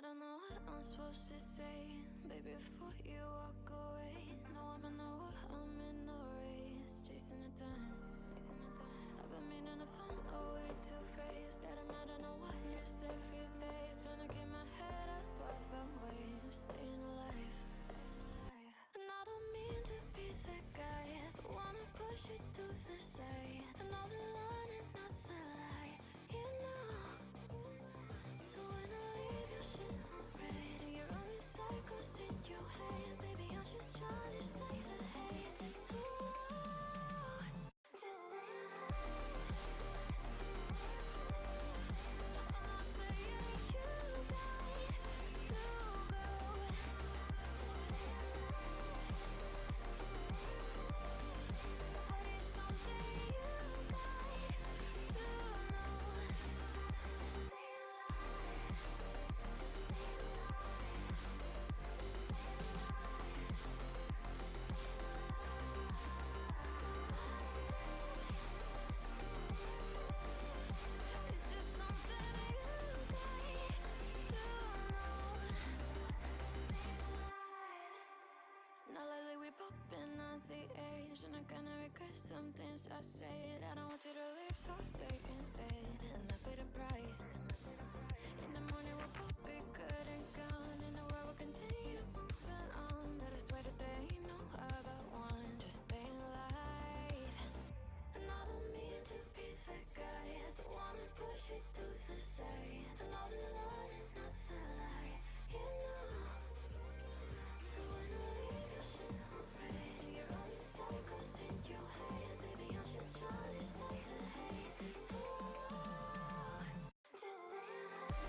I don't know what I'm supposed to say, baby, before you walk away. No, I'm in no war, I'm in no race, chasing the time. I've been meaning to find a way to face that I'm out on a waters every day, trying to keep my head above the waves, staying alive. And I don't mean to be that guy, the one to push you to the side, and all the line and not the lie, you know. So when I leave your shit on red and you're running cycles in your head, baby, I'm just trying to stay ahead. Ooh, just stay alive. I'm not saying you died, you go. But it's something you got to know. Stay alive. It's just something you got to know. Now lately we popping at the age, and I kinda regret some things I said. I don't want you to leave, so stay instead, and I pay the price. In the morning we'll both be good and gone, and the world will continue moving on. But I swear that there ain't no other one, just staying alive. And I don't mean to be that guy, the one to push you to the side, and all the line and not the lie, you know. So when I leave your shit on red and you're running cycles in your head, baby, I'm just trying to stay ahead. Ooh, just stay alive.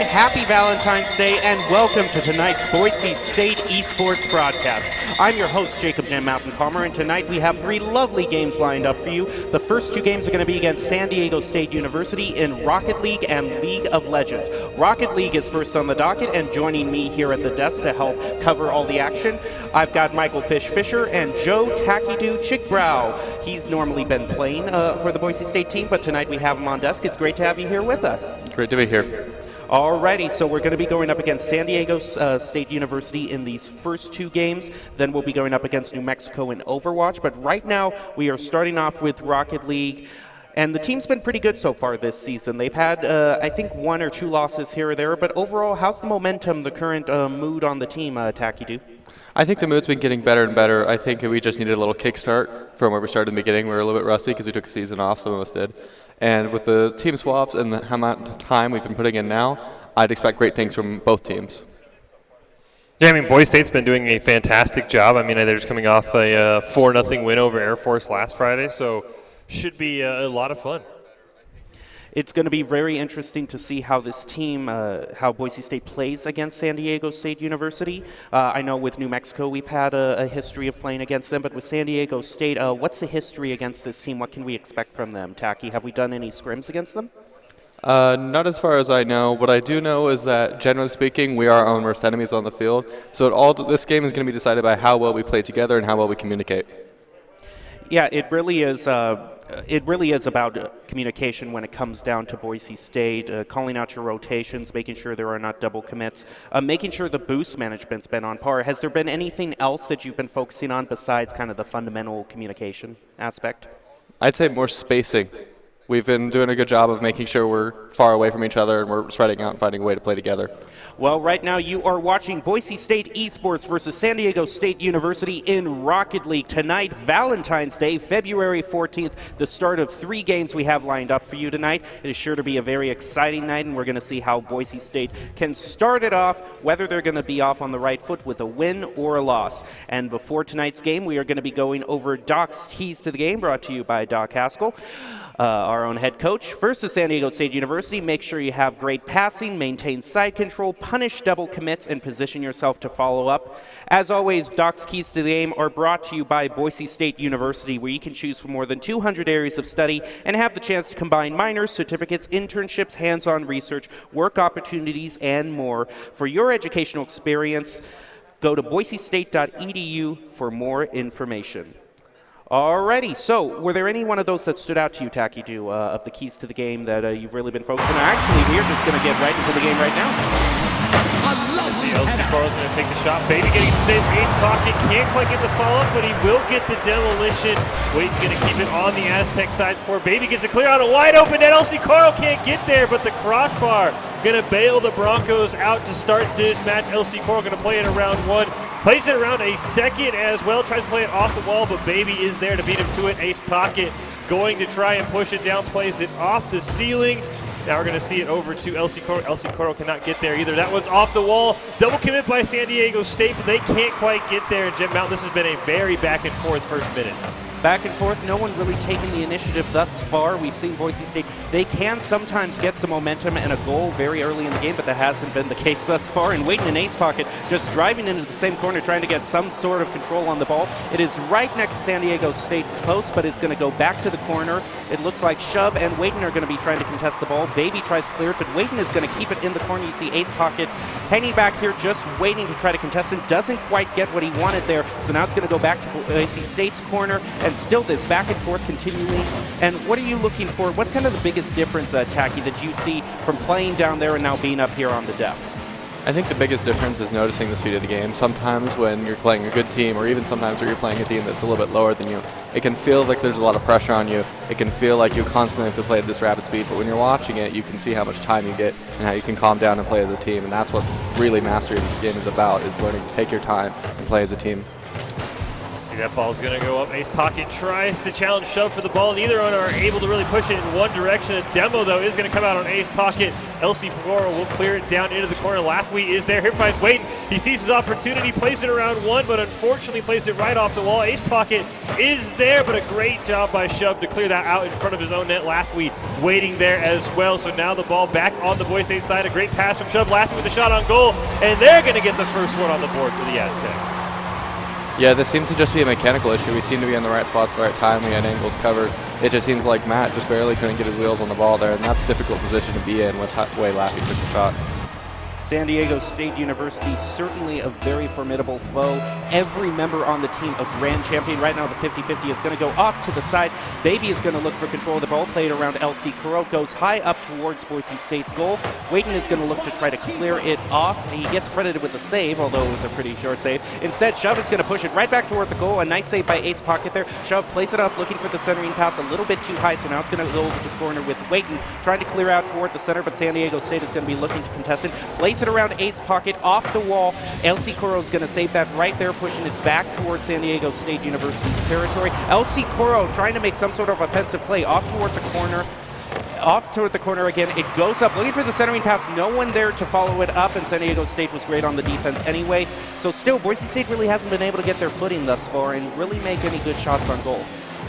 happy Valentine's Day, and welcome to tonight's Boise State Esports broadcast. I'm your host, Jacob Jam Mountain Palmer, and tonight we have 3 lovely games lined up for you. The first 2 games are going to be against San Diego State University in Rocket League and League of Legends. Rocket League is first on the docket, and joining me here at the desk to help cover all the action, I've got Michael Fish Fisher and Joe Tacky-Doo Chickbrow. He's normally been playing for the Boise State team, but tonight we have him on desk. It's great to have you here with us. Great to be here. Alrighty, so we're going to be going up against San Diego State University in these first 2 games. Then we'll be going up against New Mexico in Overwatch. But right now, we are starting off with Rocket League. And the team's been pretty good so far this season. They've had, I think, 1 or 2 losses here or there. But overall, how's the momentum, the current mood on the team, Tacky-Doo? I think the mood's been getting better and better. I think we just needed a little kickstart from where we started in the beginning. We were a little bit rusty because we took a season off, some of us did. And with the team swaps and the amount of time we've been putting in now, I'd expect great things from both teams. Yeah, I mean, Boise State's been doing a fantastic job. I mean, they're just coming off a 4-0 win over Air Force last Friday, so should be a lot of fun. It's going to be very interesting to see how this team, how Boise State plays against San Diego State University. I know with New Mexico we've had a history of playing against them, but with San Diego State, what's the history against this team? What can we expect from them? Tacky, have we done any scrims against them? Not as far as I know. What I do know is that, generally speaking, we are our own worst enemies on the field. So this game is going to be decided by how well we play together and how well we communicate. Yeah, it really is. It really is about communication when it comes down to Boise State, calling out your rotations, making sure there are not double commits, making sure the boost management's been on par. Has there been anything else that you've been focusing on besides kind of the fundamental communication aspect? I'd say more spacing. We've been doing a good job of making sure we're far away from each other and we're spreading out and finding a way to play together. Well, right now you are watching Boise State Esports versus San Diego State University in Rocket League. Tonight, Valentine's Day, February 14th, the start of 3 games we have lined up for you tonight. It is sure to be a very exciting night, and we're going to see how Boise State can start it off, whether they're going to be off on the right foot with a win or a loss. And before tonight's game, we are going to be going over Doc's keys to the game, brought to you by Doc Haskell. Our own head coach. First to San Diego State University, make sure you have great passing, maintain side control, punish double commits, and position yourself to follow up. As always, Doc's Keys to the Game are brought to you by Boise State University, where you can choose from more than 200 areas of study and have the chance to combine minors, certificates, internships, hands-on research, work opportunities, and more. For your educational experience, go to boisestate.edu for more information. Alrighty, so were there any one of those that stood out to you, Tacky-Doo, of the keys to the game that you've really been focusing on? Actually, we're just going to get right into the game right now. LC Carl's going to take the shot. Baby getting the save ace pocket. Can't quite get the follow-up, but he will get the demolition. Wade going to keep it on the Aztec side for Baby. Gets it clear on a wide open net. LC Carl can't get there, but the crossbar going to bail the Broncos out to start this match. LC Carl going to play it around 1. Plays it around a second as well. Tries to play it off the wall, but Baby is there to beat him to it. Ace pocket going to try and push it down. Plays it off the ceiling. Now we're going to see it over to LC Coro. LC Coro cannot get there either. That one's off the wall. Double commit by San Diego State, but they can't quite get there. And Jim Mountain, this has been a very back and forth first minute. Back and forth, no one really taking the initiative thus far. We've seen Boise State. They can sometimes get some momentum and a goal very early in the game, but that hasn't been the case thus far. And waiting in ace pocket, just driving into the same corner, trying to get some sort of control on the ball. It is right next to San Diego State's post, but it's going to go back to the corner. It looks like Shove and Wayton are going to be trying to contest the ball. Baby tries to clear it, but Wayton is going to keep it in the corner. You see ace pocket hanging back here, just waiting to try to contest it. Doesn't quite get what he wanted there, so now it's going to go back to Boise State's corner, and still this back and forth continuing. And what are you looking for? What's kind of the biggest difference, Tacky, that you see from playing down there and now being up here on the desk? I think the biggest difference is noticing the speed of the game. Sometimes when you're playing a good team, or even sometimes when you're playing a team that's a little bit lower than you, it can feel like there's a lot of pressure on you. It can feel like you constantly have to play at this rapid speed, but when you're watching it, you can see how much time you get and how you can calm down and play as a team, and that's what really mastery of this game is about, is learning to take your time and play as a team. See That ball's going to go up. Ace Pocket tries to challenge Shove for the ball. Neither one are able to really push it in one direction. A demo, though, is going to come out on Ace Pocket. LC Pagoro will clear it down into the corner. Lafwee is there. Here finds Waiton. He sees his opportunity, plays it around one, but unfortunately plays it right off the wall. Ace Pocket is there, but a great job by Shove to clear that out in front of his own net. Lafwee waiting there as well. So now the ball back on the Boise State side. A great pass from Shove. Lafwee with a shot on goal, and they're going to get the first one on the board for the Aztecs. Yeah, this seemed to just be a mechanical issue. We seemed to be in the right spots at the right time. We had angles covered. It just seems like Matt just barely couldn't get his wheels on the ball there, and that's a difficult position to be in with the way Laffy took the shot. San Diego State University, certainly a very formidable foe. Every member on the team a grand champion. Right now the 50-50 is going to go off to the side. Baby is going to look for control of the ball. Played around LC. Kuro goes high up towards Boise State's goal. Waiton is going to look to try to clear it off. He gets credited with a save, although it was a pretty short save. Instead, Shove is going to push it right back toward the goal. A nice save by Ace Pocket there. Shove plays it up, looking for the centering pass a little bit too high, so now it's going to go over the corner with Waiton, trying to clear out toward the center, but San Diego State is going to be looking to contest it. Place it around Ace Pocket off the wall. LC Kuro is going to save that right there, pushing it back towards San Diego State University's territory. LC Kuro trying to make some sort of offensive play off toward the corner. Off toward the corner again. It goes up, looking for the centering pass. No one there to follow it up, and San Diego State was great on the defense anyway. So still, Boise State really hasn't been able to get their footing thus far and really make any good shots on goal.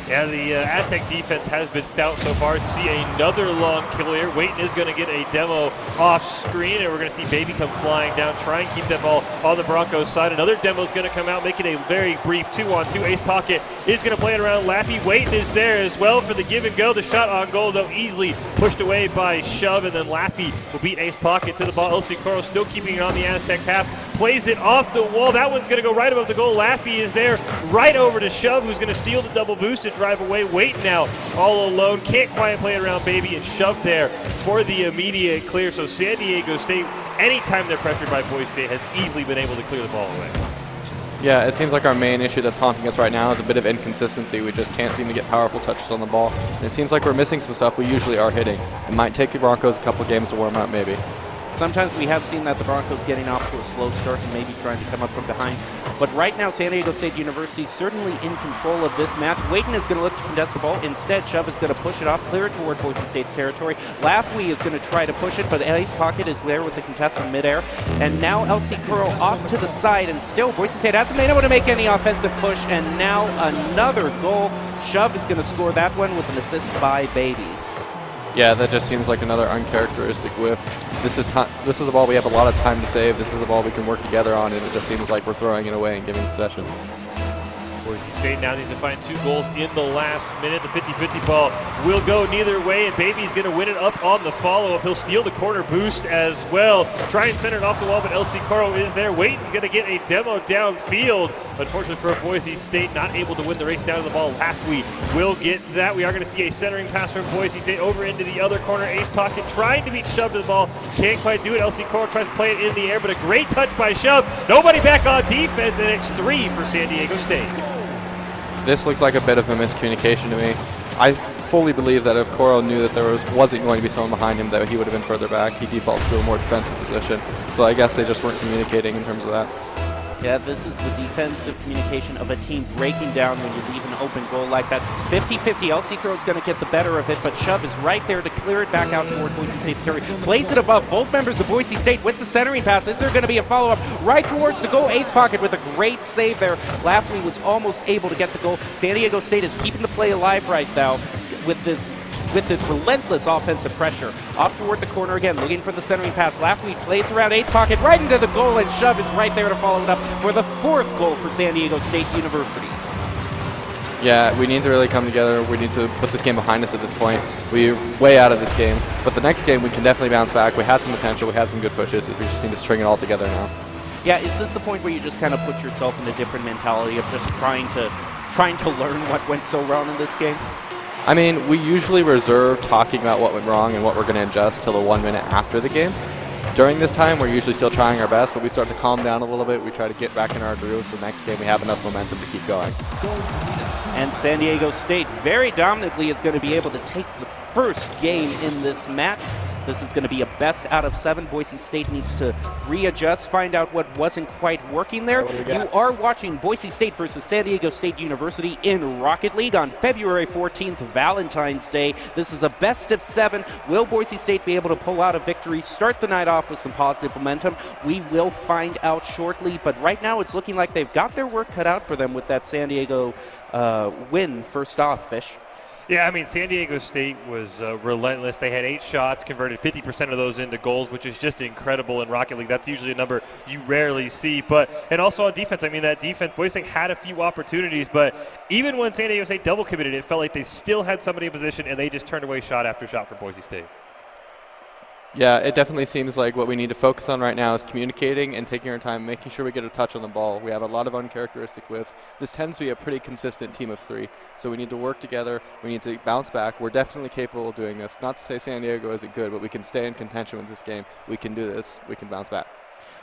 Yeah, the Aztec defense has been stout so far. See another long clear. Waiton is going to get a demo off screen, and we're going to see Baby come flying down, try and keep that ball on the Broncos side. Another demo is going to come out, making a very brief 2-on-2. Ace Pocket is going to play it around Laffy. Waiton is there as well for the give and go. The shot on goal, though, easily pushed away by Shove, and then Laffy will beat Ace Pocket to the ball. LC Koro still keeping it on the Aztecs half. Plays it off the wall. That one's going to go right above the goal. Laffy is there right over to Shove, who's going to steal the double boost and drive away. Waiton now all alone. Can't quite play it around Baby, and Shove there for the immediate clear. So San Diego State, anytime they're pressured by Boise State, has easily been able to clear the ball away. Yeah, it seems like our main issue that's haunting us right now is a bit of inconsistency. We just can't seem to get powerful touches on the ball. And it seems like we're missing some stuff we usually are hitting. It might take the Broncos a couple games to warm up, maybe. Sometimes we have seen that the Broncos getting off to a slow start and maybe trying to come up from behind. But right now, San Diego State University certainly in control of this match. Waiton is going to look to contest the ball. Instead, Shove is going to push it off, clear it toward Boise State's territory. Lafwee is going to try to push it, but Ace Pocket is there with the contest in midair. And now LC Kuro off to the side, and still Boise State hasn't been able to make any offensive push. And now another goal. Shove is going to score that one with an assist by Baby. Yeah, that just seems like another uncharacteristic whiff. This is a ball we have a lot of time to save. This is a ball we can work together on, and it just seems like we're throwing it away and giving possession. Boise State now needs to find 2 goals in the last minute. The 50-50 ball will go neither way, and Baby's going to win it up on the follow-up. He'll steal the corner boost as well. Try and center it off the wall, but LC Koro is there. Waiton's going to get a demo downfield. Unfortunately for Boise State, not able to win the race down to the ball. Lafwee will get that. We are going to see a centering pass from Boise State over into the other corner. Ace Pocket trying to beat Shove to the ball. Can't quite do it. LC Koro tries to play it in the air, but a great touch by Shove. Nobody back on defense, and it's 3 for San Diego State. This looks like a bit of a miscommunication to me. I fully believe that if Koro knew that there wasn't going to be someone behind him, that he would have been further back. He defaults to a more defensive position. So I guess they just weren't communicating in terms of that. Yeah, this is the defensive communication of a team breaking down when you leave an open goal like that. 50-50, LC Kuro's going to get the better of it, but Shove is right there to clear it back out towards Boise State's territory. Plays it above both members of Boise State with the centering pass. Is there going to be a follow-up right towards the goal? Ace Pocket with a great save there. Lafley was almost able to get the goal. San Diego State is keeping the play alive right now with this relentless offensive pressure. Off toward the corner again, looking for the centering pass. Lafwee plays around Ace Pocket right into the goal, and Shove is right there to follow it up for the 4th goal for San Diego State University. Yeah, we need to really come together. We need to put this game behind us at this point. We're way out of this game, but the next game we can definitely bounce back. We had some potential, we had some good pushes. We just need to string it all together now. Yeah, is this the point where you just kind of put yourself in a different mentality of just trying to learn what went so wrong in this game? I mean, we usually reserve talking about what went wrong and what we're going to adjust till the 1 minute after the game. During this time, we're usually still trying our best, but we start to calm down a little bit. We try to get back in our groove, so next game we have enough momentum to keep going. And San Diego State very dominantly is going to be able to take the first game in this match. This is going to be a best out of 7. Boise State needs to readjust, find out what wasn't quite working there. You are watching Boise State versus San Diego State University in Rocket League on February 14th, Valentine's Day. This is a best of 7. Will Boise State be able to pull out a victory, start the night off with some positive momentum? We will find out shortly, but right now it's looking like they've got their work cut out for them with that San Diego win first off, Fish. Yeah, I mean, San Diego State was relentless. They had 8 shots, converted 50% of those into goals, which is just incredible in Rocket League. That's usually a number you rarely see. And also on defense, I mean, that defense, Boise State had a few opportunities, but even when San Diego State double committed, it felt like they still had somebody in position, and they just turned away shot after shot for Boise State. Yeah, it definitely seems like what we need to focus on right now is communicating and taking our time, making sure we get a touch on the ball. We have a lot of uncharacteristic whiffs. This tends to be a pretty consistent team of 3, so we need to work together. We need to bounce back. We're definitely capable of doing this. Not to say San Diego isn't good, but we can stay in contention with this game. We can do this. We can bounce back.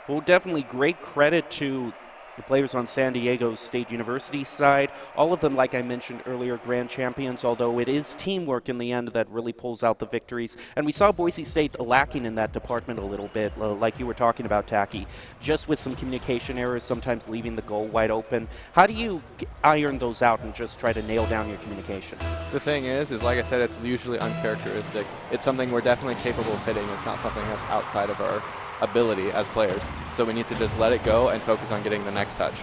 Well, definitely great credit to the players on San Diego State University's side. All of them, like I mentioned earlier, grand champions, although it is teamwork in the end that really pulls out the victories. And we saw Boise State lacking in that department a little bit, like you were talking about, Tacky, just with some communication errors, sometimes leaving the goal wide open. How do you iron those out and just try to nail down your communication? The thing is like I said, it's usually uncharacteristic. It's something we're definitely capable of hitting. It's not something that's outside of our ability as players. So we need to just let it go and focus on getting the next touch.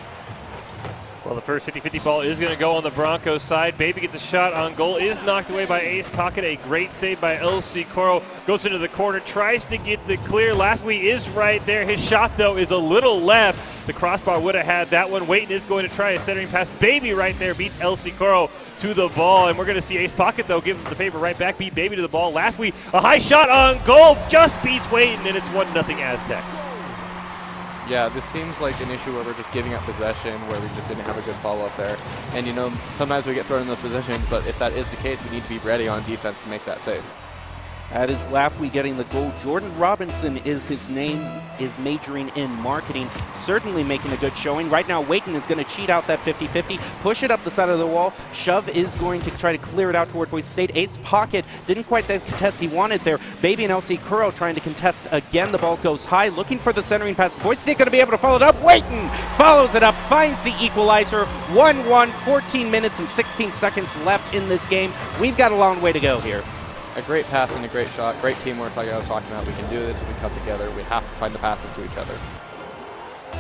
Well, the first 50-50 ball is going to go on the Broncos side. Baby gets a shot on goal, is knocked away by Ace Pocket. A great save by LC Coro. Goes into the corner, tries to get the clear. Lafwee is right there. His shot, though, is a little left. The crossbar would have had that one. Waiton is going to try a centering pass. Baby right there beats LC Coro to the ball. And we're going to see Ace Pocket, though, give him the favor right back. Beat Baby to the ball. Lafwee, a high shot on goal. Just beats Waiton, and it's 1-0 Aztecs. Yeah, this seems like an issue where we're just giving up possession, where we just didn't have a good follow-up there. And, you know, sometimes we get thrown in those positions, but if that is the case, we need to be ready on defense to make that save. That is Lafwee getting the goal. Jordan Robinson is his name, is majoring in marketing, certainly making a good showing. Right now, Waiton is going to cheat out that 50-50, push it up the side of the wall. Shove is going to try to clear it out toward Boise State. Ace Pocket didn't quite the contest he wanted there. Baby and LC Kuro trying to contest again. The ball goes high, looking for the centering pass. Boise State going to be able to follow it up. Waiton follows it up, finds the equalizer. 1-1, 14 minutes and 16 seconds left in this game. We've got a long way to go here. A great pass and a great shot, great teamwork like I was talking about. We can do this if we come together. We have to find the passes to each other.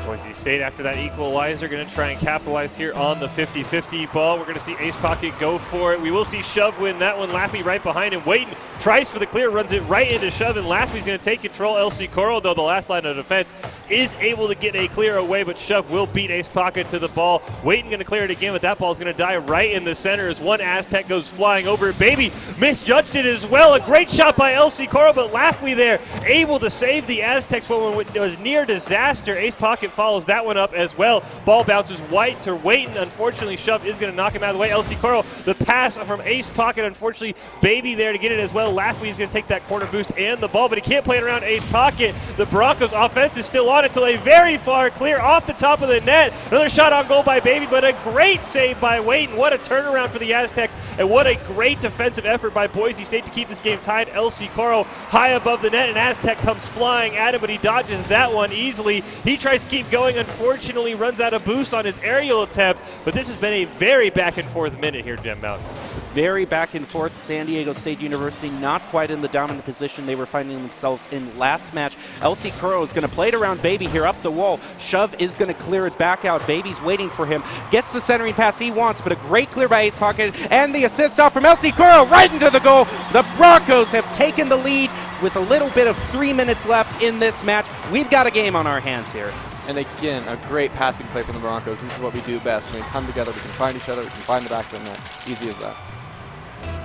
Boise State, after that equalizer, going to try and capitalize here on the 50-50 ball. We're going to see Ace Pocket go for it. We will see Shove win that one. Lafwee right behind him. Waiton tries for the clear, runs it right into Shove, and Lafwee's going to take control. LC Coro, though, the last line of defense, is able to get a clear away, but Shove will beat Ace Pocket to the ball. Waiton going to clear it again, but that ball is going to die right in the center as one Aztec goes flying over it. Baby misjudged it as well. A great shot by LC Coro, but Lafwee there able to save the Aztecs when it was near disaster. Ace Pocket follows that one up as well. Ball bounces wide to Waiton. Unfortunately, Shove is going to knock him out of the way. LC Coro, the pass from Ace Pocket. Unfortunately, Baby there to get it as well. Lafwee is going to take that corner boost and the ball, but he can't play it around Ace Pocket. The Broncos offense is still on until a very far clear off the top of the net. Another shot on goal by Baby, but a great save by Waiton. What a turnaround for the Aztecs, and what a great defensive effort by Boise State to keep this game tied. LC Coro high above the net, and Aztec comes flying at him, but he dodges that one easily. He tries to keep going. Unfortunately, runs out of boost on his aerial attempt, but this has been a very back and forth minute here, Gem Mountain. Very back and forth. San Diego State University not quite in the dominant position they were finding themselves in last match. LC Kuro is going to play it around Baby here up the wall. Shove is going to clear it back out. Baby's waiting for him. Gets the centering pass he wants, but a great clear by Ace Pocket, and the assist off from LC Kuro right into the goal. The Broncos have taken the lead with a little bit of 3 minutes left in this match. We've got a game on our hands here. And again, a great passing play from the Broncos. This is what we do best. When we come together, we can find each other, we can find the back of the net. Easy as that.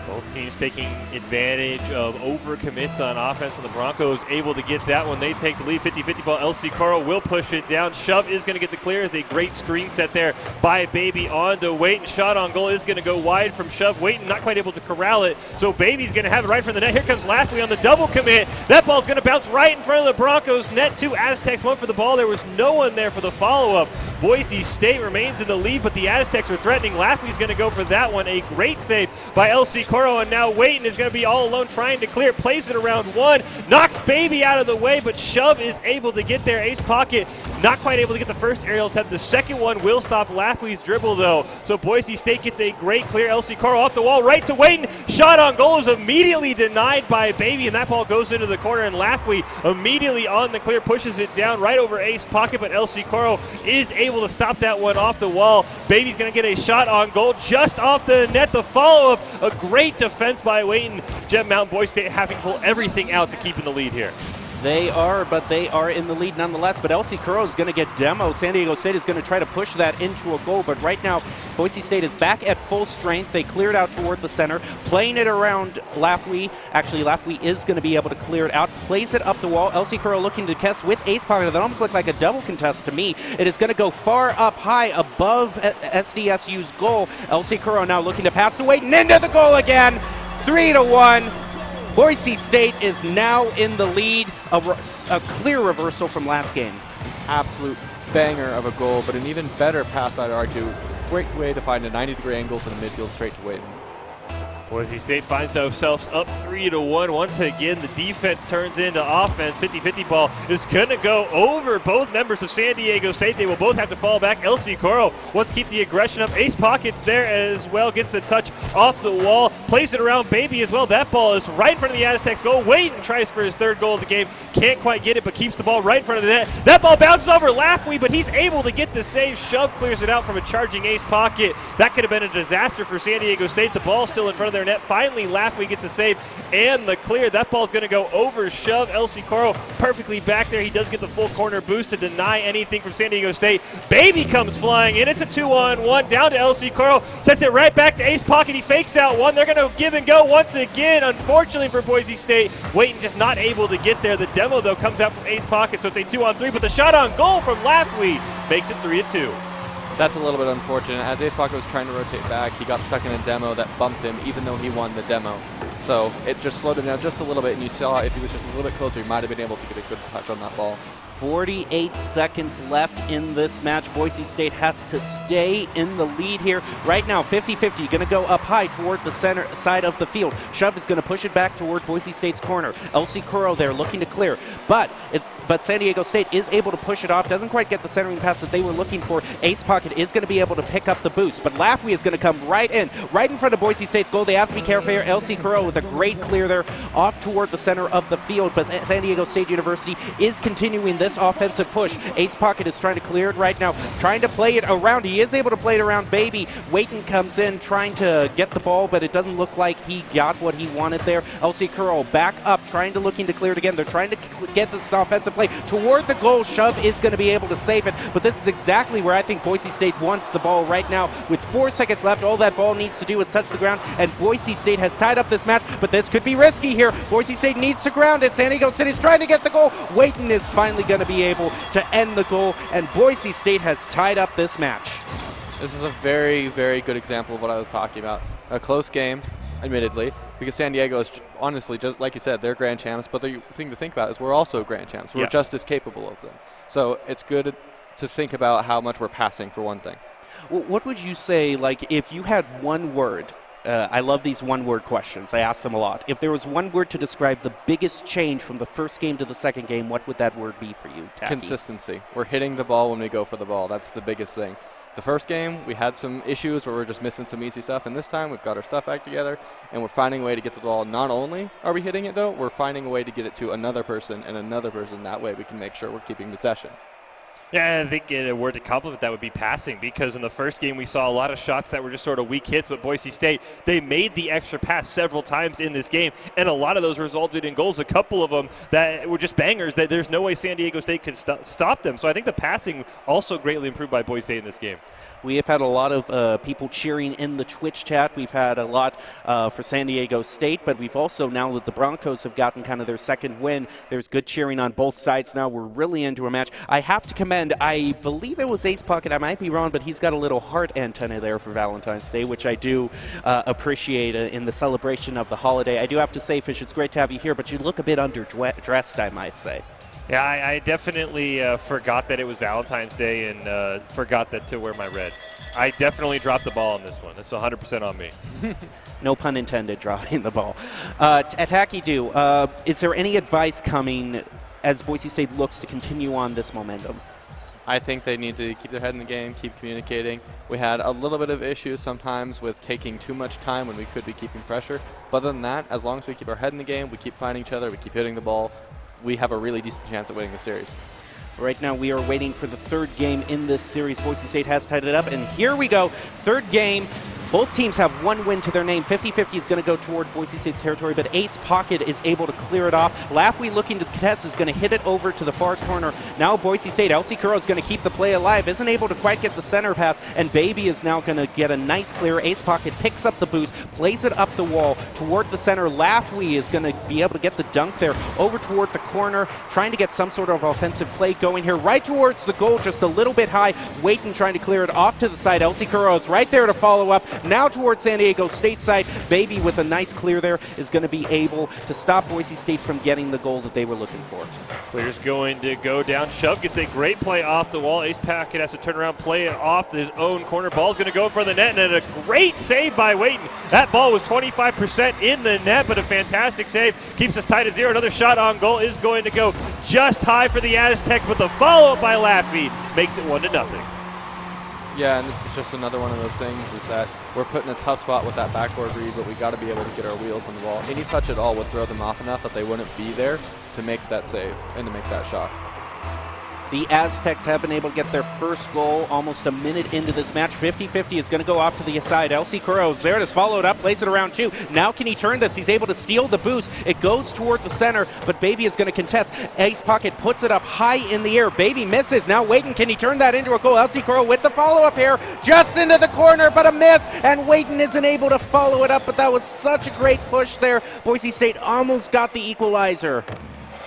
Both teams taking advantage of overcommits on offense, and the Broncos able to get that one. They take the lead, 50-50 ball. LC Coro will push it down. Shove is going to get the clear. As a great screen set there by Baby on to Waiton. Shot on goal is going to go wide from Shove. Waiton not quite able to corral it, so Baby's going to have it right from the net. Here comes Lafley on the double commit. That ball's going to bounce right in front of the Broncos net. Two Aztecs went for the ball. There was no one there for the follow-up. Boise State remains in the lead, but the Aztecs are threatening. Laffey's going to go for that one. A great save by LC Coro, and now Waiton is going to be all alone trying to clear. Plays it around one, knocks Baby out of the way, but Shove is able to get there. Ace Pocket not quite able to get the first aerial attempt. The second one will stop Laffey's dribble, though. So Boise State gets a great clear. LC Coro off the wall, right to Waiton. Shot on goal is immediately denied by Baby, and that ball goes into the corner, and Laffey immediately on the clear pushes it down right over Ace Pocket, but LC Coro is able to stop that one off the wall. Baby's going to get a shot on goal just off the net. The follow-up, a great defense by Waiton. Jet Mountain Boise State having to pull everything out to keep in the lead here. They are, but they are in the lead nonetheless. But LC Coro is going to get demoed. San Diego State is going to try to push that into a goal. But right now, Boise State is back at full strength. They cleared out toward the center, playing it around Laffey. Actually, Laffey is going to be able to clear it out. Plays it up the wall. LC Coro looking to contest with Ace Pocket. That almost looked like a double contest to me. It is going to go far up high above SDSU's goal. LC Coro now looking to pass to Waiton into the goal again. 3-1. Boise State is now in the lead, a clear reversal from last game. Absolute banger of a goal, but an even better pass, I'd argue. Great way to find a 90-degree angle for the midfield straight to Waiton. Boise State finds themselves up 3-1. Once again, the defense turns into offense. 50-50 ball is going to go over both members of San Diego State. They will both have to fall back. LC Coro wants to keep the aggression up. Ace Pocket's there as well. Gets the touch off the wall. Plays it around Baby as well. That ball is right in front of the Aztecs goal. Waiton tries for his third goal of the game. Can't quite get it, but keeps the ball right in front of the net. That ball bounces over Laffey, but he's able to get the save. Shove clears it out from a charging Ace Pocket. That could have been a disaster for San Diego State. The ball's still in front of their net. Finally, Laffey gets a save and the clear. That ball's going to go over Shove. LC Coro perfectly back there. He does get the full corner boost to deny anything from San Diego State. Baby comes flying in. It's a 2-on-1 down to LC Coro. Sets it right back to Ace Pocket. He fakes out one. They're going to give and go once again. Unfortunately for Boise State, Waiton just not able to get there. The demo, though, comes out from Ace Pocket, so it's a 2-on-3. But the shot on goal from Laffey makes it 3-2. That's a little bit unfortunate. As Ace Pocket was trying to rotate back, he got stuck in a demo that bumped him, even though he won the demo. So it just slowed him down just a little bit, and you saw if he was just a little bit closer, he might have been able to get a good touch on that ball. 48 seconds left in this match. Boise State has to stay in the lead here. Right now, 50-50, going to go up high toward the center side of the field. Shove is going to push it back toward Boise State's corner. LC Coro there looking to clear, but San Diego State is able to push it off. Doesn't quite get the centering pass that they were looking for. Ace Pocket is going to be able to pick up the boost, but Laffey is going to come right in front of Boise State's goal. They have to be careful here. LC Coro with a great clear there off toward the center of the field, but San Diego State University is continuing this offensive push. Ace Pocket is trying to clear it right now, trying to play it around. He is able to play it around Baby. Waiton comes in trying to get the ball, but it doesn't look like he got what he wanted there. LC Coro back up, looking to clear it again. They're trying to get this offensive play toward the goal. Shove is going to be able to save it, but this is exactly where I think Boise State wants the ball right now. With 4 seconds left, all that ball needs to do is touch the ground, and Boise State has tied up this match, but this could be risky here. Boise State needs to ground it. San Diego State is trying to get the goal. Waiton is finally going to be able to end the goal, and Boise State has tied up this match. This is a very, very good example of what I was talking about. A close game, admittedly, because San Diego is honestly, just like you said, they're grand champs, but the thing to think about is we're also grand champs. We're just as capable of them. So it's good to think about how much we're passing, for one thing. Well, what would you say, like, if you had one word? I love these one-word questions. I ask them a lot. If there was one word to describe the biggest change from the first game to the second game, what would that word be for you, Tacky? Consistency. We're hitting the ball when we go for the ball. That's the biggest thing. The first game, we had some issues where we're just missing some easy stuff, and this time we've got our stuff back together, and we're finding a way to get to the ball. Not only are we hitting it, though, we're finding a way to get it to another person and another person. That way we can make sure we're keeping possession. Yeah, I think a word to compliment that would be passing, because in the first game we saw a lot of shots that were just sort of weak hits, but Boise State, they made the extra pass several times in this game, and a lot of those resulted in goals. A couple of them that were just bangers that there's no way San Diego State could stop them. So I think the passing also greatly improved by Boise State in this game. We have had a lot of people cheering in the Twitch chat. We've had a lot for San Diego State, but we've also, now that the Broncos have gotten kind of their second win, there's good cheering on both sides now. We're really into a match. I have to commend, I believe it was Ace Pocket, I might be wrong, but he's got a little heart antenna there for Valentine's Day, which I do appreciate in the celebration of the holiday. I do have to say, Fish, it's great to have you here, but you look a bit underdressed, I might say. Yeah, I definitely forgot that it was Valentine's Day and forgot that to wear my red. I definitely dropped the ball on this one. That's 100% on me. No pun intended, dropping the ball. Ataki Do, is there any advice coming as Boise State looks to continue on this momentum? I think they need to keep their head in the game, keep communicating. We had a little bit of issues sometimes with taking too much time when we could be keeping pressure. But other than that, as long as we keep our head in the game, we keep finding each other, we keep hitting the ball, we have a really decent chance at winning the series. Right now we are waiting for the third game in this series. Boise State has tied it up, and here we go. Third game. Both teams have one win to their name. 50-50 is going to go toward Boise State's territory, but Ace Pocket is able to clear it off. Lafwee looking to contest is going to hit it over to the far corner. Now Boise State, Elsie Kuro is going to keep the play alive, isn't able to quite get the center pass, and Baby is now going to get a nice clear. Ace Pocket picks up the boost, plays it up the wall toward the center. Lafwee is going to be able to get the dunk there over toward the corner, trying to get some sort of offensive play going here, right towards the goal, just a little bit high. Waiting trying to clear it off to the side. Elsie Kuro is right there to follow up. Now towards San Diego State side. Baby with a nice clear there is going to be able to stop Boise State from getting the goal that they were looking for. Clear's going to go down. Shove gets a great play off the wall. Ace Pocket has to turn around, play it off his own corner. Ball's going to go in front of the net, and a great save by Waiton. That ball was 25% in the net, but a fantastic save. Keeps us tied at 0. Another shot on goal is going to go just high for the Aztecs, but the follow-up by Laffey makes it 1-0. Yeah, and this is just another one of those things is that we're put in a tough spot with that backboard read, but we got to be able to get our wheels on the ball. Any touch at all would throw them off enough that they wouldn't be there to make that save and to make that shot. The Aztecs have been able to get their first goal almost a minute into this match. 50-50 is going to go off to the side. Elsie Kuro is there to follow it up, plays it around 2. Now can he turn this? He's able to steal the boost. It goes toward the center, but Baby is going to contest. Ace Pocket puts it up high in the air. Baby misses. Now Waiton, can he turn that into a goal? Elsie Kuro with the follow-up here. Just into the corner, but a miss, and Waiton isn't able to follow it up, but that was such a great push there. Boise State almost got the equalizer.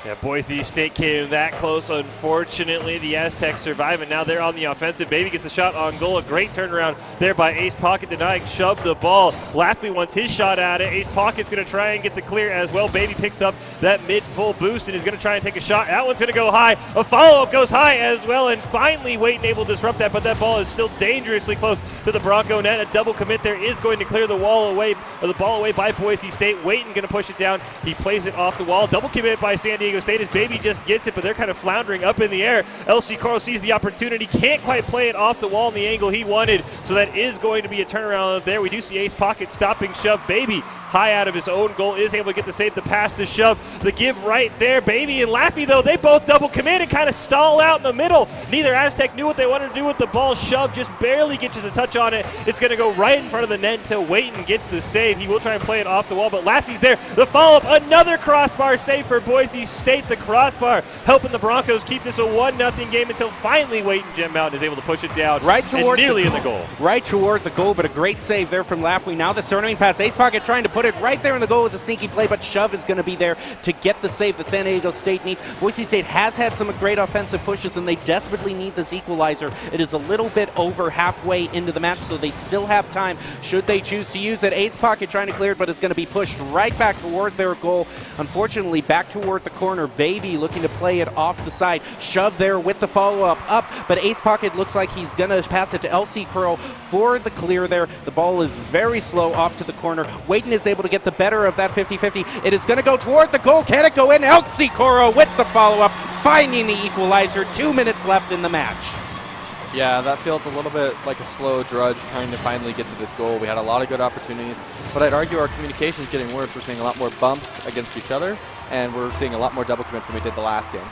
Yeah, Boise State came that close. Unfortunately, the Aztecs survive, and now they're on the offensive. Baby gets a shot on goal. A great turnaround there by Ace Pocket, denying Shove the ball. Laffey wants his shot at it. Ace Pocket's going to try and get the clear as well. Baby picks up that mid-full boost and is going to try and take a shot. That one's going to go high. A follow-up goes high as well, and finally Waiton able to disrupt that, but that ball is still dangerously close to the Bronco net. A double commit there is going to clear the wall away, or the ball away by Boise State. Waiton going to push it down. He plays it off the wall. Double commit by San Diego State as Baby just gets it, but they're kind of floundering up in the air. LC Coro sees the opportunity, can't quite play it off the wall in the angle he wanted, so that is going to be a turnaround there. We do see Ace Pocket stopping Shove. Baby high out of his own goal is able to get the save, the pass to Shove, the give right there. Baby and Laffey, though, they both double commit and kind of stall out in the middle. Neither Aztec knew what they wanted to do with the ball. Shove just barely gets a touch on it. It's going to go right in front of the net until Waiton gets the save. He will try and play it off the wall, but Laffey's there. The follow-up, another crossbar save for Boise State. The crossbar helping the Broncos keep this a 1-0 game until finally Waiton Jim Mountain is able to push it down right toward and nearly in the goal. Right toward the goal, but a great save there from Laffey. Now the surrounding pass. Ace Pocket trying to put it right there in the goal with a sneaky play, but Shove is going to be there to get the save that San Diego State needs. Boise State has had some great offensive pushes, and they desperately need this equalizer. It is a little bit over halfway into the match, so they still have time should they choose to use it. Ace Pocket trying to clear it, but it's going to be pushed right back toward their goal. Unfortunately, back toward the corner. Baby looking to play it off the side. Shove there with the follow-up up, but Ace Pocket looks like he's going to pass it to LC Curl for the clear there. The ball is very slow off to the corner. Waiton is able to get the better of that 50-50. It is going to go toward the goal. Can it go in? LC Coro with the follow-up, finding the equalizer. 2 minutes left in the match. Yeah, that felt a little bit like a slow drudge trying to finally get to this goal. We had a lot of good opportunities, but I'd argue our communication is getting worse. We're seeing a lot more bumps against each other, and we're seeing a lot more double commits than we did the last game.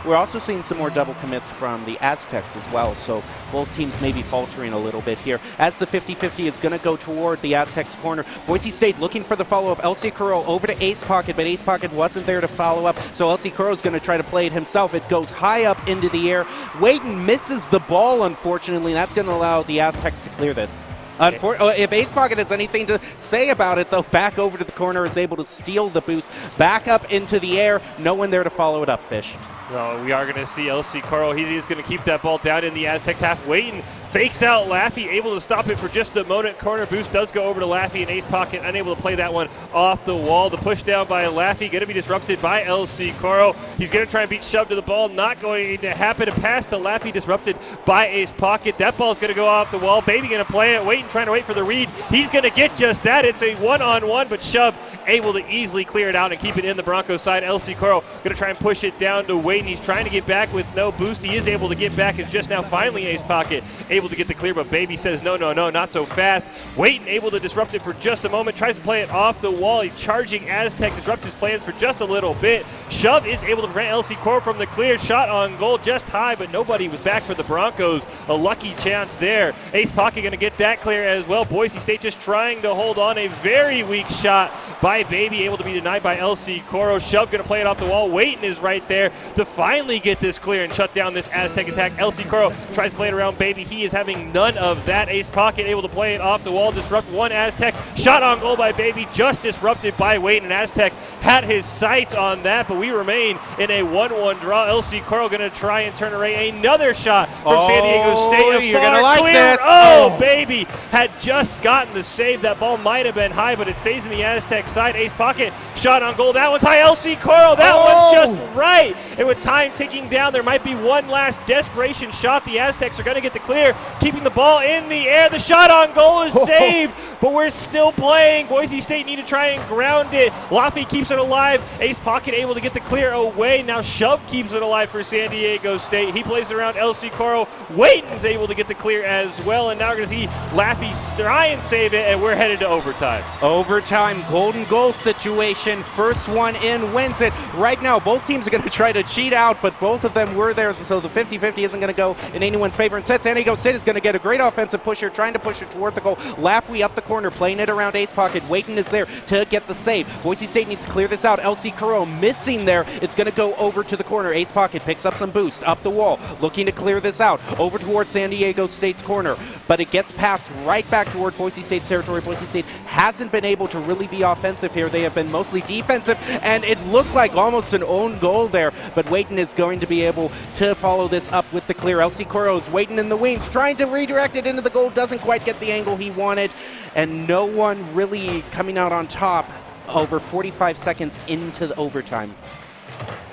We're also seeing some more double commits from the Aztecs as well, so both teams may be faltering a little bit here. As the 50-50 is going to go toward the Aztecs corner, Boise State looking for the follow-up. LC Curl over to Ace Pocket, but Ace Pocket wasn't there to follow up, so LC Curl is going to try to play it himself. It goes high up into the air. Waiton misses the ball, unfortunately. That's going to allow the Aztecs to clear this. If Ace Pocket has anything to say about it, though, back over to the corner, is able to steal the boost, back up into the air. No one there to follow it up, Fish. No, we are going to see LC Carl. He's going to keep that ball down in the Aztecs half. Waiting, fakes out Laffy, able to stop it for just a moment. Corner boost does go over to Laffy, and Ace Pocket unable to play that one off the wall. The push down by Laffy going to be disrupted by LC Carl. He's going to try and beat Shove to the ball. Not going to happen. A pass to Laffy disrupted by Ace Pocket. That ball's going to go off the wall. Baby going to play it. Waiting, trying to wait for the read. He's going to get just that. It's a one-on-one, but Shove able to easily clear it out and keep it in the Broncos side. LC Carl going to try and push it down to Wade, and he's trying to get back with no boost. He is able to get back, and just now finally Ace Pocket able to get the clear, but Baby says no, not so fast. Waiting, able to disrupt it for just a moment, tries to play it off the wall. He's charging Aztec, disrupts his plans for just a little bit. Shove is able to prevent LC Carl from the clear. Shot on goal, just high, but nobody was back for the Broncos. A lucky chance there. Ace Pocket going to get that clear as well. Boise State just trying to hold on. A very weak shot by Baby, able to be denied by LC Coro. Shove going to play it off the wall. Waiting is right there to finally get this clear and shut down this Aztec attack. LC Coro tries to play it around Baby. He is having none of that. Ace Pocket able to play it off the wall, disrupt one Aztec. Shot on goal by Baby, just disrupted by Waiting, and Aztec had his sights on that, but we remain in a 1-1 draw. LC Coro going to try and turn away another shot from San Diego State. You're going to like clear. this. Oh, Baby had just gotten the save. That ball might have been high, but it stays in the Aztec side. Ace Pocket shot on goal. That one's high. LC Coro, that one's just right. And with time ticking down, there might be one last desperation shot. The Aztecs are going to get the clear, keeping the ball in the air. The shot on goal is saved, but we're still playing. Boise State need to try and ground it. Laffy keeps it alive. Ace Pocket able to get the clear away. Now Shove keeps it alive for San Diego State. He plays it around LC Coro. Waiting's able to get the clear as well, and now we're going to see Laffy try and save it, and we're headed to overtime. Overtime, golden goal situation. First one in wins it. Right now, both teams are going to try to cheat out, but both of them were there, so the 50-50 isn't going to go in anyone's favor. Instead, San Diego State is going to get a great offensive push here, trying to push it toward the goal. Laffy up the corner, playing it around Ace Pocket. Waiting is there to get the save. Boise State needs to clear this out. LC Coro missing there. It's going to go over to the corner. Ace Pocket picks up some boost up the wall, looking to clear this out over towards San Diego State's corner, but it gets passed right back toward Boise State's territory. Boise State hasn't been able to really be offensive here. They have been mostly defensive, and it looked like almost an own goal there, but Waiting is going to be able to follow this up with the clear. LC Coro's waiting in the wings, trying to redirect it into the goal, doesn't quite get the angle he wanted, and no one really coming out on top over 45 seconds into the overtime.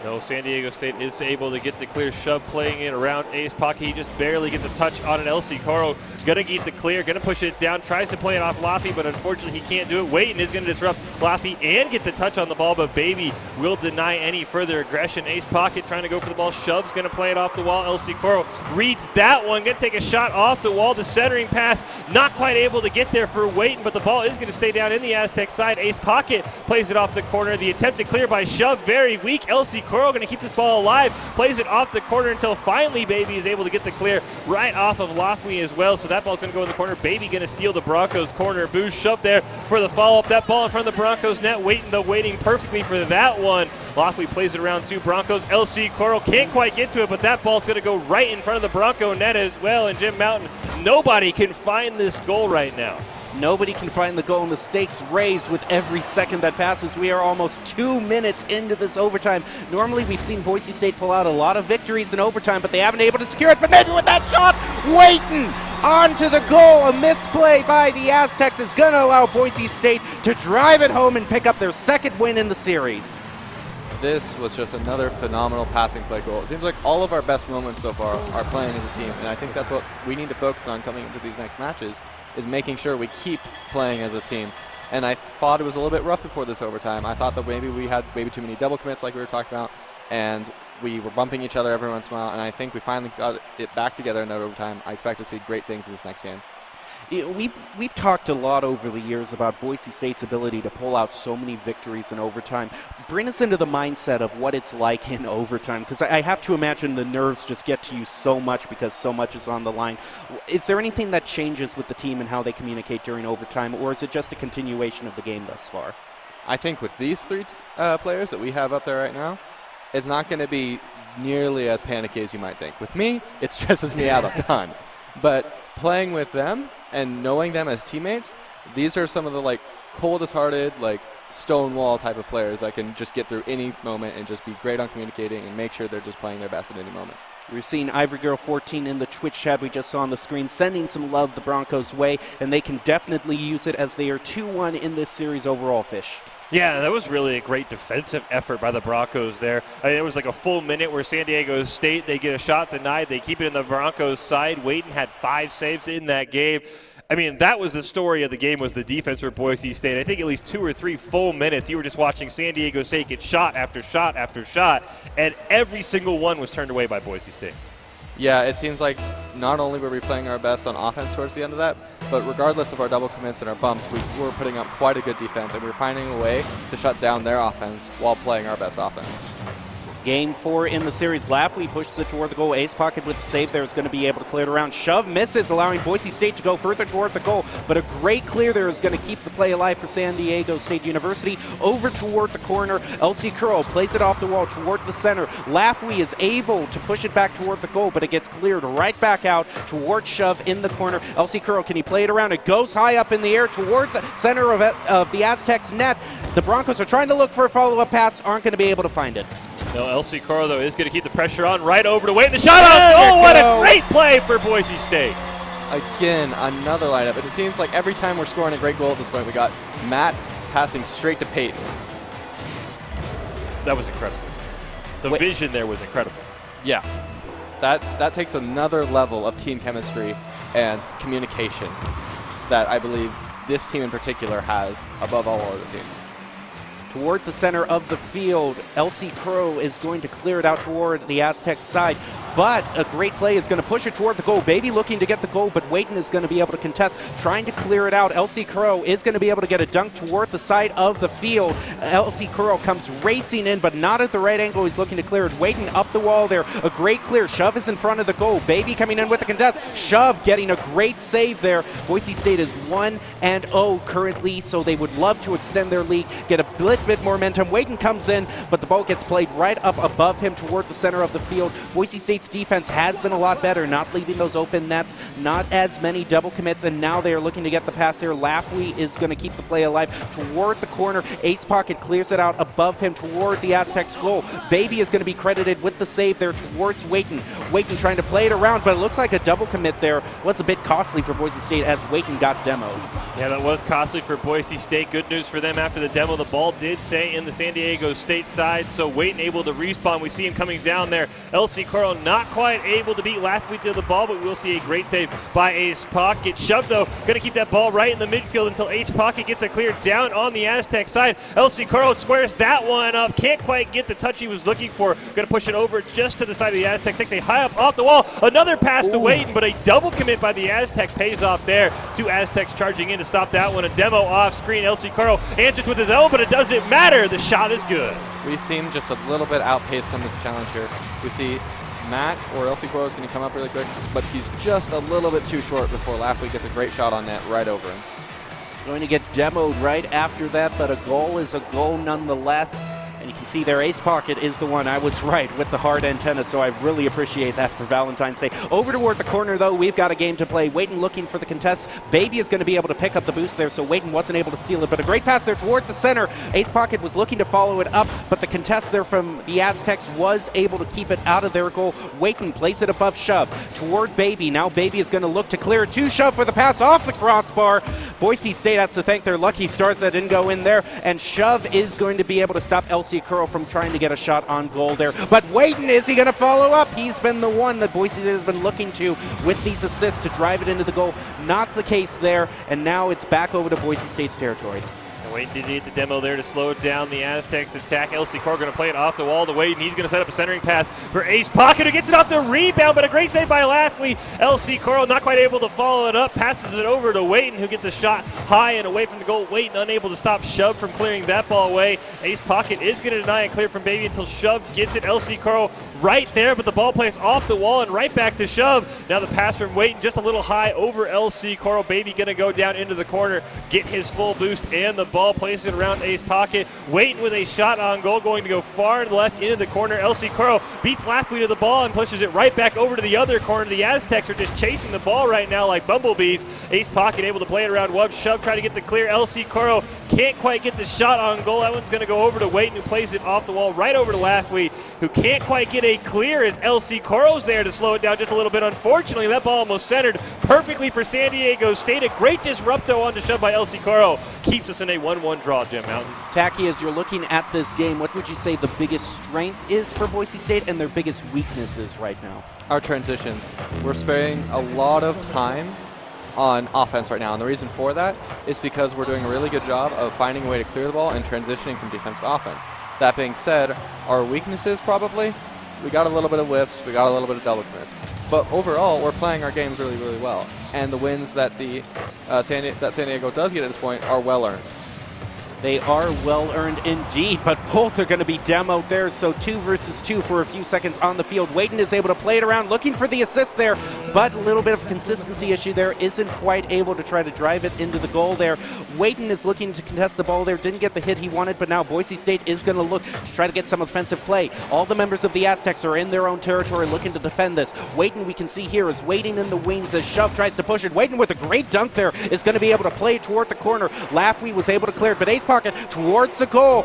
No, San Diego State is able to get the clear. Shove playing it around Ace Pocket. He just barely gets a touch on an LC Coro. Gonna get the clear, gonna push it down, tries to play it off Laffy, but unfortunately he can't do it. Waiting is gonna disrupt Laffy and get the touch on the ball, but Baby will deny any further aggression. Ace Pocket trying to go for the ball. Shove's gonna play it off the wall. LC Coro reads that one, gonna take a shot off the wall. The centering pass, not quite able to get there for Waiting, but the ball is gonna stay down in the Aztec side. Ace Pocket plays it off the corner. The attempted clear by Shove, very weak. LC Coro gonna keep this ball alive, plays it off the corner until finally Baby is able to get the clear right off of Laffy as well. So that ball's gonna go in the corner. Baby gonna steal the Broncos corner boost. Shove there for the follow-up. That ball in front of the Broncos net. Waiting perfectly for that one. Laffy plays it around two Broncos. LC Coro can't quite get to it, but that ball's gonna go right in front of the Bronco net as well. And Jim Mountain, nobody can find this goal right now. Nobody can find the goal, and the stakes raise with every second that passes. We are almost 2 minutes into this overtime. Normally, we've seen Boise State pull out a lot of victories in overtime, but they haven't been able to secure it. But maybe with that shot, Waiting onto the goal. A misplay by the Aztecs is going to allow Boise State to drive it home and pick up their second win in the series. This was just another phenomenal passing play goal. It seems like all of our best moments so far are playing as a team, and I think that's what we need to focus on coming into these next matches, is making sure we keep playing as a team. And I thought it was a little bit rough before this overtime. I thought that maybe we had too many double commits like we were talking about, and we were bumping each other every once in a while, and I think we finally got it back together in that overtime. I expect to see great things in this next game. We've talked a lot over the years about Boise State's ability to pull out so many victories in overtime. Bring us into the mindset of what it's like in overtime, because I have to imagine the nerves just get to you so much because so much is on the line. Is there anything that changes with the team and how they communicate during overtime, or is it just a continuation of the game thus far? I think with these three players that we have up there right now, it's not going to be nearly as panicky as you might think. With me, it stresses me out a ton. But playing with them and knowing them as teammates, these are some of the coldest-hearted, stonewall type of players that can just get through any moment and just be great on communicating and make sure they're just playing their best at any moment. We're seeing Ivory Girl 14 in the Twitch chat we just saw on the screen, sending some love the Broncos' way, and they can definitely use it as they are 2-1 in this series overall, Fish. Yeah, that was really a great defensive effort by the Broncos there. I mean, it was like a full minute where San Diego State, they get a shot denied. They keep it in the Broncos' side. Wayton had 5 saves in that game. I mean, that was the story of the game, was the defense for Boise State. I think at least 2 or 3 full minutes, you were just watching San Diego State get shot after shot after shot, and every single one was turned away by Boise State. Yeah, it seems like not only were we playing our best on offense towards the end of that, but regardless of our double commits and our bumps, we were putting up quite a good defense, and we were finding a way to shut down their offense while playing our best offense. Game 4 in the series. Lafley pushes it toward the goal. Ace Pocket with the save there is going to be able to clear it around. Shove misses, allowing Boise State to go further toward the goal. But a great clear there is going to keep the play alive for San Diego State University. Over toward the corner. Elsie Curl plays it off the wall toward the center. Lafley is able to push it back toward the goal, but it gets cleared right back out toward Shove in the corner. Elsie Curl, can he play it around? It goes high up in the air toward the center of the Aztecs net. The Broncos are trying to look for a follow-up pass, aren't going to be able to find it. No, LC Coro, though, is going to keep the pressure on right over to Wayton. The shot on goal. What a great play for Boise State. Again, another lineup. And it seems like every time we're scoring a great goal at this point, we got Matt passing straight to Peyton. That was incredible. The vision there was incredible. Yeah. That takes another level of team chemistry and communication that I believe this team in particular has above all other teams. Toward the center of the field, Elsie Crow is going to clear it out toward the Aztec side, but a great play is going to push it toward the goal. Baby looking to get the goal, but Wayton is going to be able to contest, trying to clear it out. Elsie Crow is going to be able to get a dunk toward the side of the field. Elsie Crow comes racing in, but not at the right angle. He's looking to clear it. Wayton up the wall there. A great clear. Shove is in front of the goal. Baby coming in with the contest. Shove getting a great save there. Boise State is 1-0 currently, so they would love to extend their lead, get a little bit more momentum. Wayton comes in, but the ball gets played right up above him toward the center of the field. Boise State's defense has been a lot better, not leaving those open nets, not as many double commits, and now they are looking to get the pass there. Lafley is going to keep the play alive toward the corner. Ace Pocket clears it out above him toward the Aztecs goal. Baby is going to be credited with the save there towards Wayton. Wayton trying to play it around, but it looks like a double commit there was a bit costly for Boise State as Wayton got demoed. Yeah, that was costly for Boise State. Good news for them after the demo. The ball did stay in the San Diego State side, so Wayton able to respawn. We see him coming down there. LC Carl not quite able to beat Lafley to the ball, but we'll see a great save by Ace Pocket. Shove, though, going to keep that ball right in the midfield until Ace Pocket gets it cleared down on the Aztec side. LC Carl squares that one up. Can't quite get the touch he was looking for. Going to push it over just to the side of the Aztecs. Takes a high up off the wall. Another pass to Wayton, but a double commit by the Aztec pays off there. 2 Aztecs charging in to stop that one. A demo off screen. LC Carl answers with his own, but it doesn't matter. The shot is good. We seem just a little bit outpaced on this challenge here. We see Matt or Elsie Quo is going to come up really quick, but he's just a little bit too short before Lafley gets a great shot on net right over him. Going to get demoed right after that, but a goal is a goal nonetheless. And you can see there, Ace Pocket is the one. I was right with the hard antenna, so I really appreciate that for Valentine's Day. Over toward the corner, though, we've got a game to play. Wayton looking for the contest. Baby is going to be able to pick up the boost there, so Wayton wasn't able to steal it. But a great pass there toward the center. Ace Pocket was looking to follow it up, but the contest there from the Aztecs was able to keep it out of their goal. Wayton plays it above Shove toward Baby. Now Baby is going to look to clear to Shove for the pass off the crossbar. Boise State has to thank their lucky stars that didn't go in there, and Shove is going to be able to stop LC Curl from trying to get a shot on goal there. But Wayton, is he going to follow up? He's been the one that Boise State has been looking to with these assists to drive it into the goal. Not the case there, and now it's back over to Boise State's territory. Wayton did get the demo there to slow down the Aztecs' attack. LC Carr going to play it off the wall to Wayton. He's going to set up a centering pass for Ace Pocket, who gets it off the rebound, but a great save by Lafley. LC Carr not quite able to follow it up, passes it over to Wayton, who gets a shot high and away from the goal. Wayton unable to stop Shove from clearing that ball away. Ace Pocket is going to deny a clear from Baby until Shove gets it. LC Carr right there, but the ball plays off the wall and right back to Shove. Now the pass from Waiting just a little high over LC. Coral Baby going to go down into the corner, get his full boost, and the ball plays it around Ace Pocket. Waiting with a shot on goal, going to go far to the left into the corner. LC Coral beats Laffey to the ball and pushes it right back over to the other corner. The Aztecs are just chasing the ball right now like bumblebees. Ace Pocket able to play it around Wub. Shove trying to get the clear. LC Coral can't quite get the shot on goal. That one's going to go over to Waiting, who plays it off the wall right over to Laffey, who can't quite get a clear as LC Coral's there to slow it down just a little bit. Unfortunately, that ball almost centered perfectly for San Diego State. A great disrupto on to Shove by LC Coral keeps us in a 1-1 draw, Jim Mountain. Tacky, as you're looking at this game, what would you say the biggest strength is for Boise State and their biggest weaknesses right now? Our transitions. We're sparing a lot of time on offense right now, and the reason for that is because we're doing a really good job of finding a way to clear the ball and transitioning from defense to offense. That being said, our weaknesses probably, we got a little bit of whiffs, we got a little bit of double commits, but overall we're playing our games really, really well, and the wins that San Diego does get at this point are well earned. They are well-earned indeed, but both are going to be demoed there, so 2 versus 2 for a few seconds on the field. Waiting is able to play it around, looking for the assist there, but a little bit of consistency issue there. Isn't quite able to try to drive it into the goal there. Waiting is looking to contest the ball there, didn't get the hit he wanted, but now Boise State is going to look to try to get some offensive play. All the members of the Aztecs are in their own territory looking to defend this. Waiting, we can see here, is Waiting in the wings as Shove tries to push it. Waiting with a great dunk there is going to be able to play it toward the corner. Laffey was able to clear it, but Ace Pocket towards the goal.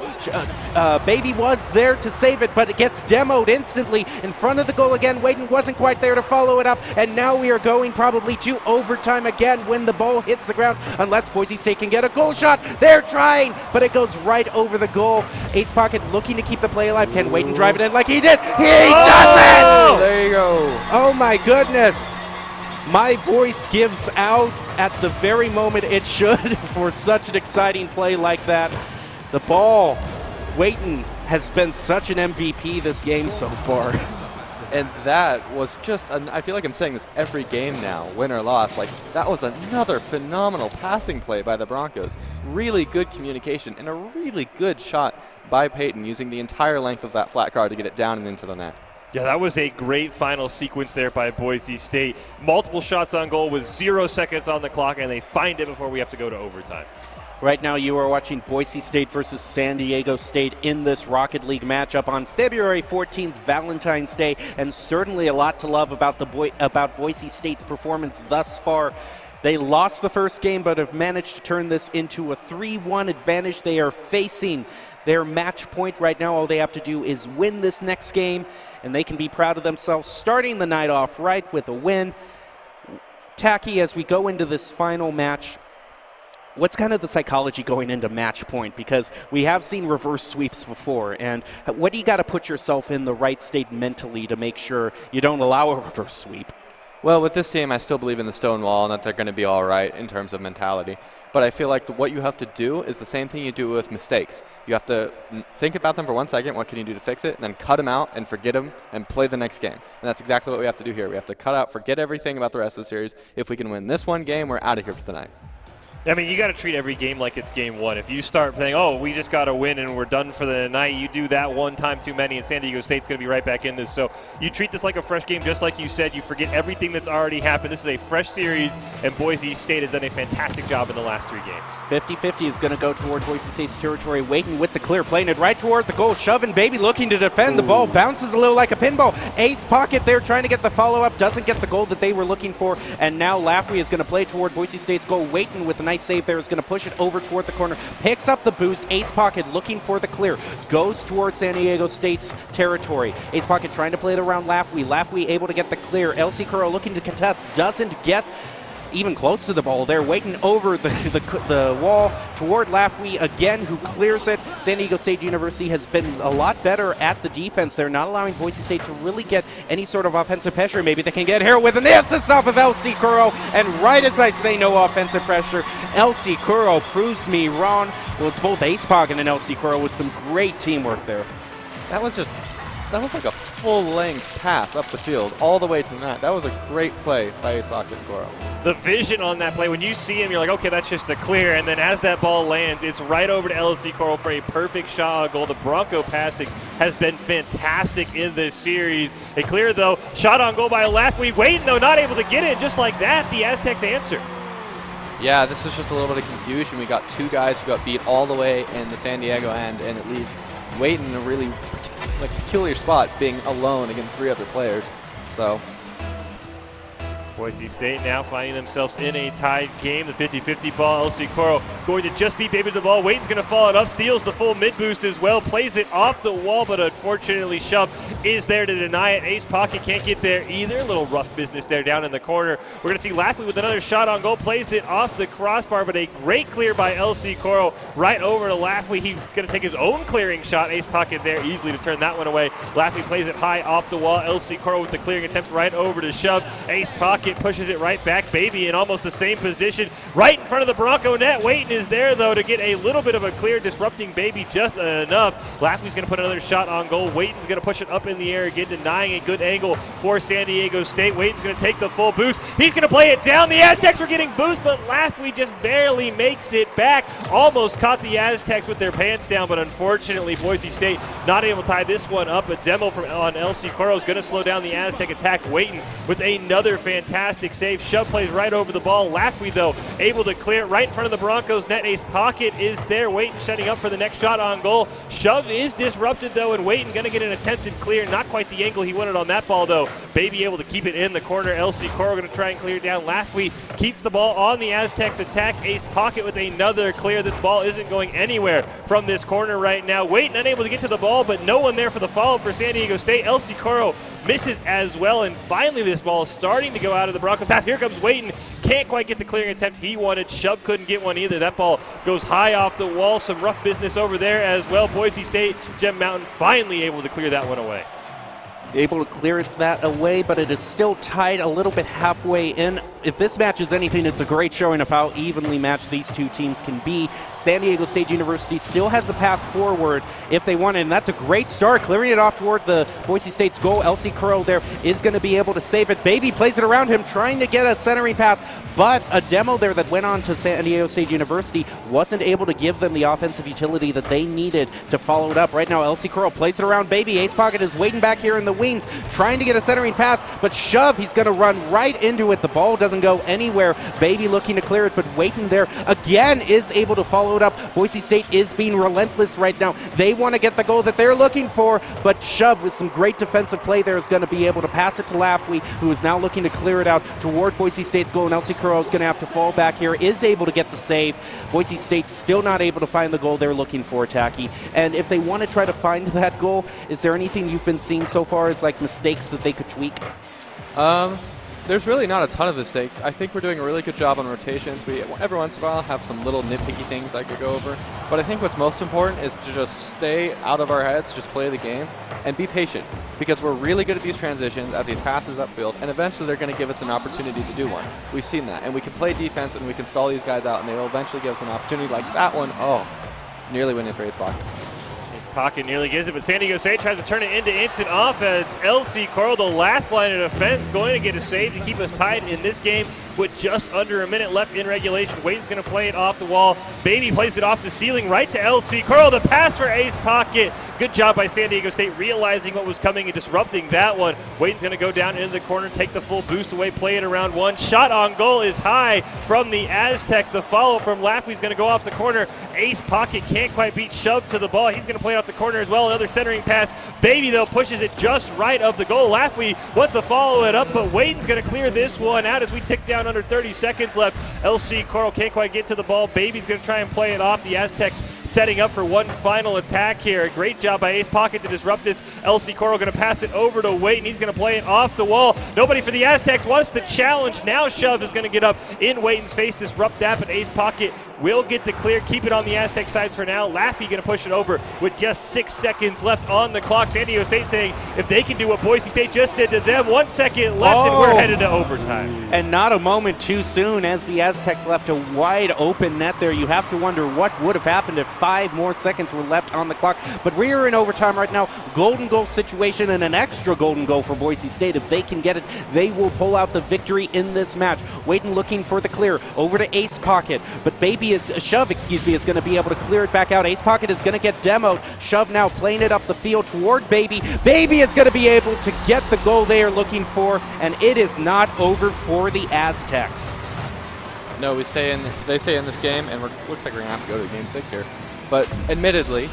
Baby was there to save it, but it gets demoed instantly in front of the goal again. Waiting wasn't quite there to follow it up, and now we are going probably to overtime again when the ball hits the ground, unless Boise State can get a goal shot. They're trying, but it goes right over the goal. Ace Pocket looking to keep the play alive. Can Waiting drive it in like he did? He does it! There you go. Oh my goodness. My voice gives out at the very moment it should for such an exciting play like that. The ball, Waiting, has been such an MVP this game so far. And that was just, I feel like I'm saying this every game now, win or loss. Like, that was another phenomenal passing play by the Broncos. Really good communication and a really good shot by Peyton using the entire length of that flat guard to get it down and into the net. Yeah, that was a great final sequence there by Boise State. Multiple shots on goal with 0 seconds on the clock, and they find it before we have to go to overtime. Right now you are watching Boise State versus San Diego State in this Rocket League matchup on February 14th, Valentine's Day, and certainly a lot to love about Boise State's performance thus far. They lost the first game but have managed to turn this into a 3-1 advantage. They are facing their match point right now. All they have to do is win this next game, and they can be proud of themselves, starting the night off right with a win. Tacky, as we go into this final match, what's kind of the psychology going into match point? Because we have seen reverse sweeps before, and what do you got to put yourself in the right state mentally to make sure you don't allow a reverse sweep? Well, with this team, I still believe in the stone wall and that they're going to be all right in terms of mentality. But I feel like what you have to do is the same thing you do with mistakes. You have to think about them for 1 second, what can you do to fix it, and then cut them out and forget them and play the next game. And that's exactly what we have to do here. We have to cut out, forget everything about the rest of the series. If we can win this one game, we're out of here for the night. I mean, you got to treat every game like it's game one. If you start saying, oh, we just got to win and we're done for the night, you do that one time too many, and San Diego State's going to be right back in this. So you treat this like a fresh game, just like you said. You forget everything that's already happened. This is a fresh series, and Boise State has done a fantastic job in the last 3 games. 50-50 is going to go toward Boise State's territory. Waiting with the clear, playing it right toward the goal. Shoving Baby looking to defend. The ball bounces a little like a pinball. Ace Pocket there trying to get the follow-up. Doesn't get the goal that they were looking for. And now Laffey is going to play toward Boise State's goal. Waiting with a nice save there is going to push it over toward the corner. Picks up the boost. Ace Pocket looking for the clear. Goes towards San Diego State's territory. Ace Pocket trying to play it around Laffey. Laffey able to get the clear. LC Curl looking to contest. Doesn't get even close to the ball there, Waiting over the wall toward Laffey again, who clears it. San Diego State University has been a lot better at the defense. They're not allowing Boise State to really get any sort of offensive pressure. Maybe they can get here with an assist off of LC Curl, and right as I say no offensive pressure, LC Curl proves me wrong. Well, it's both Ace Pocket and LC Curl with some great teamwork there. That was just that was like a full-length pass up the field all the way to net. That was a great play by Ace Pocket and Goro. The vision on that play, when you see him, you're like, okay, that's just a clear. And then as that ball lands, it's right over to LSC Coral for a perfect shot on goal. The Bronco passing has been fantastic in this series. A clear, though, shot on goal by Lafwey. Waiting, though, not able to get it. Just like that, the Aztecs answer. Yeah, this was just a little bit of confusion. We got two guys who got beat all the way in the San Diego end, and it leaves Waiting in a really peculiar spot, being alone against three other players. So Boise State now finding themselves in a tied game. The 50-50 ball. LC Coral going to just beat Baby to the ball. Waiting's going to follow it up. Steals the full mid boost as well. Plays it off the wall, but unfortunately Shove is there to deny it. Ace Pocket can't get there either. A little rough business there down in the corner. We're going to see Lafley with another shot on goal. Plays it off the crossbar, but a great clear by LC Coral right over to Lafley. He's going to take his own clearing shot. Ace Pocket there easily to turn that one away. Lafley plays it high off the wall. LC Coral with the clearing attempt right over to Shove. Ace Pocket pushes it right back. Baby in almost the same position right in front of the Bronco net. Waiting is there, though, to get a little bit of a clear, disrupting Baby just enough. Lafley's going to put another shot on goal. Waiting's going to push it up in the air again, denying a good angle for San Diego State. Waiting's going to take the full boost. He's going to play it down. The Aztecs are getting boost, but Lafley just barely makes it back. Almost caught the Aztecs with their pants down, but unfortunately Boise State not able to tie this one up. A demo from on LC Coral is going to slow down the Aztec attack. Waiting with another fantastic save. Shove plays right over the ball. Lafley, though, able to clear it right in front of the Broncos net. Ace Pocket is there. Waiting setting up for the next shot on goal. Shove is disrupted, though, and Waiting going to get an attempted clear. Not quite the angle he wanted on that ball, though. Baby able to keep it in the corner. LC Coral going to try and clear down. Lafley keeps the ball on the Aztecs attack. Ace Pocket with another clear. This ball isn't going anywhere from this corner right now. Waiting unable to get to the ball, but no one there for the follow-up for San Diego State. LC Coral misses as well, and finally this ball is starting to go out of the Broncos half. Here comes Waiting. Can't quite get the clearing attempt he wanted. Shove couldn't get one either. That ball goes high off the wall. Some rough business over there as well. Boise State, Gem Mountain finally able to clear that one away. Able to clear that away, but it is still tied a little bit halfway in. If this match is anything, it's a great showing of how evenly matched these two teams can be. San Diego State University still has a path forward if they want it, and that's a great start, clearing it off toward the Boise State's goal. LC Curl there is going to be able to save it. Baby plays it around him, trying to get a centering pass, but a demo there that went on to San Diego State University wasn't able to give them the offensive utility that they needed to follow it up. Right now, LC Curl plays it around Baby. Ace Pocket is waiting back here in the wings, trying to get a centering pass, but Shove, he's going to run right into it. The ball doesn't go anywhere. Baby looking to clear it, but Waiting there again is able to follow it up. Boise State is being relentless right now. They want to get the goal that they're looking for, but Shove with some great defensive play there is going to be able to pass it to Lafley, who is now looking to clear it out toward Boise State's goal, and LC Curl is going to have to fall back here, is able to get the save. Boise State still not able to find the goal they're looking for, Tacky. And if they want to try to find that goal, is there anything you've been seeing so far as like mistakes that they could tweak? There's really not a ton of mistakes. I think we're doing a really good job on rotations. We every once in a while have some little nitpicky things I could go over, but I think what's most important is to just stay out of our heads, just play the game, and be patient, because we're really good at these transitions, at these passes upfield, and eventually they're going to give us an opportunity to do one. We've seen that, and we can play defense and we can stall these guys out, and they will eventually give us an opportunity like that one. Oh, nearly went in for Ace Pocket. Pocket nearly gets it, but San Diego State tries to turn it into instant offense. LC Coral, the last line of defense, going to get a save to keep us tied in this game with just under a minute left in regulation. Waiting's going to play it off the wall. Baby plays it off the ceiling right to LC Coral. The pass for Ace Pocket. Good job by San Diego State realizing what was coming and disrupting that one. Waiting's going to go down into the corner, take the full boost away, play it around one. Shot on goal is high from the Aztecs. The follow from Lafley's going to go off the corner. Ace Pocket can't quite beat Shove to the ball. He's going to play it off the corner as well. Another centering pass. Baby, though, pushes it just right of the goal. Lafley wants to follow it up, but Waiting's going to clear this one out as we tick down under 30 seconds left. LC Coral can't quite get to the ball. Baby's going to try and play it off. The Aztecs setting up for one final attack here. A great job by Ace Pocket to disrupt this. LC Coral going to pass it over to Waiting. He's going to play it off the wall. Nobody for the Aztecs wants to challenge. Now Shove is going to get up in Waiting's face, disrupt that, but Ace Pocket will get the clear, keep it on the Aztec side for now. Lafley going to push it over with just 6 seconds left on the clock. San Diego State saying if they can do what Boise State just did to them, 1 second left and we're headed to overtime. And not a moment too soon as the Aztecs left a wide open net there. You have to wonder what would have happened if 5 more seconds were left on the clock. But we're in overtime right now. Golden goal situation and an extra golden goal for Boise State. If they can get it, they will pull out the victory in this match. Waiting, looking for the clear over to Ace Pocket, but Shove is going to be able to clear it back out. Ace Pocket is going to get demoed. Shove now playing it up the field toward Baby. Baby is going to be able to get the goal they are looking for, and it is not over for the Aztecs. No, they stay in this game, and looks like we're going to have to go to Game 6 here. But admittedly,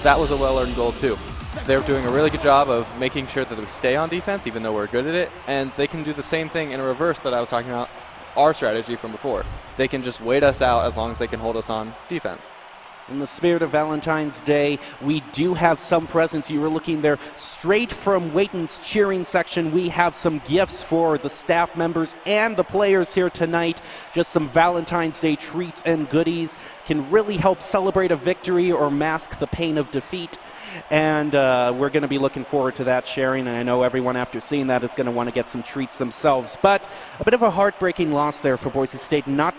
that was a well-earned goal too. They're doing a really good job of making sure that we stay on defense, even though we're good at it, and they can do the same thing in a reverse that I was talking about, our strategy from before. They can just wait us out as long as they can hold us on defense. In the spirit of Valentine's Day, we do have some presents. You were looking there straight from Waiton's cheering section. We have some gifts for the staff members and the players here tonight. Just some Valentine's Day treats and goodies. Can really help celebrate a victory or mask the pain of defeat. And we're going to be looking forward to that sharing, and I know everyone after seeing that is going to want to get some treats themselves. But a bit of a heartbreaking loss there for Boise State, not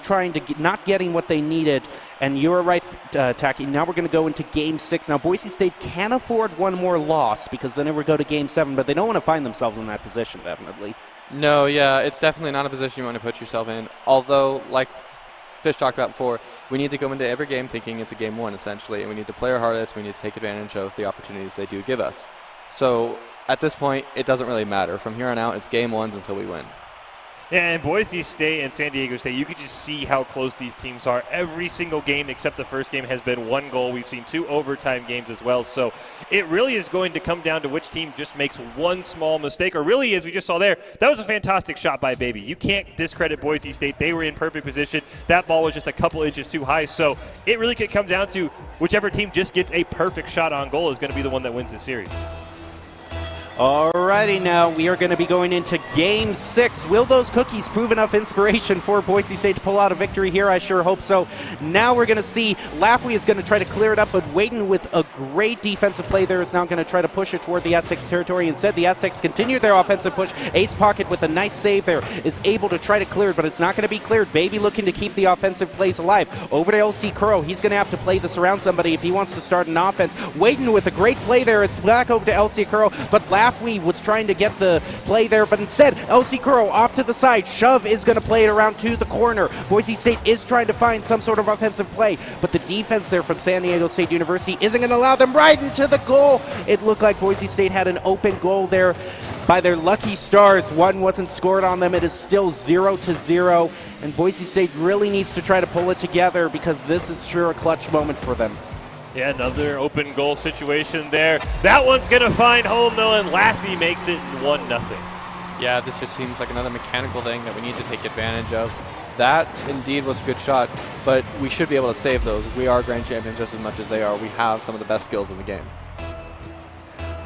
getting what they needed. And you were right, Tacky. Now we're going to go into Game 6. Now Boise State can afford one more loss because then it would go to Game 7, but they don't want to find themselves in that position, definitely. No, yeah, it's definitely not a position you want to put yourself in. Although, like Fish talked about before, we need to go into every game thinking it's a game 1, essentially, and we need to play our hardest. We need to take advantage of the opportunities they do give us. So at this point, it doesn't really matter. From here on out, it's game 1s until we win. Yeah, and Boise State and San Diego State, you could just see how close these teams are. Every single game except the first game has been 1 goal. We've seen 2 overtime games as well. So it really is going to come down to which team just makes one small mistake. Or really, as we just saw there, that was a fantastic shot by Baby. You can't discredit Boise State. They were in perfect position. That ball was just a couple inches too high. So it really could come down to whichever team just gets a perfect shot on goal is going to be the one that wins the series. Alrighty, now we are going to be going into Game 6. Will those cookies prove enough inspiration for Boise State to pull out a victory here? I sure hope so. Now we're going to see Lafley is going to try to clear it up, but Waiton with a great defensive play there is now going to try to push it toward the Aztecs territory. Instead, the Aztecs continue their offensive push. Ace Pocket with a nice save there is able to try to clear it, but it's not going to be cleared. Baby looking to keep the offensive plays alive. Over to LC Curro. He's going to have to play this around somebody if he wants to start an offense. Waiton with a great play there is back over to LC Curro, but Lafley was trying to get the play there, but instead, LC Curro off to the side. Shove is going to play it around to the corner. Boise State is trying to find some sort of offensive play, but the defense there from San Diego State University isn't going to allow them right into the goal. It looked like Boise State had an open goal there. By their lucky stars, one wasn't scored on them. It is still 0-0, and Boise State really needs to try to pull it together because this is sure a clutch moment for them. Yeah, another open goal situation there. That one's going to find home, though, and Lafley makes it 1-0. Yeah, this just seems like another mechanical thing that we need to take advantage of. That indeed was a good shot, but we should be able to save those. We are grand champions just as much as they are. We have some of the best skills in the game.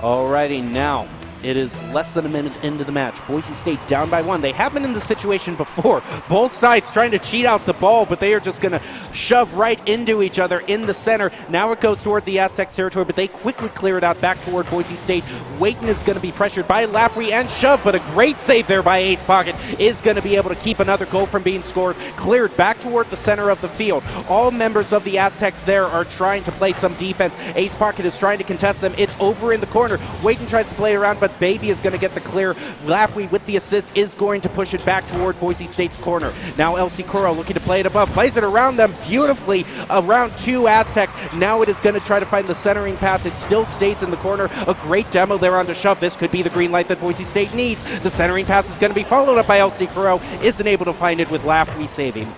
Alrighty, now it is less than a minute into the match. Boise State down by 1. They have been in this situation before. Both sides trying to cheat out the ball, but they are just going to shove right into each other in the center. Now it goes toward the Aztecs territory, but they quickly clear it out back toward Boise State. Waiton is going to be pressured by Lafley and Shove, but a great save there by Ace Pocket is going to be able to keep another goal from being scored. Cleared back toward the center of the field. All members of the Aztecs there are trying to play some defense. Ace Pocket is trying to contest them. It's over in the corner. Waiton tries to play it around, but Baby is going to get the clear. Lafley with the assist is going to push it back toward Boise State's corner. Now LC Curro looking to play it above. Plays it around them beautifully around 2 Aztecs. Now it is going to try to find the centering pass. It still stays in the corner. A great demo there on the Shove. This could be the green light that Boise State needs. The centering pass is going to be followed up by LC Curro. Isn't able to find it with Lafley saving.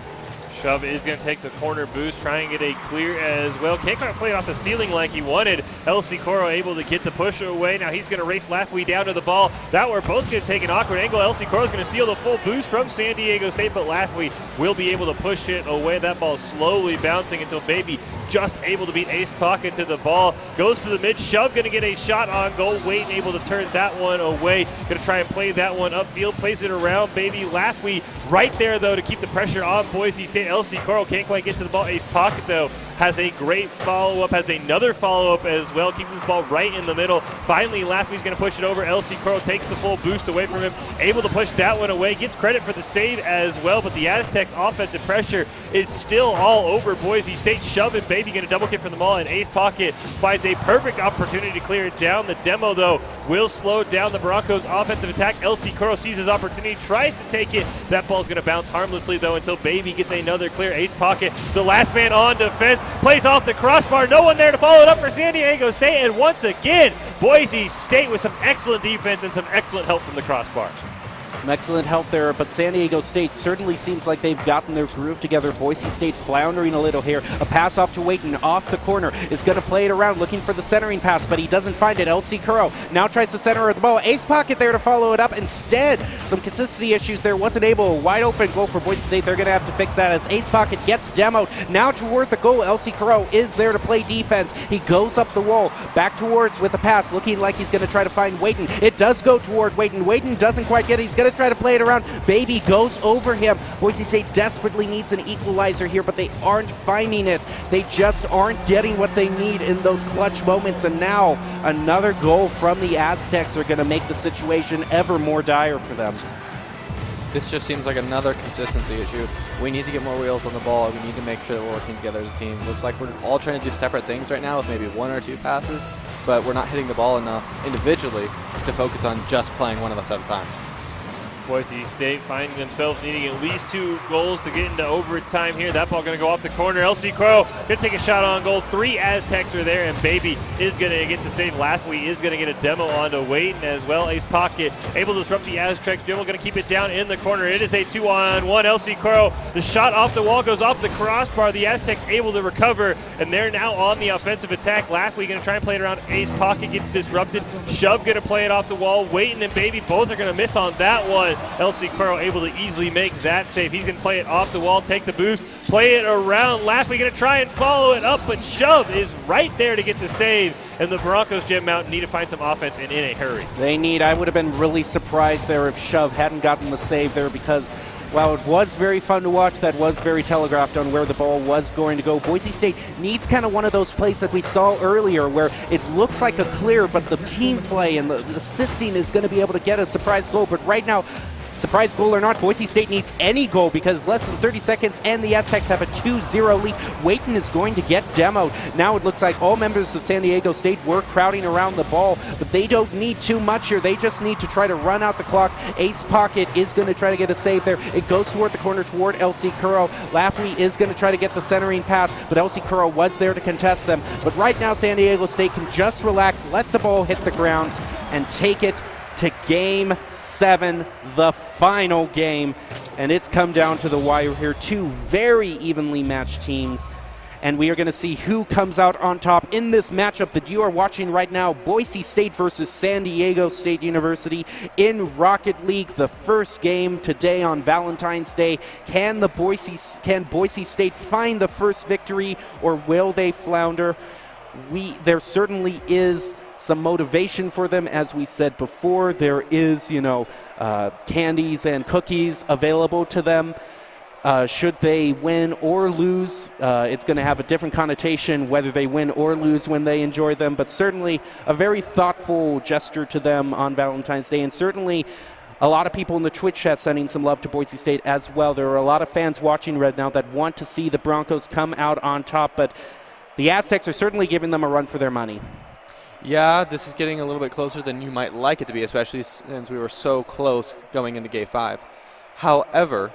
Shove is going to take the corner boost, try and get a clear as well. Can't quite play it off the ceiling like he wanted. LC Curro able to get the push away. Now he's going to race Lafley down to the ball. That we're both going to take an awkward angle. LC Curro is going to steal the full boost from San Diego State, but Lafley will be able to push it away. That ball slowly bouncing until Baby just able to beat Ace Pocket to the ball. Goes to the mid. Shove going to get a shot on goal. Waiton able to turn that one away. Going to try and play that one upfield. Plays it around Baby. Lafley right there, though, to keep the pressure on Boise State. LC Curro can't quite get to the ball. Ace Pocket, though, has a great follow-up, has another follow-up as well, keeping this ball right in the middle. Finally, Laffy's going to push it over. LC Crow takes the full boost away from him, able to push that one away, gets credit for the save as well, but the Aztecs' offensive pressure is still all over Boise State. Shove and Baby going to double kick from the mall, and Eighth Pocket finds a perfect opportunity to clear it down. The demo, though, will slow down the Broncos' offensive attack. LC Crow sees his opportunity, tries to take it. That ball's going to bounce harmlessly, though, until Baby gets another clear. Eighth Pocket, the last man on defense, plays off the crossbar. No one there to follow it up for San Diego State, and once again, Boise State with some excellent defense and some excellent help from the crossbar. Some excellent help there, but San Diego State certainly seems like they've gotten their groove together. Boise State floundering a little here. A pass off to Waiton off the corner is going to play it around, looking for the centering pass, but he doesn't find it. LC Curro now tries to center the ball. Ace Pocket there to follow it up. Instead, some consistency issues there. Wasn't able. Wide open goal for Boise State. They're going to have to fix that as Ace Pocket gets demoed. Now toward the goal. LC Curro is there to play defense. He goes up the wall, back towards with a pass, looking like he's going to try to find Waiton. It does go toward Waiton. Waiton doesn't quite get it. He's going to try to play it around. Baby goes over him. Boise State desperately needs an equalizer here, but they aren't finding it. They just aren't getting what they need in those clutch moments, and now another goal from the Aztecs are going to make the situation ever more dire for them. This just seems like another consistency issue. We need to get more wheels on the ball. We need to make sure that we're working together as a team. Looks like we're all trying to do separate things right now with maybe one or two passes, but we're not hitting the ball enough individually to focus on just playing one of us at a time. Boise State finding themselves needing at least 2 goals to get into overtime here. That ball going to go off the corner. LC Crow going to take a shot on goal. 3 Aztecs are there, and Baby is going to get the save. Laffy is going to get a demo onto Waiton as well. Ace Pocket able to disrupt the Aztecs. Dribble going to keep it down in the corner. It is a 2-on-1. LC Crow, the shot off the wall goes off the crossbar. The Aztecs able to recover, and they're now on the offensive attack. Laffy going to try and play it around. Ace Pocket gets disrupted. Shove going to play it off the wall. Waiton and Baby both are going to miss on that one. LC Curro able to easily make that save. He's going to play it off the wall, take the boost, play it around. Laffy going to try and follow it up, but Shove is right there to get the save. And the Broncos, Jim Mountain, need to find some offense and in a hurry. They need. I would have been really surprised there if Shove hadn't gotten the save there, because while it was very fun to watch, that was very telegraphed on where the ball was going to go. Boise State needs kind of one of those plays that we saw earlier where it looks like a clear, but the team play and the assisting is going to be able to get a surprise goal. But right now, surprise goal or not, Boise State needs any goal because less than 30 seconds and the Aztecs have a 2-0 lead. Waiton is going to get demoed. Now it looks like all members of San Diego State were crowding around the ball, but they don't need too much here. They just need to try to run out the clock. Ace Pocket is going to try to get a save there. It goes toward the corner toward LC Curro. Laffy is going to try to get the centering pass, but LC Curro was there to contest them. But right now San Diego State can just relax, let the ball hit the ground, and take it to Game 7, the final game. And it's come down to the wire here. 2 very evenly matched teams. And we are going to see who comes out on top in this matchup that you are watching right now. Boise State versus San Diego State University in Rocket League. The first game today on Valentine's Day. Can Boise State find the first victory, or will they flounder? There certainly is some motivation for them, as we said before. There is, candies and cookies available to them. Should they win or lose, it's going to have a different connotation whether they win or lose when they enjoy them, but certainly a very thoughtful gesture to them on Valentine's Day, and certainly a lot of people in the Twitch chat sending some love to Boise State as well. There are a lot of fans watching right now that want to see the Broncos come out on top, but the Aztecs are certainly giving them a run for their money. Yeah, this is getting a little bit closer than you might like it to be, especially since we were so close going into Game 5. However,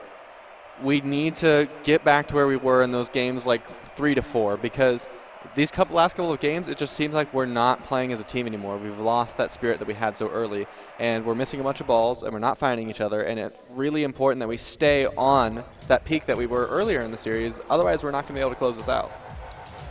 we need to get back to where we were in those games like 3-4, because these last couple of games, it just seems like we're not playing as a team anymore. We've lost that spirit that we had so early, and we're missing a bunch of balls, and we're not finding each other, and it's really important that we stay on that peak that we were earlier in the series. Otherwise, we're not going to be able to close this out.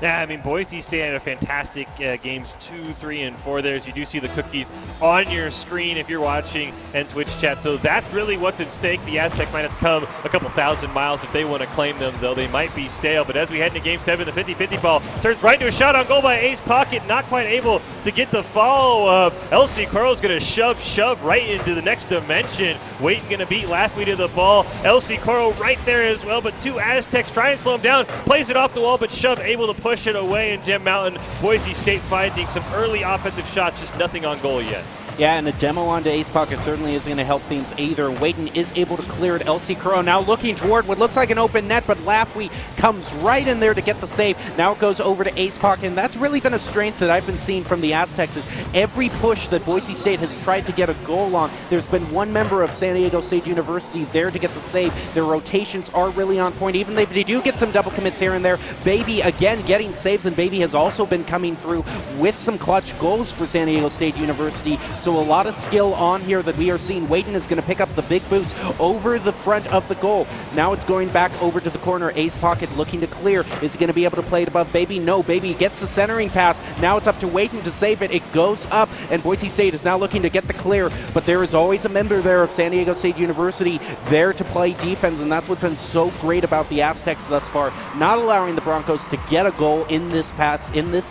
Yeah, I mean, Boise State had a fantastic games 2, 3, and 4 there. As you do see the cookies on your screen if you're watching and Twitch chat. So that's really what's at stake. The Aztecs might have to come a couple thousand miles if they want to claim them, though they might be stale. But as we head into Game 7, the 50-50 ball turns right into a shot on goal by Ace Pocket. Not quite able to get the follow-up. LC Carl's going to shove right into the next dimension. Waiting going to beat Laffey to the ball. LC Carl right there as well, but two Aztecs try and slow him down. Plays it off the wall, but Shove able to push it away, and Gem Mountain, Boise State finding some early offensive shots, just nothing on goal yet. Yeah, and a demo onto Ace Pocket certainly isn't going to help things either. Waiton is able to clear it. LC Crow now looking toward what looks like an open net, but Laffey comes right in there to get the save. Now it goes over to Ace Pocket, and that's really been a strength that I've been seeing from the Aztecs is every push that Boise State has tried to get a goal on, there's been one member of San Diego State University there to get the save. Their rotations are really on point. Even if they do get some double commits here and there, Baby again getting saves, and Baby has also been coming through with some clutch goals for San Diego State University. So a lot of skill on here that we are seeing. Waiton is going to pick up the big boost over the front of the goal. Now it's going back over to the corner. Ace Pocket looking to clear. Is he going to be able to play it above Baby? No. Baby gets the centering pass. Now it's up to Waiton to save it. It goes up, and Boise State is now looking to get the clear, but there is always a member there of San Diego State University there to play defense, and that's what's been so great about the Aztecs thus far, not allowing the Broncos to get a goal in this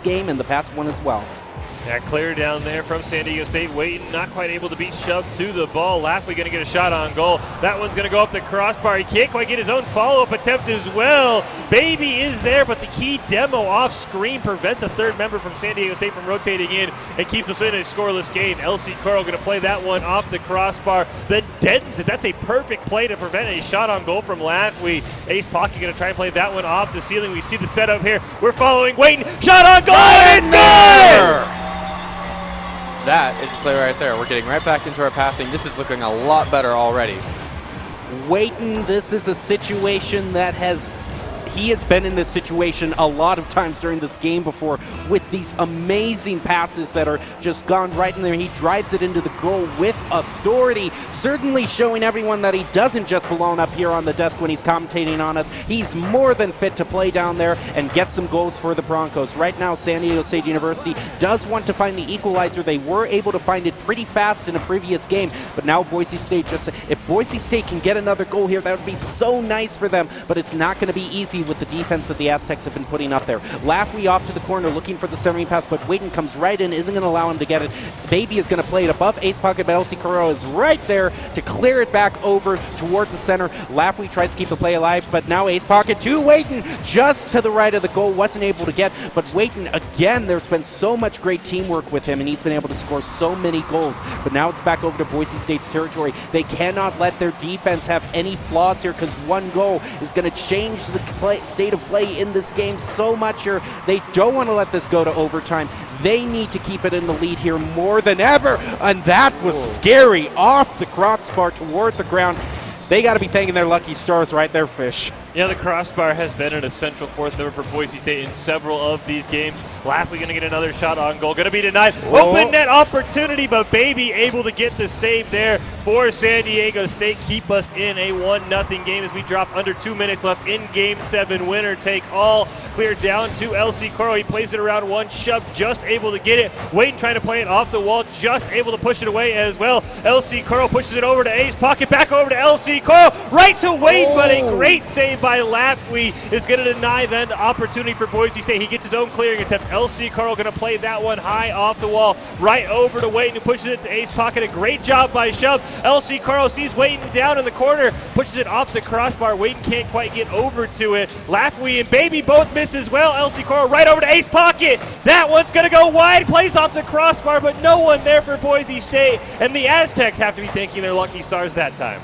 game and the past one as well. That clear down there from San Diego State. Waiton not quite able to beat Shove to the ball. Laffey going to get a shot on goal. That one's going to go up the crossbar. He can't quite get his own follow-up attempt as well. Baby is there, but the key demo off screen prevents a third member from San Diego State from rotating in and keeps us in a scoreless game. LC Carl going to play that one off the crossbar, then deadens it. That's a perfect play to prevent a shot on goal from Laffey. Ace Pocket going to try and play that one off the ceiling. We see the setup here. We're following Waiton. Shot on goal, and it's good! That is the play right there. We're getting right back into our passing. This is looking a lot better already. Waiton, this is a situation that he has been in this situation a lot of times during this game before with these amazing passes that are just gone right in there. He drives it into the goal with authority, certainly showing everyone that he doesn't just belong up here on the desk when he's commentating on us. He's more than fit to play down there and get some goals for the Broncos. Right now, San Diego State University does want to find the equalizer. They were able to find it pretty fast in a previous game, but now Boise State if Boise State can get another goal here, that would be so nice for them, but it's not going to be easy with the defense that the Aztecs have been putting up there. Laffey off to the corner looking for the centering pass, but Waiton comes right in, isn't going to allow him to get it. Baby is going to play it above Ace Pocket, but LC Carrero is right there to clear it back over toward the center. Laffey tries to keep the play alive, but now Ace Pocket to Waiton just to the right of the goal, wasn't able to get, but Waiton again, there's been so much great teamwork with him, and he's been able to score so many goals, but now it's back over to Boise State's territory. They cannot let their defense have any flaws here because one goal is going to change the state of play in this game so much here. They don't want to let this go to overtime. They need to keep it in the lead here more than ever, and that was scary off the crossbar toward the ground. They got to be thanking their lucky stars right there, Fish. Yeah, the crossbar has been an essential fourth member for Boise State in several of these games. Laffey going to get another shot on goal. Going to be denied. Whoa. Open net opportunity, but Baby able to get the save there for San Diego State. Keep us in a 1-0 game as we drop under 2 minutes left in Game 7. Winner take all. Clear down to LC Carl. He plays it around one. Shove just able to get it. Waiton trying to play it off the wall. Just able to push it away as well. LC Carl pushes it over to Ace Pocket. Back over to LC Carl. Right to Waiton, but a great save by Laffey is going to deny then the opportunity for Boise State. He gets his own clearing attempt. LC Carl going to play that one high off the wall, right over to Waiton, who pushes it to Ace Pocket. A great job by Shove. LC Carl sees Waiton down in the corner, pushes it off the crossbar. Waiton can't quite get over to it. Laffey and Baby both miss as well. LC Carl right over to Ace Pocket. That one's going to go wide. Plays off the crossbar, but no one there for Boise State. And the Aztecs have to be thanking their lucky stars that time.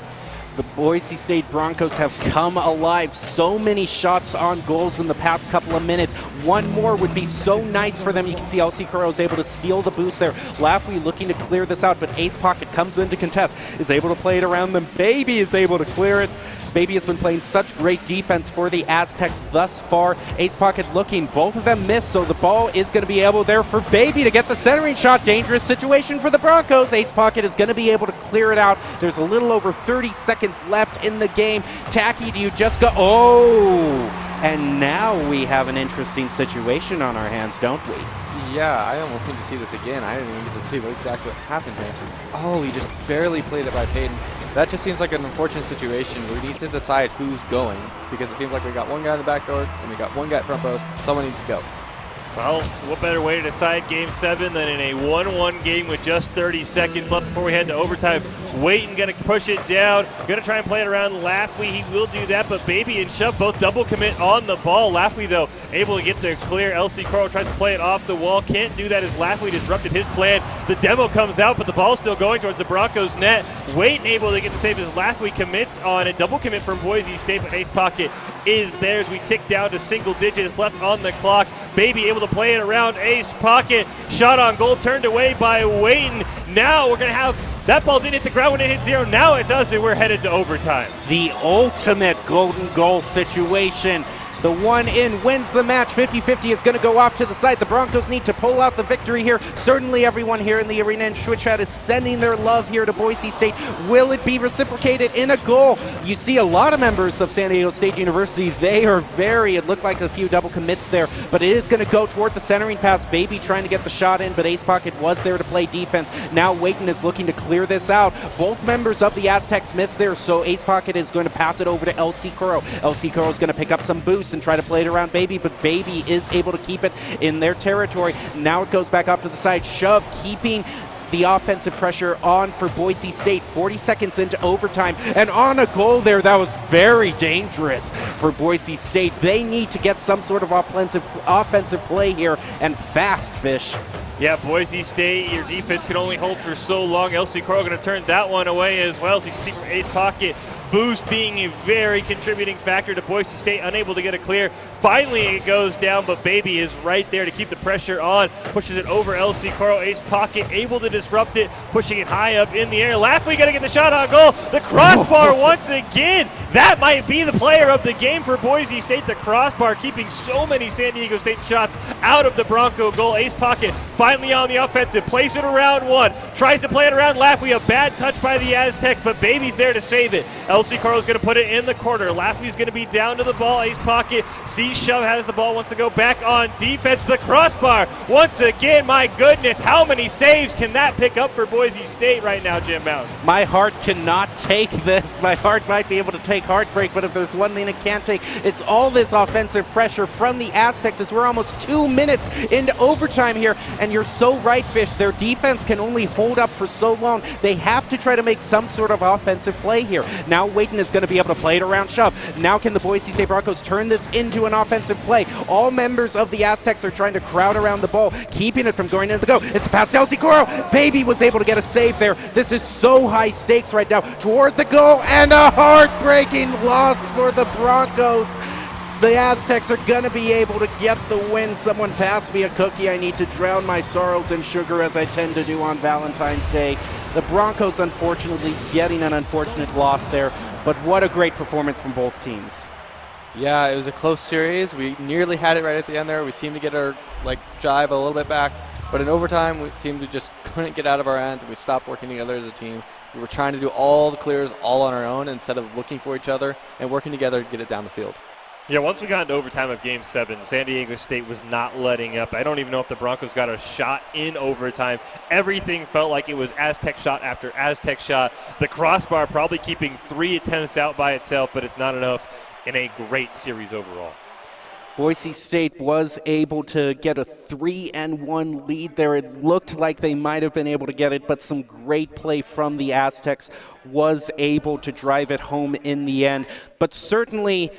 The Boise State Broncos have come alive. So many shots on goals in the past couple of minutes. One more would be so nice for them. You can see LC Carrero is able to steal the boost there. Laffey looking to clear this out, but Ace Pocket comes in to contest, is able to play it around them. Baby is able to clear it. Baby has been playing such great defense for the Aztecs thus far. Ace Pocket looking, both of them miss, so the ball is going to be able there for Baby to get the centering shot. Dangerous situation for the Broncos. Ace Pocket is going to be able to clear it out. There's a little over 30 seconds left in the game. Tacky, do you just go? Oh! And now we have an interesting situation on our hands, don't we? Yeah, I almost need to see this again. I didn't even get to see exactly what happened here. Oh, he just barely played it by Peyton. That just seems like an unfortunate situation. We need to decide who's going, because it seems like we got one guy in the back door and we got one guy at front post. Someone needs to go. Well, what better way to decide Game 7 than in a 1-1 game with just 30 seconds left before we head to overtime. Waiting, going to push it down, going to try and play it around Lafley. He will do that, but Baby and Shove both double commit on the ball. Lafley, though, able to get the clear. LC Coral tries to play it off the wall. Can't do that as Lafley disrupted his plan. The demo comes out, but the ball's still going towards the Broncos net. Waiting able to get the save as Lafley commits on a double commit from Boise State, but Ace Pocket is there as we tick down to single digits left on the clock. Baby able to play it around Ace Pocket. Shot on goal turned away by Waiting. Now we're going to have that ball didn't hit the ground when it hit zero. Now it does, and we're headed to overtime. The ultimate golden goal situation. The one in wins the match. 50-50 is going to go off to the side. The Broncos need to pull out the victory here. Certainly everyone here in the arena and Twitch chat is sending their love here to Boise State. Will it be reciprocated in a goal? You see a lot of members of San Diego State University. They are it looked like a few double commits there, but it is going to go toward the centering pass. Baby trying to get the shot in, but Ace Pocket was there to play defense. Now Waiton is looking to clear this out. Both members of the Aztecs missed there, so Ace Pocket is going to pass it over to LC Curro. LC Curro is going to pick up some boost and try to play it around Baby, but Baby is able to keep it in their territory. Now it goes back up to the side. Shove keeping the offensive pressure on for Boise State. 40 seconds into overtime, and on a goal there that was very dangerous for Boise State. They need to get some sort of offensive play here, and fast, Fish. Yeah, Boise State, your defense can only hold for so long. LC Coral going to turn that one away as well. So you can see from Ace Pocket, boost being a very contributing factor to Boise State, unable to get it clear. Finally, it goes down, but Baby is right there to keep the pressure on. Pushes it over LC Coral. Ace Pocket able to disrupt it, pushing it high up in the air. Lafley got to get the shot on goal. The crossbar once again. That might be the player of the game for Boise State. The crossbar keeping so many San Diego State shots out of the Bronco goal. Ace Pocket finally on the offensive. Plays it around one. Tries to play it around Lafley. A bad touch by the Aztecs, but Baby's there to save it. LC Carl's going to put it in the corner. Lafley's going to be down to the ball. Ace Pocket sees Shove has the ball, wants to go back on defense. The crossbar once again. My goodness, how many saves can that pick up for Boise State right now, Jim Mountain? My heart cannot take this. My heart might be able to take heartbreak, but if there's one thing it can't take, it's all this offensive pressure from the Aztecs as we're almost 2 minutes into overtime here. And you're so right, Fish. Their defense can only hold up for so long. They have to try to make some sort of offensive play here. Now Waiton is going to be able to play it around Shove. Now can the Boise State Broncos turn this into an offensive play? All members of the Aztecs are trying to crowd around the ball, keeping it from going into the go. It's a pass to LC Coro. Baby was able to get a save there. This is so high stakes right now. Toward the goal, and a heartbreaking loss for the Broncos. The Aztecs are going to be able to get the win. Someone pass me a cookie. I need to drown my sorrows in sugar, as I tend to do on Valentine's Day. The Broncos, unfortunately, getting an unfortunate loss there, but what a great performance from both teams. Yeah, it was a close series. We nearly had it right at the end there. We seemed to get our jive a little bit back, but in overtime, we seemed to just couldn't get out of our end, and we stopped working together as a team. We were trying to do all the clears all on our own instead of looking for each other and working together to get it down the field. Yeah, once we got into overtime of Game 7, San Diego State was not letting up. I don't even know if the Broncos got a shot in overtime. Everything felt like it was Aztec shot after Aztec shot. The crossbar probably keeping 3 attempts out by itself, but it's not enough in a great series overall. Boise State was able to get a 3-1 lead there. It looked like they might have been able to get it, but some great play from the Aztecs was able to drive it home in the end. But certainly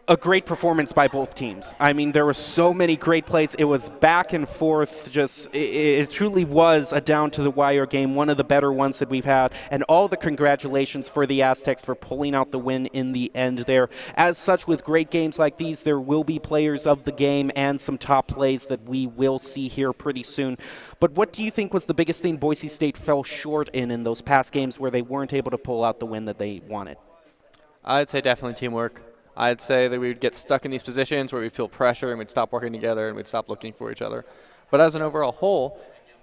a great performance by both teams. I mean, there were so many great plays. It was back and forth. It truly was a down-to-the-wire game, one of the better ones that we've had. And all the congratulations for the Aztecs for pulling out the win in the end there. As such, with great games like these, there will be players of the game and some top plays that we will see here pretty soon. But what do you think was the biggest thing Boise State fell short in those past games where they weren't able to pull out the win that they wanted? I'd say definitely teamwork. I'd say that we would get stuck in these positions where we'd feel pressure and we'd stop working together and we'd stop looking for each other. But as an overall whole,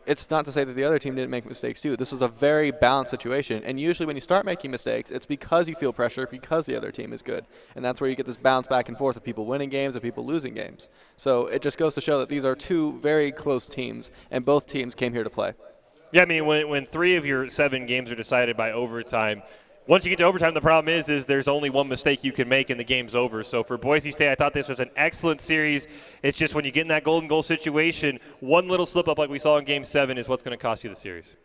it's not to say that the other team didn't make mistakes too. This was a very balanced situation, and usually when you start making mistakes, it's because you feel pressure because the other team is good, and that's where you get this bounce back and forth of people winning games and people losing games. So it just goes to show that these are two very close teams, and both teams came here to play. Yeah, I mean, when 3 of your 7 games are decided by overtime, once you get to overtime, the problem is there's only one mistake you can make and the game's over. So for Boise State, I thought this was an excellent series. It's just when you get in that golden goal situation, one little slip up like we saw in Game 7 is what's going to cost you the series.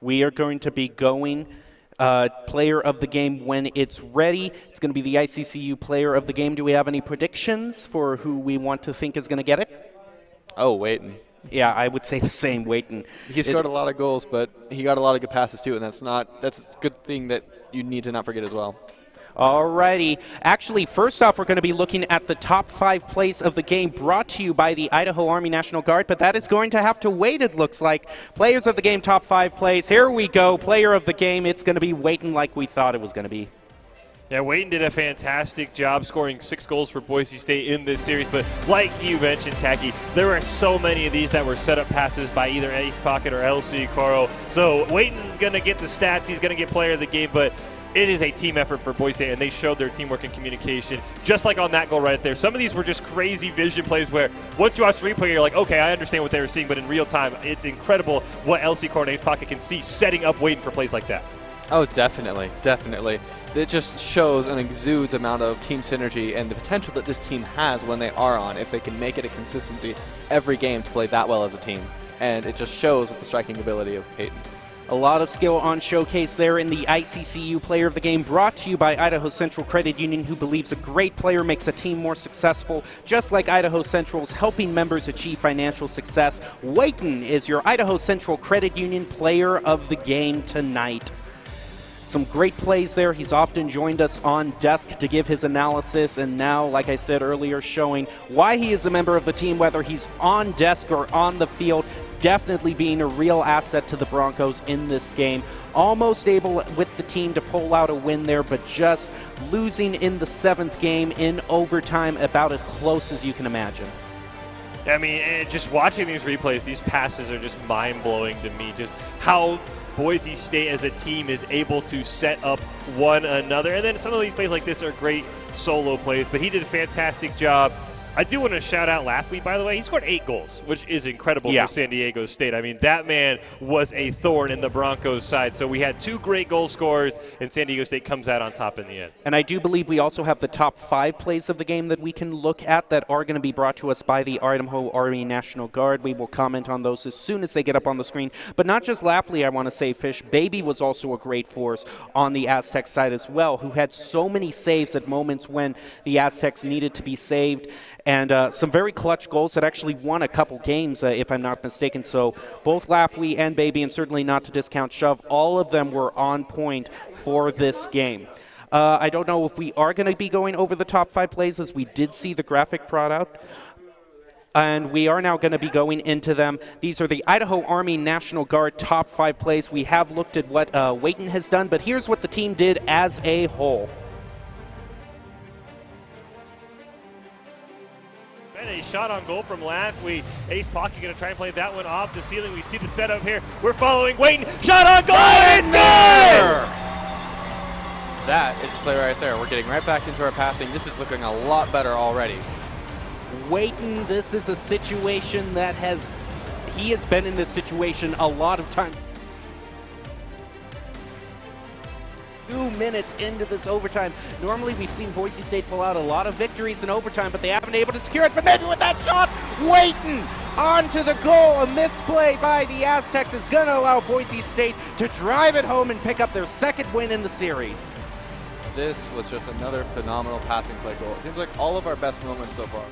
We are going to be going player of the game when it's ready. It's going to be the ICCU player of the game. Do we have any predictions for who we want to think is going to get it? Oh, Waiton. Yeah, I would say the same, Waiton. He scored a lot of goals, but he got a lot of good passes too, and that's a good thing that you need to not forget as well. Alrighty. Actually, first off, we're going to be looking at the top 5 plays of the game brought to you by the Idaho Army National Guard, but that is going to have to wait, it looks like. Players of the game, top 5 plays. Here we go. Player of the game. It's going to be Waiton like we thought it was going to be. Yeah, Waiton did a fantastic job scoring 6 goals for Boise State in this series, but like you mentioned, Tacky, there were so many of these that were set up passes by either Ace Pocket or LC Coro. So Waiton is going to get the stats, he's going to get player of the game, but it is a team effort for Boise State, and they showed their teamwork and communication, just like on that goal right there. Some of these were just crazy vision plays where once you watch the replay, you're like, okay, I understand what they were seeing, but in real time, it's incredible what LC Coro and Ace Pocket can see setting up Waiton for plays like that. Oh, definitely, definitely. It just shows and exudes amount of team synergy and the potential that this team has when they are on, if they can make it a consistency every game to play that well as a team. And it just shows with the striking ability of Peyton. A lot of skill on showcase there in the ICCU Player of the Game, brought to you by Idaho Central Credit Union, who believes a great player makes a team more successful, just like Idaho Central's helping members achieve financial success. Waiton is your Idaho Central Credit Union Player of the Game tonight. Some great plays there. He's often joined us on desk to give his analysis, and now, like I said earlier, showing why he is a member of the team, whether he's on desk or on the field, definitely being a real asset to the Broncos in this game. Almost able with the team to pull out a win there, but just losing in the 7th game in overtime, about as close as you can imagine. I mean, just watching these replays, these passes are just mind-blowing to me, just how Boise State as a team is able to set up one another. And then some of these plays like this are great solo plays, but he did a fantastic job. I do want to shout out Lafley, by the way. He scored 8 goals, which is incredible for San Diego State. I mean, that man was a thorn in the Broncos' side. So we had 2 great goal scorers, and San Diego State comes out on top in the end. And I do believe we also have the top 5 plays of the game that we can look at that are going to be brought to us by the Idaho Army National Guard. We will comment on those as soon as they get up on the screen. But not just Lafley, I want to say, Fish. Baby was also a great force on the Aztec side as well, who had so many saves at moments when the Aztecs needed to be saved. And some very clutch goals that actually won a couple games, if I'm not mistaken. So both Lafley and Baby, and certainly not to discount Shove, all of them were on point for this game. I don't know if we are going to be going over the top 5 plays, as we did see the graphic brought out. And we are now going to be going into them. These are the Idaho Army National Guard top 5 plays. We have looked at what Waiton has done, but here's what the team did as a whole. And a shot on goal from Lafley. Ace Pocket going to try and play that one off the ceiling. We see the setup here. We're following Waiton. Shot on goal, and it's good! That is the play right there. We're getting right back into our passing. This is looking a lot better already. Waiton, this is a situation that he has been in this situation a lot of times. 2 minutes into this overtime. Normally we've seen Boise State pull out a lot of victories in overtime, but they haven't been able to secure it. But maybe with that shot, Waiton onto the goal. A misplay by the Aztecs is going to allow Boise State to drive it home and pick up their 2nd win in the series. This was just another phenomenal passing play goal. It seems like all of our best moments so far.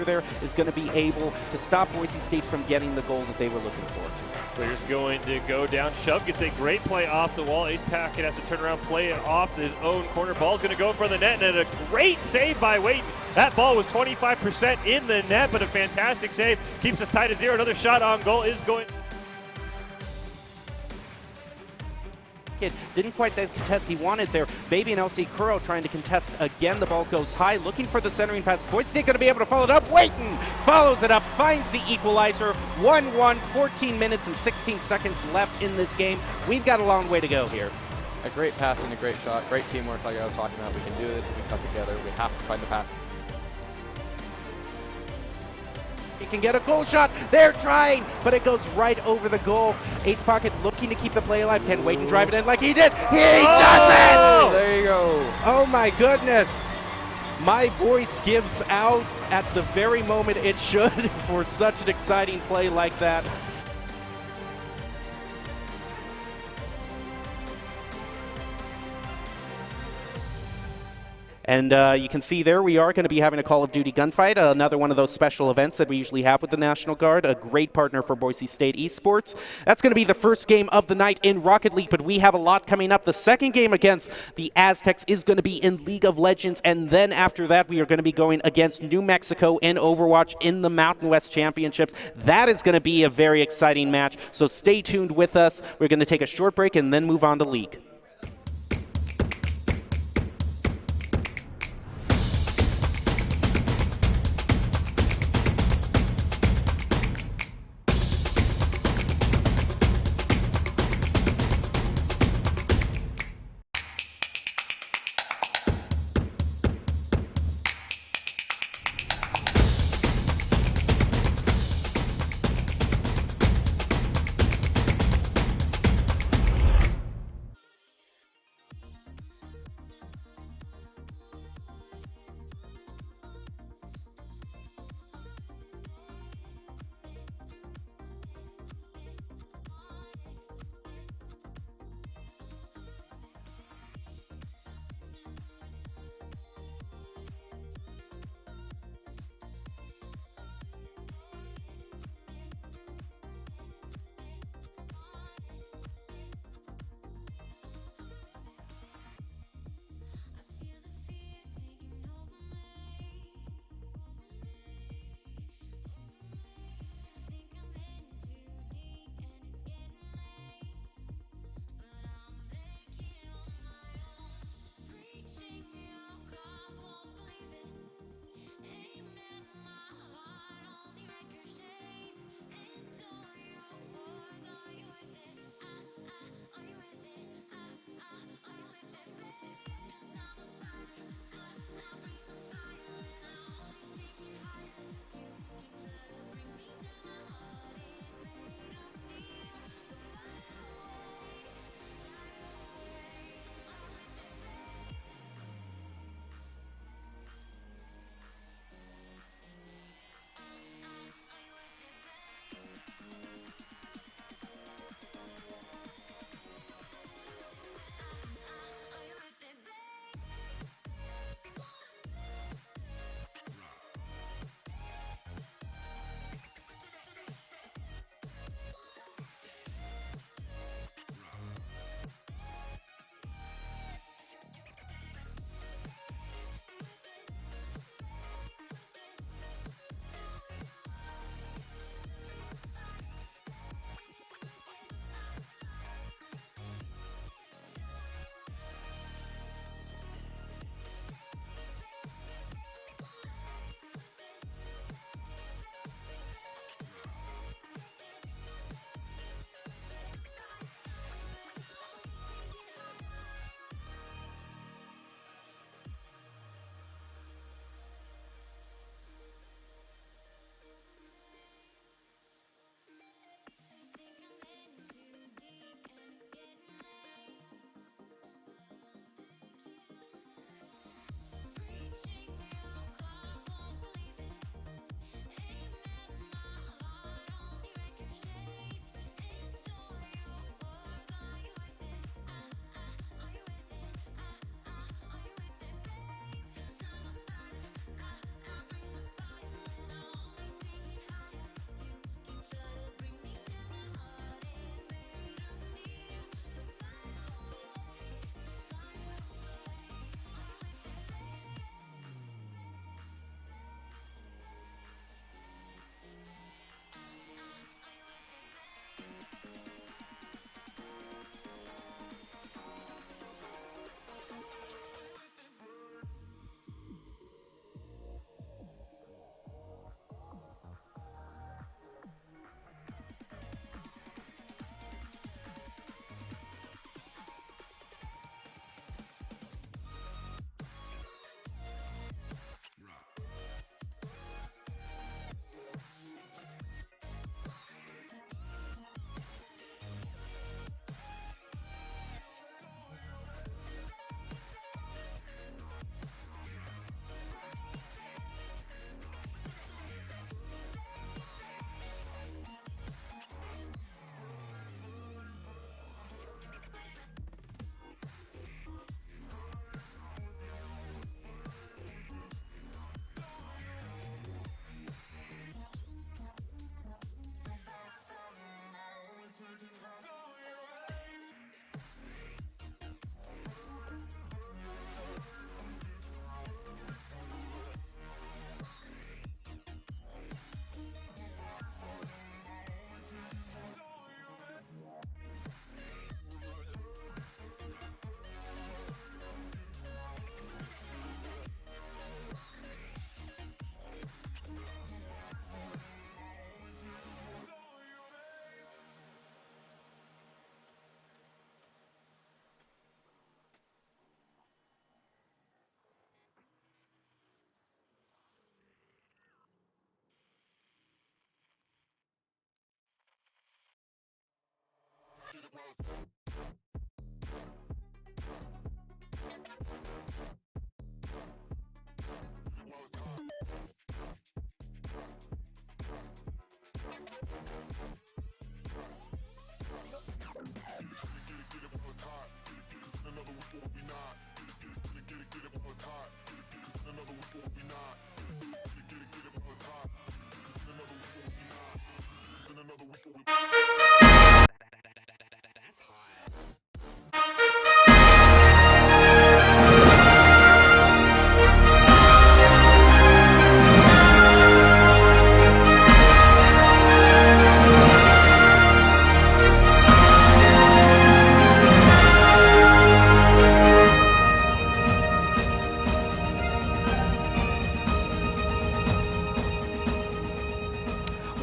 There is going to be able to stop Boise State from getting the goal that they were looking for. Clear's going to go down. Shove gets a great play off the wall. Ace Packet has to turn around, play it off his own corner. Ball's going to go in front of the net, and a great save by Waiton. That ball was 25% in the net, but a fantastic save. Keeps us tied at 0. Another shot on goal is going. It didn't quite the contest he wanted there. Baby and LC Kuro trying to contest again. The ball goes high, looking for the centering pass. Boise State going to be able to follow it up. Waiting, follows it up, finds the equalizer. 1-1, 14 minutes and 16 seconds left in this game. We've got a long way to go here. A great pass and a great shot, great teamwork like I was talking about. We can do this if we come together. We have to find the pass. He can get a goal shot. They're trying, but it goes right over the goal. Ace Pocket looking to keep the play alive. Can wait and drive it in like he did. He does it! There you go. Oh my goodness. My voice gives out at the very moment it should for such an exciting play like that. And you can see there we are going to be having a Call of Duty gunfight, another one of those special events that we usually have with the National Guard, a great partner for Boise State Esports. That's going to be the first game of the night in Rocket League, but we have a lot coming up. The second game against the Aztecs is going to be in League of Legends, and then after that we are going to be going against New Mexico in Overwatch in the Mountain West Championships. That is going to be a very exciting match, so stay tuned with us. We're going to take a short break and then move on to League.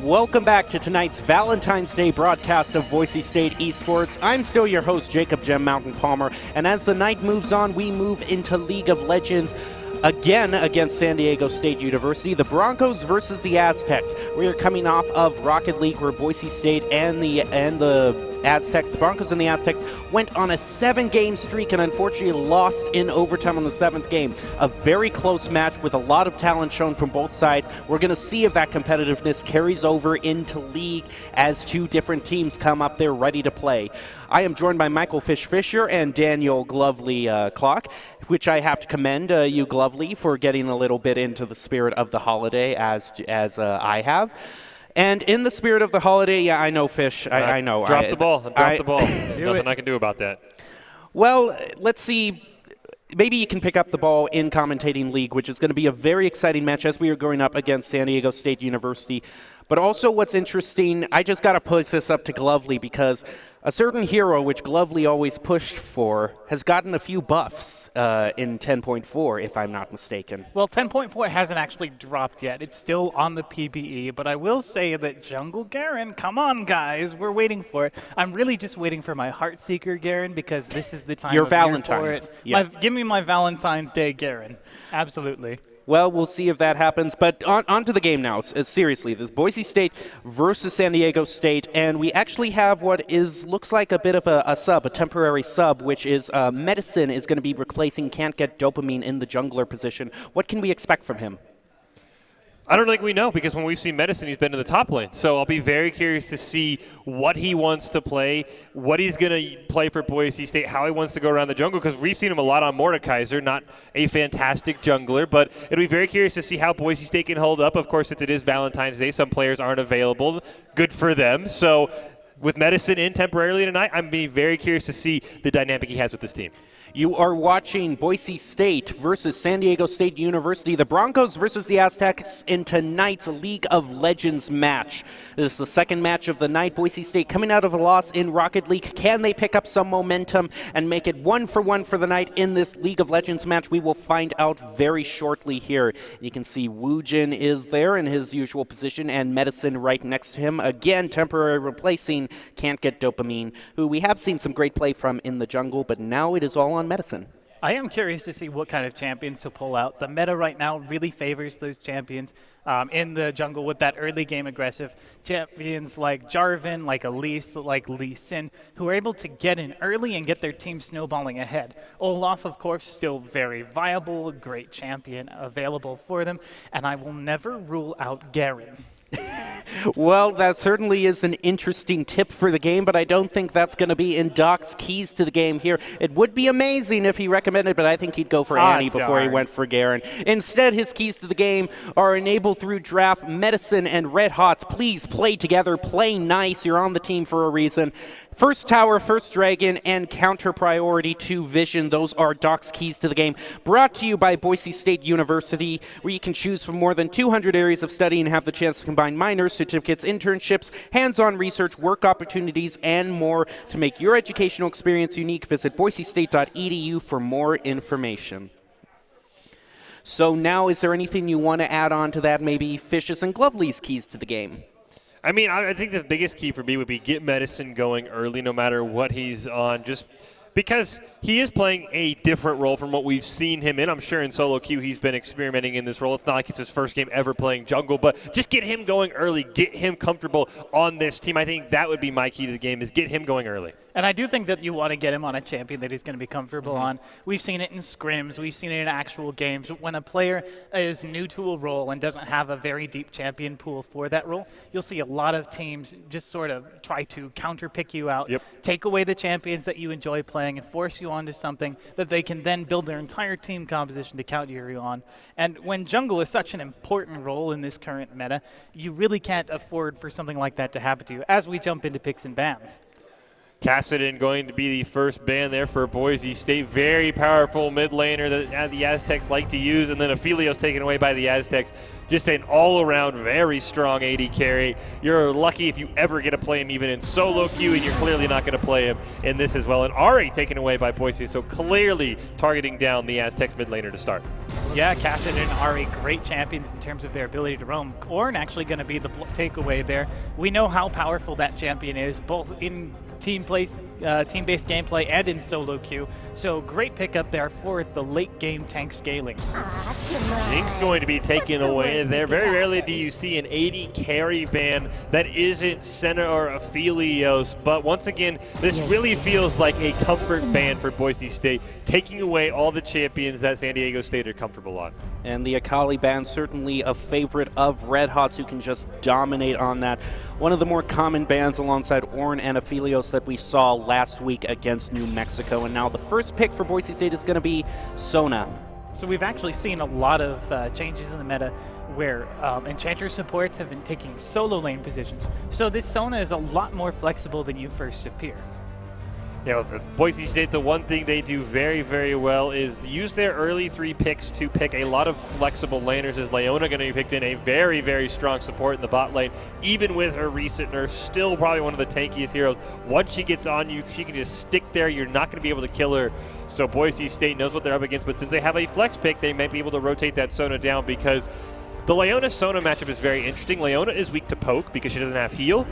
Welcome back to tonight's Valentine's Day broadcast of Boise State Esports. I'm still your host, Jacob Gem Mountain Palmer, and as the night moves on, we move into League of Legends again against San Diego State University. The Broncos versus the Aztecs. We are coming off of Rocket League, where Boise State and the Aztecs, the Broncos and the Aztecs, went on a 7-game streak and unfortunately lost in overtime on the 7th game. A very close match with a lot of talent shown from both sides. We're going to see if that competitiveness carries over into League as two different teams come up there ready to play. I am joined by Michael Fish Fisher and Daniel Glovely Clock, which I have to commend you, Glovely, for getting a little bit into the spirit of the holiday as I have. And in the spirit of the holiday, yeah, I know, Fish. I know. Drop the ball. Drop the ball. Nothing I can do about that. Well, let's see. Maybe you can pick up the ball in commentating League, which is going to be a very exciting match as we are going up against San Diego State University. But also what's interesting, I just got to put this up to Glovely because a certain hero, which Glovely always pushed for, has gotten a few buffs in 10.4, if I'm not mistaken. Well, 10.4 hasn't actually dropped yet. It's still on the PBE, but I will say that Jungle Garen, come on, guys, we're waiting for it. I'm really just waiting for my Heartseeker Garen because this is the time Your of year Valentine. for it. Yeah. Give me my Valentine's Day Garen. Absolutely. Well, we'll see if that happens. But on to the game now. Seriously, this Boise State versus San Diego State, and we actually have what looks like a bit of a temporary sub, which is Medicine is going to be replacing Can't Get Dopamine in the jungler position. What can we expect from him? I don't think we know because when we've seen Medicine, he's been in the top lane. So I'll be very curious to see what he wants to play, what he's going to play for Boise State, how he wants to go around the jungle, because we've seen him a lot on Mordekaiser, not a fantastic jungler, but it'll be very curious to see how Boise State can hold up. Of course, since it is Valentine's Day, some players aren't available. Good for them. So with Medicine in temporarily tonight, I'm being very curious to see the dynamic he has with this team. You are watching Boise State versus San Diego State University, the Broncos versus the Aztecs in tonight's League of Legends match. This is the second match of the night. Boise State coming out of a loss in Rocket League. Can they pick up some momentum and make it 1-for-1 for the night in this League of Legends match? We will find out very shortly here. You can see Woojin is there in his usual position and Medicine right next to him. Again, temporarily replacing Can't Get Dopamine, who we have seen some great play from in the jungle, but now it is all on Medicine. I am curious to see what kind of champions to pull out. The meta right now really favors those champions in the jungle with that early game aggressive. Champions like Jarvan, like Elise, like Lee Sin, who are able to get in early and get their team snowballing ahead. Olaf, of course, still very viable, great champion available for them, and I will never rule out Garen. Well, that certainly is an interesting tip for the game, but I don't think that's going to be in Doc's keys to the game here. It would be amazing if he recommended, but I think he'd go for Annie before he went for Garen. Instead, his keys to the game are enable through draft, Medicine, and Red Hots. Please play together, play nice. You're on the team for a reason. First Tower, First Dragon, and Counter Priority to Vision. Those are Doc's keys to the game. Brought to you by Boise State University, where you can choose from more than 200 areas of study and have the chance to combine minors, certificates, internships, hands-on research, work opportunities, and more. To make your educational experience unique, visit boisestate.edu for more information. So now, is there anything you want to add on to that? Maybe Fish's and Glovely's keys to the game? I mean, I think the biggest key for me would be get Medicine going early no matter what he's on, just because he is playing a different role from what we've seen him in. I'm sure in solo queue he's been experimenting in this role. It's not like it's his first game ever playing jungle, but just get him going early, get him comfortable on this team. I think that would be my key to the game, is get him going early. And I do think that you want to get him on a champion that he's going to be comfortable on. We've seen it in scrims. We've seen it in actual games. When a player is new to a role and doesn't have a very deep champion pool for that role, you'll see a lot of teams just sort of try to counter-pick you out, take away the champions that you enjoy playing, and force you onto something that they can then build their entire team composition to counter you on. And when jungle is such an important role in this current meta, you really can't afford for something like that to happen to you as we jump into picks and bans. Cassidy going to be the first ban there for Boise State. Very powerful mid laner that the Aztecs like to use, and then Aphelios taken away by the Aztecs. Just an all-around very strong AD carry. You're lucky if you ever get to play him even in solo queue, and you're clearly not going to play him in this as well. And Ari taken away by Boise, so clearly targeting down the Aztecs mid laner to start. Yeah, Cassidy and Ari, great champions in terms of their ability to roam. Ornn actually going to be the takeaway there. We know how powerful that champion is, both in team-based gameplay and in solo queue. So great pickup there for the late game tank scaling. Jinx going to be taken away there. Very rarely do you see an AD carry ban that isn't Senna or Aphelios, but once again, this really feels like a comfort ban for Boise State, taking away all the champions that San Diego State are comfortable on. And the Akali ban, certainly a favorite of Red Hots, who can just dominate on that. One of the more common bans alongside Ornn and Aphelios that we saw last week against New Mexico. And now the first pick for Boise State is going to be Sona. So we've actually seen a lot of changes in the meta where Enchanter supports have been taking solo lane positions. So this Sona is a lot more flexible than you first appear. You know, Boise State, the one thing they do very, very well is use their early 3 picks to pick a lot of flexible laners. As Leona going to be picked in, a very, very strong support in the bot lane. Even with her recent nerfs, still probably one of the tankiest heroes. Once she gets on you, she can just stick there. You're not going to be able to kill her. So Boise State knows what they're up against, but since they have a flex pick, they might be able to rotate that Sona down, because the Leona-Sona matchup is very interesting. Leona is weak to poke because she doesn't have heal,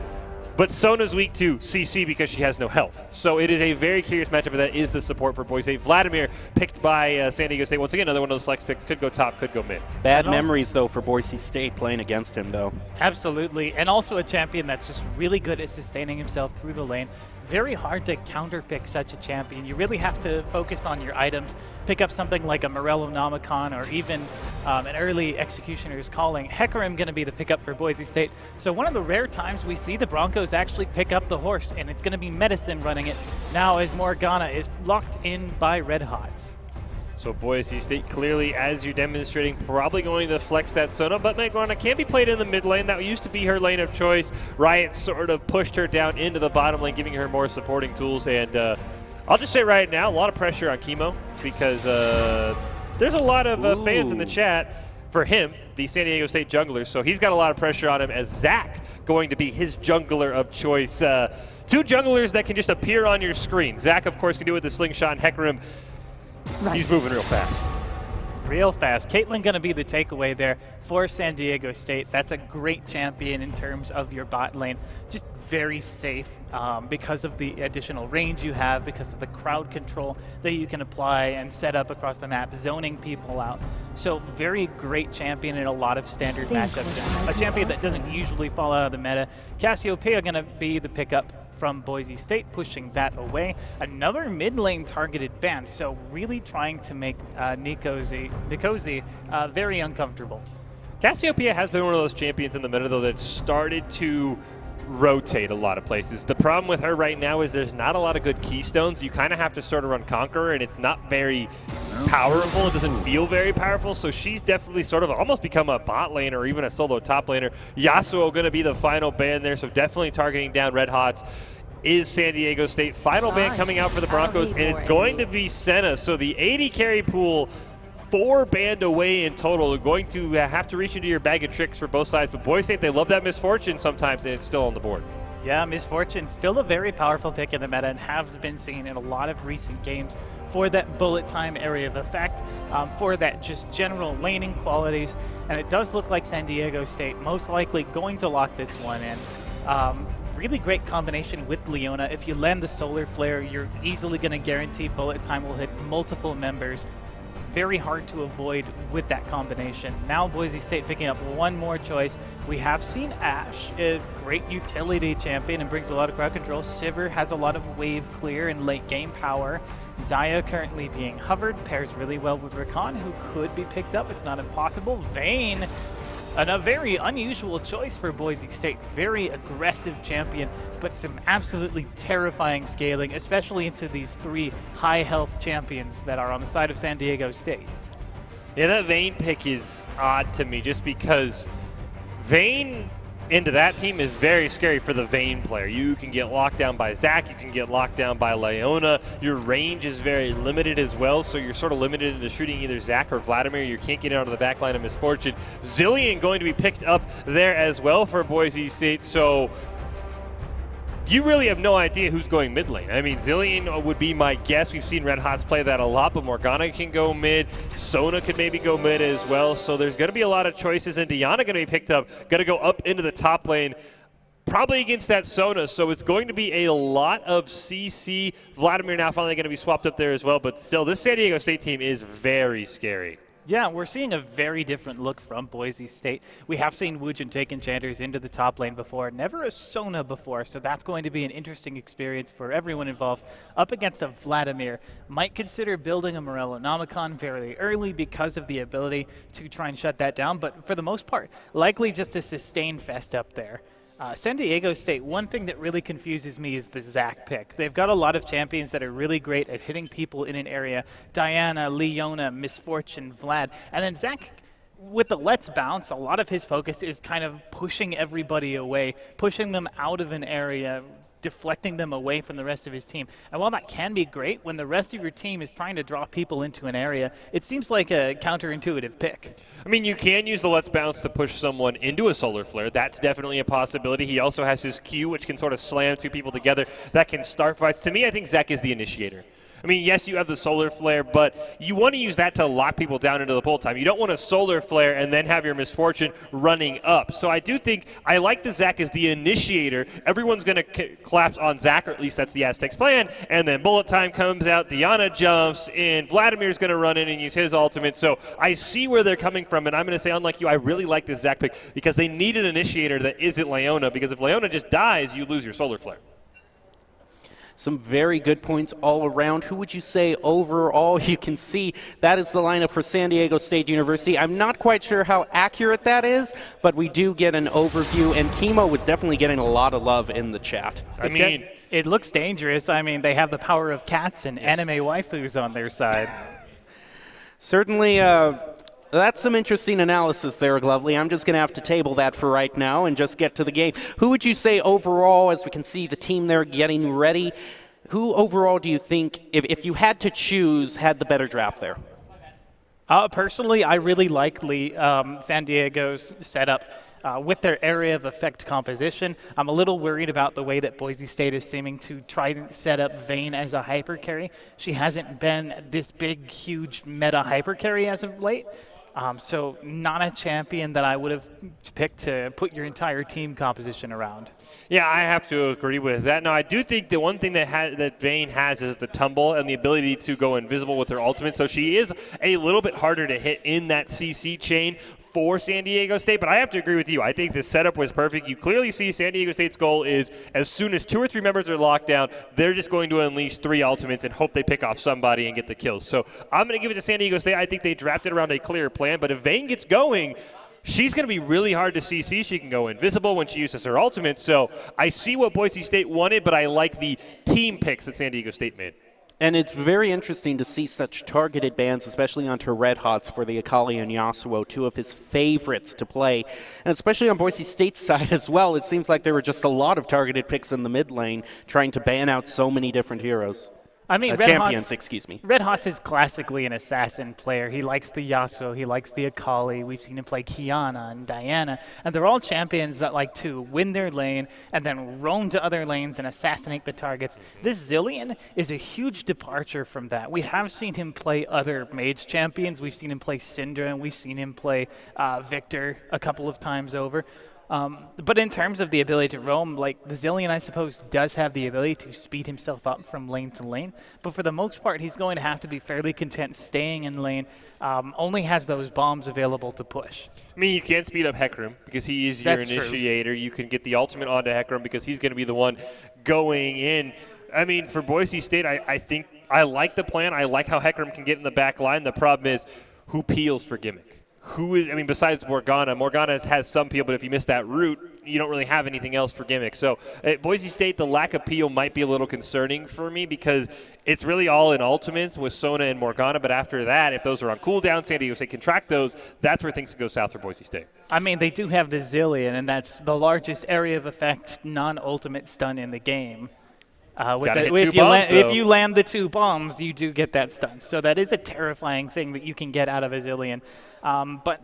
but Sona's weak to CC because she has no health. So it is a very curious matchup, and that is the support for Boise State. Vladimir picked by San Diego State. Once again, another one of those flex picks. Could go top, could go mid. Bad memories, though, for Boise State playing against him, though. Absolutely, and also a champion that's just really good at sustaining himself through the lane. Very hard to counterpick such a champion. You really have to focus on your items, pick up something like a Morello-Nomicon or even an early Executioner's Calling. Hecarim going to be the pickup for Boise State. So one of the rare times we see the Broncos actually pick up the horse, and it's going to be Medicine running it now as Morgana is locked in by Red Hots. So Boise State clearly, as you're demonstrating, probably going to flex that Sona, but Morgana can be played in the mid lane. That used to be her lane of choice. Riot sort of pushed her down into the bottom lane, giving her more supporting tools. And I'll just say right now, a lot of pressure on Chemo, because there's a lot of fans in the chat for him, the San Diego State jungler. So he's got a lot of pressure on him, as Zach going to be his jungler of choice. 2 junglers that can just appear on your screen. Zach, of course, can do it with the slingshot, and Hecarim, he's moving real fast. Real fast. Caitlyn going to be the takeaway there for San Diego State. That's a great champion in terms of your bot lane. Just very safe because of the additional range you have, because of the crowd control that you can apply and set up across the map, zoning people out. So very great champion in a lot of standard matchups. A champion that doesn't usually fall out of the meta. Cassiopeia going to be the pickup from Boise State, pushing that away. Another mid lane targeted ban, so really trying to make Nikosi very uncomfortable. Cassiopeia has been one of those champions in the meta, though, that started to rotate a lot of places. The problem with her right now is there's not a lot of good keystones. You kind of have to sort of run Conqueror, and it's not very powerful. It doesn't feel very powerful, so she's definitely sort of almost become a bot laner or even a solo top laner. Yasuo going to be the final ban there, so definitely targeting down Red Hots is San Diego State. Final ban coming out for the Broncos, and it's going to be Senna. So the AD carry pool, 4 banned away in total. You're going to have to reach into your bag of tricks for both sides. But Boise State, they love that Misfortune sometimes, and it's still on the board. Yeah, Misfortune, still a very powerful pick in the meta and has been seen in a lot of recent games for that bullet time area of effect, for that just general laning qualities. And it does look like San Diego State most likely going to lock this one in. Really great combination with Leona. If you land the Solar Flare, you're easily going to guarantee bullet time will hit multiple members. very hard to avoid with that combination. Now Boise State picking up one more choice. We have seen Ashe, a great utility champion and brings a lot of crowd control. Sivir has a lot of wave clear and late game power. Zaya currently being hovered, pairs really well with Rakan, who could be picked up. It's not impossible. Vayne, and a very unusual choice for Boise State. Very aggressive champion, but some absolutely terrifying scaling, especially into these 3 high health champions that are on the side of San Diego State. Yeah, that Vayne pick is odd to me just because Vayne into that team is very scary for the Vayne player. You can get locked down by Zach, you can get locked down by Leona. Your range is very limited as well, so you're sort of limited into shooting either Zach or Vladimir. You can't get out of the back line of Misfortune. Zilean going to be picked up there as well for Boise State, so you really have no idea who's going mid lane. I mean, Zilean would be my guess. We've seen Red Hots play that a lot, but Morgana can go mid. Sona could maybe go mid as well. So there's going to be a lot of choices, and Diana going to be picked up, going to go up into the top lane, probably against that Sona. So it's going to be a lot of CC. Vladimir now finally going to be swapped up there as well, but still, this San Diego State team is very scary. Yeah, we're seeing a very different look from Boise State. We have seen Wujin take enchanters into the top lane before, never a Sona before, so that's going to be an interesting experience for everyone involved. Up against a Vladimir, might consider building a Morellonomicon very early because of the ability to try and shut that down, but for the most part, likely just a sustain fest up there. San Diego State, one thing that really confuses me is the Zach pick. They've got a lot of champions that are really great at hitting people in an area. Diana, Leona, Misfortune, Vlad. And then Zach, with the Let's Bounce, a lot of his focus is kind of pushing everybody away, pushing them out of an area, deflecting them away from the rest of his team. And while that can be great, when the rest of your team is trying to draw people into an area, it seems like a counterintuitive pick. I mean, you can use the Let's Bounce to push someone into a Solar Flare. That's definitely a possibility. He also has his Q, which can sort of slam 2 people together. That can start fights. To me, I think Zach is the initiator. I mean, yes, you have the Solar Flare, but you want to use that to lock people down into the pull time. You don't want a Solar Flare and then have your Misfortune running up. So I do think I like the Zach as the initiator. Everyone's going to collapse on Zach, or at least that's the Aztecs plan, and then bullet time comes out, Diana jumps in, Vladimir's going to run in and use his ultimate. So I see where they're coming from, and I'm going to say, unlike you, I really like this Zach pick because they need an initiator that isn't Leona, because if Leona just dies, you lose your Solar Flare. Some very good points all around. Who would you say overall? You can see that is the lineup for San Diego State University. I'm not quite sure how accurate that is, but we do get an overview, and Chemo was definitely getting a lot of love in the chat. I mean, it looks dangerous. I mean, they have the power of cats and anime waifus on their side. Certainly, that's some interesting analysis there, Glovely. I'm just going to have to table that for right now and just get to the game. Who would you say overall, as we can see the team there getting ready, who overall do you think, if you had to choose, had the better draft there? Personally, I really like San Diego's setup. With their area of effect composition, I'm a little worried about the way that Boise State is seeming to try to set up Vayne as a hyper carry. She hasn't been this big, huge meta hyper carry as of late. So not a champion that I would have picked to put your entire team composition around. Yeah, I have to agree with that. Now, I do think the one thing that Vayne has is the tumble and the ability to go invisible with her ultimate. So she is a little bit harder to hit in that CC chain for San Diego State, but I have to agree with you. I think the setup was perfect. You clearly see San Diego State's goal is as soon as 2 or 3 members are locked down, they're just going to unleash 3 ultimates and hope they pick off somebody and get the kills. So I'm going to give it to San Diego State. I think they drafted around a clear plan, but if Vayne gets going, she's going to be really hard to CC. She can go invisible when she uses her ultimate. So I see what Boise State wanted, but I like the team picks that San Diego State made. And it's very interesting to see such targeted bans, especially onto Red Hots for the Akali and Yasuo, 2 of his favorites to play. And especially on Boise State's side as well, it seems like there were just a lot of targeted picks in the mid lane trying to ban out so many different heroes. I mean, champions, excuse me. Red Hots is classically an assassin player. He likes the Yasuo, he likes the Akali. We've seen him play Kiana and Diana, and they're all champions that like to win their lane and then roam to other lanes and assassinate the targets. This Zilean is a huge departure from that. We have seen him play other mage champions. We've seen him play Syndra, and we've seen him play Victor a couple of times over. But in terms of the ability to roam, like the Zillion, I suppose, does have the ability to speed himself up from lane to lane. But for the most part, he's going to have to be fairly content staying in lane. Only has those bombs available to push. I mean, you can speed up Hecarim because he is your That's initiator. True. You can get the ultimate onto Hecarim because he's going to be the one going in. I mean, for Boise State, I think I like the plan. I like how Hecarim can get in the back line. The problem is who peels for Gimmick? Who is, I mean, besides Morgana. Morgana has some peel, but if you miss that route, you don't really have anything else for Gimmick. So at Boise State, the lack of peel might be a little concerning for me because it's really all in ultimates with Sona and Morgana. But after that, if those are on cooldown, San Diego State can track those. That's where things can go south for Boise State. I mean, they do have the Zillion, and that's the largest area of effect non-ultimate stun in the game. If you land the 2 bombs, you do get that stun. So that is a terrifying thing that you can get out of a Zillion. But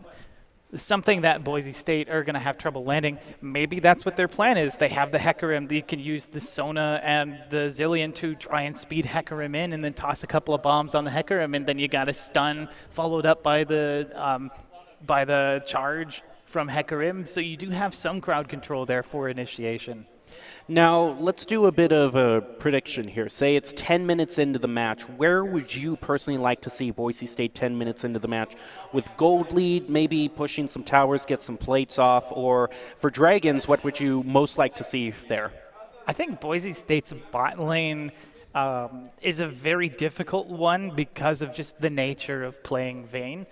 something that Boise State are going to have trouble landing, maybe that's what their plan is. They have the Hecarim. They can use the Sona and the Zillion to try and speed Hecarim in and then toss a couple of bombs on the Hecarim, and then you got a stun followed up by the charge from Hecarim. So you do have some crowd control there for initiation. Now, let's do a bit of a prediction here. Say it's 10 minutes into the match. Where would you personally like to see Boise State 10 minutes into the match? With gold lead, maybe pushing some towers, get some plates off, or for Dragons, what would you most like to see there? I think Boise State's bot lane is a very difficult one because of just the nature of playing Vayne.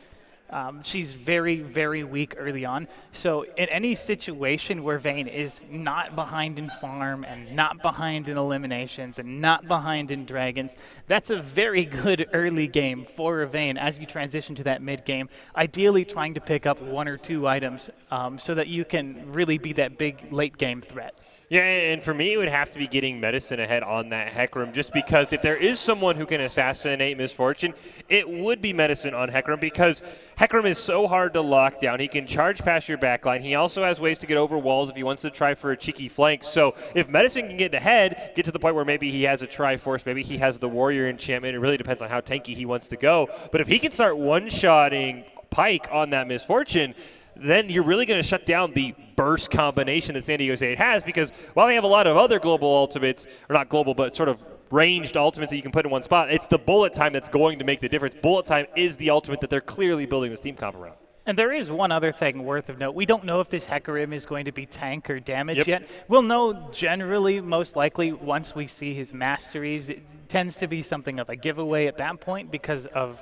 She's very, very weak early on. So in any situation where Vayne is not behind in farm and not behind in eliminations and not behind in dragons, that's a very good early game for Vayne as you transition to that mid game, ideally trying to pick up 1 or 2 items so that you can really be that big late game threat. Yeah, and for me, it would have to be getting Medicine ahead on that Hecarim, just because if there is someone who can assassinate Misfortune, it would be Medicine on Hecarim, because Hecarim is so hard to lock down. He can charge past your backline. He also has ways to get over walls if he wants to try for a cheeky flank. So if Medicine can get ahead, get to the point where maybe he has a Triforce, maybe he has the Warrior enchantment, it really depends on how tanky he wants to go. But if he can start one-shotting Pike on that Misfortune, then you're really going to shut down the burst combination that San Diego State has, because while they have a lot of other global ultimates, or not global, but sort of ranged ultimates that you can put in one spot, it's the bullet time that's going to make the difference. Bullet time is the ultimate that they're clearly building this team comp around. And there is one other thing worth of note. We don't know if this Hecarim is going to be tank or damage yet. We'll know generally, most likely, once we see his masteries. It tends to be something of a giveaway at that point because of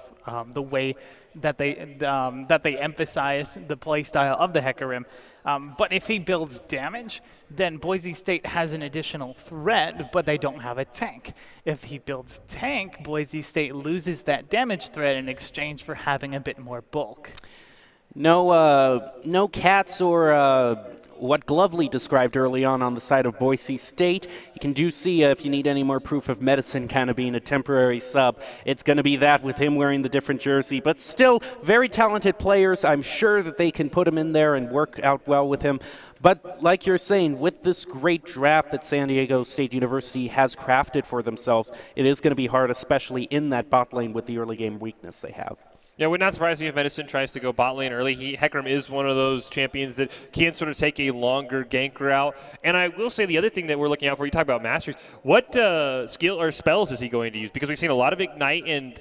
the way that they emphasize the play style of the Hecarim. But if he builds damage, then Boise State has an additional threat, but they don't have a tank. If he builds tank, Boise State loses that damage threat in exchange for having a bit more bulk. No cats or what Glovely described early on the side of Boise State. You can do see if you need any more proof of Medicine kind of being a temporary sub, it's going to be that with him wearing the different jersey. But still, very talented players. I'm sure that they can put him in there and work out well with him. But like you're saying, with this great draft that San Diego State University has crafted for themselves, it is going to be hard, especially in that bot lane with the early game weakness they have. Yeah, would not surprise me if Medicine tries to go bot lane early. Hecarim is one of those champions that can sort of take a longer gank route. And I will say the other thing that we're looking out for, you talk about Masters, what skill or spells is he going to use? Because we've seen a lot of Ignite and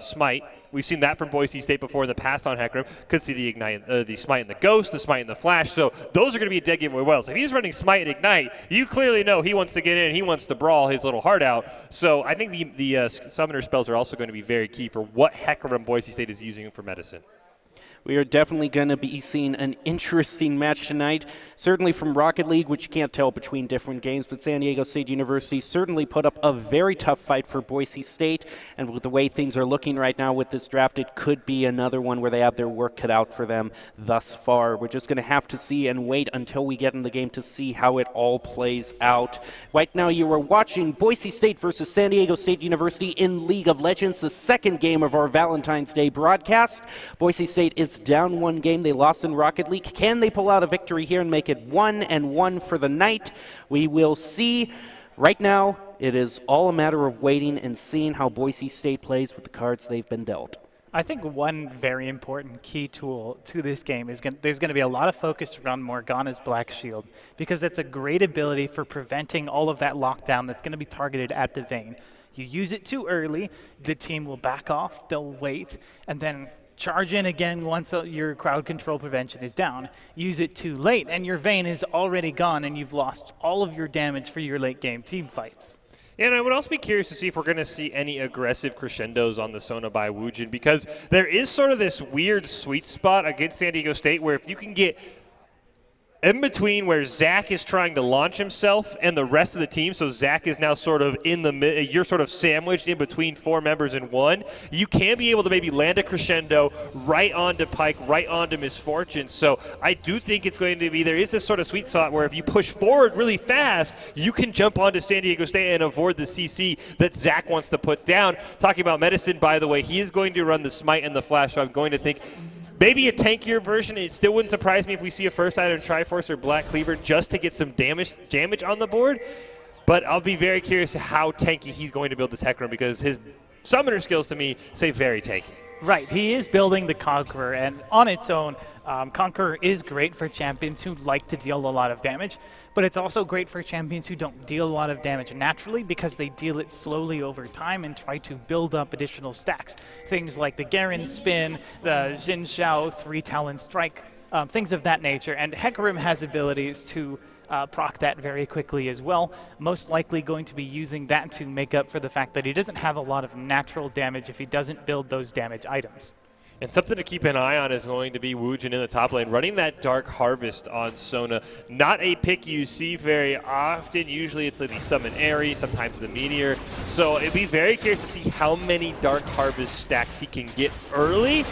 Smite. We've seen that from Boise State before in the past on Hecarim. Could see the Ignite, the Smite and the Ghost, the Smite and the Flash. So those are going to be a dead giveaway wells. If he's running Smite and Ignite, you clearly know he wants to get in. He wants to brawl his little heart out. So I think the Summoner spells are also going to be very key for what Hecarim Boise State is using for Medicine. We are definitely going to be seeing an interesting match tonight, certainly from Rocket League, which you can't tell between different games, but San Diego State University certainly put up a very tough fight for Boise State, and with the way things are looking right now with this draft, it could be another one where they have their work cut out for them thus far. We're just going to have to see and wait until we get in the game to see how it all plays out. Right now you are watching Boise State versus San Diego State University in League of Legends, the second game of our Valentine's Day broadcast. Boise State is down one game. They lost in Rocket League. Can they pull out a victory here and make it 1-1 for the night? We will see. Right now, it is all a matter of waiting and seeing how Boise State plays with the cards they've been dealt. I think one very important key tool to this game is there's going to be a lot of focus around Morgana's Black Shield, because it's a great ability for preventing all of that lockdown that's going to be targeted at the Vayne. You use it too early, the team will back off, they'll wait, and then charge in again once your crowd control prevention is down. Use it too late, and your Vayne is already gone, and you've lost all of your damage for your late game team fights. And I would also be curious to see if we're going to see any aggressive crescendos on the Sona by Woojin, because there is sort of this weird sweet spot against San Diego State where if you can get in between where Zach is trying to launch himself and the rest of the team, so Zach is now sort of in the you're sort of sandwiched in between 4 members in one, you can be able to maybe land a crescendo right onto Pike, right onto Misfortune. So I do think it's going to be, there is this sort of sweet spot where if you push forward really fast, you can jump onto San Diego State and avoid the CC that Zach wants to put down. Talking about Medicine, by the way, he is going to run the Smite and the Flash, so I'm going to think maybe a tankier version. It still wouldn't surprise me if we see a first item Triforce or Black Cleaver just to get some damage on the board. But I'll be very curious how tanky he's going to build this Hecarim, because his summoner skills to me say very tanky. Right, he is building the Conqueror, and on its own, Conqueror is great for champions who like to deal a lot of damage, but it's also great for champions who don't deal a lot of damage naturally because they deal it slowly over time and try to build up additional stacks. Things like the Garen Spin, the Xin Xiao 3-Talon Strike, things of that nature, and Hecarim has abilities to proc that very quickly as well, most likely going to be using that to make up for the fact that he doesn't have a lot of natural damage if he doesn't build those damage items. And something to keep an eye on is going to be Woojin in the top lane, running that Dark Harvest on Sona. Not a pick you see very often. Usually it's like the Summon Airy, sometimes the Meteor. So it'd be very curious to see how many Dark Harvest stacks he can get early.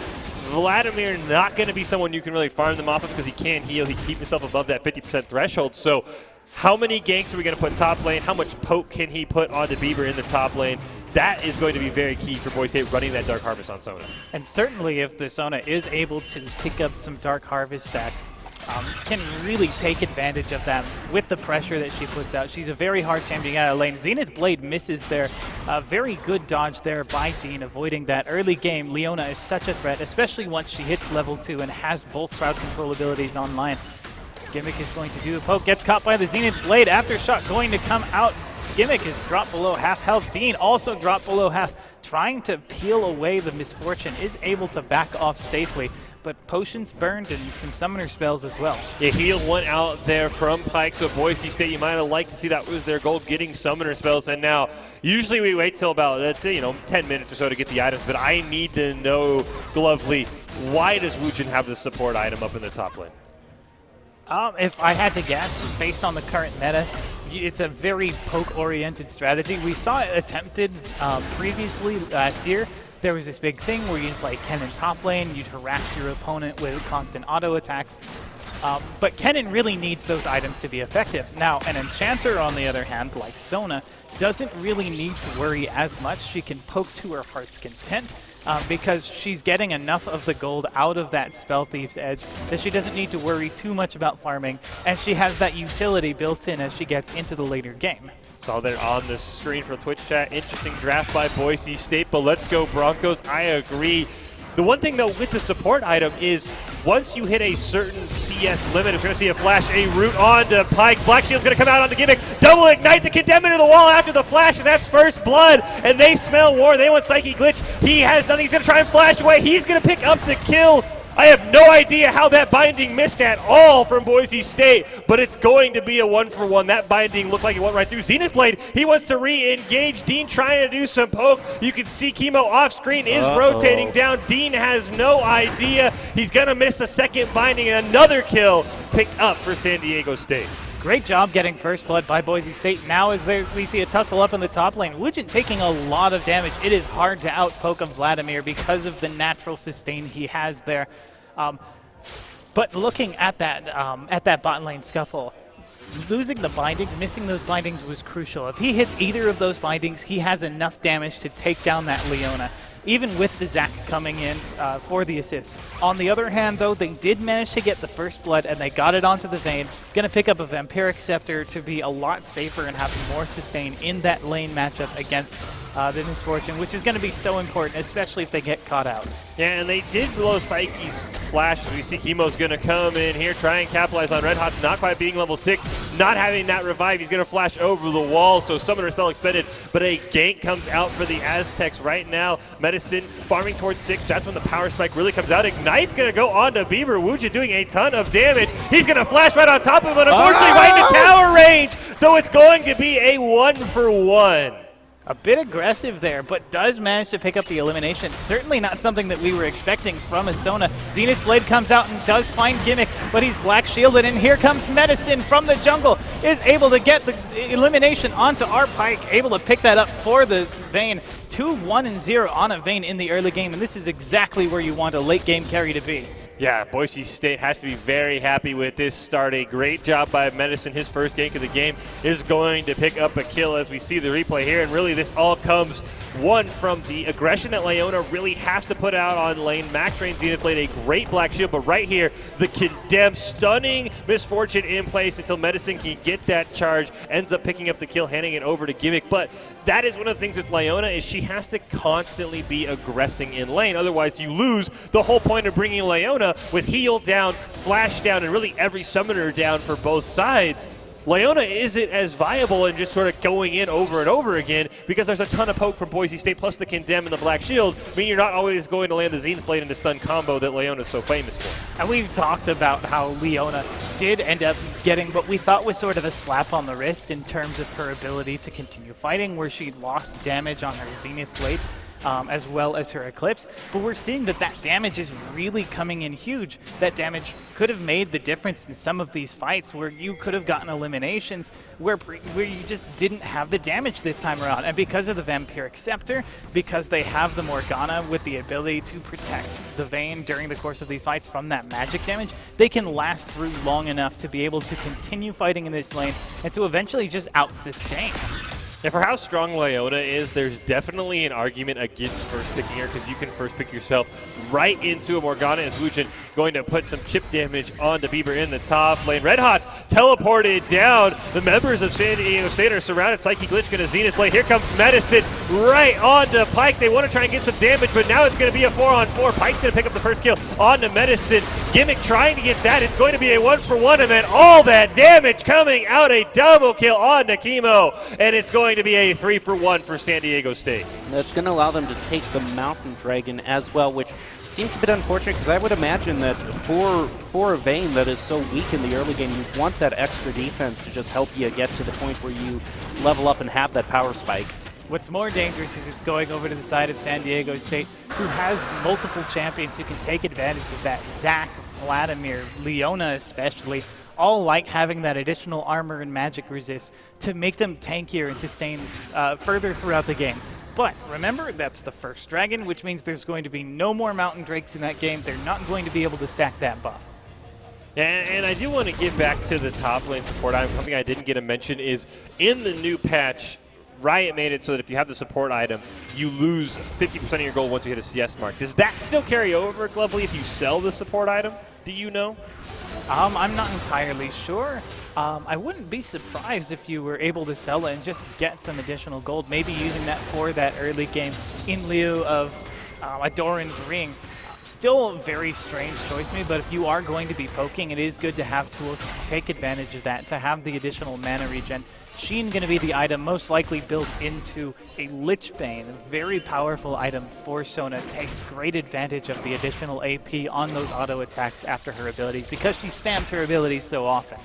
Vladimir not going to be someone you can really farm them off of because he can heal. He can keep himself above that 50% threshold. So how many ganks are we going to put top lane? How much poke can he put onto Bieber in the top lane? That is going to be very key for Boise State running that Dark Harvest on Sona. And certainly if the Sona is able to pick up some Dark Harvest stacks, can really take advantage of that with the pressure that she puts out. She's a very hard champion to get out of lane. Zenith Blade misses there. Very good dodge there by Dean, avoiding that early game. Leona is such a threat, especially once she hits level 2 and has both crowd control abilities online. Gimmick is going to do a poke, gets caught by the Zenith Blade. Aftershock going to come out. Gimmick is dropped below half health. Dean also dropped below half. Trying to peel away the Misfortune, is able to back off safely. But potions burned and some summoner spells as well. Yeah, heal went out there from Pike, so Boise State, you might have liked to see that was their goal, getting summoner spells. And now, usually we wait till about, let's say, 10 minutes or so to get the items, but I need to know, Glovely, why does Woojin have the support item up in the top lane? If I had to guess, based on the current meta, it's a very poke-oriented strategy. We saw it attempted previously last year. There was this big thing where you'd play Kennen top lane, you'd harass your opponent with constant auto attacks. But Kennen really needs those items to be effective. Now, an Enchanter, on the other hand, like Sona, doesn't really need to worry as much. She can poke to her heart's content because she's getting enough of the gold out of that Spell Thief's Edge that she doesn't need to worry too much about farming, and she has that utility built in as she gets into the later game. Saw there on the screen for Twitch chat. Interesting draft by Boise State, but let's go Broncos. I agree. The one thing, though, with the support item is once you hit a certain CS limit, if you're going to see a flash, a root on to Pike. Black Shield's going to come out on the Gimmick. Double ignite the Condemn into the wall after the flash, and that's first blood. And they smell war. They want Psychic Glitch. He has nothing. He's going to try and flash away. He's going to pick up the kill. I have no idea how that binding missed at all from Boise State, but it's going to be a 1-for-1. That binding looked like it went right through. Zenith Blade, he wants to re-engage. Dean trying to do some poke. You can see Chemo off screen is rotating down. Dean has no idea. He's going to miss a second binding, and another kill picked up for San Diego State. Great job getting first blood by Boise State. Now as we see a tussle up in the top lane, Woojin taking a lot of damage. It is hard to outpoke a Vladimir because of the natural sustain he has there. But looking at that bot lane scuffle, losing the bindings, missing those bindings was crucial. If he hits either of those bindings, he has enough damage to take down that Leona. even with the Zac coming in for the assist. On the other hand, though, they did manage to get the first blood, and they got it onto the Vayne. Going to pick up a Vampiric Scepter to be a lot safer and have more sustain in that lane matchup against the Misfortune, which is going to be so important, especially if they get caught out. Yeah, and they did blow Psyche's flash. We see Chemo's going to come in here, try and capitalize on Red Hot's not quite being level 6, not having that revive. He's going to flash over the wall, so Summoner Spell expended, but a gank comes out for the Aztecs right now. Medicine farming towards 6. That's when the power spike really comes out. Ignite's going to go on to Bieber. Wuja doing a ton of damage. He's going to flash right on top of him, but unfortunately right into tower range, so it's going to be a 1-for-1. A bit aggressive there, but does manage to pick up the elimination. Certainly not something that we were expecting from Asona. Zenith Blade comes out and does find Gimmick, but he's black shielded, and here comes Medicine from the jungle, is able to get the elimination onto our Pyke, able to pick that up for this Vayne. 2-1-0 on a Vayne in the early game, and this is exactly where you want a late game carry to be. Yeah, Boise State has to be very happy with this start. A great job by Medicine. His first gank of the game is going to pick up a kill as we see the replay here. And really this all comes, one, from the aggression that Leona really has to put out on lane. Max Rain Zenith played a great black shield, but right here, the Condemn, stunning Misfortune in place until Medicine can get that charge, ends up picking up the kill, handing it over to Gimmick. But that is one of the things with Leona is she has to constantly be aggressing in lane. Otherwise, you lose the whole point of bringing Leona with heal down, flash down, and really every summoner down for both sides. Leona isn't as viable in just sort of going in over and over again because there's a ton of poke from Boise State, plus the Condemn and the Black Shield. I mean, you're not always going to land the Zenith Blade and the stun combo that Leona's so famous for. And we've talked about how Leona did end up getting what we thought was sort of a slap on the wrist in terms of her ability to continue fighting, where she'd lost damage on her Zenith Blade. As well as her Eclipse, but we're seeing that damage is really coming in huge. That damage could have made the difference in some of these fights where you could have gotten eliminations where you just didn't have the damage this time around. And because of the Vampiric Scepter, because they have the Morgana with the ability to protect the Vayne during the course of these fights from that magic damage, they can last through long enough to be able to continue fighting in this lane and to eventually just out-sustain. And for how strong Leona is, there's definitely an argument against first picking her because you can first pick yourself right into a Morgana and Wuchen, going to put some chip damage onto Bieber in the top lane. Red Hot's teleported down. The members of San Diego State are surrounded. Psyche Glitch going to Zenith Blade. Here comes Medicine right onto Pyke. They want to try and get some damage, but now it's going to be a 4-on-4. Pyke's going to pick up the first kill onto Medicine. Gimmick trying to get that. It's going to be a 1-for-1, and then all that damage coming out, a double kill on Chemo, and it's going to be a 3-for-1 for San Diego State. That's going to allow them to take the Mountain Dragon as well, which seems a bit unfortunate because I would imagine that for a Vayne that is so weak in the early game, you want that extra defense to just help you get to the point where you level up and have that power spike. What's more dangerous is it's going over to the side of San Diego State, who has multiple champions who can take advantage of that. Zac, Vladimir, Leona especially, all like having that additional armor and magic resist to make them tankier and sustain further throughout the game. But remember, that's the first dragon, which means there's going to be no more Mountain Drakes in that game. They're not going to be able to stack that buff. And I do want to get back to the top lane support item. Something I didn't get to mention is in the new patch, Riot made it so that if you have the support item, you lose 50% of your gold once you hit a CS mark. Does that still carry over, Glovely, if you sell the support item? Do you know? I'm not entirely sure. I wouldn't be surprised if you were able to sell it and just get some additional gold, maybe using that for that early game in lieu of a Doran's Ring. Still a very strange choice to me, but if you are going to be poking, it is good to have tools to take advantage of that, to have the additional mana regen. Sheen going to be the item most likely built into a Lich Bane, a very powerful item for Sona. Takes great advantage of the additional AP on those auto attacks after her abilities because she spams her abilities so often.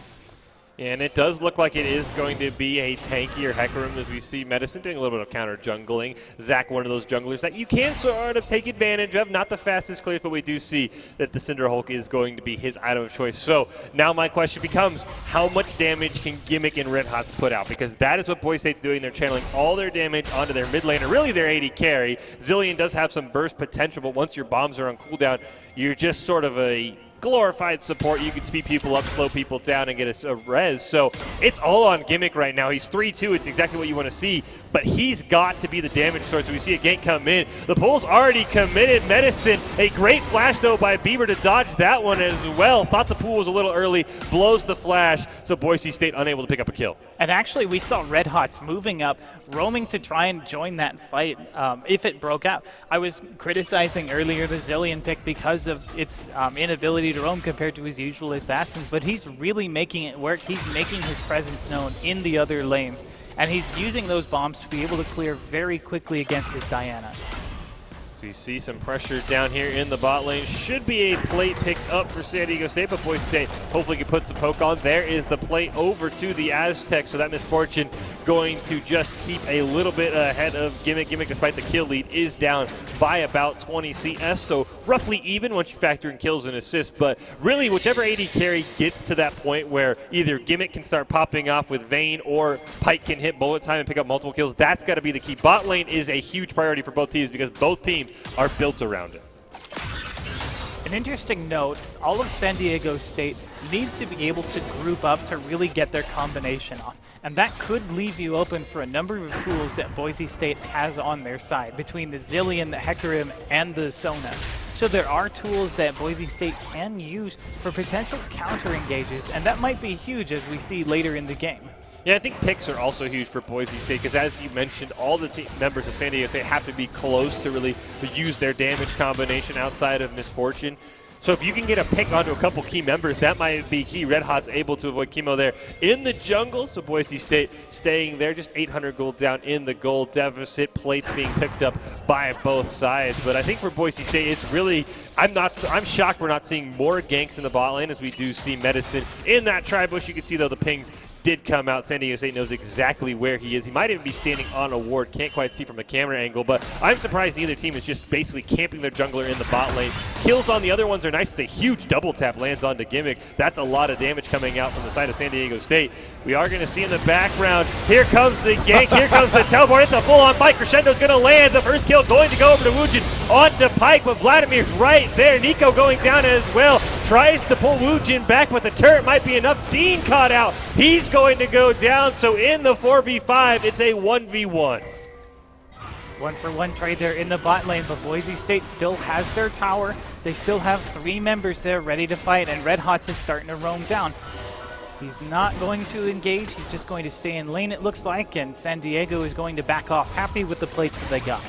And it does look like it is going to be a tankier Hecarim as we see Medicine doing a little bit of counter jungling. Zac, one of those junglers that you can sort of take advantage of. Not the fastest clears, but we do see that the Cinder Hulk is going to be his item of choice. So now my question becomes, how much damage can Gimmick and Red Hots put out? Because that is what Boise State's doing. They're channeling all their damage onto their mid laner, really their AD carry. Zillion does have some burst potential, but once your bombs are on cooldown, you're just sort of a glorified support. You can speed people up, slow people down, and get a res. So it's all on Gimmick right now. He's 3-2. It's exactly what you want to see. But he's got to be the damage source. We see a gank come in. The pull's already committed. Medicine, a great flash, though, by Bieber to dodge that one as well. Thought the pool was a little early. Blows the flash. So Boise State unable to pick up a kill. And actually, we saw Red Hots moving up, roaming to try and join that fight if it broke out. I was criticizing earlier the Zilean pick because of its inability to roam compared to his usual assassins, but he's really making it work. He's making his presence known in the other lanes, and he's using those bombs to be able to clear very quickly against his Diana. So you see some pressure down here in the bot lane. Should be a plate picked up for San Diego State, but Boise State hopefully can put some poke on. There is the plate over to the Aztecs, so that Misfortune going to just keep a little bit ahead of Gimmick. Gimmick, despite the kill lead, is down by about 20 CS, so roughly even once you factor in kills and assists. But really, whichever AD carry gets to that point where either Gimmick can start popping off with Vayne or Pike can hit bullet time and pick up multiple kills, that's got to be the key. Bot lane is a huge priority for both teams because both teams are built around it. An interesting note, all of San Diego State needs to be able to group up to really get their combination off. And that could leave you open for a number of tools that Boise State has on their side, between the Zilean, the Hecarim, and the Sona. So there are tools that Boise State can use for potential counter engages, and that might be huge as we see later in the game. Yeah, I think picks are also huge for Boise State because, as you mentioned, all the members of San Diego State have to be close to really use their damage combination outside of Misfortune. So if you can get a pick onto a couple key members, that might be key. Red Hot's able to avoid chemo there in the jungle, so Boise State staying there, just 800 gold down in the gold deficit. Plates being picked up by both sides. But I think for Boise State, it's really, I'm shocked we're not seeing more ganks in the bot lane as we do see Medicine in that tri-bush. You can see, though, the pings did come out. San Diego State knows exactly where he is. He might even be standing on a ward. Can't quite see from the camera angle, but I'm surprised neither team is just basically camping their jungler in the bot lane. Kills on the other ones are nice. It's a huge double tap lands onto Gimmick. That's a lot of damage coming out from the side of San Diego State. We are going to see in the background, here comes the gank, here comes the teleport. It's a full-on Pike. Crescendo's going to land. The first kill going to go over to Woojin onto Pike, but Vladimir's right there. Nico going down as well. Tries to pull Woojin back, but the turret might be enough. Dean caught out. He's going to go down, so in the 4v5, it's a 1v1. 1-for-1 trade there in the bot lane, but Boise State still has their tower. They still have 3 members there ready to fight, and Red Hots is starting to roam down. He's not going to engage. He's just going to stay in lane, it looks like, and San Diego is going to back off, happy with the plates that they got.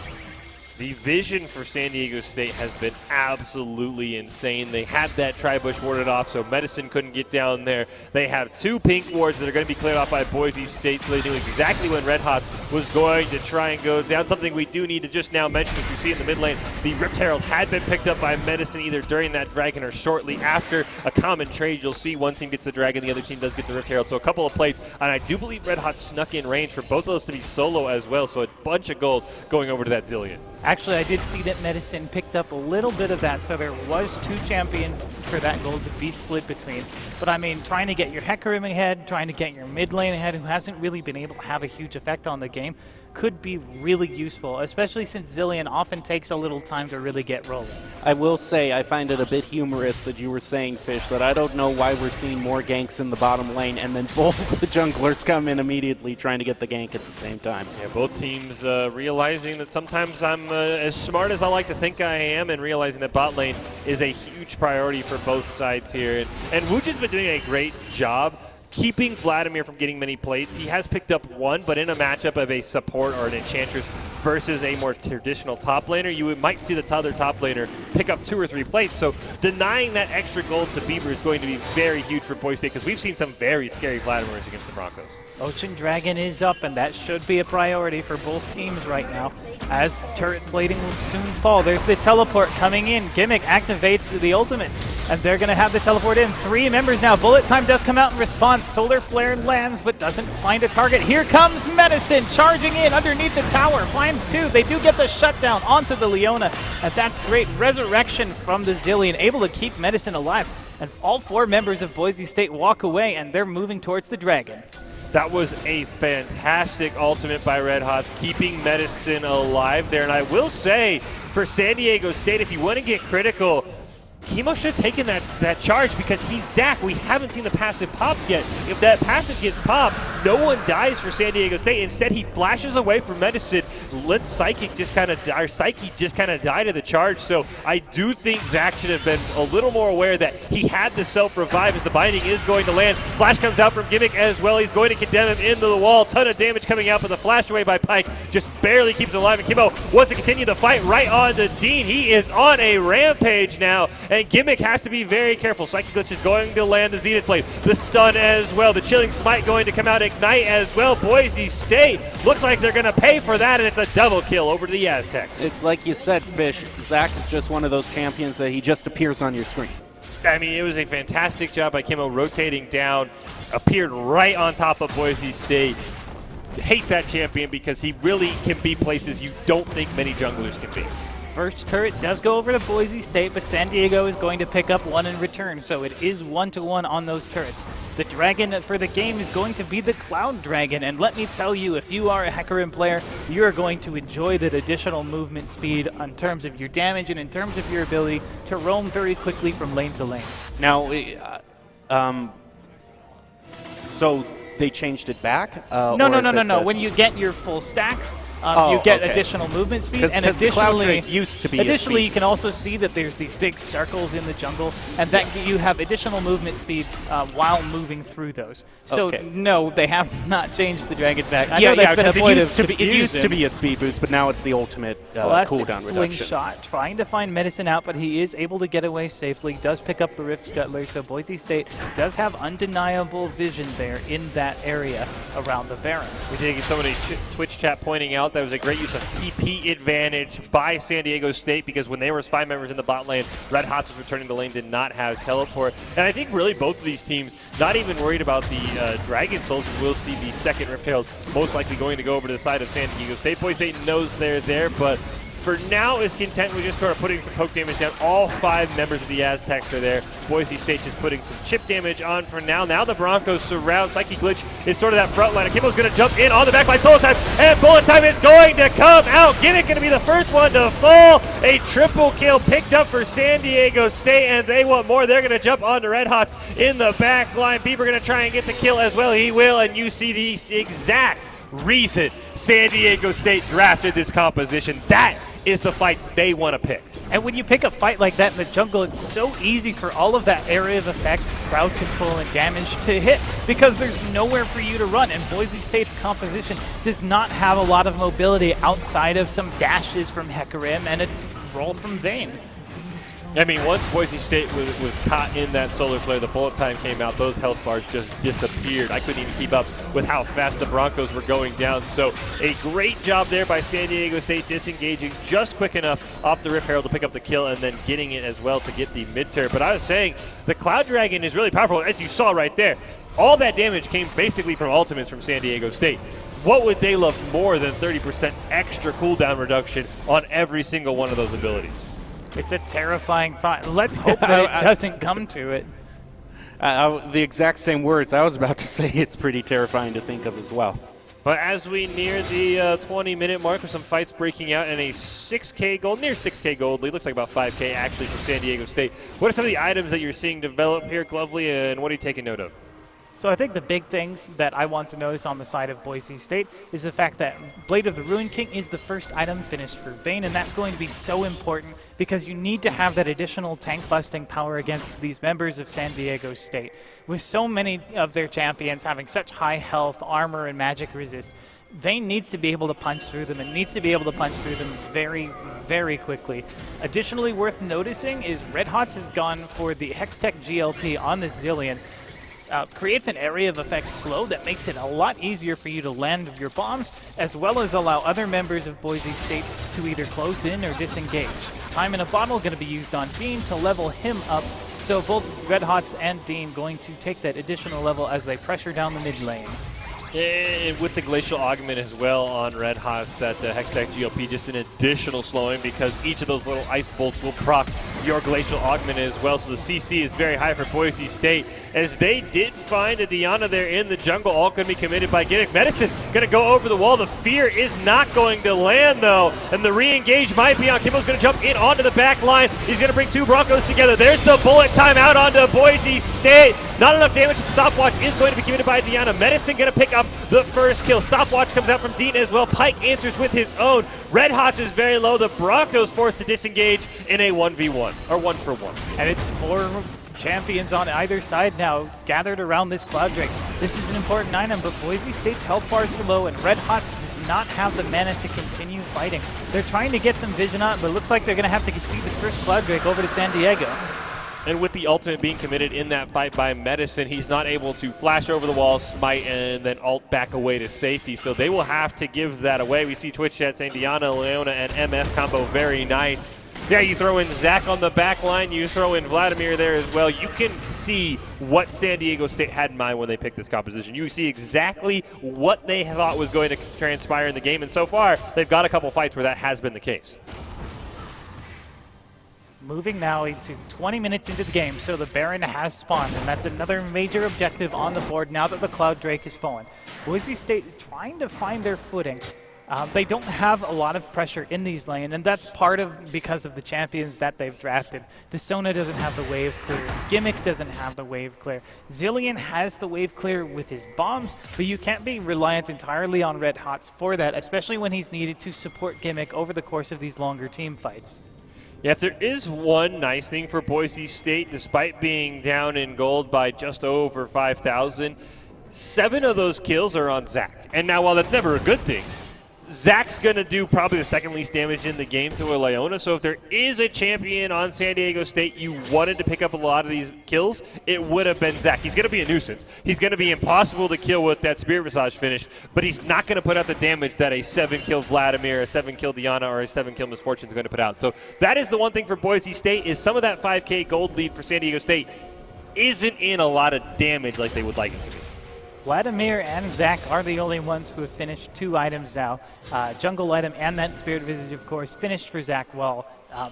The vision for San Diego State has been absolutely insane. They had that tri-bush warded off, so Medicine couldn't get down there. They have 2 pink wards that are going to be cleared off by Boise State, so they knew exactly when Red Hots was going to try and go down. Something we do need to just now mention, as you see in the mid lane, the Ripped Herald had been picked up by Medicine either during that dragon or shortly after. A common trade, you'll see one team gets the dragon, the other team does get the Ripped Herald, so a couple of plates, and I do believe Red Hots snuck in range for both of those to be solo as well, so a bunch of gold going over to that Zilean. Actually, I did see that Medicine picked up a little bit of that, so there was 2 champions for that gold to be split between. But I mean, trying to get your Hecarim ahead, trying to get your mid lane ahead, who hasn't really been able to have a huge effect on the game, could be really useful, especially since Zilean often takes a little time to really get rolling. I will say I find it a bit humorous that you were saying, Fish, that I don't know why we're seeing more ganks in the bottom lane and then both the junglers come in immediately trying to get the gank at the same time. Yeah, both teams realizing that sometimes I'm as smart as I like to think I am, and realizing that bot lane is a huge priority for both sides here. And Woojin's been doing a great job keeping Vladimir from getting many plates. He has picked up 1, but in a matchup of a support or an enchantress versus a more traditional top laner, you might see the other top laner pick up 2 or 3 plates. So denying that extra gold to Bieber is going to be very huge for Boise State, because we've seen some very scary Vladimirs against the Broncos. Ocean Dragon is up, and that should be a priority for both teams right now, as turret plating will soon fall. There's the teleport coming in. Gimmick activates the ultimate, and they're going to have the teleport in. 3 members now. Bullet time does come out in response. Solar Flare lands, but doesn't find a target. Here comes Medicine charging in underneath the tower. Finds 2. They do get the shutdown onto the Leona, and that's great. Resurrection from the Zilean, able to keep Medicine alive. And all 4 members of Boise State walk away, and they're moving towards the dragon. That was a fantastic ultimate by Red Hots, keeping Medicine alive there. And I will say, for San Diego State, if you want to get critical, Chemo should have taken that charge because he's Zach. We haven't seen the passive pop yet. If that passive gets popped, no one dies for San Diego State. Instead, he flashes away from Medicine. Let Psyche just kind of die to the charge. So I do think Zach should have been a little more aware that he had the self-revive as the binding is going to land. Flash comes out from Gimmick as well. He's going to condemn him into the wall. Ton of damage coming out, but the flash away by Pike just barely keeps him alive. And Kimbo wants to continue the fight right on to Dean. He is on a rampage now. And Gimmick has to be very careful. Psychic Glitch is going to land the Zenith Blade. The stun as well. The Chilling Smite going to come out. Ignite as well. Boise State looks like they're going to pay for that, and it's a double kill over to the Aztecs. It's like you said, Fish. Zach is just one of those champions that he just appears on your screen. I mean, it was a fantastic job by Kimbo rotating down. Appeared right on top of Boise State. Hate that champion because he really can be places you don't think many junglers can be. First turret does go over to Boise State, but San Diego is going to pick up one in return, so it is 1-to-1 on those turrets. The dragon for the game is going to be the Cloud Dragon, and let me tell you, if you are a Hecarim player, you are going to enjoy that additional movement speed in terms of your damage and in terms of your ability to roam very quickly from lane to lane. Now, so they changed it back? No. When you get your full stacks, you get additional movement speed, and additionally, used to be you can also see that there's these big circles in the jungle, and that you have additional movement speed while moving through those. So no, they have not changed the Dragon's back. I know that's been a point of confusion. It used to be a speed boost, but now it's the ultimate cooldown reduction. Slingshot, trying to find Medicine out, but he is able to get away safely. Does pick up the Rift Scuttler, so Boise State does have undeniable vision there in that area around the Baron. We did get somebody Twitch chat pointing out that was a great use of TP advantage by San Diego State because when there was 5 members in the bot lane, Red Hots was returning to lane, did not have teleport. And I think really both of these teams not even worried about the Dragon Souls. We'll see the second Rift Herald most likely going to go over to the side of San Diego State. Boise State knows they're there, but for now is content with just sort of putting some poke damage down. All 5 members of the Aztecs are there. Boise State just putting some chip damage on for now. Now the Broncos surround. Psyche Glitch is sort of that front line. Kimbo's going to jump in on the back line. Solo time, and bullet time is going to come out. Gimmick going to be the first one to fall. A triple kill picked up for San Diego State, and they want more. They're going to jump onto Red Hots in the back line. Bieber going to try and get the kill as well. He will, and you see the exact reason San Diego State drafted this composition. That is the fights they want to pick. And when you pick a fight like that in the jungle, it's so easy for all of that area of effect, crowd control, and damage to hit because there's nowhere for you to run. And Boise State's composition does not have a lot of mobility outside of some dashes from Hecarim and a roll from Vayne. I mean, once Boise State was caught in that solar flare, the bullet time came out, those health bars just disappeared. I couldn't even keep up with how fast the Broncos were going down. So a great job there by San Diego State disengaging just quick enough off the Rift Herald to pick up the kill and then getting it as well to get the mid-turret. But I was saying, the Cloud Dragon is really powerful, as you saw right there. All that damage came basically from ultimates from San Diego State. What would they love more than 30% extra cooldown reduction on every single one of those abilities? It's a terrifying thought. Let's hope that it doesn't come to it. The exact same words I was about to say. It's pretty terrifying to think of as well. But as we near the 20-minute mark with some fights breaking out and a 6K gold, near 6K gold lead, looks like about 5K actually for San Diego State. What are some of the items that you're seeing develop here, Glovely, and what are you taking note of? So I think the big things that I want to notice on the side of Boise State is the fact that Blade of the Ruined King is the first item finished for Vayne, and that's going to be so important because you need to have that additional tank-busting power against these members of San Diego State. With so many of their champions having such high health, armor, and magic resist, Vayne needs to be able to punch through them and needs to be able to punch through them very, very quickly. Additionally worth noticing is Red Hots has gone for the Hextech GLP on the Zillion. Creates an area of effect slow that makes it a lot easier for you to land your bombs, as well as allow other members of Boise State to either close in or disengage. Time in a Bottle going to be used on Dean to level him up, so both Red Hots and Dean going to take that additional level as they pressure down the mid lane. And with the Glacial Augment as well on Red Hots, that Hextech GLP, just an additional slowing because each of those little ice bolts will proc your Glacial Augment as well. So the CC is very high for Boise State, as they did find a Diana there in the jungle. All going to be committed by Gimmick. Medicine going to go over the wall. The fear is not going to land, though, and the re-engage might be on. Kimbo's going to jump in onto the back line. He's going to bring two Broncos together. There's the bullet time out onto Boise State. Not enough damage, and Stopwatch is going to be committed by Diana. Medicine going to pick up the first kill. Stopwatch comes out from Dean as well. Pike answers with his own. Red Hots is very low. The Broncos forced to disengage in a 1v1, or 1-for-1. And it's 4 champions on either side now gathered around this Cloud Drake. This is an important item, but Boise State's health bars are low, and Red Hots does not have the mana to continue fighting. They're trying to get some vision on, but it looks like they're going to have to concede the first Cloud Drake over to San Diego. And with the ultimate being committed in that fight by Medicine, he's not able to flash over the wall, smite, and then ult back away to safety. So they will have to give that away. We see Twitch chat saying Diana, Leona, and MF combo very nice. Yeah, you throw in Zach on the back line, you throw in Vladimir there as well. You can see what San Diego State had in mind when they picked this composition. You see exactly what they thought was going to transpire in the game, and so far, they've got a couple fights where that has been the case. Moving now into 20 minutes into the game, so the Baron has spawned, and that's another major objective on the board now that the Cloud Drake has fallen. Boise State is trying to find their footing. They don't have a lot of pressure in these lanes, and that's because of the champions that they've drafted. The Sona doesn't have the wave clear. Gimmick doesn't have the wave clear. Zillion has the wave clear with his bombs, but you can't be reliant entirely on Red Hots for that, especially when he's needed to support Gimmick over the course of these longer team fights. Yeah, if there is one nice thing for Boise State, despite being down in gold by just over 5,000, 7 of those kills are on Zach. And now, while that's never a good thing, Zach's going to do probably the second least damage in the game to a Leona. So if there is a champion on San Diego State you wanted to pick up a lot of these kills, it would have been Zach. He's going to be a nuisance. He's going to be impossible to kill with that Spirit Visage finish, but he's not going to put out the damage that a 7-kill Vladimir, a 7-kill Diana, or a 7-kill Misfortune is going to put out. So that is the one thing for Boise State, is some of that 5K gold lead for San Diego State isn't in a lot of damage like they would like it to be. Vladimir and Zach are the only ones who have finished 2 items now. Jungle item and that Spirit Visage, of course, finished for Zach, while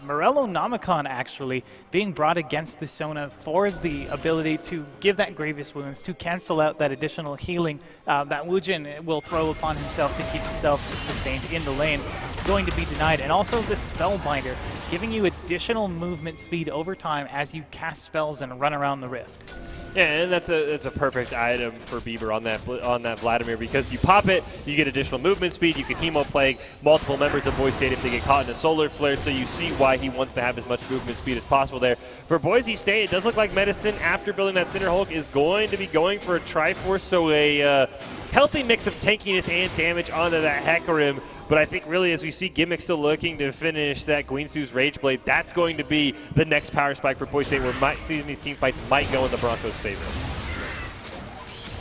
Morello Namicon actually being brought against the Sona for the ability to give that Grievous Wounds, to cancel out that additional healing that Wujin will throw upon himself to keep himself sustained in the lane, going to be denied. And also the Spellbinder, giving you additional movement speed over time as you cast spells and run around the rift. Yeah, and that's a perfect item for Bieber on that Vladimir, because you pop it, you get additional movement speed, you can Hemo Plague multiple members of Boise State if they get caught in a Solar Flare, so you see why he wants to have as much movement speed as possible there. For Boise State, it does look like Medicine, after building that Cinder Hulk, is going to be going for a Triforce, so a healthy mix of tankiness and damage onto that Hecarim. But I think really, as we see Gimmick still looking to finish that Guinsu's Rage Blade, that's going to be the next power spike for Boise State, where seeing these team fights might go in the Broncos' favor.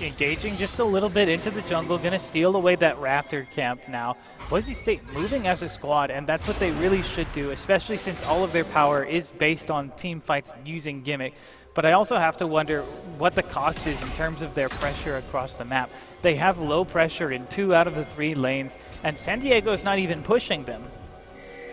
Engaging just a little bit into the jungle, going to steal away that Raptor camp now. Boise State moving as a squad, and that's what they really should do, especially since all of their power is based on team fights using Gimmick. But I also have to wonder what the cost is in terms of their pressure across the map. They have low pressure in 2 out of the 3 lanes, and San Diego is not even pushing them.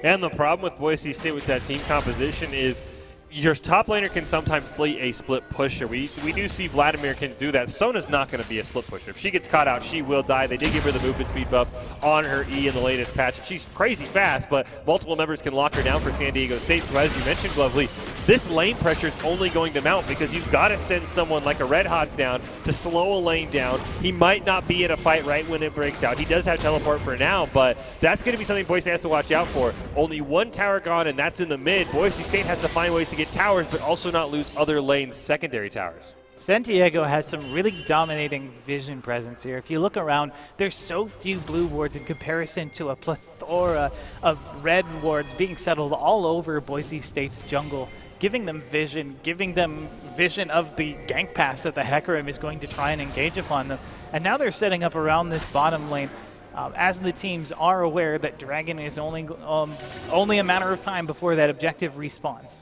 And the problem with Boise State with that team composition is your top laner can sometimes play a split pusher. We do see Vladimir can do that. Sona's not going to be a split pusher. If she gets caught out, she will die. They did give her the movement speed buff on her E in the latest patch. She's crazy fast, but multiple members can lock her down for San Diego State. So as you mentioned, Lovely, this lane pressure is only going to mount because you've got to send someone like a Red Hots down to slow a lane down. He might not be in a fight right when it breaks out. He does have teleport for now, but that's going to be something Boise has to watch out for. Only 1 tower gone, and that's in the mid. Boise State has to find ways to get towers, but also not lose other lanes' secondary towers. San Diego has some really dominating vision presence here. If you look around, there's so few blue wards in comparison to a plethora of red wards being settled all over Boise State's jungle, giving them vision of the gank pass that the Hecarim is going to try and engage upon them. And now they're setting up around this bottom lane, as the teams are aware that Dragon is only a matter of time before that objective respawns.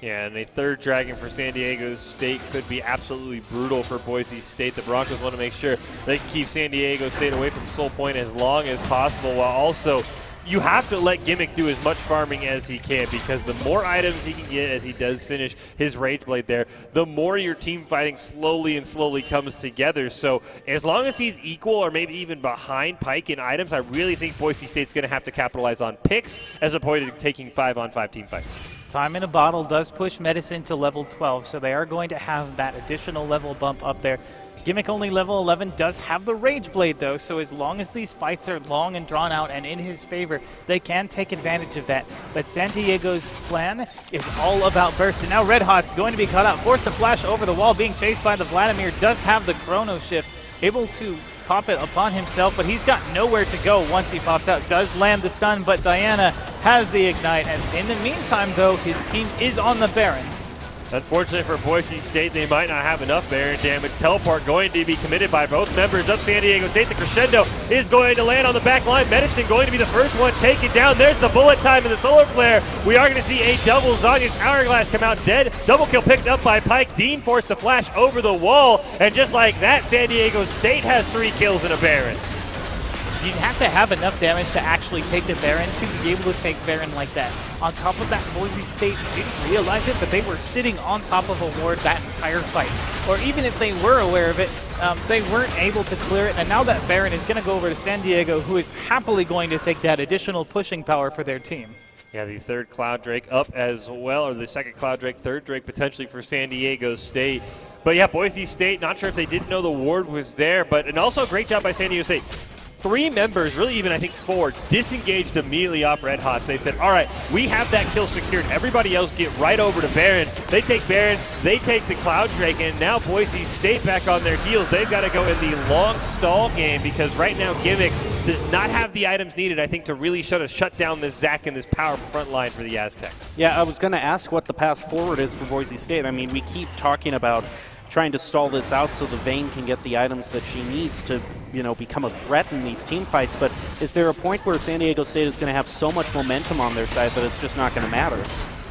Yeah, and a 3rd Dragon for San Diego State could be absolutely brutal for Boise State. The Broncos want to make sure they can keep San Diego State away from Soul Point as long as possible, while also you have to let Gimmick do as much farming as he can, because the more items he can get as he does finish his Rage Blade there, the more your team fighting slowly comes together. So as long as he's equal or maybe even behind Pike in items, I really think Boise State's going to have to capitalize on picks as opposed to taking 5-on-5 team fights. Time in a Bottle does push Medicine to level 12, so they are going to have that additional level bump up there. Gimmick only level 11, does have the Rage Blade though, so as long as these fights are long and drawn out and in his favor, they can take advantage of that. But San Diego's plan is all about burst, and now Red Hot's going to be caught out, forced to flash over the wall, being chased by the Vladimir, does have the Chrono Shift, able to pop it upon himself, but he's got nowhere to go once he pops out. Does land the stun, but Diana has the Ignite, and in the meantime though, his team is on the Baron. Unfortunately for Boise State, they might not have enough Baron damage. Teleport going to be committed by both members of San Diego State. The Crescendo is going to land on the back line. Medicine going to be the first one taken down. There's the bullet time and the solar flare. We are going to see a double Zhonya's Hourglass come out dead. Double kill picked up by Pike. Dean forced to flash over the wall. And just like that, San Diego State has 3 kills in a Baron. You'd have to have enough damage to actually take the Baron to be able to take Baron like that. On top of that, Boise State didn't realize it, but they were sitting on top of a ward that entire fight. Or even if they were aware of it, they weren't able to clear it. And now that Baron is going to go over to San Diego, who is happily going to take that additional pushing power for their team. Yeah, the third Cloud Drake up as well, or the second Cloud Drake, third Drake potentially for San Diego State. But yeah, Boise State, not sure if they didn't know the ward was there, but and also great job by San Diego State. 3 members, really even I think 4, disengaged immediately off Red Hots. They said, all right, we have that kill secured. Everybody else get right over to Baron. They take Baron, they take the Cloud Drake, and now Boise State back on their heels. They've got to go in the long stall game because right now Gimmick does not have the items needed, I think, to really shut down this Zac and this powerful front line for the Aztecs. Yeah, I was going to ask what the path forward is for Boise State. I mean, we keep talking about trying to stall this out so the Vayne can get the items that she needs to, you know, become a threat in these team fights. But is there a point where San Diego State is going to have so much momentum on their side that it's just not going to matter?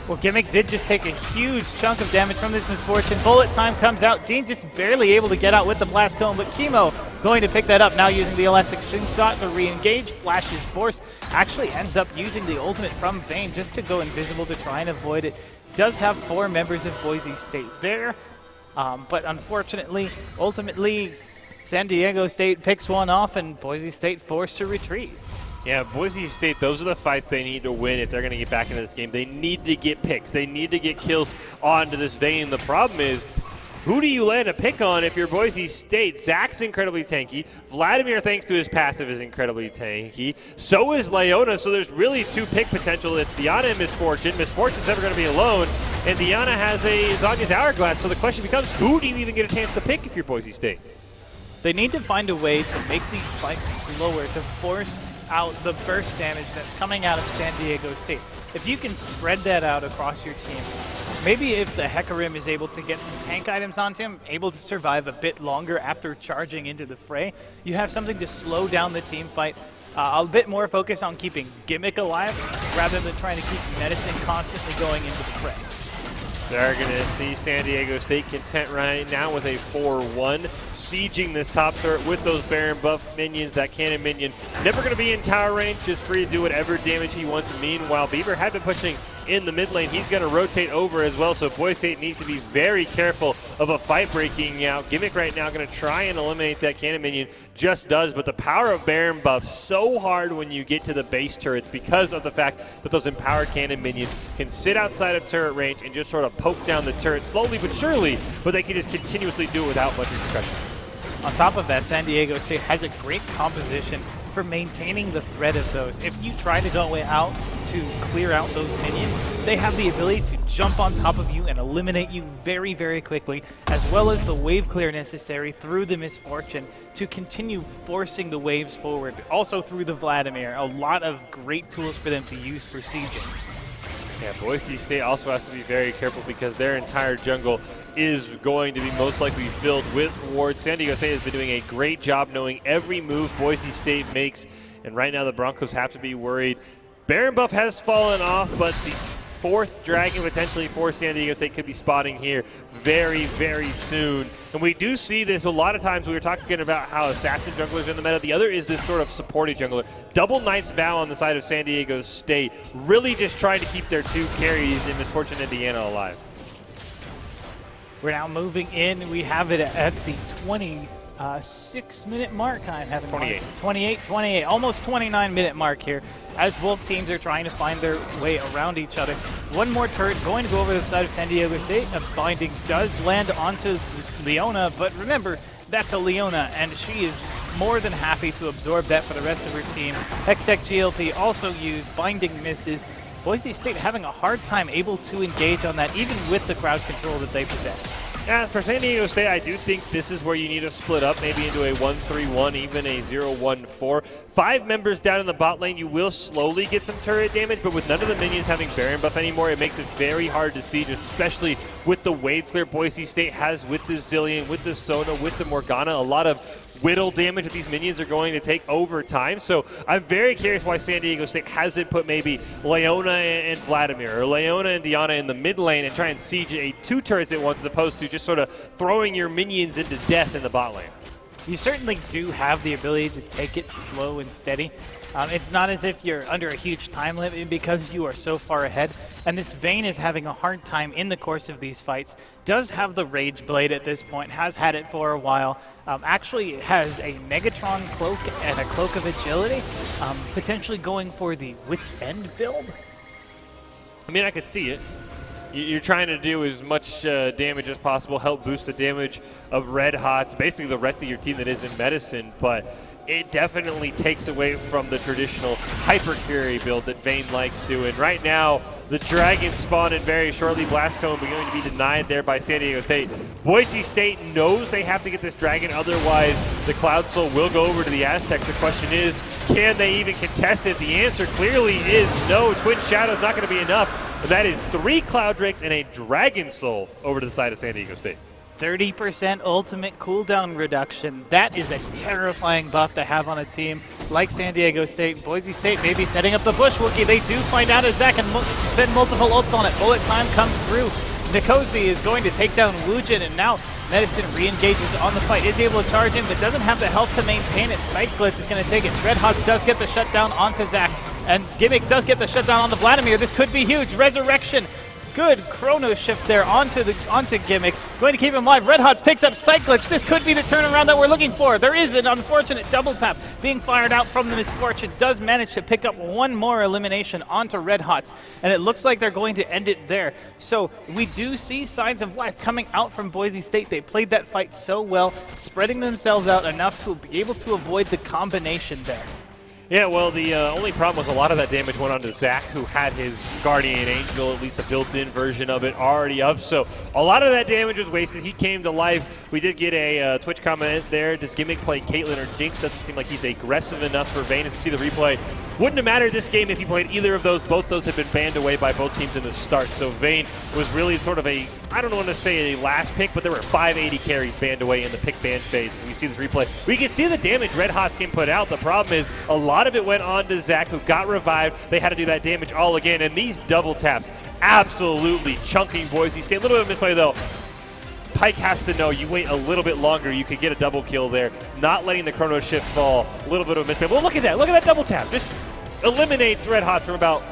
Well, Gimmick did just take a huge chunk of damage from this misfortune. Bullet time comes out. Dean just barely able to get out with the blast cone, but Chemo going to pick that up. Now using the elastic shot to re-engage. Flash's force actually ends up using the ultimate from Vayne just to go invisible to try and avoid it. Does have 4 members of Boise State there. But unfortunately, ultimately, San Diego State picks one off and Boise State forced to retreat. Yeah, Boise State, those are the fights they need to win if they're going to get back into this game. They need to get picks. They need to get kills onto this Vayne. The problem is, who do you land a pick on if you're Boise State? Zac's incredibly tanky. Vladimir, thanks to his passive, is incredibly tanky. So is Leona, so there's really 2 pick potential. It's Diana and Misfortune. Misfortune's never going to be alone, and Diana has a Zhonya's Hourglass, so the question becomes, who do you even get a chance to pick if you're Boise State? They need to find a way to make these fights slower, to force out the burst damage that's coming out of San Diego State. If you can spread that out across your team, maybe if the Hecarim is able to get some tank items onto him, able to survive a bit longer after charging into the fray, you have something to slow down the team fight. A bit more focus on keeping Gimmick alive rather than trying to keep Medicine constantly going into the fray. They're going to see San Diego State content right now with a 4-1, sieging this top turret with those Baron buff minions. That cannon minion never going to be in tower range, just free to do whatever damage he wants. Meanwhile, Bieber had been pushing in the mid lane. He's going to rotate over as well, so Boise State needs to be very careful of a fight breaking out. Gimmick right now going to try and eliminate that cannon minion, just does, but the power of Baron buff so hard when you get to the base turrets because of the fact that those empowered cannon minions can sit outside of turret range and just sort of poke down the turret slowly but surely, but they can just continuously do it without much repercussion. On top of that, San Diego State has a great composition for maintaining the threat of those. If you try to go out to clear out those minions, they have the ability to jump on top of you and eliminate you very, very quickly, as well as the wave clear necessary through the Misfortune to continue forcing the waves forward. Also through the Vladimir, a lot of great tools for them to use for sieging. Yeah, Boise State also has to be very careful because their entire jungle is going to be most likely filled with wards. San Diego State has been doing a great job knowing every move Boise State makes, and right now the Broncos have to be worried. Baron buff has fallen off, but the 4th Dragon potentially for San Diego State could be spotting here very, very soon. And we do see this a lot of times. We were talking about how assassin junglers are in the meta. The other is this sort of supporting jungler. Double Knight's Vow on the side of San Diego State, really just trying to keep their 2 carries in Misfortune Indiana alive. We're now moving in. We have it at the 26-minute mark. I'm having 28, almost 29-minute mark here as both teams are trying to find their way around each other. One more turret going to go over the side of San Diego State. A binding does land onto Leona, but remember, that's a Leona, and she is more than happy to absorb that for the rest of her team. Hextech GLP also used, binding misses. Boise State having a hard time able to engage on that, even with the crowd control that they possess. Yeah, for San Diego State, I do think this is where you need to split up, maybe into a 1-3-1, even a 0-1-4. 5 members down in the bot lane, you will slowly get some turret damage, but with none of the minions having Baron buff anymore, it makes it very hard to siege, especially with the wave clear Boise State has with the Zillion, with the Sona, with the Morgana. A lot of whittle damage that these minions are going to take over time. So I'm very curious why San Diego State hasn't put maybe Leona and Vladimir or Leona and Diana in the mid lane and try and siege 2 turrets at once, as opposed to just sort of throwing your minions into death in the bot lane. You certainly do have the ability to take it slow and steady. It's not as if you're under a huge time limit because you are so far ahead. And this Vayne is having a hard time in the course of these fights. Does have the Rage Blade at this point, has had it for a while. Actually has a Megatron Cloak and a Cloak of Agility. Potentially going for the Wit's End build. I mean, I could see it. You're trying to do as much damage as possible, help boost the damage of Red Hots, basically the rest of your team that is in Medicine, but it definitely takes away from the traditional Hypercurie build that Vayne likes doing. Right now, the Dragon spawned in very shortly. Blast Cone going to be denied there by San Diego State. Boise State knows they have to get this Dragon, otherwise the Cloud Soul will go over to the Aztecs. The question is, can they even contest it? The answer clearly is no. Twin Shadow's not going to be enough. And that is 3 Cloud Drakes and a Dragon Soul over to the side of San Diego State. 30% ultimate cooldown reduction. That is a terrifying buff to have on a team like San Diego State. Boise State maybe setting up the bush Wookiee. They do find out as Zach and spend multiple ults on it. Bullet time comes through. Nikosi is going to take down Woojin, and now Medicine re-engages on the fight. Is able to charge him, but doesn't have the health to maintain it. Sight Glitch is going to take it. Red Hots does get the shutdown onto Zach, and Gimmick does get the shutdown on the Vladimir. This could be huge. Resurrection. Good chrono shift there onto Gimmick. Going to keep him alive. Red Hots picks up Sight Glitch. This could be the turnaround that we're looking for. There is an unfortunate double tap being fired out from the Misfortune. Does manage to pick up one more elimination onto Red Hots, and it looks like they're going to end it there. So we do see signs of life coming out from Boise State. They played that fight so well, spreading themselves out enough to be able to avoid the combination there. Yeah, well, the only problem was a lot of that damage went on to Zach, who had his Guardian Angel, at least the built-in version of it, already up. So a lot of that damage was wasted. He came to life. We did get a Twitch comment there. Does Gimmick play Caitlyn or Jinx? Doesn't seem like he's aggressive enough for Vayne. As you see the replay, wouldn't have mattered this game if he played either of those. Both those had been banned away by both teams in the start. So Vayne was really sort of a, I don't want to say a last pick, but there were 580 carries banned away in the pick ban phase. As we see this replay, we can see the damage Red Hots can put out. The problem is a lot of it went on to Zach, who got revived. They had to do that damage all again, and these double taps absolutely chunking Boise State. A little bit of misplay though. Pike has to know you wait a little bit longer, you could get a double kill there. Not letting the chrono shift fall. A little bit of a misplay. Well, look at that. Look at that double tap. Just eliminates Red Hots from about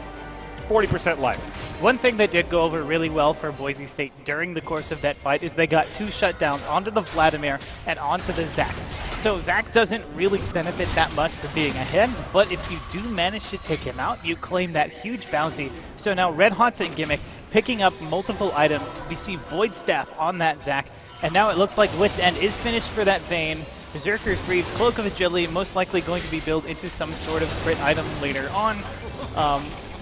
40% life. One thing that did go over really well for Boise State during the course of that fight is they got 2 shutdowns onto the Vladimir and onto the Zach. So Zach doesn't really benefit that much for being ahead, but if you do manage to take him out, you claim that huge bounty. So now Red Hots and Gimmick picking up multiple items. We see Void Staff on that Zach, and now it looks like Wit's End is finished for that Vayne. Berserker's Greed, Cloak of Agility, most likely going to be built into some sort of crit item later on.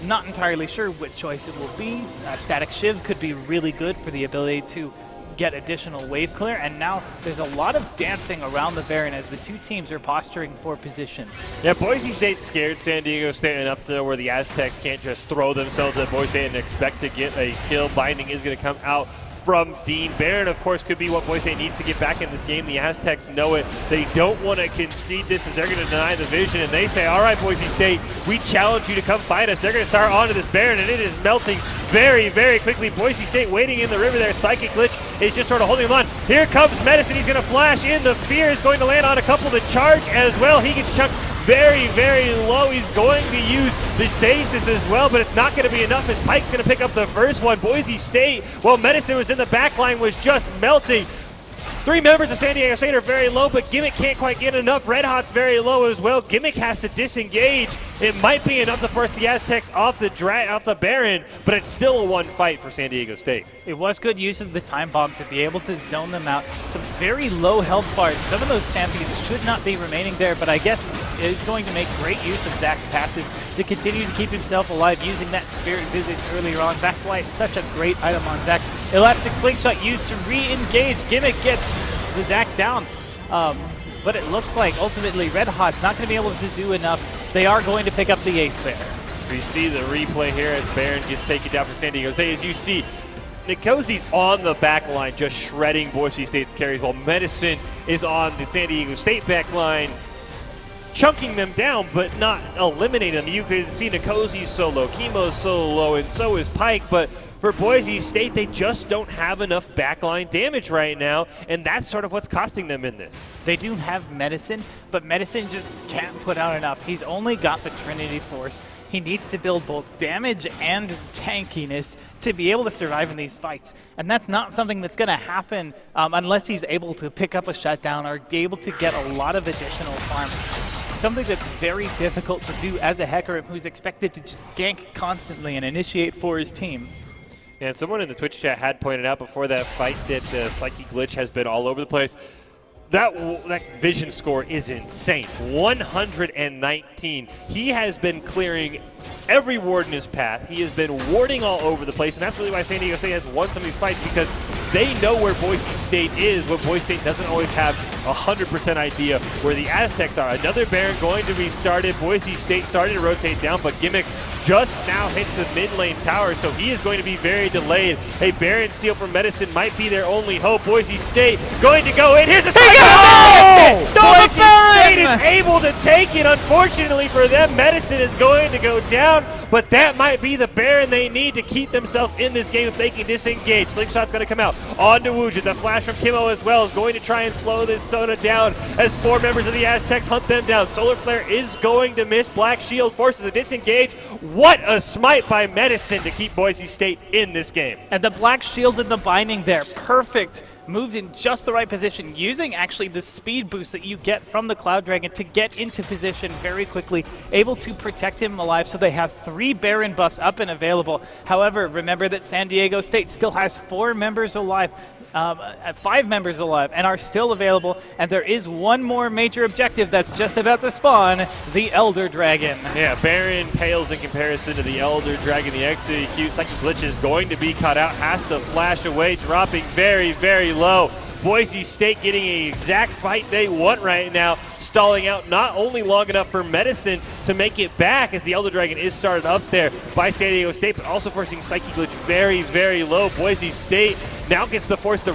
Not entirely sure what choice it will be. Static Shiv could be really good for the ability to get additional wave clear, and now there's a lot of dancing around the Baron as the two teams are posturing for position. Yeah, Boise State scared San Diego State enough to know where the Aztecs can't just throw themselves at Boise State and expect to get a kill. Binding is going to come out from Dean. Baron, of course, could be what Boise State needs to get back in this game. The Aztecs know it. They don't want to concede this as they're going to deny the vision, and they say, all right, Boise State, we challenge you to come fight us. They're going to start onto this Baron, and it is melting very, very quickly. Boise State waiting in the river there. Psychic Glitch is just sort of holding him on. Here comes Medicine. He's going to flash in. The Fear is going to land on a couple. The charge as well. He gets chunked very, very low. He's going to use the stasis as well, but it's not going to be enough as Pike's going to pick up the first one. Boise State, while Medicine was in the back line, was just melting. 3 members of San Diego State are very low, but Gimmick can't quite get enough. Red Hot's very low as well. Gimmick has to disengage. It might be enough to force the Aztecs off the Baron, but it's still a one fight for San Diego State. It was good use of the time bomb to be able to zone them out. Some very low health bars. Some of those champions should not be remaining there, but I guess it is going to make great use of Zach's passive to continue to keep himself alive using that Spirit Visage earlier on. That's why it's such a great item on Zach. Elastic Slingshot used to re-engage. Gimmick gets the Zach down. But it looks like ultimately Red Hot's not going to be able to do enough. They are going to pick up the ace there. We see the replay here as Baron gets taken down for San Diego State. As you see, Nikosi's on the back line just shredding Boise State's carries, while Medicine is on the San Diego State back line chunking them down, but not eliminating them. You can see Nikosi's so low, Chemo's so low, and so is Pike, but for Boise State, they just don't have enough backline damage right now, and that's sort of what's costing them in this. They do have Medicine, but Medicine just can't put out enough. He's only got the Trinity Force. He needs to build both damage and tankiness to be able to survive in these fights. And that's not something that's going to happen unless he's able to pick up a shutdown or be able to get a lot of additional farm. Something that's very difficult to do as a Hecarim who's expected to just gank constantly and initiate for his team. And someone in the Twitch chat had pointed out before that fight that Psychic Glitch has been all over the place. That vision score is insane. 119. He has been clearing every ward in his path. He has been warding all over the place, and that's really why San Diego State has won some of these fights, because they know where Boise State is, but Boise State doesn't always have 100% idea where the Aztecs are. Another Baron going to be started. Boise State starting to rotate down, but Gimmick just now hits the mid lane tower, so he is going to be very delayed. A Baron steal from Medicine might be their only hope. Boise State going to go in. Here's a strike! Boise State is able to take it. Unfortunately for them, Medicine is going to go down, but that might be the Baron they need to keep themselves in this game if they can disengage. Slingshot's going to come out on to Wujin. The flash from Kimo as well is going to try and slow this Sona down as 4 members of the Aztecs hunt them down. Solar Flare is going to miss. Black Shield forces a disengage. What a smite by Medicine to keep Boise State in this game. And the Black Shield and the binding there, perfect. Moved in just the right position, using actually the speed boost that you get from the Cloud Dragon to get into position very quickly, able to protect him alive, so they have 3 Baron buffs up and available. However, remember that San Diego State still has 4 members alive, 5 members alive, and are still available, and there is one more major objective that's just about to spawn, the Elder Dragon. Yeah, Baron pales in comparison to the Elder Dragon. The execute Psychic Glitch is going to be caught out, has to flash away, dropping very, very low. Boise State getting an exact fight they want right now, stalling out not only long enough for Medicine to make it back as the Elder Dragon is started up there by San Diego State, but also forcing Psychic Glitch very, very low. Boise State now gets to force the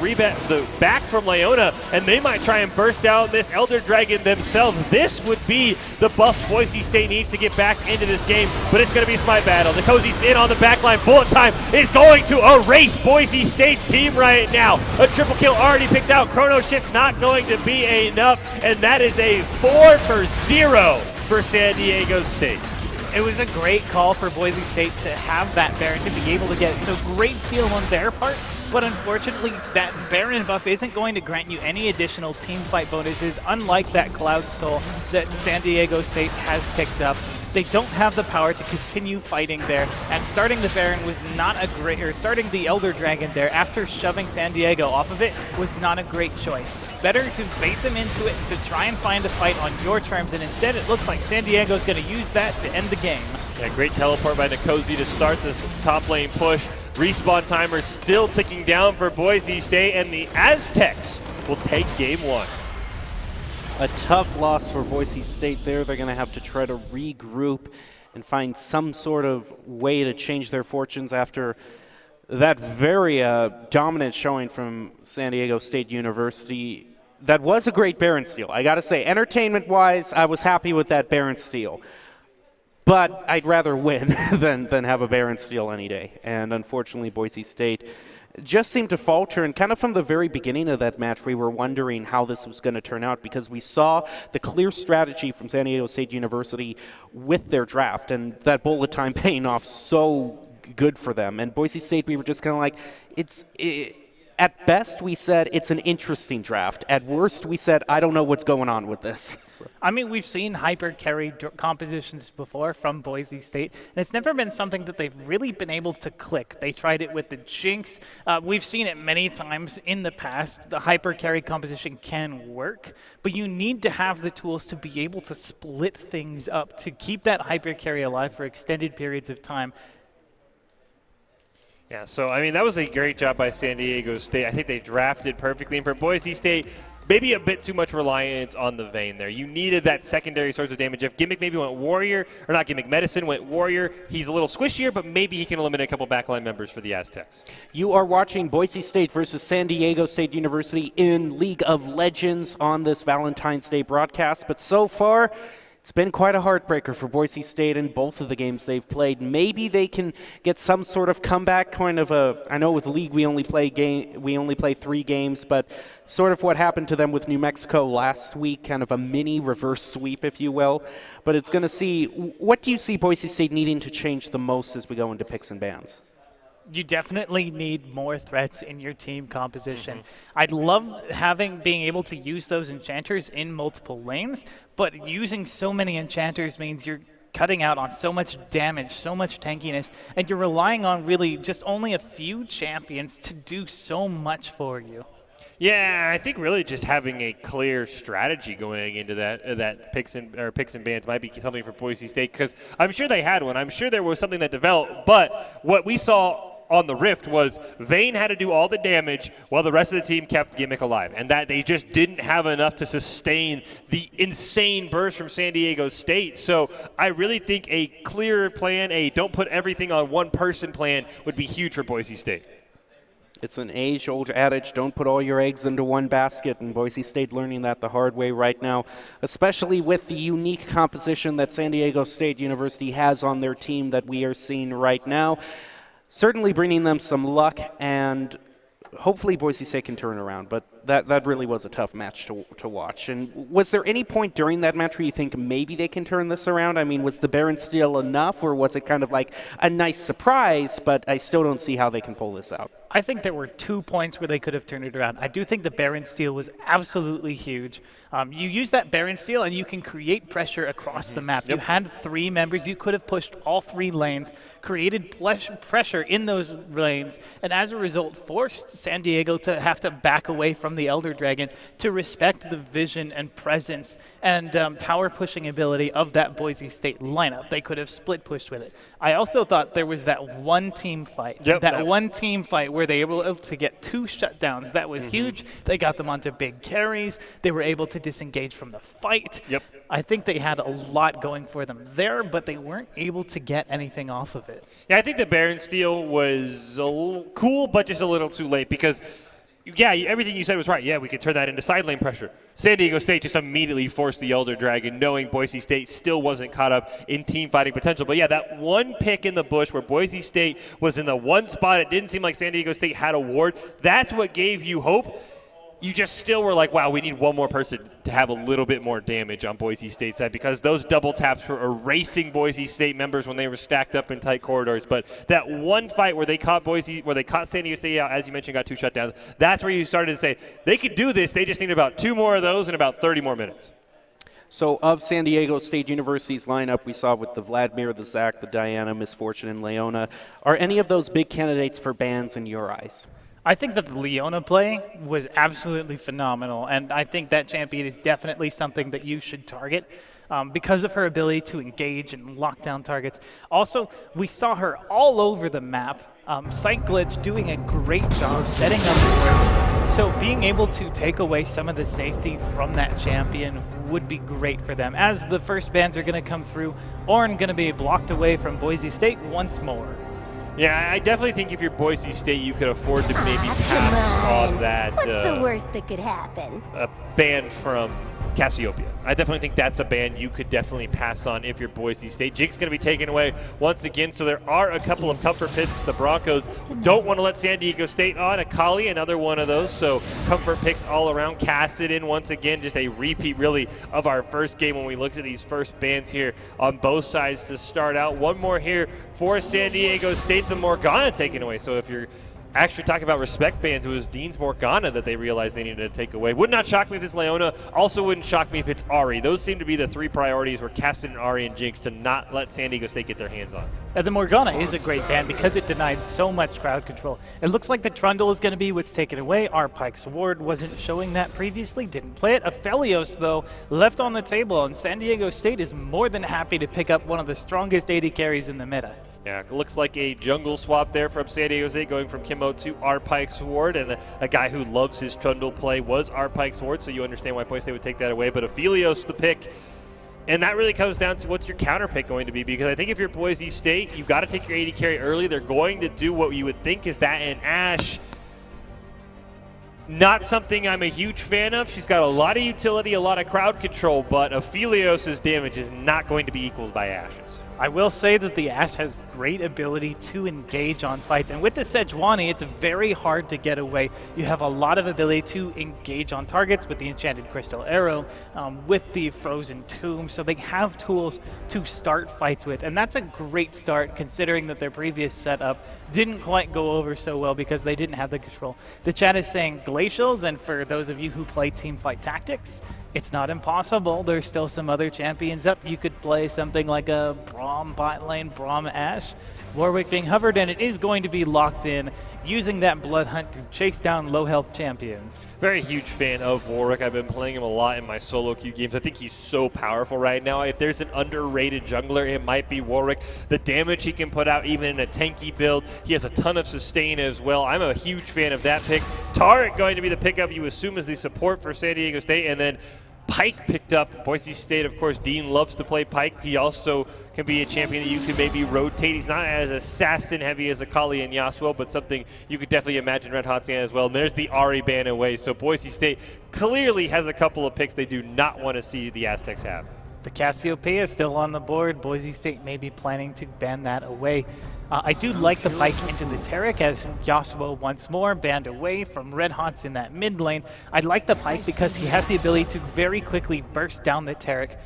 back from Leona, and they might try and burst down this Elder Dragon themselves. This would be the buff Boise State needs to get back into this game, but it's going to be a smite battle. Nikosi's in on the back line. Bullet Time is going to erase Boise State's team right now. A triple kill already picked out. Chrono Shift not going to be enough, and that is a 4-for-0 for San Diego State. It was a great call for Boise State to have that Baron to be able to get it. So great steal on their part, but unfortunately that Baron buff isn't going to grant you any additional team fight bonuses, unlike that Cloud Soul that San Diego State has picked up. They don't have the power to continue fighting there, and starting the Baron was not a great, or starting the Elder Dragon there after shoving San Diego off of it was not a great choice. Better to bait them into it, to try and find a fight on your terms, and instead it looks like San Diego's going to use that to end the game. Yeah, great teleport by Nikosi to start this top lane push. Respawn timer still ticking down for Boise State, and the Aztecs will take game 1. A tough loss for Boise State there. They're going to have to try to regroup and find some sort of way to change their fortunes after That very dominant showing from San Diego State University. That was a great Baron steal. I got to say, entertainment-wise, I was happy with that Baron steal. But I'd rather win than have a Baron steal any day. And unfortunately, Boise State just seemed to falter. And kind of from the very beginning of that match, we were wondering how this was going to turn out because we saw the clear strategy from San Diego State University with their draft. And that bullet time paying off so good for them. And Boise State, we were just kind of like, at best, we said it's an interesting draft. At worst, we said, I don't know what's going on with this. So. I mean, we've seen hyper-carry compositions before from Boise State, and it's never been something that they've really been able to click. They tried it with the Jinx. We've seen it many times in the past. The hyper-carry composition can work, but you need to have the tools to be able to split things up, to keep that hyper-carry alive for extended periods of time. Yeah, so, I mean, that was a great job by San Diego State. I think they drafted perfectly. And for Boise State, maybe a bit too much reliance on the Vayne there. You needed that secondary source of damage. If Gimmick maybe went Warrior, or not Gimmick, Medicine went Warrior, he's a little squishier, but maybe he can eliminate a couple backline members for the Aztecs. You are watching Boise State versus San Diego State University in League of Legends on this Valentine's Day broadcast. But so far, it's been quite a heartbreaker for Boise State in both of the games they've played. Maybe they can get some sort of comeback, kind of I know with League we only play 3 games, but sort of what happened to them with New Mexico last week, kind of a mini reverse sweep, if you will. But it's going to see, what do you see Boise State needing to change the most as we go into picks and bans? You definitely need more threats in your team composition. I'd love being able to use those enchanters in multiple lanes, but using so many enchanters means you're cutting out on so much damage, so much tankiness, and you're relying on really just only a few champions to do so much for you. Yeah, I think really just having a clear strategy going into that picks and bans might be something for Boise State, because I'm sure they had one. I'm sure there was something that developed, but what we saw on the Rift was Vayne had to do all the damage while the rest of the team kept Gimmick alive, and that they just didn't have enough to sustain the insane burst from San Diego State. So I really think a clearer plan, a don't put everything on one person plan, would be huge for Boise State. It's an age-old adage, don't put all your eggs into one basket, and Boise State learning that the hard way right now, especially with the unique composition that San Diego State University has on their team that we are seeing right now. Certainly bringing them some luck, and hopefully Boise State can turn around, but that really was a tough match to watch. And was there any point during that match where you think maybe they can turn this around? I mean, was the Baron steal enough, or was it kind of like a nice surprise, but I still don't see how they can pull this out? I think there were 2 points where they could have turned it around. I do think the Baron steal was absolutely huge. You use that Baron steal and you can create pressure across the map. Yep. You had 3 members. You could have pushed all 3 lanes, created pressure in those lanes, and as a result forced San Diego to have to back away from the Elder Dragon to respect the vision and presence and tower pushing ability of that Boise State lineup. They could have split pushed with it. I also thought there was that one team fight. Yep, one team fight where they were able to get 2 shutdowns. That was huge. They got them onto big carries. They were able to disengage from the fight. Yep. I think they had a lot going for them there, but they weren't able to get anything off of it. Yeah, I think the Baron steal was a little cool, but just a little too late because, yeah, everything you said was right. Yeah, we could turn that into side lane pressure. San Diego State just immediately forced the Elder Dragon, knowing Boise State still wasn't caught up in team fighting potential. But yeah, that one pick in the bush where Boise State was in the one spot, it didn't seem like San Diego State had a ward. That's what gave you hope. You just still were like, wow, we need one more person to have a little bit more damage on Boise State's side, because those double taps were erasing Boise State members when they were stacked up in tight corridors. But that one fight where they caught San Diego State out, as you mentioned, got 2 shutdowns, that's where you started to say, they could do this, they just need about 2 more of those in about 30 more minutes. So of San Diego State University's lineup, we saw with the Vladimir, the Zach, the Diana, Misfortune, and Leona, are any of those big candidates for bans in your eyes? I think that the Leona play was absolutely phenomenal, and I think that champion is definitely something that you should target because of her ability to engage and lock down targets. Also, we saw her all over the map. Sight Glitch doing a great job setting up wards. So being able to take away some of the safety from that champion would be great for them. As the first bans are going to come through, Ornn going to be blocked away from Boise State once more. Yeah, I definitely think if you're Boise State, you could afford to maybe pass on that. What's the worst that could happen? Ban from Cassiopeia. I definitely think that's a ban you could definitely pass on if you're Boise State. Jinx going to be taken away once again, so there are a couple of comfort picks. The Broncos don't want to let San Diego State on. Akali, another one of those, so comfort picks all around. Cassidy once again, just a repeat really of our first game when we looked at these first bans here on both sides to start out. One more here for San Diego State, the Morgana taken away. So if you're actually talking about respect bans, it was Dean's Morgana that they realized they needed to take away. Would not shock me if it's Leona. Also wouldn't shock me if it's Ari. Those seem to be the three priorities for Cassidy and Ari and Jinx to not let San Diego State get their hands on. The Morgana is a great ban because it denied so much crowd control. It looks like the Trundle is going to be what's taken away. Our Pike's Ward wasn't showing that previously, didn't play it. Aphelios, though, left on the table, and San Diego State is more than happy to pick up one of the strongest AD carries in the meta. Yeah, it looks like a jungle swap there from San Diego State, going from Kimbo to our Pike's Ward, and a guy who loves his Trundle play was our Pike's Ward, so you understand why Boise State would take that away. But Aphelios the pick, and that really comes down to what's your counter pick going to be, because I think if you're Boise State, you've got to take your AD carry early. They're going to do what you would think is that, and Ashe, not something I'm a huge fan of. She's got a lot of utility, a lot of crowd control, but Aphelios' damage is not going to be equaled by Ashe's. I will say that the Ashe has great ability to engage on fights, and with the Sejuani, it's very hard to get away. You have a lot of ability to engage on targets with the Enchanted Crystal Arrow, with the Frozen Tomb, so they have tools to start fights with, and that's a great start considering that their previous setup didn't quite go over so well because they didn't have the control. The chat is saying glacials, and for those of you who play Teamfight Tactics, it's not impossible. There's still some other champions up. You could play something like a Braum bot lane, Braum Ashe, Warwick being hovered, and it is going to be locked in, using that Blood Hunt to chase down low health champions. Very huge fan of Warwick. I've been playing him a lot in my solo queue games. I think he's so powerful right now. If there's an underrated jungler, it might be Warwick. The damage he can put out even in a tanky build. He has a ton of sustain as well. I'm a huge fan of that pick. Taric going to be the pickup you assume is the support for San Diego State, and then Pyke picked up. Boise State, of course, Dean loves to play Pyke. He also can be a champion that you could maybe rotate. He's not as assassin heavy as Akali and Yasuo, but something you could definitely imagine Red Hot's as well. And there's the Ari ban away. So Boise State clearly has a couple of picks they do not want to see the Aztecs have. The Cassiopeia is still on the board. Boise State may be planning to ban that away. I do like the Pyke into the Taric as Yasuo once more banned away from Red Hots in that mid lane. I like the Pyke because he has the ability to very quickly burst down the Taric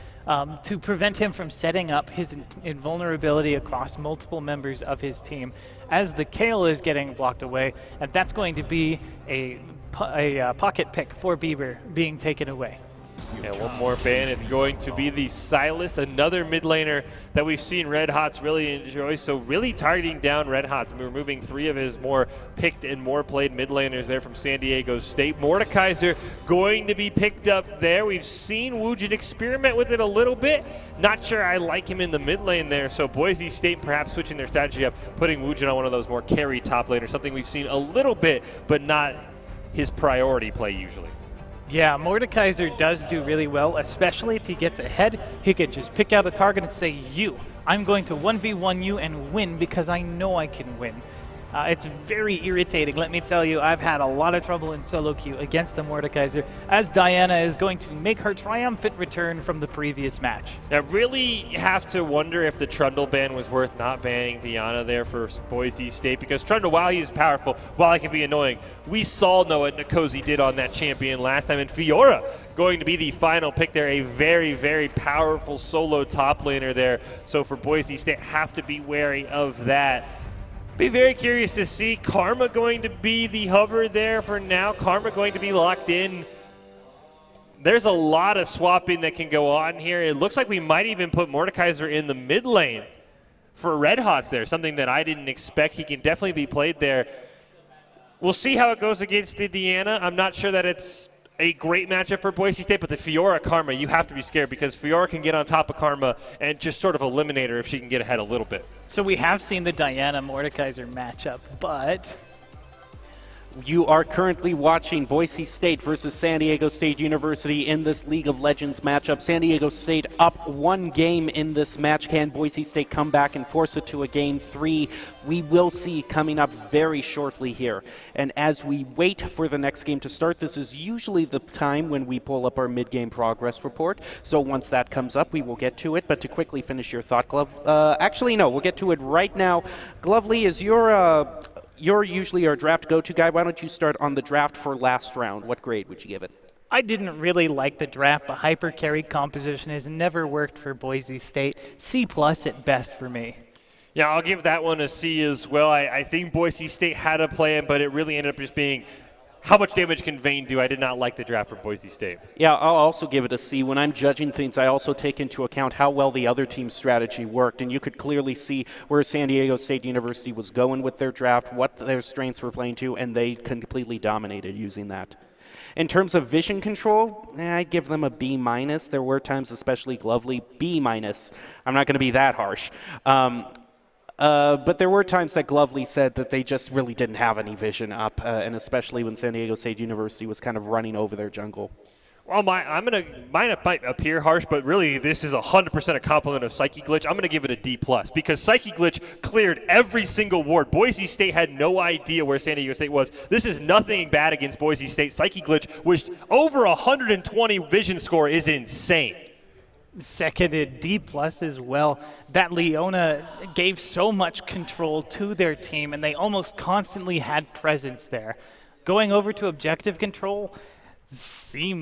to prevent him from setting up his invulnerability across multiple members of his team as the Kayle is getting blocked away, and that's going to be a pocket pick for Bieber being taken away. And one more ban, it's going to be the Silas, another mid laner that we've seen Red Hots really enjoy. So really targeting down Red Hots, removing three of his more picked and more played mid laners there from San Diego State. Mordekaiser going to be picked up there. We've seen Woojin experiment with it a little bit. Not sure I like him in the mid lane there. So Boise State perhaps switching their strategy up, putting Woojin on one of those more carry top laners, something we've seen a little bit, but not his priority play usually. Yeah, Mordekaiser does do really well, especially if he gets ahead. He can just pick out a target and say, I'm going to 1v1 you and win because I know I can win. It's very irritating, let me tell you. I've had a lot of trouble in solo queue against the Mordekaiser, as Diana is going to make her triumphant return from the previous match. I really have to wonder if the Trundle ban was worth not banning Diana there for Boise State, because Trundle, while he is powerful, while he can be annoying, we saw what Nkosi did on that champion last time, and Fiora going to be the final pick there, a very, very powerful solo top laner there. So for Boise State, have to be wary of that. Be very curious to see Karma going to be the hover there for now. Karma going to be locked in. There's a lot of swapping that can go on here. It looks like we might even put Mordekaiser in the mid lane for Red Hots there, something that I didn't expect. He can definitely be played there. We'll see how it goes against the Diana. I'm not sure that it's a great matchup for Boise State, but the Fiora Karma, you have to be scared because Fiora can get on top of Karma and just sort of eliminate her if she can get ahead a little bit. So we have seen the Diana Mordekaiser matchup, but You are currently watching Boise State versus San Diego State University in this League of Legends matchup. San Diego State up 1 game in this match. Can Boise State come back and force it to a game 3? We will see coming up very shortly here. And as we wait for the next game to start, this is usually the time when we pull up our mid-game progress report. So once that comes up, we will get to it. But to quickly finish your thought, Glove, actually, no, we'll get to it right now. Glovely, is you're usually our draft go-to guy. Why don't you start on the draft for last round? What grade would you give it? I didn't really like the draft. The hyper carry composition has never worked for Boise State. C+ at best for me. Yeah, I'll give that one a C as well. I think Boise State had a plan, but it really ended up just being how much damage can Vayne do? I did not like the draft for Boise State. Yeah, I'll also give it a C. When I'm judging things, I also take into account how well the other team's strategy worked, and you could clearly see where San Diego State University was going with their draft, what their strengths were playing to, and they completely dominated using that. In terms of vision control, I'd give them a B-. There were times, especially Glovely, B-. I'm not going to be that harsh. But there were times that Glovely said that they just really didn't have any vision up, and especially when San Diego State University was kind of running over their jungle. Well, mine might appear harsh, but really this is 100% a compliment of Psyche Glitch. I'm going to give it a D+, because Psyche Glitch cleared every single ward. Boise State had no idea where San Diego State was. This is nothing bad against Boise State. Psyche Glitch was over 120 vision score is insane. Seconded D+ as well. That Leona gave so much control to their team, and they almost constantly had presence there. Going over to objective control, C-.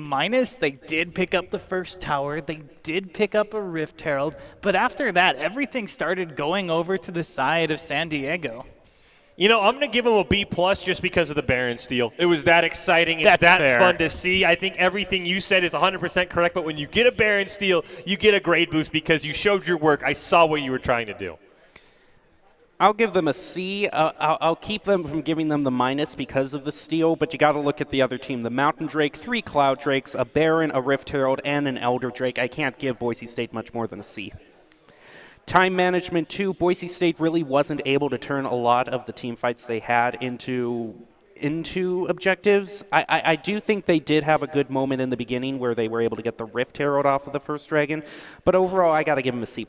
They did pick up the first tower. They did pick up a Rift Herald. But after that, everything started going over to the side of San Diego. You know, I'm going to give them a B+ just because of the Baron steal. It was that exciting. It's that fair. Fun to see. I think everything you said is 100% correct, but when you get a Baron steal, you get a grade boost because you showed your work. I saw what you were trying to do. I'll give them a C. I'll keep them from giving them the minus because of the steal, but you got to look at the other team. The Mountain Drake, 3 Cloud Drakes, a Baron, a Rift Herald, and an Elder Drake. I can't give Boise State much more than a C. Time management, too. Boise State really wasn't able to turn a lot of the team fights they had into objectives. I do think they did have a good moment in the beginning where they were able to get the Rift Herald off of the first dragon, but overall I got to give them a C+.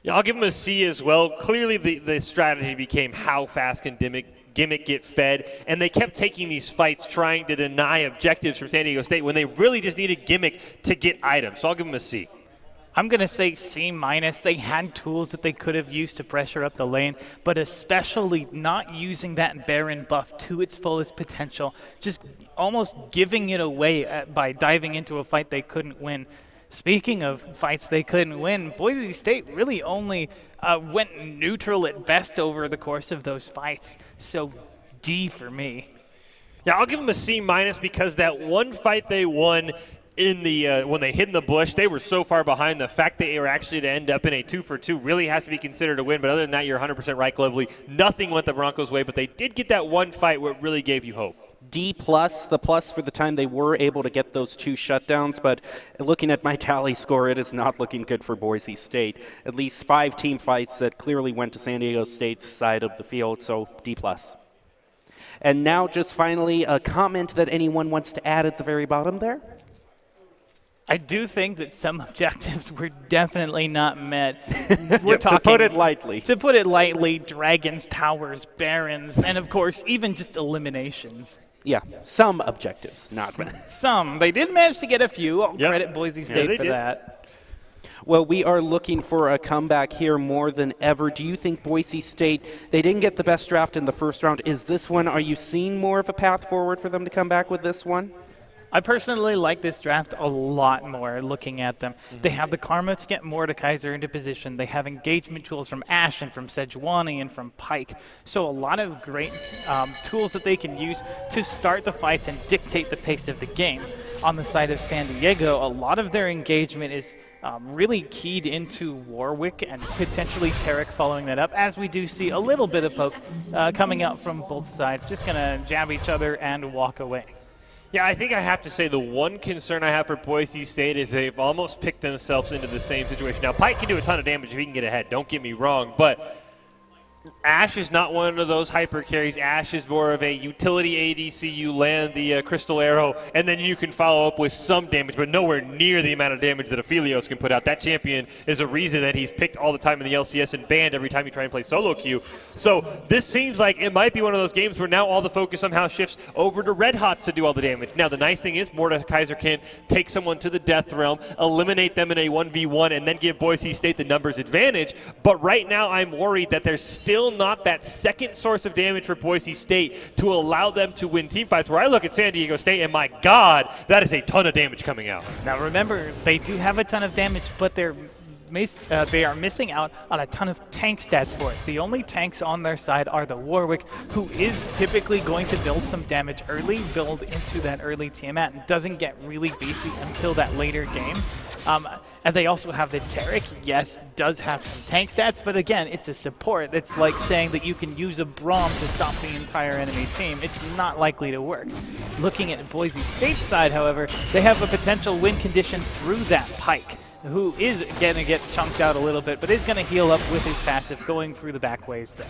Yeah, I'll give them a C as well. Clearly the strategy became how fast can Gimmick get fed, and they kept taking these fights trying to deny objectives from San Diego State when they really just needed Gimmick to get items. So I'll give them a C. I'm going to say C-. They had tools that they could have used to pressure up the lane, but especially not using that Baron buff to its fullest potential, just almost giving it away by diving into a fight they couldn't win. Speaking of fights they couldn't win, Boise State really only went neutral at best over the course of those fights, so D for me. Yeah, I'll give them a C- because that one fight they won in the when they hid in the bush, they were so far behind. The fact that they were actually to end up in a 2-for-2 really has to be considered a win. But other than that, you're 100% right, Glovely. Nothing went the Broncos' way, but they did get that one fight where it really gave you hope. D+, the plus for the time they were able to get those 2 shutdowns, but looking at my tally score, it is not looking good for Boise State. At least 5 team fights that clearly went to San Diego State's side of the field, so D+. And now just finally a comment that anyone wants to add at the very bottom there? I do think that some objectives were definitely not met. We're talking, to put it lightly. To put it lightly, dragons, towers, barons, and of course, even just eliminations. Yeah, some objectives, not met. Some. They did manage to get a few. I'll credit Boise State for that. Well, we are looking for a comeback here more than ever. Do you think Boise State, they didn't get the best draft in the first round. Is this one, are you seeing more of a path forward for them to come back with this one? I personally like this draft a lot more looking at them. They have the karma to get Mordekaiser into position. They have engagement tools from Ashe and from Sejuani and from Pyke. So a lot of great tools that they can use to start the fights and dictate the pace of the game. On the side of San Diego, a lot of their engagement is really keyed into Warwick and potentially Tarek following that up, as we do see a little bit of poke coming out from both sides. Just going to jab each other and walk away. Yeah, I think I have to say the one concern I have for Boise State is they've almost picked themselves into the same situation. Now, Pyke can do a ton of damage if he can get ahead, don't get me wrong, but Ashe is not one of those hyper carries. Ashe is more of a utility ADC. You land the crystal arrow, and then you can follow up with some damage, but nowhere near the amount of damage that Aphelios can put out. That champion is a reason that he's picked all the time in the LCS and banned every time you try and play solo queue. So this seems like it might be one of those games where now all the focus somehow shifts over to Red Hots to do all the damage. Now the nice thing is Mordekaiser can take someone to the death realm, eliminate them in a 1v1, and then give Boise State the numbers advantage. But right now I'm worried that there's still not that second source of damage for Boise State to allow them to win team fights, where I look at San Diego State and my God, that is a ton of damage coming out. Now remember, they do have a ton of damage, but they are missing out on a ton of tank stats for it. The only tanks on their side are the Warwick, who is typically going to build some damage early, build into that early Tiamat, and doesn't get really beefy until that later game. And they also have the Taric. Yes, does have some tank stats, but again, it's a support. It's like saying that you can use a Braum to stop the entire enemy team. It's not likely to work. Looking at Boise State's side, however, they have a potential win condition through that Pyke, who is going to get chunked out a little bit, but is going to heal up with his passive going through the back waves there.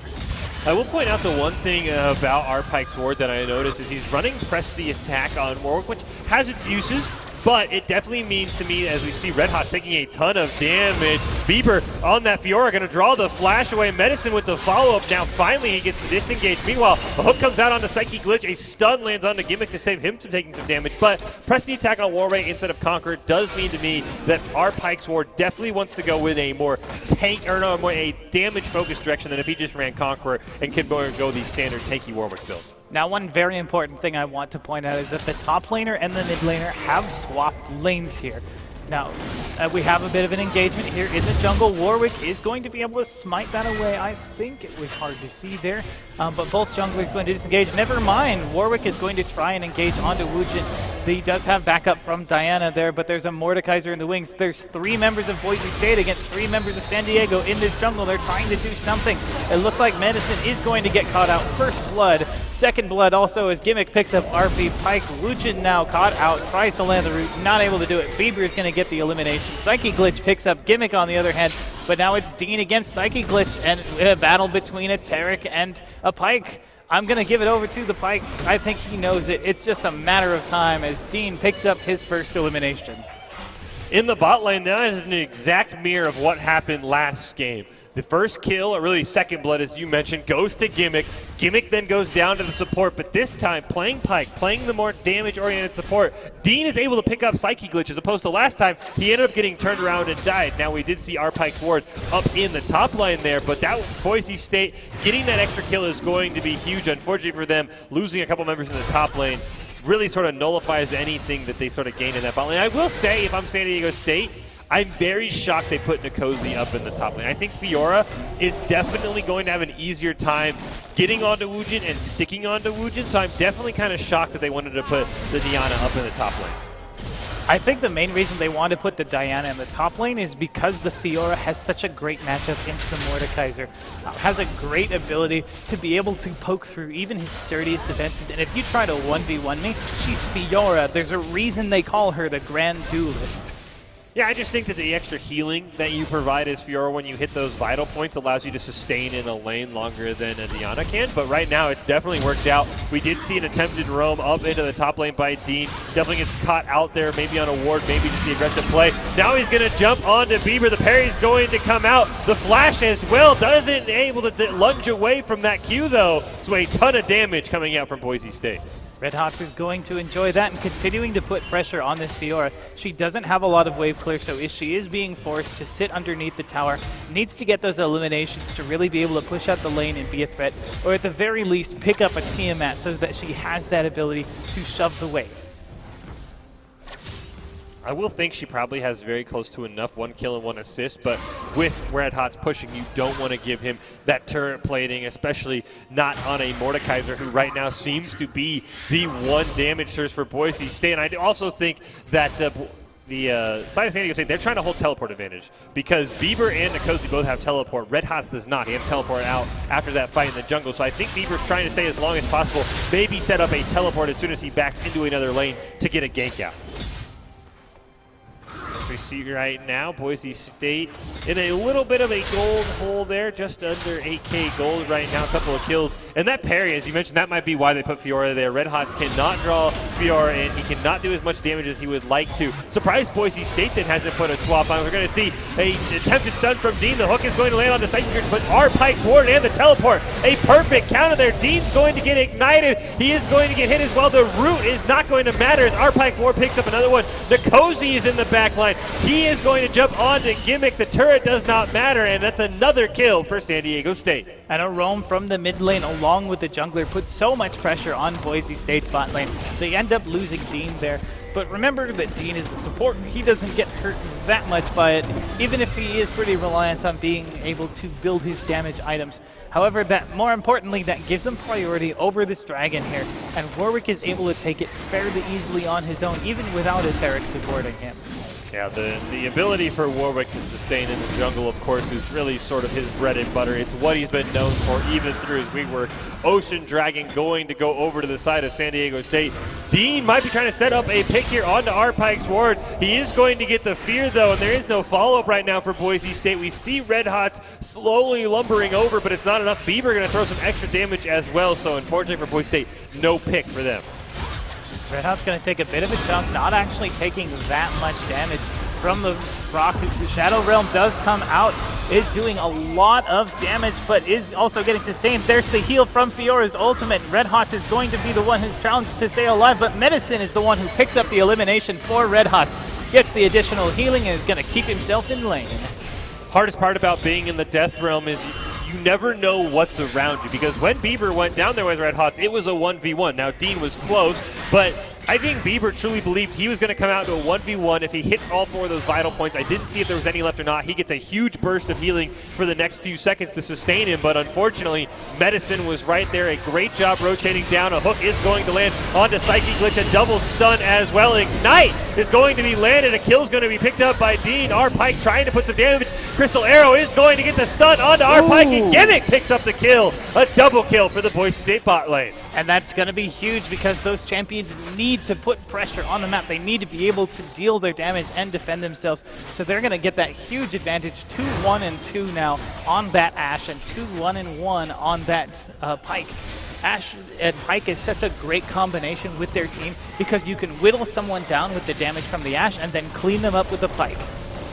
I will point out the one thing about our Pyke's ward that I noticed is he's running press the attack on Warwick, which has its uses, but it definitely means to me, as we see Red Hot taking a ton of damage. Bieber on that Fiora going to draw the flash away. Medicine with the follow-up. Now finally he gets disengaged. Meanwhile, a hook comes out onto Psyche Glitch. A stun lands onto Gimmick to save him from taking some damage. But press the attack on Warwick instead of Conquer does mean to me that our Pyke's ward definitely wants to go with a more more a damage-focused direction than if he just ran Conqueror and could go the standard tanky Warwick build. Now, one very important thing I want to point out is that the top laner and the mid laner have swapped lanes here. Now, we have a bit of an engagement here in the jungle. Warwick is going to be able to smite that away. I think it was hard to see there, but both junglers going to disengage. Never mind, Warwick is going to try and engage onto Woojin. He does have backup from Diana there, but there's a Mordekaiser in the wings. There's 3 members of Boise State against 3 members of San Diego in this jungle. They're trying to do something. It looks like Medicine is going to get caught out. First blood. Second blood also as Gimmick picks up RP Pyke. Woojin now caught out, tries to land the root, not able to do it. Bieber is going to get the elimination. Psyche Glitch picks up Gimmick on the other hand, but now it's Dean against Psyche Glitch, and a battle between a Taric and a Pyke. I'm going to give it over to the Pyke. I think he knows it. It's just a matter of time as Dean picks up his first elimination. In the bot lane, that is an exact mirror of what happened last game. The first kill, or really second blood as you mentioned, goes to Gimmick. Gimmick then goes down to the support, but this time playing Pyke, playing the more damage-oriented support, Dean is able to pick up Psyche Glitch as opposed to last time he ended up getting turned around and died. Now we did see our Pyke's ward up in the top line there, but that Boise State getting that extra kill is going to be huge. Unfortunately for them, losing a couple members in the top lane really sort of nullifies anything that they sort of gained in that bot lane. I will say, if I'm San Diego State, I'm very shocked they put Nkosi up in the top lane. I think Fiora is definitely going to have an easier time getting onto Woojin and sticking onto Woojin, so I'm definitely kind of shocked that they wanted to put the Diana up in the top lane. I think the main reason they want to put the Diana in the top lane is because the Fiora has such a great matchup into the Mordekaiser. Has a great ability to be able to poke through even his sturdiest defenses, and if you try to 1v1 me, she's Fiora. There's a reason they call her the Grand Duelist. Yeah, I just think that the extra healing that you provide as Fiora when you hit those vital points allows you to sustain in a lane longer than a Diana can. But right now, it's definitely worked out. We did see an attempted roam up into the top lane by Dean. Definitely gets caught out there, maybe on a ward, maybe just the aggressive play. Now he's going to jump onto Bieber. The parry's going to come out. The flash as well doesn't able to lunge away from that Q, though. So a ton of damage coming out from Boise State. Red Hawks is going to enjoy that and continuing to put pressure on this Fiora. She doesn't have a lot of wave clear, so she is being forced to sit underneath the tower. Needs to get those eliminations to really be able to push out the lane and be a threat, or at the very least pick up a Tiamat so that she has that ability to shove the wave. I will think she probably has very close to enough 1 kill and 1 assist, but with Red Hot's pushing, you don't want to give him that turret plating, especially not on a Mordekaiser, who right now seems to be the one damage source for Boise State. And I also think that the side of San Diego State, they're trying to hold teleport advantage because Bieber and Nkosi both have teleport. Red Hot does not. He has teleport out after that fight in the jungle. So I think Bieber's trying to stay as long as possible, maybe set up a teleport as soon as he backs into another lane to get a gank out. We see right now Boise State in a little bit of a gold hole there, just under 8K gold right now, a couple of kills. And that parry, as you mentioned, that might be why they put Fiora there. Red Hots cannot draw Fiora in. He cannot do as much damage as he would like to. Surprised Boise State then hasn't put a swap on. We're going to see a attempted stun from Dean. The hook is going to land on the Psychic Glitch, but R-Pike Ward and the teleport. A perfect counter there. Dean's going to get ignited. He is going to get hit as well. The root is not going to matter as R-Pike Ward picks up another one. Nkosi is in the back line. He is going to jump on to Gimmick. The turret does not matter, and that's another kill for San Diego State. And a roam from the mid lane along with the jungler puts so much pressure on Boise State's bot lane. They end up losing Dean there. But remember that Dean is a support. He doesn't get hurt that much by it, even if he is pretty reliant on being able to build his damage items. However, that more importantly, that gives him priority over this dragon here, and Warwick is able to take it fairly easily on his own, even without his Herrick supporting him. Yeah, the ability for Warwick to sustain in the jungle, of course, is really sort of his bread and butter. It's what he's been known for, even through his rework. Ocean Dragon going to go over to the side of San Diego State. Dean might be trying to set up a pick here onto R-Pike's ward. He is going to get the fear, though, and there is no follow-up right now for Boise State. We see Red Hots slowly lumbering over, but it's not enough. Beaver going to throw some extra damage as well, so unfortunately for Boise State, no pick for them. Red Hot's going to take a bit of a chunk, not actually taking that much damage from the rock. The Shadow Realm does come out, is doing a lot of damage, but is also getting sustained. There's the heal from Fiora's ultimate. Red Hots is going to be the one who's challenged to stay alive, but Medicine is the one who picks up the elimination for Red Hots. Gets the additional healing and is going to keep himself in lane. Hardest part about being in the Death Realm is you never know what's around you, because when Bieber went down there with Red Hots, it was a 1v1. Now, Dean was close, but I think Bieber truly believed he was going to come out to a 1v1 if he hits all 4 of those vital points. I didn't see if there was any left or not. He gets a huge burst of healing for the next few seconds to sustain him, but unfortunately, Medicine was right there. A great job rotating down. A hook is going to land onto Psyche Glitch. A double stun as well. Ignite is going to be landed. A kill is going to be picked up by Dean. R-Pike trying to put some damage. Crystal Arrow is going to get the stun onto R-Pike, and Gimmick picks up the kill. A double kill for the Boise State bot lane. And that's going to be huge because those champions need to put pressure on the map. They need to be able to deal their damage and defend themselves. So they're going to get that huge advantage, 2-1-2 now on that Ashe, and 2-1-1 on that Pike. Ashe and Pike is such a great combination with their team because you can whittle someone down with the damage from the Ashe and then clean them up with the Pike.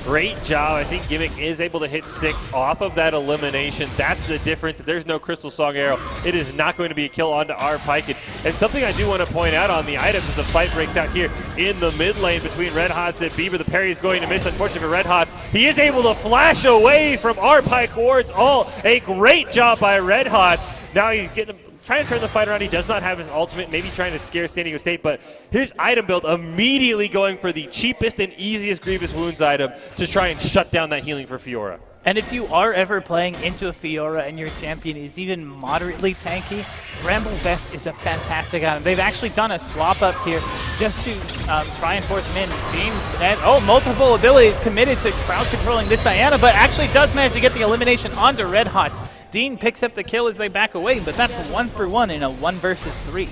Great job. I think Gimmick is able to hit 6 off of that elimination. That's the difference. If there's no Crystal Song Arrow, it is not going to be a kill onto R-Pike. And something I do want to point out on the items as a fight breaks out here in the mid lane between Red Hots and Bieber. The parry is going to miss, unfortunately for Red Hots. He is able to flash away from R-Pike Ward's ult. A great job by Red Hots. Now he's getting trying to turn the fight around. He does not have his ultimate, maybe trying to scare San Diego State, but his item build immediately going for the cheapest and easiest Grievous Wounds item to try and shut down that healing for Fiora. And if you are ever playing into a Fiora and your champion is even moderately tanky, Bramble Vest is a fantastic item. They've actually done a swap up here just to try and force him in. Dean and multiple abilities committed to crowd controlling this Diana, but actually does manage to get the elimination onto Red Hots. Dean picks up the kill as they back away, but that's 1-for-1 in a 1 versus 3.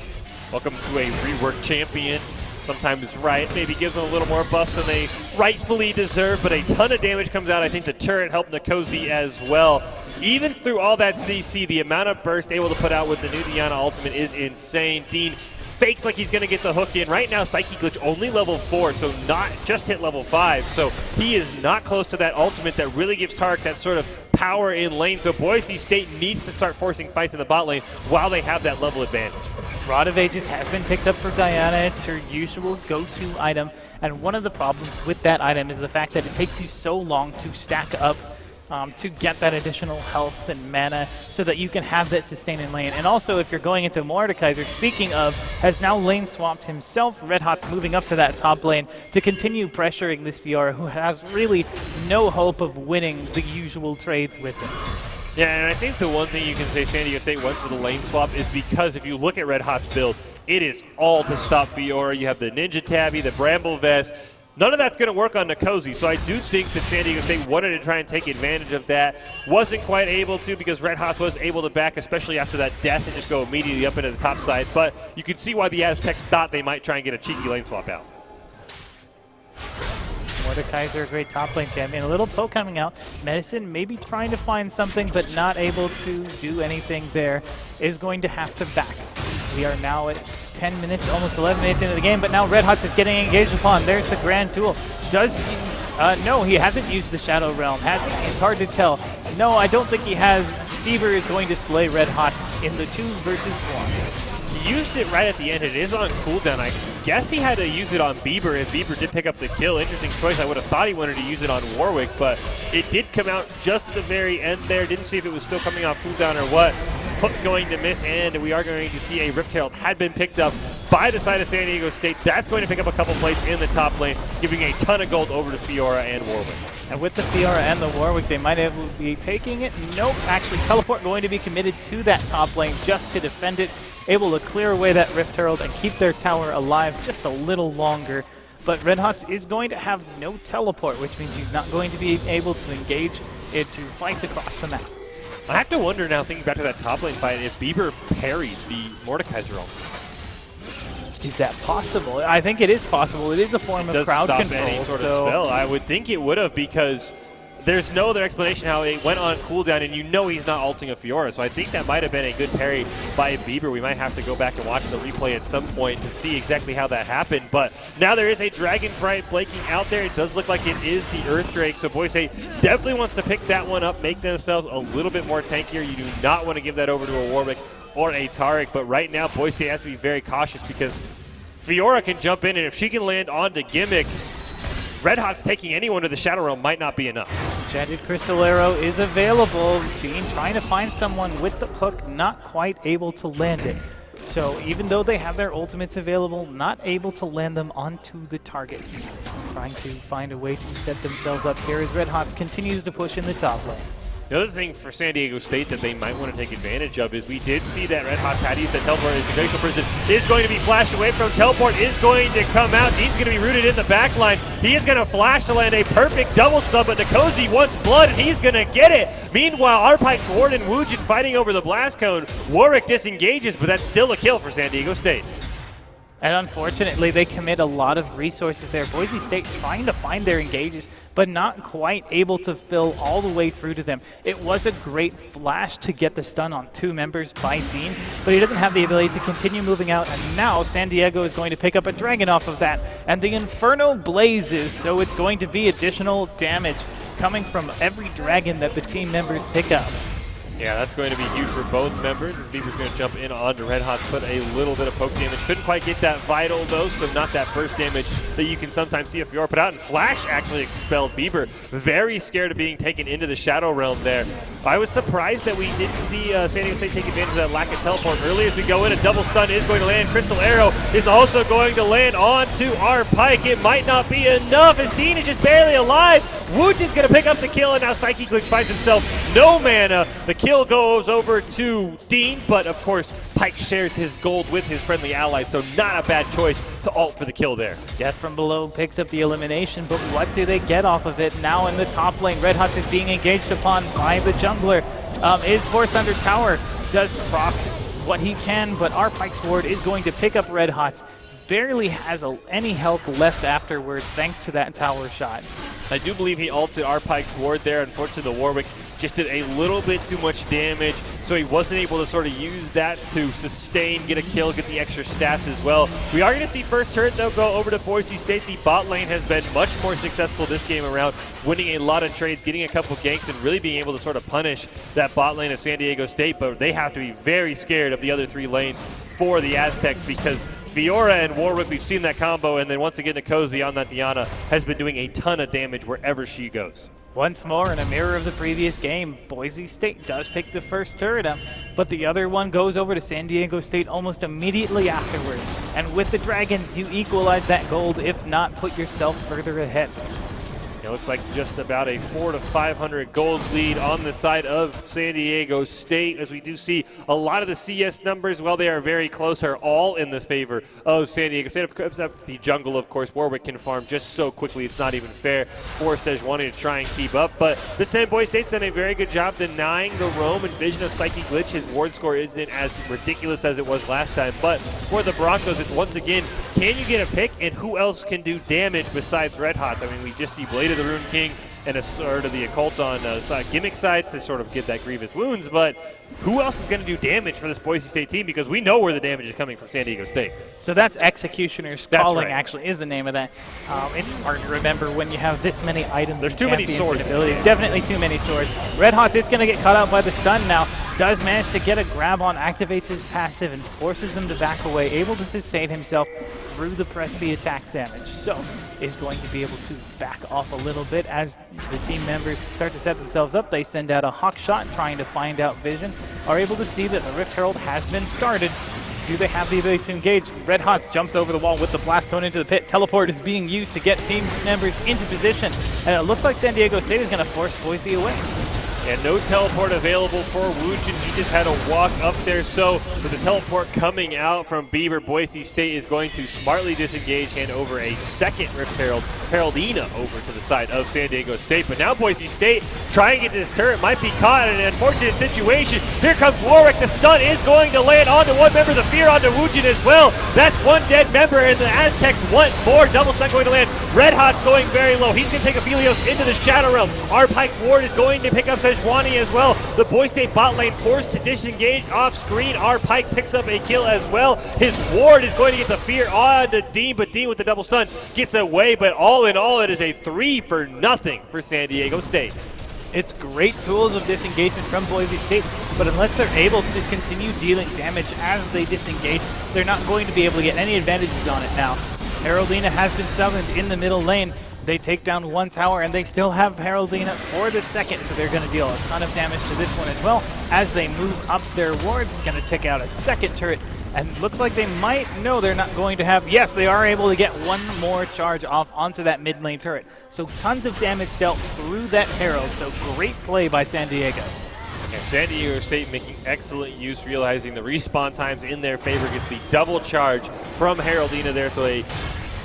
Welcome to a rework champion. Sometimes right, maybe gives them a little more buff than they rightfully deserve, but a ton of damage comes out. I think the turret helped Nkosi as well. Even through all that CC, the amount of burst able to put out with the new Diana ultimate is insane. Dean fakes like he's going to get the hook in. Right now, Psyche Glitch only level 4, so not just hit level 5. So he is not close to that ultimate that really gives Tarek that sort of power in lane. So Boise State needs to start forcing fights in the bot lane while they have that level advantage. Rod of Ages has been picked up for Diana. It's her usual go-to item. And one of the problems with that item is the fact that it takes you so long to stack up to get that additional health and mana so that you can have that sustain in lane. And also, if you're going into Mordekaiser, speaking of, has now lane swapped himself. Red Hot's moving up to that top lane to continue pressuring this Fiora, who has really no hope of winning the usual trades with him. Yeah, and I think the one thing you can say San Diego State went for the lane swap is because if you look at Red Hot's build, it is all to stop Fiora. You have the Ninja Tabby, the Bramble Vest. None of that's going to work on Nkosi, so I do think that San Diego State wanted to try and take advantage of that. Wasn't quite able to because Red Hot was able to back, especially after that death, and just go immediately up into the top side. But you can see why the Aztecs thought they might try and get a cheeky lane swap out. Mordekaiser, a great top lane champion. A little poke coming out. Medicine maybe trying to find something, but not able to do anything there. Is going to have to back. We are now at 10 minutes, almost 11 minutes into the game, but now Red Hots is getting engaged upon. There's the Grand Duel. Does he, no, he hasn't used the Shadow Realm, has he? It's hard to tell. No, I don't think he has. Bieber is going to slay Red Hots in the 2 versus 1. He used it right at the end. It is on cooldown. I guess he had to use it on Bieber if Bieber did pick up the kill. Interesting choice. I would have thought he wanted to use it on Warwick, but it did come out just at the very end there. Didn't see if it was still coming off cooldown or what. Hook going to miss, and we are going to see a Rift Herald had been picked up by the side of San Diego State. That's going to pick up a couple plates in the top lane, giving a ton of gold over to Fiora and Warwick. And with the Fiora and the Warwick, they might able to be taking it. Nope, actually Teleport going to be committed to that top lane just to defend it. Able to clear away that Rift Herald and keep their tower alive just a little longer. But Red Hots is going to have no teleport, which means he's not going to be able to engage into fights across the map. I have to wonder now, thinking back to that top lane fight, if Bieber parried the Mordekaiser ult. Is that possible? I think it is possible. It is a form of crowd control. Does stop any sort of spell. I would think it would have, because there's no other explanation how it went on cooldown, and you know he's not ulting a Fiora. So I think that might have been a good parry by Bieber. We might have to go back and watch the replay at some point to see exactly how that happened. But now there is a Dragonflight flaking out there. It does look like it is the Earth Drake. So Boise definitely wants to pick that one up, make themselves a little bit more tankier. You do not want to give that over to a Warwick or a Taric. But right now, Boise has to be very cautious because Fiora can jump in, and if she can land onto Gimmick, Red Hots taking anyone to the Shadow Realm might not be enough. Enchanted Crystal Arrow is available. Dean trying to find someone with the hook, not quite able to land it. So even though they have their ultimates available, not able to land them onto the targets. Trying to find a way to set themselves up here as Red Hots continues to push in the top lane. The other thing for San Diego State that they might want to take advantage of is we did see that Red Hots had used that teleport as the glacial prison is going to be flashed away from. Teleport is going to come out. Dean's going to be rooted in the back line. He is going to flash to land a perfect double stun, but Nkosi wants blood, and he's going to get it. Meanwhile, Arpike's Ward and Woojin fighting over the blast cone. Warwick disengages, but that's still a kill for San Diego State. And unfortunately, they commit a lot of resources there. Boise State trying to find their engages, but not quite able to fill all the way through to them. It was a great flash to get the stun on 2 members by Dean, but he doesn't have the ability to continue moving out, and now San Diego is going to pick up a dragon off of that, and the Inferno blazes, so it's going to be additional damage coming from every dragon that the team members pick up. Yeah, that's going to be huge for both members as Bieber's going to jump in onto Red Hots, put a little bit of poke damage. Couldn't quite get that vital though, so not that burst damage that you can sometimes see a Fiora put out. And Flash actually expelled Bieber. Very scared of being taken into the Shadow Realm there. I was surprised that we didn't see San Diego State take advantage of that lack of teleport early as we go in. A double stun is going to land. Crystal Arrow is also going to land onto our Pike. It might not be enough as Dean is just barely alive. Wooj is going to pick up the kill, and now Psyche Glitch finds himself no mana. The kill goes over to Dean, but of course Pike shares his gold with his friendly allies, so not a bad choice to ult for the kill there. Death from Below picks up the elimination, but what do they get off of it? Now in the top lane, Red Hots is being engaged upon by the jungler. Is forced under tower, does proc what he can, but our Pike's Ward is going to pick up Red Hots. Barely has any health left afterwards thanks to that tower shot. I do believe he ulted our Pike's Ward there. Unfortunately, the Warwick just did a little bit too much damage, so he wasn't able to sort of use that to sustain, get a kill, get the extra stats as well. We are going to see first turret, though, go over to Boise State. The bot lane has been much more successful this game around, winning a lot of trades, getting a couple ganks, and really being able to sort of punish that bot lane of San Diego State, but they have to be very scared of the other 3 lanes for the Aztecs because Fiora and Warwick, we've seen that combo, and then once again, Nkosi on that Diana has been doing a ton of damage wherever she goes. Once more, in a mirror of the previous game, Boise State does pick the first turret up, but the other one goes over to San Diego State almost immediately afterwards. And with the Dragons, you equalize that gold, if not, put yourself further ahead. It looks like just about a 400 to 500 gold lead on the side of San Diego State, as we do see a lot of the CS numbers, while they are very close, are all in the favor of San Diego State. Except the jungle, of course, Warwick can farm just so quickly, it's not even fair for Sejuani to try and keep up. But this time, Boise State's done a very good job denying the roam and vision of Psyche Glitch. His ward score isn't as ridiculous as it was last time, but for the Broncos, it's once again, can you get a pick, and who else can do damage besides Red Hot? I mean, we just see Blade of the Rune King and a sort of the Occult on gimmick side to sort of get that grievous wounds, but who else is going to do damage for this Boise State team? Because we know where the damage is coming from San Diego State. So that's Executioner's That's Calling, right. Actually, is the name of that. It's hard to remember when you have this many items. There's and too many champions and swords. abilities. Definitely too many swords. Red Hot's is going to get caught out by the stun now. Does manage to get a grab on, activates his passive, and forces them to back away, able to sustain himself through the press the attack damage. So is going to be able to back off a little bit as the team members start to set themselves up. They send out a hawk shot trying to find out vision, are able to see that the Rift Herald has been started. Do they have the ability to engage? Red Hots jumps over the wall with the blast going into the pit. Teleport is being used to get team members into position. And it looks like San Diego State is going to force Boise away. And no teleport available for Woojin. He just had to walk up there. So with the teleport coming out from Bieber, Boise State is going to smartly disengage, hand over a second Rift Herald, Heraldina, over to the side of San Diego State. But now Boise State trying to get this turret, might be caught in an unfortunate situation. Here comes Warwick. The stun is going to land onto one member. The fear onto Woojin as well. That's one dead member, and the Aztecs want more. Double stun going to land. Red Hot's going very low. He's going to take Aphelios into the Shadow Realm. Our Pike's Ward is going to pick up Sejuani as well. The Boise State bot lane forced to disengage off screen. Our Pike picks up a kill as well. His Ward is going to get the fear onto Dean, but Dean with the double stun gets away. But all in all, it is a 3-0 for San Diego State. It's great tools of disengagement from Boise State, but unless they're able to continue dealing damage as they disengage, they're not going to be able to get any advantages on it now. Heraldina has been summoned in the middle lane. They take down one tower, and they still have Heraldina for the second, so they're going to deal a ton of damage to this one as well. As they move up their wards, going to take out a second turret, and looks like they might, no, they're not going to have, yes, they are able to get one more charge off onto that mid lane turret. So tons of damage dealt through that Herald, so great play by San Diego. And San Diego State making excellent use, realizing the respawn times in their favor, gets the double charge from Heraldina there, so a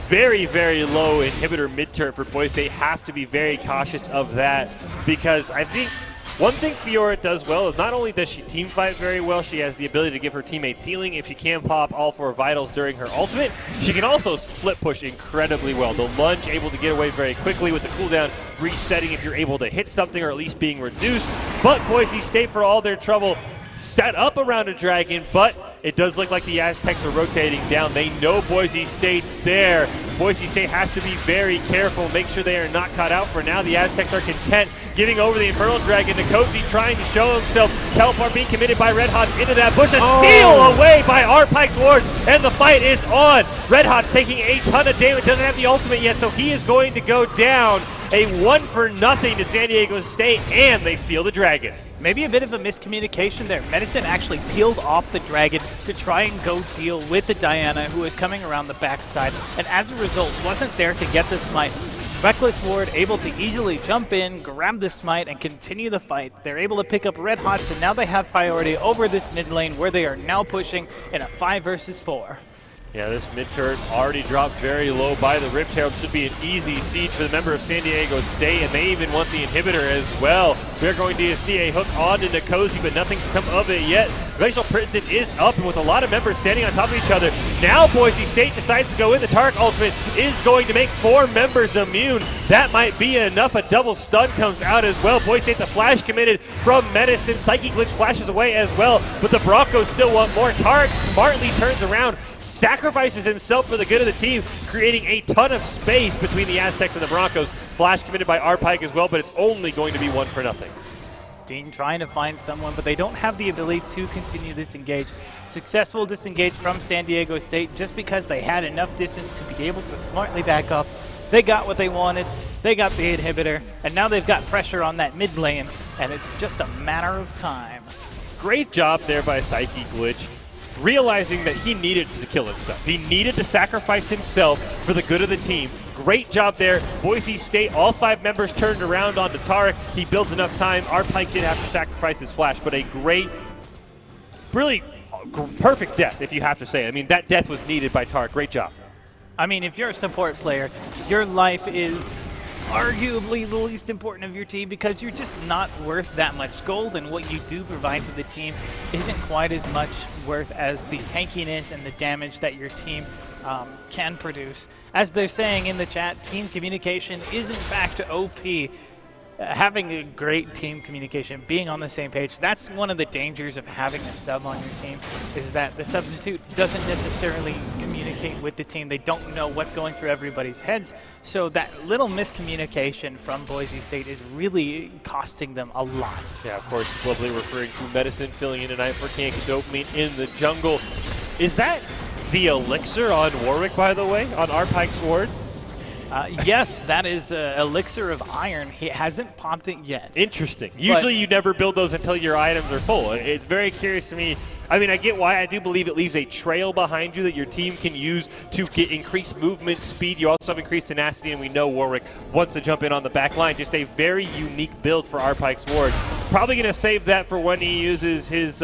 very, very low inhibitor mid-turn for Boise State. Have to be very cautious of that, because I think one thing Fiora does well is not only does she team fight very well, she has the ability to give her teammates healing. If she can pop all 4 vitals during her ultimate, she can also split push incredibly well. The lunge able to get away very quickly with the cooldown resetting if you're able to hit something or at least being reduced. But Boise State, for all their trouble, set up around a dragon, but it does look like the Aztecs are rotating down. They know Boise State's there. Boise State has to be very careful, make sure they are not caught out. For now, the Aztecs are content, giving over the Infernal Dragon to Koji, trying to show himself. Teleport being committed by Red Hot into that bush. A steal away by our Pike's Ward, and the fight is on. Red Hot's taking a ton of damage, doesn't have the ultimate yet, so he is going to go down. A 1-0 to San Diego State, and they steal the dragon. Maybe a bit of a miscommunication there. Medicine actually peeled off the dragon to try and go deal with the Diana, who is coming around the backside, and as a result wasn't there to get the smite. Reckless Ward able to easily jump in, grab the smite, and continue the fight. They're able to pick up Red Hots, and now they have priority over this mid lane, where they are now pushing in a 5 versus 4. Yeah, this mid-turret already dropped very low by the Rift Herald. Should be an easy siege for the member of San Diego State, and they even want the inhibitor as well. We're going to see a hook onto Nkosi, but nothing's come of it yet. Glacial Prison is up, and with a lot of members standing on top of each other. Now Boise State decides to go in. The Tark ultimate is going to make 4 members immune. That might be enough. A double stun comes out as well. Boise State, the flash committed from Medicine. Psychic Glitch flashes away as well, but the Broncos still want more. Tark smartly turns around, sacrifices himself for the good of the team, creating a ton of space between the Aztecs and the Broncos. Flash committed by our Pike as well, but it's only going to be 1-0. Dean trying to find someone, but they don't have the ability to continue this engage. Successful disengage from San Diego State just because they had enough distance to be able to smartly back up. They got what they wanted, they got the inhibitor, and now they've got pressure on that mid lane, and it's just a matter of time. Great job there by Psyche Glitch, realizing that he needed to kill himself. He needed to sacrifice himself for the good of the team. great job there. Boise State, all 5 members turned around onto Tarek. He builds enough time. Our Pike did have to sacrifice his flash, but a great, really perfect death, if you have to say. I mean, that death was needed by Tarek. Great job. I mean, if you're a support player, your life is arguably the least important of your team because you're just not worth that much gold, and what you do provide to the team isn't quite as much worth as the tankiness and the damage that your team can produce. As they're saying in the chat, team communication is in fact OP. Having a great team communication, being on the same page, that's one of the dangers of having a sub on your team, is that the substitute doesn't necessarily communicate with the team. They don't know what's going through everybody's heads. So that little miscommunication from Boise State is really costing them a lot. Yeah, of course, globally referring to Medicine filling in tonight for Kank and Dopamine in the jungle. Is that the elixir on Warwick, by the way, on our Pike's ward? Yes, that is Elixir of Iron. He hasn't popped it yet. Interesting. Usually you never build those until your items are full. It's very curious to me. I mean, I get why. I do believe it leaves a trail behind you that your team can use to get increased movement speed. You also have increased tenacity, and we know Warwick wants to jump in on the back line. Just a very unique build for our Pike's ward. Probably going to save that for when he uses his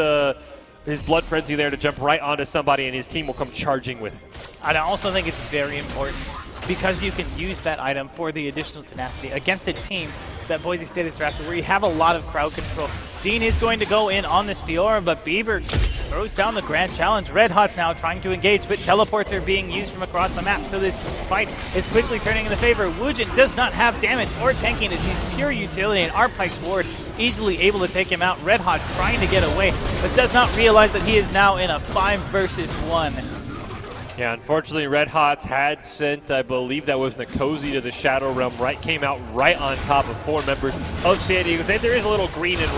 Blood Frenzy there to jump right onto somebody, and his team will come charging with it. And I also think it's very important because you can use that item for the additional tenacity against a team that Boise State is drafted where you have a lot of crowd control. Dean is going to go in on this Fiora, but Bieber throws down the grand challenge. Red Hot's now trying to engage, but teleports are being used from across the map, so this fight is quickly turning in the favor. Wujin does not have damage or tanking as he's pure utility, and our Pike's ward easily able to take him out. Red Hot's trying to get away, but does not realize that he is now in a 5 versus 1. Yeah, unfortunately, Red Hots had sent, I believe that was Nkosi to the Shadow Realm. Came out right on top of 4 members of San Diego State. There is a little green and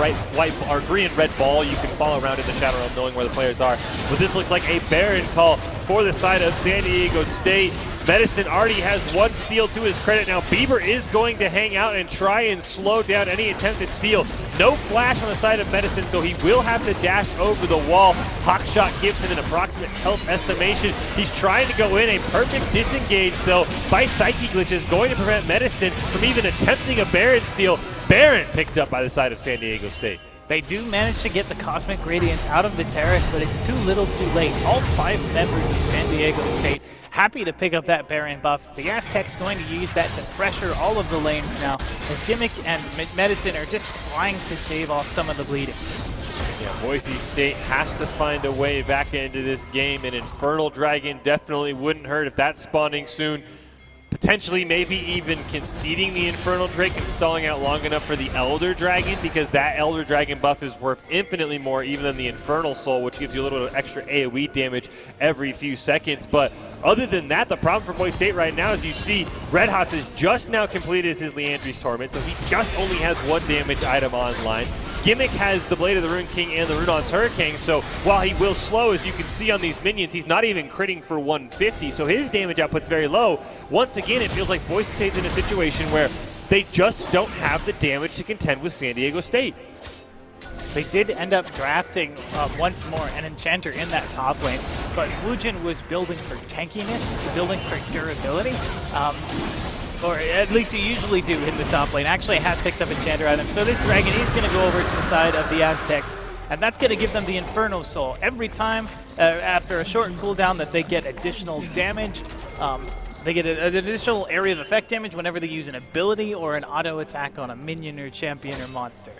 green and red ball you can follow around in the Shadow Realm, knowing where the players are. But this looks like a Baron call for the side of San Diego State. Medicine already has 1 steal to his credit. Now Bieber is going to hang out and try and slow down any attempted steal. No flash on the side of Medicine, so he will have to dash over the wall. Hawkshot gives him an approximate health estimation. He's trying to go in. A perfect disengage, though, by Psyche Glitch is going to prevent Medicine from even attempting a Baron steal. Baron picked up by the side of San Diego State. They do manage to get the Cosmic Radiance out of the terrace, but it's too little too late. All 5 members of San Diego State happy to pick up that Baron buff. The Aztecs going to use that to pressure all of the lanes now, as Gimmick and Medicine are just trying to shave off some of the bleeding. Yeah, Boise State has to find a way back into this game. An Infernal Dragon definitely wouldn't hurt if that's spawning soon. Potentially maybe even conceding the Infernal Drake and stalling out long enough for the Elder Dragon, because that Elder Dragon buff is worth infinitely more even than the Infernal Soul, which gives you a little bit of extra AoE damage every few seconds. But other than that, the problem for Boise State right now is you see Red Hots has just now completed his Leandry's Torment, so he just only has 1 damage item online. Gimmick has the Blade of the Rune King and the Runon's Hurricane, so while he will slow, as you can see on these minions, he's not even critting for 150, so his damage output's very low. Once again, it feels like Boise State's in a situation where they just don't have the damage to contend with San Diego State. They did end up drafting once more an Enchanter in that top lane, but Wujin was building for tankiness, building for durability. Or at least you usually do in the top lane. Actually has picked up Enchanter items. So this Dragon is going to go over to the side of the Aztecs, and that's going to give them the Inferno Soul. Every time after a short cooldown that they get additional damage, they get an additional area of effect damage whenever they use an ability or an auto attack on a minion or champion or monster.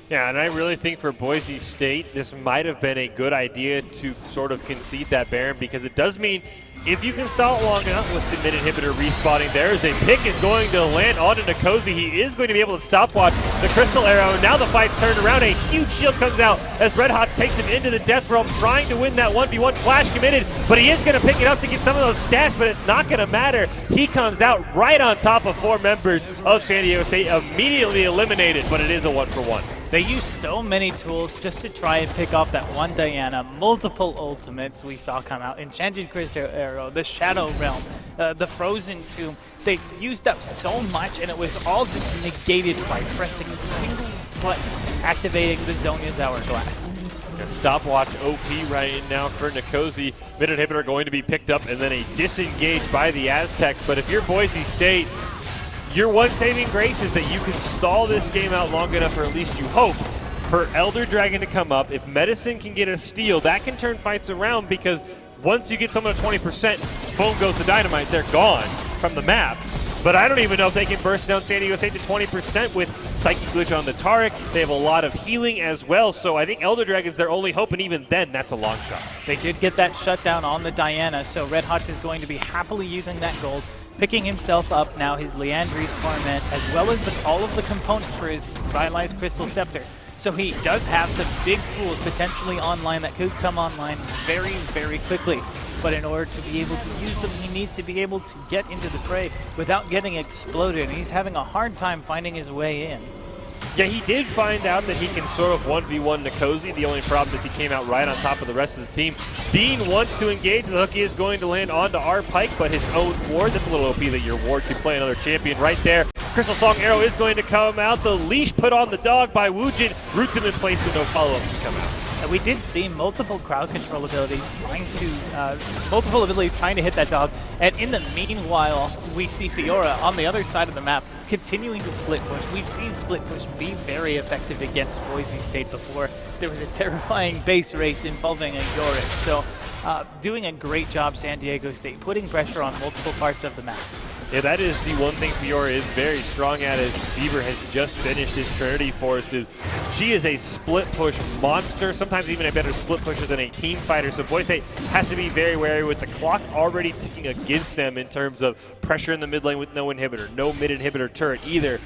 Yeah, and I really think for Boise State, this might have been a good idea to sort of concede that Baron, because it does mean if you can stall it long enough with the mid inhibitor respawning, there is a pick is going to land onto Nkosi. He is going to be able to stopwatch the Crystal Arrow. Now the fight's turned around. A huge shield comes out as Red Hot takes him into the Death Realm, trying to win that 1v1. Flash committed, but he is going to pick it up to get some of those stats, but it's not going to matter. He comes out right on top of 4 members of San Diego State, immediately eliminated, but it is a 1-for-1. They use so many tools just to try and pick off that one Diana. Multiple ultimates we saw come out. Enchanted Crystal Arrow, the Shadow Realm, the Frozen Tomb. They used up so much, and it was all just negated by pressing a single button, activating the Zhonya's Hourglass. A stopwatch OP right now for Nkosi. Mid inhibitor going to be picked up and then a disengage by the Aztecs. But if you're Boise State, your one saving grace is that you can stall this game out long enough, or at least you hope, for Elder Dragon to come up. If Medicine can get a steal, that can turn fights around, because once you get someone at 20%, boom goes the dynamite. They're gone from the map. But I don't even know if they can burst down San Diego State to 20% with Psychic Glitch on the Taric. They have a lot of healing as well, so I think Elder Dragon's their only hope, and even then, that's a long shot. They did get that shutdown on the Diana, so Red Hot is going to be happily using that gold, picking himself up now his Leandri's Torment, as well as all of the components for his Revitalized Crystal Scepter. So he does have some big tools potentially online that could come online very, very quickly. But in order to be able to use them, he needs to be able to get into the fray without getting exploded. And he's having a hard time finding his way in. Yeah, he did find out that he can sort of 1v1 Nkosi. The only problem is he came out right on top of the rest of the team. Dean wants to engage. The hook is going to land onto our Pike, but his own ward, that's a little OP that your ward can play another champion right there. Crystal Song Arrow is going to come out. The leash put on the dog by Woojin. Roots him in place with no follow-up to come out. And we did see multiple crowd control abilities trying to hit that dog. And in the meanwhile, we see Fiora on the other side of the map continuing to split push. We've seen split push be very effective against Boise State before. There was a terrifying base race involving a Yorick. So doing a great job, San Diego State, putting pressure on multiple parts of the map. Yeah, that is the one thing Fiora is very strong at, as Bieber has just finished his Trinity Forces. She is a split push monster, sometimes even a better split pusher than a team fighter. So Boise State has to be very wary with the clock already ticking against them in terms of pressure in the mid lane with no inhibitor, no mid inhibitor turret either.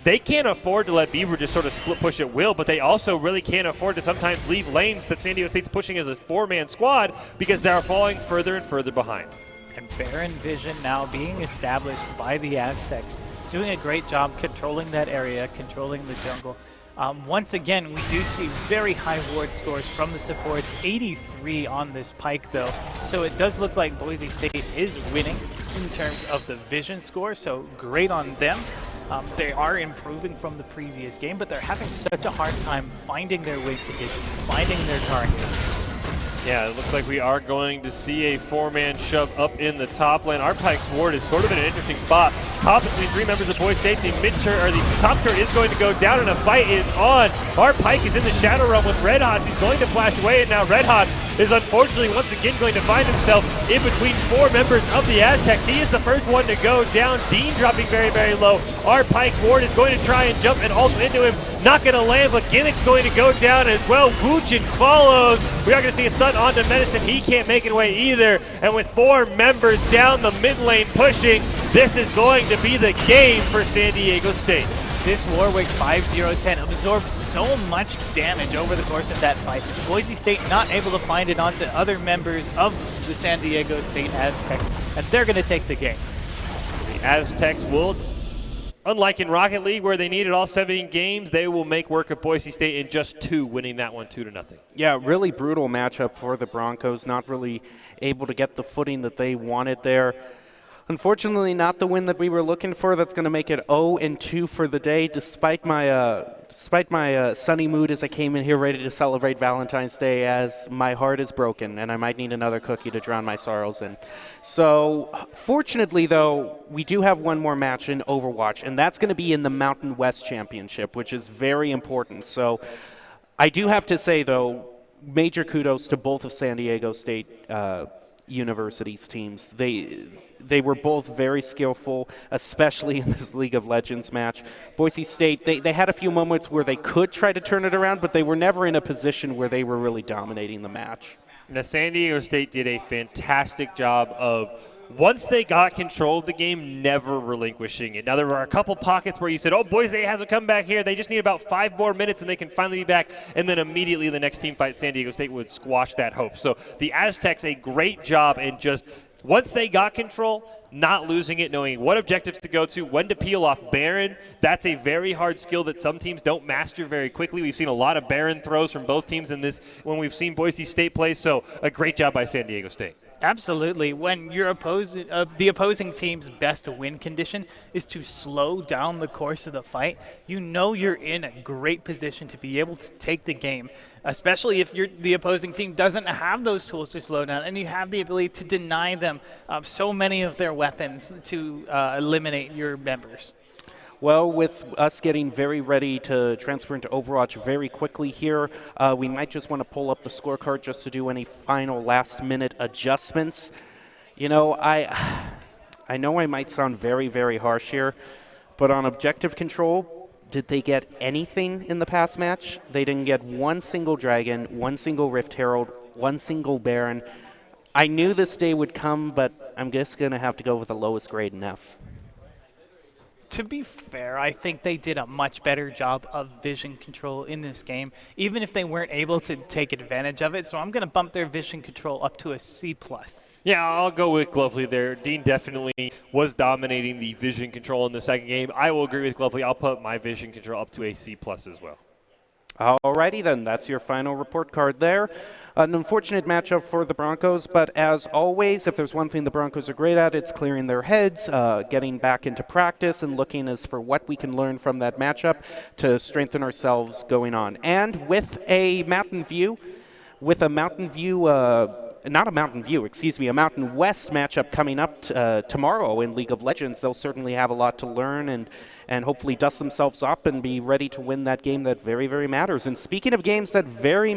They can't afford to let Bieber just sort of split push at will, but they also really can't afford to sometimes leave lanes that San Diego State's pushing as a four-man squad, because they're falling further and further behind. And Baron Vision now being established by the Aztecs, doing a great job controlling that area, controlling the jungle. Once again, we do see very high ward scores from the supports, 83 on this Pike though. So it does look like Boise State is winning in terms of the Vision score, so great on them. They are improving from the previous game, but they're having such a hard time finding their way to Vision, finding their target. Yeah, it looks like we are going to see a four-man shove up in the top lane. Our Pike's ward is sort of in an interesting spot. Caught between three members of Boise State. The top turret is going to go down, and a fight is on. Our Pike is in the Shadow Realm with Red Hots. He's going to flash away, and now Red Hots is unfortunately once again going to find himself in between four members of the Aztecs. He is the first one to go down. Dean dropping very, very low. Our Pike's ward is going to try and jump and also into him. Not going to land, but Gimmick's going to go down as well. Woojin follows. We are going to see a stun onto Medicine. He can't make it away either. And with four members down the mid lane pushing, this is going to be the game for San Diego State. This Warwick 5-0-10 absorbed so much damage over the course of that fight. Boise State not able to find it onto other members of the San Diego State Aztecs, and they're going to take the game. The Aztecs will, unlike in Rocket League where they needed all 17 games, they will make work of Boise State in just 2, winning that one 2-0. Yeah, really brutal matchup for the Broncos, not really able to get the footing that they wanted there. Unfortunately, not the win that we were looking for. That's going to make it 0-2 for the day, despite my sunny mood as I came in here ready to celebrate Valentine's Day, as my heart is broken and I might need another cookie to drown my sorrows in. So, fortunately, though, we do have one more match in Overwatch, and that's going to be in the Mountain West Championship, which is very important. So, I do have to say, though, major kudos to both of San Diego State University's teams. They were both very skillful, especially in this League of Legends match. Boise State, they had a few moments where they could try to turn it around, but they were never in a position where they were really dominating the match. Now, San Diego State did a fantastic job of, once they got control of the game, never relinquishing it. Now, there were a couple pockets where you said, oh, Boise State has a comeback here. They just need about 5 more minutes and they can finally be back. And then immediately the next team fight, San Diego State would squash that hope. So the Aztecs, a great job in just, once they got control, not losing it, knowing what objectives to go to, when to peel off Baron. That's a very hard skill that some teams don't master very quickly. We've seen a lot of Baron throws from both teams in this when we've seen Boise State play, so a great job by San Diego State. Absolutely. When your the opposing team's best win condition is to slow down the course of the fight, you know you're in a great position to be able to take the game, especially if the opposing team doesn't have those tools to slow down and you have the ability to deny them so many of their weapons to eliminate your members. Well, with us getting very ready to transfer into Overwatch very quickly here, we might just want to pull up the scorecard just to do any final last-minute adjustments. You know, I know I might sound very, very harsh here, but on objective control, did they get anything in the past match? They didn't get one single Dragon, one single Rift Herald, one single Baron. I knew this day would come, but I'm just going to have to go with the lowest grade in F. To be fair, I think they did a much better job of vision control in this game, even if they weren't able to take advantage of it. So I'm going to bump their vision control up to a C+. Yeah, I'll go with Glovely there. Dean definitely was dominating the vision control in the second game. I will agree with Glovely. I'll put my vision control up to a C+ as well. Alrighty then, that's your final report card there. An unfortunate matchup for the Broncos, but as always, if there's one thing the Broncos are great at, it's clearing their heads, getting back into practice, and looking as for what we can learn from that matchup to strengthen ourselves going on. And with a Mountain View, a Mountain West matchup coming up tomorrow in League of Legends, they'll certainly have a lot to learn and hopefully dust themselves up and be ready to win that game that very, very matters. And speaking of games that very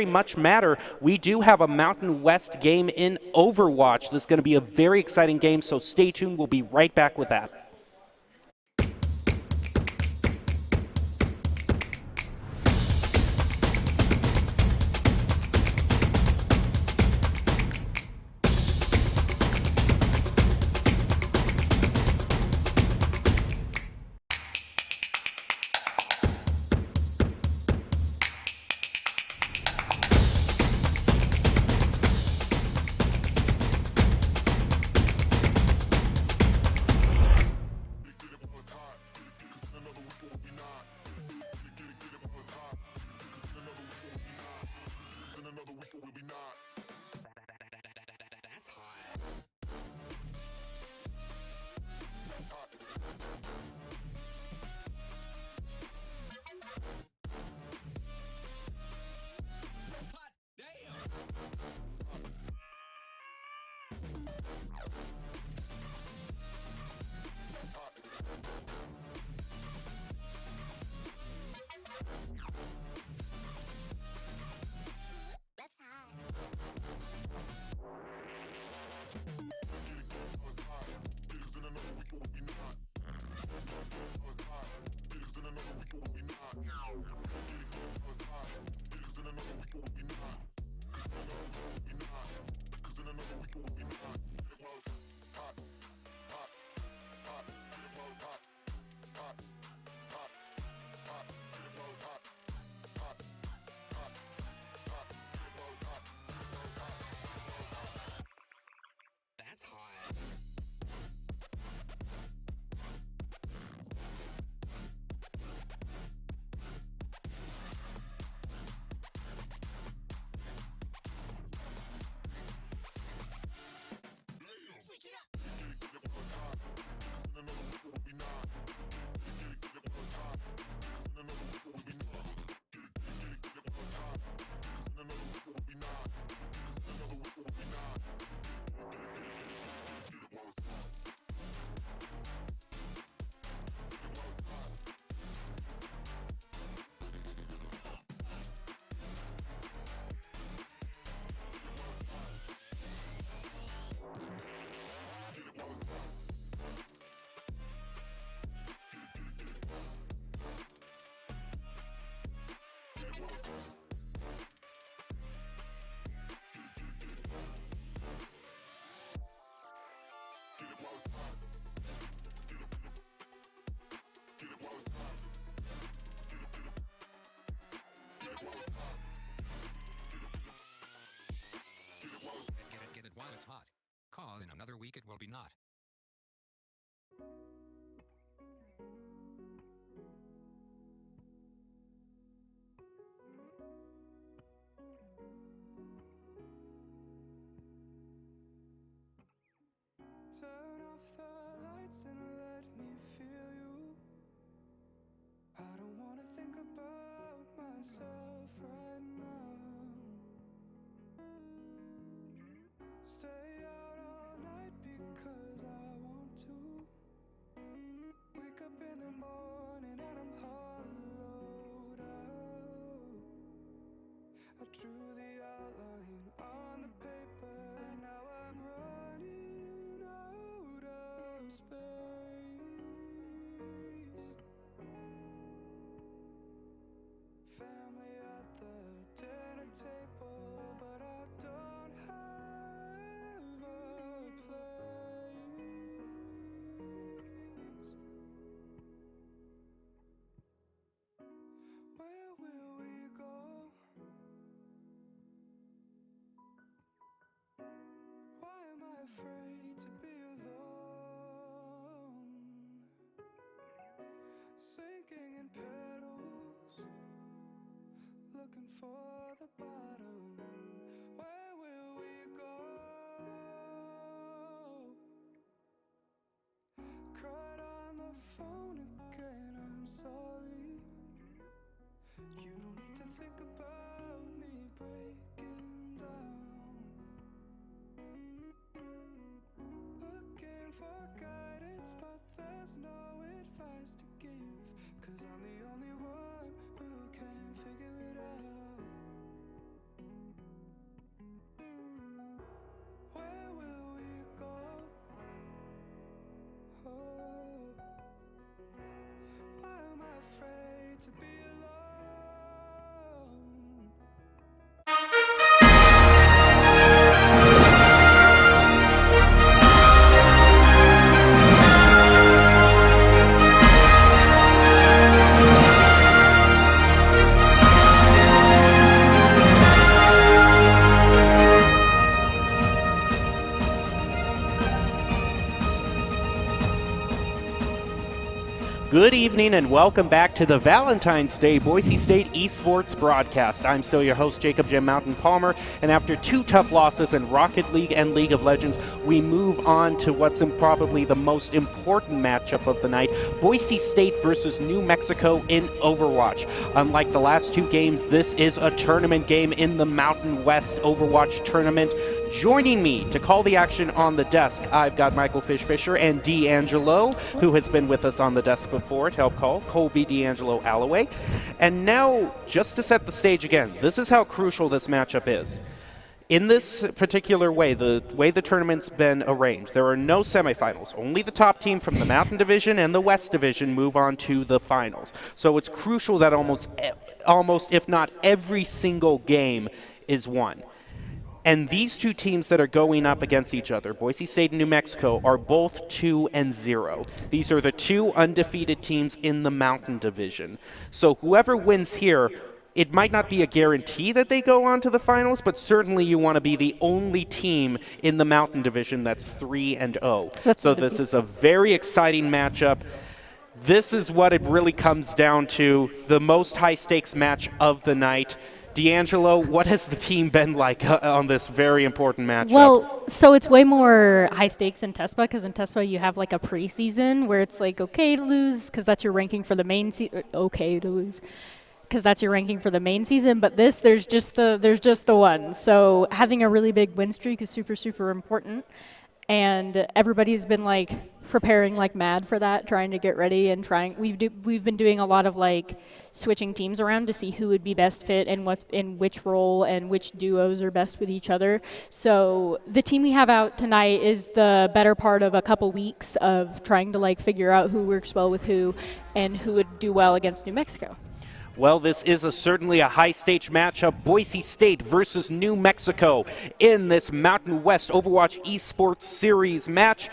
much matter, we do have a Mountain West game in Overwatch. This is going to be a very exciting game, so stay tuned. We'll be right back with that. Get it while it's hot, cause in another week it will be not. Good evening and welcome back to the Valentine's Day Boise State Esports broadcast. I'm still your host, Jacob Jim Mountain Palmer, and after 2 tough losses in Rocket League and League of Legends, we move on to what's probably the most important matchup of the night, Boise State versus New Mexico in Overwatch. Unlike the last 2 games, this is a tournament game in the Mountain West Overwatch tournament. Joining me to call the action on the desk, I've got Michael Fish Fisher and D'Angelo, who has been with us on the desk before to help call, Colby D'Angelo Alloway. And now, just to set the stage again, this is how crucial this matchup is. In this particular way, the way the tournament's been arranged, there are no semifinals. Only the top team from the Mountain Division and the West Division move on to the finals. So it's crucial that almost if not every single game is won. And these 2 teams that are going up against each other, Boise State and New Mexico, are both 2-0. These are the 2 undefeated teams in the Mountain Division. So whoever wins here, it might not be a guarantee that they go on to the finals, but certainly you want to be the only team in the Mountain Division that's 3-0. So this is a very exciting matchup. This is what it really comes down to, the most high-stakes match of the night. D'Angelo, what has the team been like on this very important matchup? Well, so it's way more high stakes in TESPA, because in TESPA you have like a preseason where it's like okay to lose because that's your ranking for the main season. Okay to lose because that's your ranking for the main season. But this, there's just the one. So having a really big win streak is super, super important. And everybody's been like preparing like mad for that, trying to get ready and trying. We've been doing a lot of like switching teams around to see who would be best fit and what in which role and which duos are best with each other. So the team we have out tonight is the better part of a couple weeks of trying to like figure out who works well with who and who would do well against New Mexico. Well, this is certainly a high-stage matchup, Boise State versus New Mexico in this Mountain West Overwatch Esports Series match.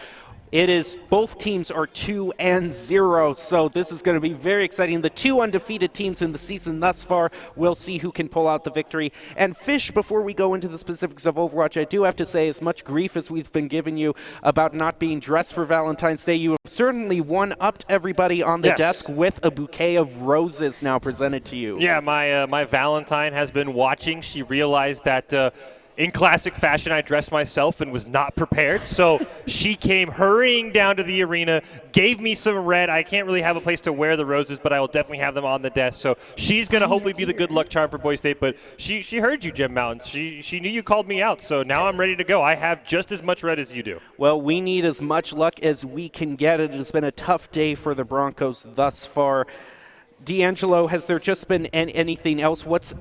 It is, both teams are 2-0, so this is going to be very exciting. The 2 undefeated teams in the season thus far, we'll see who can pull out the victory. And Fish, before we go into the specifics of Overwatch, I do have to say, as much grief as we've been giving you about not being dressed for Valentine's Day, you have certainly one-upped everybody on the desk with a bouquet of roses now presented to you. Yeah, my Valentine has been watching. She realized that in classic fashion, I dressed myself and was not prepared. So she came hurrying down to the arena, gave me some red. I can't really have a place to wear the roses, but I will definitely have them on the desk. So she's going to hopefully be the good luck charm for Boise State. But she heard you, Jim Mountains. She knew you called me out. So now I'm ready to go. I have just as much red as you do. Well, we need as much luck as we can get. It has been a tough day for the Broncos thus far. D'Angelo, has there just been anything else? What's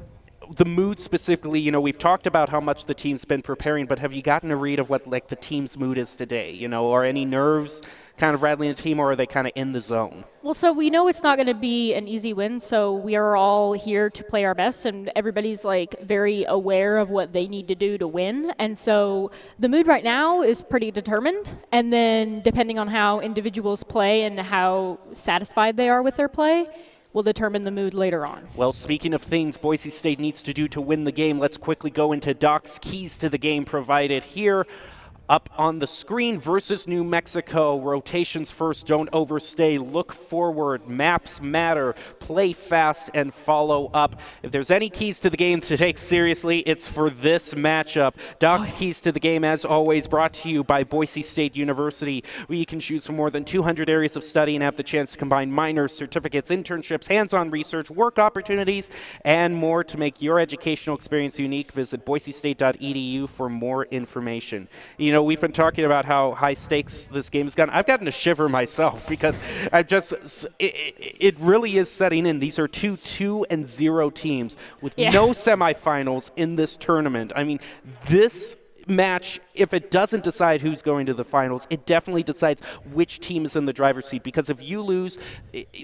the mood specifically? You know, we've talked about how much the team's been preparing, but have you gotten a read of what like the team's mood is today? You know, are any nerves kind of rattling the team, or are they kind of in the zone? Well, so we know it's not going to be an easy win, so we are all here to play our best, and everybody's like very aware of what they need to do to win. And so the mood right now is pretty determined, and then depending on how individuals play and how satisfied they are with their play, will determine the mood later on. Well, speaking of things Boise State needs to do to win the game, let's quickly go into Doc's keys to the game provided here. Up on the screen versus New Mexico. Rotations first, don't overstay, look forward, maps matter, play fast, and follow up. If there's any keys to the game to take seriously, it's for this matchup. Doc's keys to the game, as always, brought to you by Boise State University, where you can choose from more than 200 areas of study and have the chance to combine minors, certificates, internships, hands-on research, work opportunities, and more to make your educational experience unique. Visit boisestate.edu for more information. You know, we've been talking about how high stakes this game has gotten. I've gotten a shiver myself because it really is setting in. These are 2-0 teams with no semifinals in this tournament. I mean, this match, if it doesn't decide who's going to the finals, it definitely decides which team is in the driver's seat, because if you lose,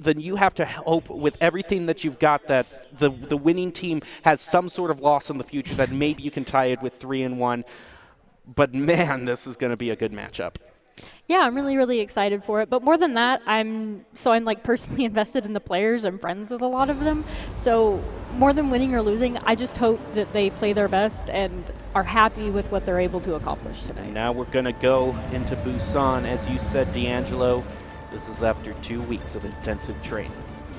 then you have to hope with everything that you've got that the winning team has some sort of loss in the future, that maybe you can tie it with 3-1. But man, this is going to be a good matchup. Yeah, I'm really, really excited for it. But more than that, I'm like personally invested in the players. I'm friends with a lot of them. So more than winning or losing, I just hope that they play their best and are happy with what they're able to accomplish today. Now we're going to go into Busan, as you said, D'Angelo. This is after 2 weeks of intensive training.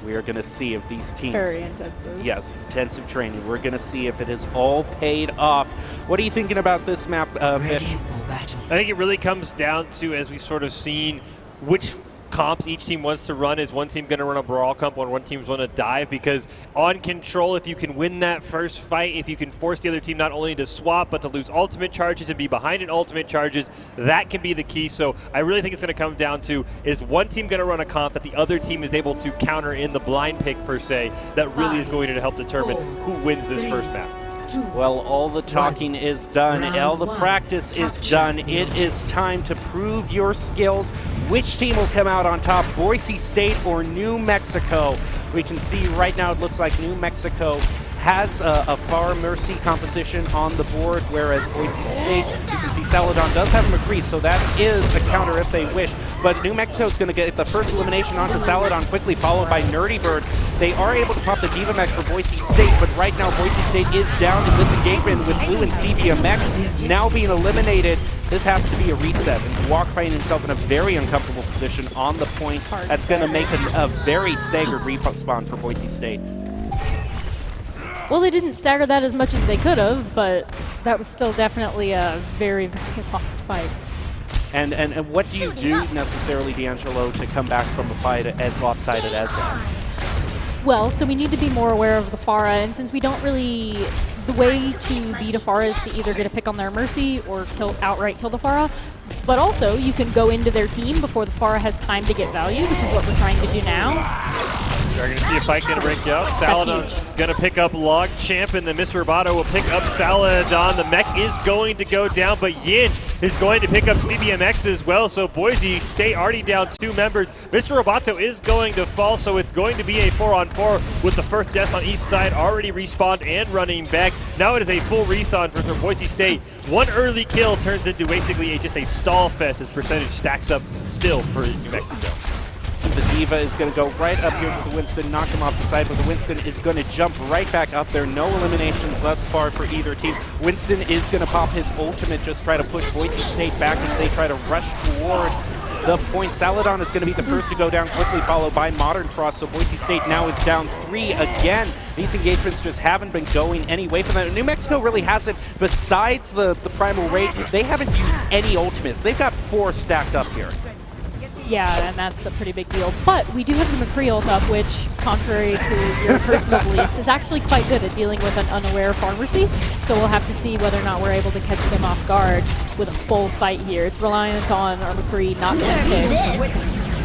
We are going to see if these teams... Very intensive. Yes, intensive training. We're going to see if it has all paid off. What are you thinking about this map, Fish? I think it really comes down to, as we've sort of seen, which comps each team wants to run. Is one team going to run a brawl comp when one team's going to dive? Because on control, if you can win that first fight, if you can force the other team not only to swap but to lose ultimate charges and be behind in ultimate charges, that can be the key. So I really think it's going to come down to, is one team going to run a comp that the other team is able to counter in the blind pick per se, that really is going to help determine who wins this first map. Well, all the talking is done. All the practice is done. It is time to prove your skills. Which team will come out on top, Boise State or New Mexico? We can see right now it looks like New Mexico has a far Mercy composition on the board, whereas Boise State, you can see Saladon does have McCree, so that is a counter if they wish. But New Mexico is going to get the first elimination onto Saladon quickly, followed by Nerdy Bird. They are able to pop the Diva Mech for Boise State, but right now Boise State is down in this engagement with Blue and CBMX now being eliminated. This has to be a reset, and Guac finding himself in a very uncomfortable position on the point. That's going to make a very staggered respawn for Boise State. Well, they didn't stagger that as much as they could have, but that was still definitely a very, very lost fight. And what do you do necessarily, D'Angelo, to come back from a fight as lopsided as that? Well, so we need to be more aware of the Pharah, and since we don't really... The way to beat a Pharah is to either get a pick on their Mercy or outright kill the Pharah, but also you can go into their team before the Pharah has time to get value, which is what we're trying to do now. We're going to see a fight going to break out. Saladon's going to pick up Log Champ, and then Mr. Roboto will pick up Saladon. The mech is going to go down, but Yin is going to pick up CBMX as well. So Boise State already down 2 members. Mr. Roboto is going to fall, so it's going to be a 4-on-4 with the first death on each side already respawned and running back. Now it is a full respawn for Boise State. One early kill turns into basically just a stall fest as percentage stacks up still for New Mexico. See, the Diva is going to go right up here to the Winston, knock him off the side, but the Winston is going to jump right back up there. No eliminations thus far for either team. Winston is going to pop his ultimate, just try to push Boise State back as they try to rush toward the point. Saladon is going to be the first to go down quickly, followed by Modern Frost, so Boise State now is down 3 again. These engagements just haven't been going any way from that. New Mexico really hasn't, besides the Primal Raid, they haven't used any ultimates. They've got 4 stacked up here. Yeah, and that's a pretty big deal. But we do have the McCree ult up, which, contrary to your personal beliefs, is actually quite good at dealing with an unaware Pharmacy. So we'll have to see whether or not we're able to catch them off guard with a full fight here. It's reliant on our McCree not getting picked.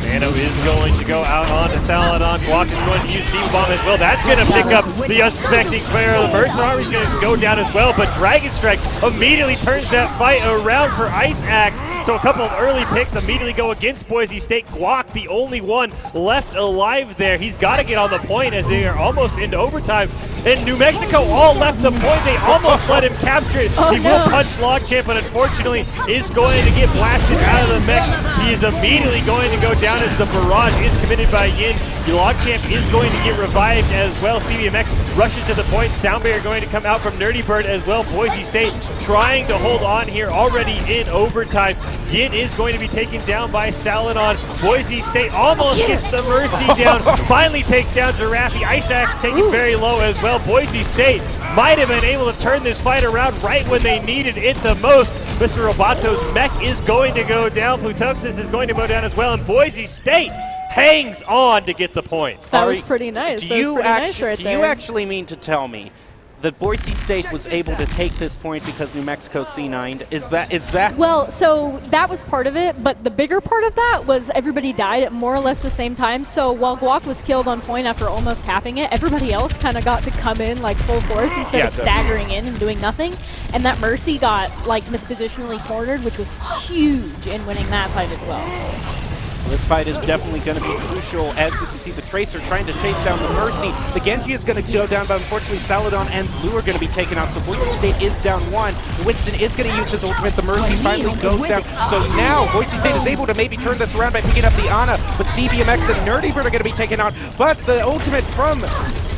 Nano is going to go out onto Saladon. Guac is going to use Steam Bomb as well. That's going to pick up the unsuspecting player. The Mercenary is going to go down as well, but Dragon Strike immediately turns that fight around for Ice Axe. So a couple of early picks immediately go against Boise State. Guac, the only one left alive there. He's got to get on the point as they are almost into overtime. And New Mexico all left the point. They almost let him capture it. He will punch Log Champ, but unfortunately is going to get blasted out of the mech. He is immediately going to go down as the barrage is committed by Yin. The Log Champ is going to get revived as well. CBMX rushes to the point. Sound Barrier going to come out from Nerdy Bird as well. Boise State trying to hold on here already in overtime. Yin is going to be taken down by Saladon. Boise State almost gets the Mercy down. Finally takes down Giraffe. Ice Axe taken very low as well. Boise State might have been able to turn this fight around right when they needed it the most. Mr. Robato's mech is going to go down. Plutoxis is going to go down as well. And Boise State hangs on to get the point. That was pretty nice. Do you actually mean to tell me that Boise State was able to take this point because New Mexico C9'd? Is that? Well, so that was part of it, but the bigger part of that was everybody died at more or less the same time. So while Guac was killed on point after almost capping it, everybody else kind of got to come in like full force instead of staggering in and doing nothing. And that Mercy got like mispositionally cornered, which was huge in winning that fight as well. This fight is definitely going to be crucial, as we can see the Tracer trying to chase down the Mercy. The Genji is going to go down, but unfortunately Saladon and Blue are going to be taken out, so Boise State is down 1. Winston is going to use his ultimate. The Mercy finally goes down. So now Boise State is able to maybe turn this around by picking up the Ana, but CBMX and Nerdy Bird are going to be taken out. But the ultimate from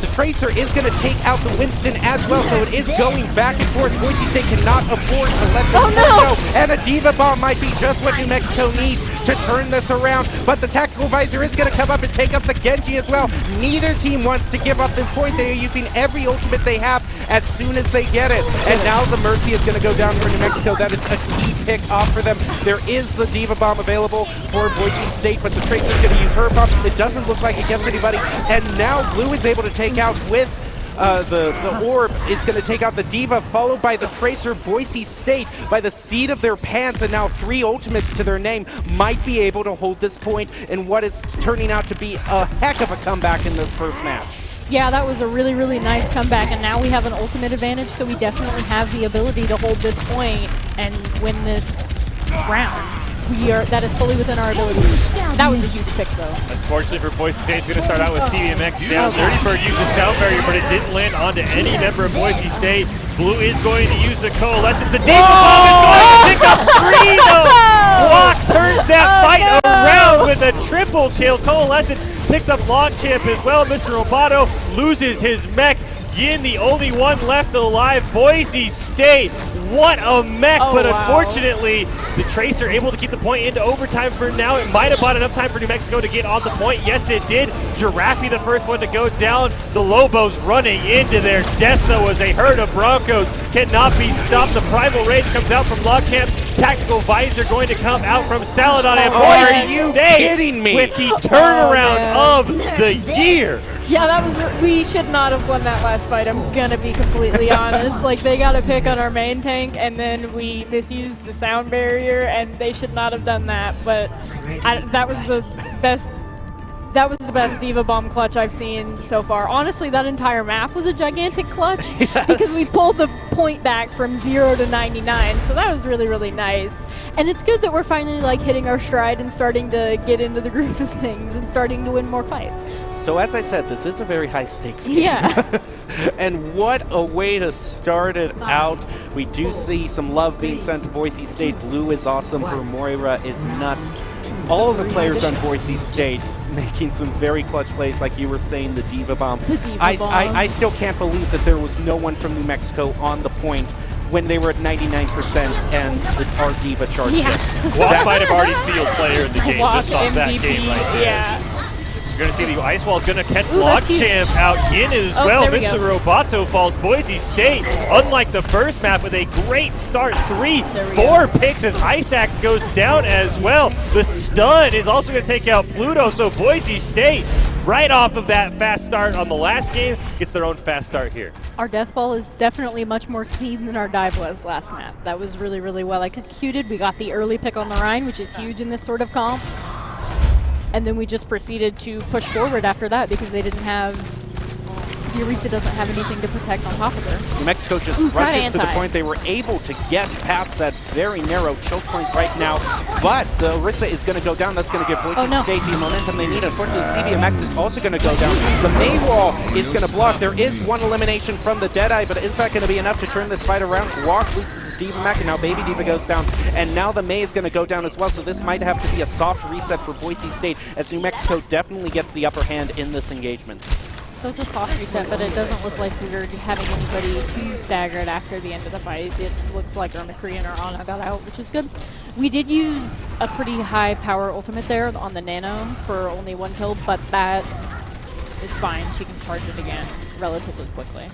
The Tracer is going to take out the Winston as well, so it is going back and forth. Boise State cannot afford to let this go, and a Diva Bomb might be just what New Mexico needs to turn this around, but the Tactical Visor is going to come up and take up the Genji as well. Neither team wants to give up this point. They are using every ultimate they have as soon as they get it, and now the Mercy is going to go down for New Mexico. That is a key pick off for them. There is the Diva Bomb available for Boise State, but the Tracer is going to use her bomb. It doesn't look like it gets anybody, and now Blue is able to take out with the Orb is going to take out the Diva, followed by the Tracer. Boise State, by the seat of their pants and now 3 ultimates to their name, might be able to hold this point in what is turning out to be a heck of a comeback in this first match. Yeah, that was a really, really nice comeback, and now we have an ultimate advantage, so we definitely have the ability to hold this point and win this round. That is fully within our ability. That was a huge pick, though. Unfortunately for Boise State, it's going to start out with CBMX down. Dirty Bird used the sound barrier, but it didn't land onto any member of Boise State. Blue is going to use the Coalescence. The Diva Bomb is going to pick up 3, though! Block turns that fight around with a triple kill. Coalescence picks up Longchamp as well. Mr. Roboto loses his mech. Yin, the only one left alive. Boise State, what a mech, but unfortunately, the Tracer able to keep the point into overtime for now. It might have bought enough time for New Mexico to get on the point. Yes, it did. Giraffe, the first one to go down. The Lobos running into their death, though, as a herd of Broncos cannot be stopped. The Primal Rage comes out from Longchamp. Tactical Visor going to come out from Saladon, and Boise State with the turnaround of the year. Yeah, that was. We should not have won that last fight. I'm gonna be completely honest. Like, they got a pick on our main tank, and then we misused the sound barrier, and they should not have done that. But that was the best. That was the best Diva Bomb clutch I've seen so far. Honestly, that entire map was a gigantic clutch because we pulled the point back from 0 to 99. So that was really, really nice. And it's good that we're finally like hitting our stride and starting to get into the groove of things and starting to win more fights. So as I said, this is a very high stakes game. Yeah. And what a way to start it out. We do see some love being sent to Boise State. Blue is awesome. Her Moira is nuts. All of the players on Boise State making some very clutch plays, like you were saying, the Diva Bomb. I still can't believe that there was no one from New Mexico on the point when they were at 99% and our Diva charged it. Walk might have already sealed player in the game just off that game right there. Yeah. You're going to see the Ice Wall is going to catch Longchamp out. Yin as well. Mr. Roboto falls. Boise State, unlike the first map, with a great start. 4 picks as Ice Axe goes down as well. The stun is also going to take out Pluto, so Boise State, right off of that fast start on the last game, gets their own fast start here. Our Death Ball is definitely much more clean than our dive was last map. That was really, really well executed. We got the early pick on the Rhine, which is huge in this sort of comp. And then we just proceeded to push forward after that because they didn't have... Eureka doesn't have anything to protect on top of her. New Mexico just rushes to the point. They were able to get past that very narrow choke point right now, but the Orisa is going to go down. That's going to give Boise State the momentum they need. Unfortunately, CBMX is also going to go down. The May Wall is going to block. There is one elimination from the Deadeye, but is that going to be enough to turn this fight around? Walk loses Diva Mac, and now Baby Diva goes down, and now the May is going to go down as well, so this might have to be a soft reset for Boise State, as New Mexico definitely gets the upper hand in this engagement. So it's a soft reset, but it doesn't look like we were having anybody too staggered after the end of the fight. It looks like our McCree and our Ana got out, which is good. We did use a pretty high power ultimate there on the Nano for only 1 kill, but that is fine. She can charge it again relatively quickly.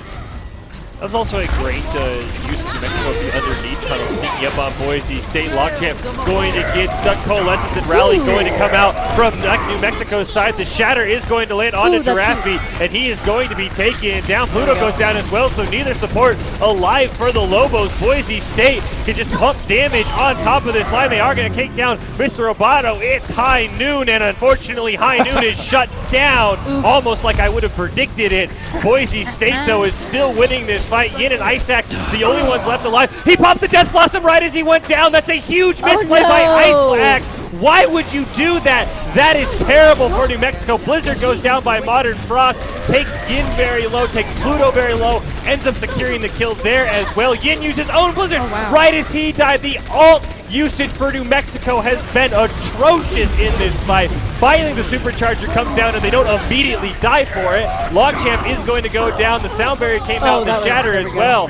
That was also a great use of New Mexico of the underneath tunnel, sneaking up on Boise State. Longchamp going to get stuck. Coalescence and Rally going to come out from New Mexico's side. The Shatter is going to land onto Giraffe, and he is going to be taken down. Pluto goes down as well, so neither support alive for the Lobos. Boise State can just pump damage on top of this line. They are going to take down Mr. Roboto. It's High Noon, and unfortunately High Noon is shut down, almost like I would have predicted it. Boise State, though, is still winning this fight. Yin and Ice Axe, the only ones left alive. He popped the Death Blossom right as he went down. That's a huge misplay by Ice Axe. Why would you do that? That is terrible for New Mexico. Blizzard goes down by Modern Frost, takes Yin very low, takes Pluto very low, ends up securing the kill there as well. Yin uses his own Blizzard right as he died. The ult usage for New Mexico has been atrocious in this fight. Finally, the supercharger comes down and they don't immediately die for it. Logchamp is going to go down. The sound barrier came out in the shatter as well.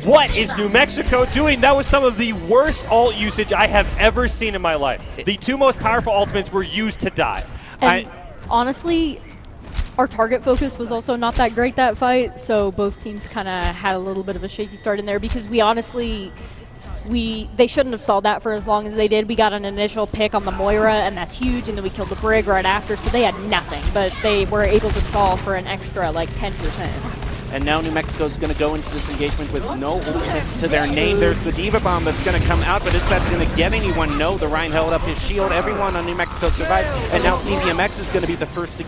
What is New Mexico doing? That was some of the worst ult usage I have ever seen in my life. The two most powerful ultimates were used to die. And honestly, our target focus was also not that great that fight, so both teams kind of had a little bit of a shaky start in there because we honestly, they shouldn't have stalled that for as long as they did. We got an initial pick on the Moira, and that's huge, and then we killed the Brig right after, so they had nothing, but they were able to stall for an extra, like, 10%. And now New Mexico is going to go into this engagement with no ultimates to their name. There's the Diva Bomb that's going to come out, but is that going to get anyone? No, the Rhine held up his shield. Everyone on New Mexico survived, and now CBMX is going to be the first to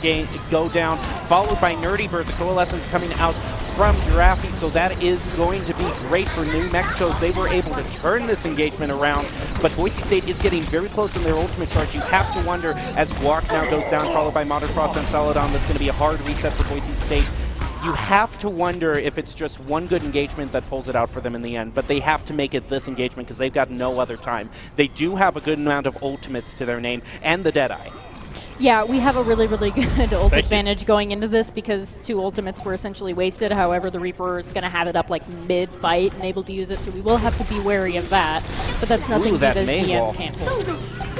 go down, followed by Nerdy Bird. The Coalescence coming out from Giraffe, so that is going to be great for New Mexico as they were able to turn this engagement around. But Boise State is getting very close in their ultimate charge. You have to wonder as Guac now goes down, followed by Modern Frost and Saladon. That's going to be a hard reset for Boise State. You have to wonder if it's just one good engagement that pulls it out for them in the end, but they have to make it this engagement because they've got no other time. They do have a good amount of ultimates to their name and the Deadeye. Yeah, we have a really, really good ult advantage going into this because 2 ultimates were essentially wasted. However, the Reaper is going to have it up like mid-fight and able to use it, so we will have to be wary of that. But that's nothing that DM can't hold.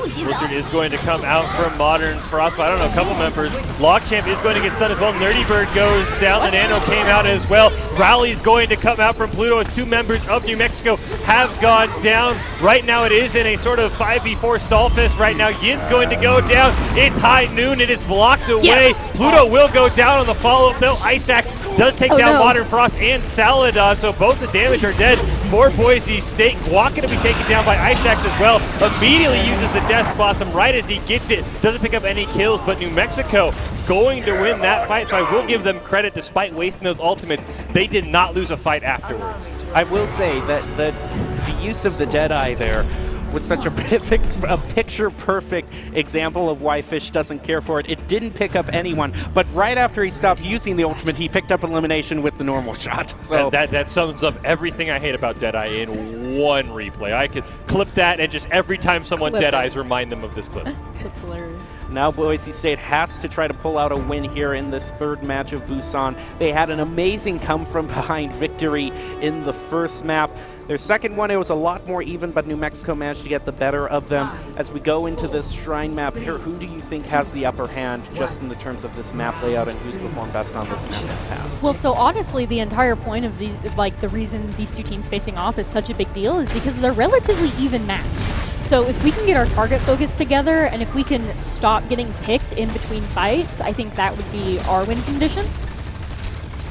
Wizard is going to come out from Modern Frost, but I don't know, a couple members. Logchamp is going to get stunned as well. Nerdy Bird goes down. The Nano came out as well. Rowley's going to come out from Pluto as 2 members of New Mexico have gone down. Right now it is in a sort of 5v4 stall fest right now. Yin's going to go down. It's high noon. It is blocked away. Yeah. Pluto will go down on the follow-up though. Ice Axe does take down Modern Frost and Saladon, so both the damage are dead for Boise State. Guac going to be taken down by Ice Axe as well. Immediately uses the Death Blossom right as he gets it. Doesn't pick up any kills, but New Mexico going to win that fight, so I will give them credit despite wasting those ultimates. They did not lose a fight afterwards. I will say that the use of the Deadeye there was such a picture-perfect example of why Fish doesn't care for it. It didn't pick up anyone, but right after he stopped using the ultimate, he picked up elimination with the normal shot. So that sums up everything I hate about Deadeye in one replay. I could clip that and just every time someone Deadeyes, remind them of this clip. That's hilarious. Now Boise State has to try to pull out a win here in this 3rd match of Busan. They had an amazing come-from-behind victory in the first map. Their second one, it was a lot more even, but New Mexico managed to get the better of them. As we go into this Shrine map here, who do you think has the upper hand just in the terms of this map layout and who's performed best on this map in the past? Well, so honestly, the entire point of these, like the reason these 2 teams facing off is such a big deal is because they're relatively even matched. So if we can get our target focus together and if we can stop getting picked in between fights, I think that would be our win condition.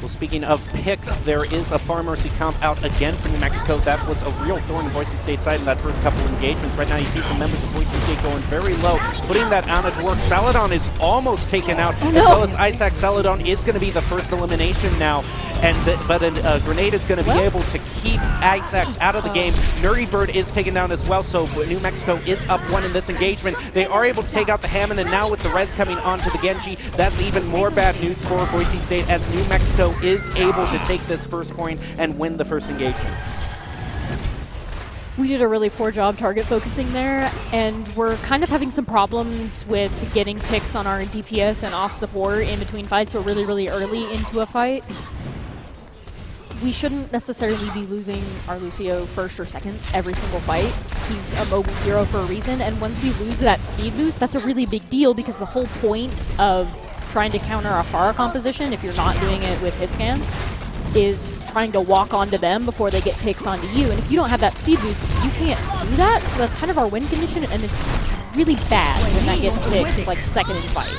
Well, speaking of picks, there is a Far Mercy comp out again for New Mexico. That was a real thorn in Boise State side in that first couple of engagements. Right now you see some members of Boise State going very low, putting that Ana to work. Saladon is almost taken out, as well as Isaac. Saladon is going to be the first elimination now, but a grenade is going to be able to keep Isaac out of the game. Nerdy Bird is taken down as well, so New Mexico is up 1 in this engagement. They are able to take out the Hammond, and now with the res coming onto the Genji, that's even more bad news for Boise State as New Mexico is able to take this first point and win the first engagement. We did a really poor job target focusing there, and we're kind of having some problems with getting picks on our DPS and off support in between fights or really, really early into a fight. We shouldn't necessarily be losing our Lucio first or second every single fight. He's a mobile hero for a reason, and once we lose that speed boost, that's a really big deal because the whole point of trying to counter a Pharah composition, if you're not doing it with hit scan, is trying to walk onto them before they get picks onto you. And if you don't have that speed boost, you can't do that. So that's kind of our win condition, and it's really bad when that gets picked like second in fight.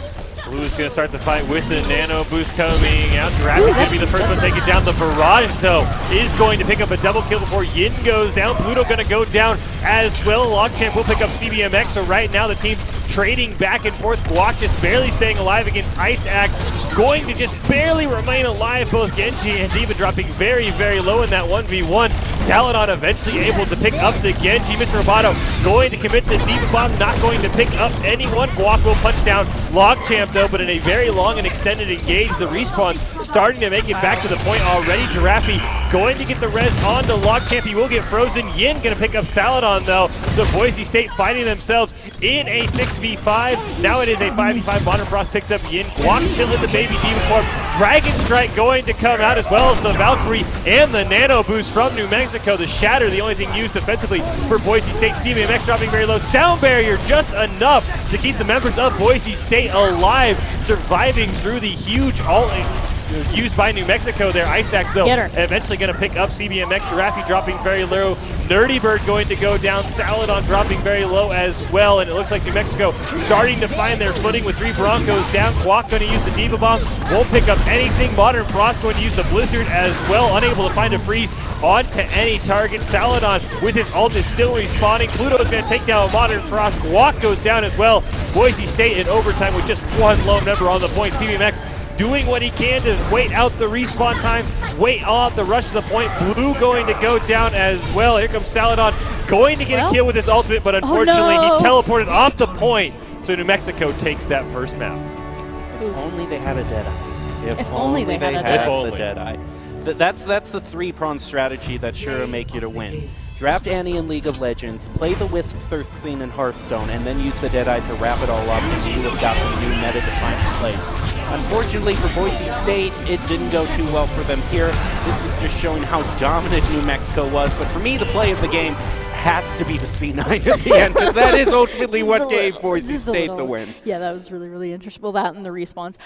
Blue's going to start the fight with the nano boost coming out. Giraffe is going to be the first one to take it down. The Barrage, though, is going to pick up a double kill before Yin goes down. Pluto going to go down as well. Logchamp will pick up CBMX, so right now the team's trading back and forth. Guac just barely staying alive against Ice Axe. Going to just barely remain alive. Both Genji and Diva dropping very, very low in that 1v1. Saladon eventually able to pick up the Genji. Mr. Roboto going to commit the Diva Bomb, not going to pick up anyone. Guac will punch down Logchamp though, but in a very long and extended engage, the respawn starting to make it back to the point already. Giraffe going to get the res onto Lockchamp. He will get frozen. Yin going to pick up Saladon, though. So Boise State finding themselves in a 6v5. Now it is a 5v5. Modern Frost picks up Yin. Guac still in the baby demon form. Dragon Strike going to come out, as well as the Valkyrie and the Nano Boost from New Mexico. The Shatter, the only thing used defensively for Boise State. CBMX dropping very low. Sound Barrier just enough to keep the members of Boise State alive, surviving through the huge ult used by New Mexico there. Ice Axe, though, eventually going to pick up CBMX. Giraffe dropping very low. Nerdy Bird going to go down. Saladon dropping very low as well. And it looks like New Mexico starting to find their footing with 3 Broncos down. Quack going to use the Diva Bomb. Won't pick up anything. Modern Frost going to use the Blizzard as well. Unable to find a freeze onto any target. Saladon with his ult is still respawning. Pluto's going to take down Modern Frost. Quack goes down as well. Boise State in overtime with just 1 lone member on the point. CBMX doing what he can to wait out the respawn time, wait off the rush to the point. Blue going to go down as well. Here comes Saladon, going to get a kill with his ultimate, but unfortunately he teleported off the point. So New Mexico takes that first map. If only they had a Deadeye. If only they had the Deadeye. That's the 3-pronged strategy that's sure to make you to win. Draft Annie in League of Legends, play the Wisp Thirstine in Hearthstone, and then use the Deadeye to wrap it all up, and you have got the new meta-defining plays. Unfortunately for Boise State, it didn't go too well for them here. This was just showing how dominant New Mexico was, but for me, the play of the game has to be the C9 at the end, because that is ultimately what gave Boise State the win. Yeah, that was really, really interesting. Well, that and the respawns.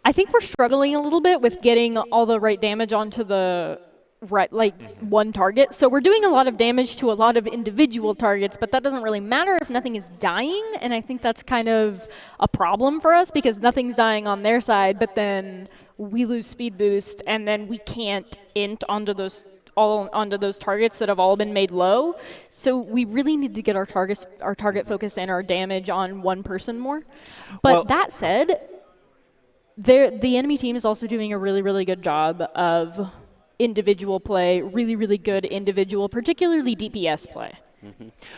I think we're struggling a little bit with getting all the right damage onto the one target. So we're doing a lot of damage to a lot of individual targets, but that doesn't really matter if nothing is dying, and I think that's kind of a problem for us because nothing's dying on their side, but then we lose speed boost, and then we can't int onto those targets that have all been made low. So we really need to get our target focus and our damage on one person more. But that said, the enemy team is also doing a really, really good job of individual play, really, really good individual, particularly DPS play.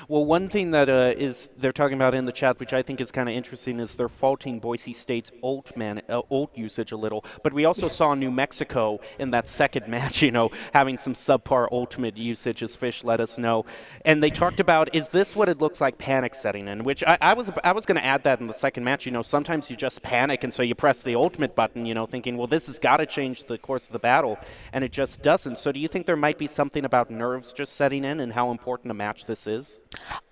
Well, one thing that they're talking about in the chat, which I think is kind of interesting, is they're faulting Boise State's ult usage a little. But we also saw New Mexico in that second match, having some subpar ultimate usage, as Fish let us know. And they talked about, is this what it looks like panic setting in? Which I was going to add that in the second match. Sometimes you just panic, and so you press the ultimate button, thinking, well, this has got to change the course of the battle, and it just doesn't. So do you think there might be something about nerves just setting in and how important a match this is?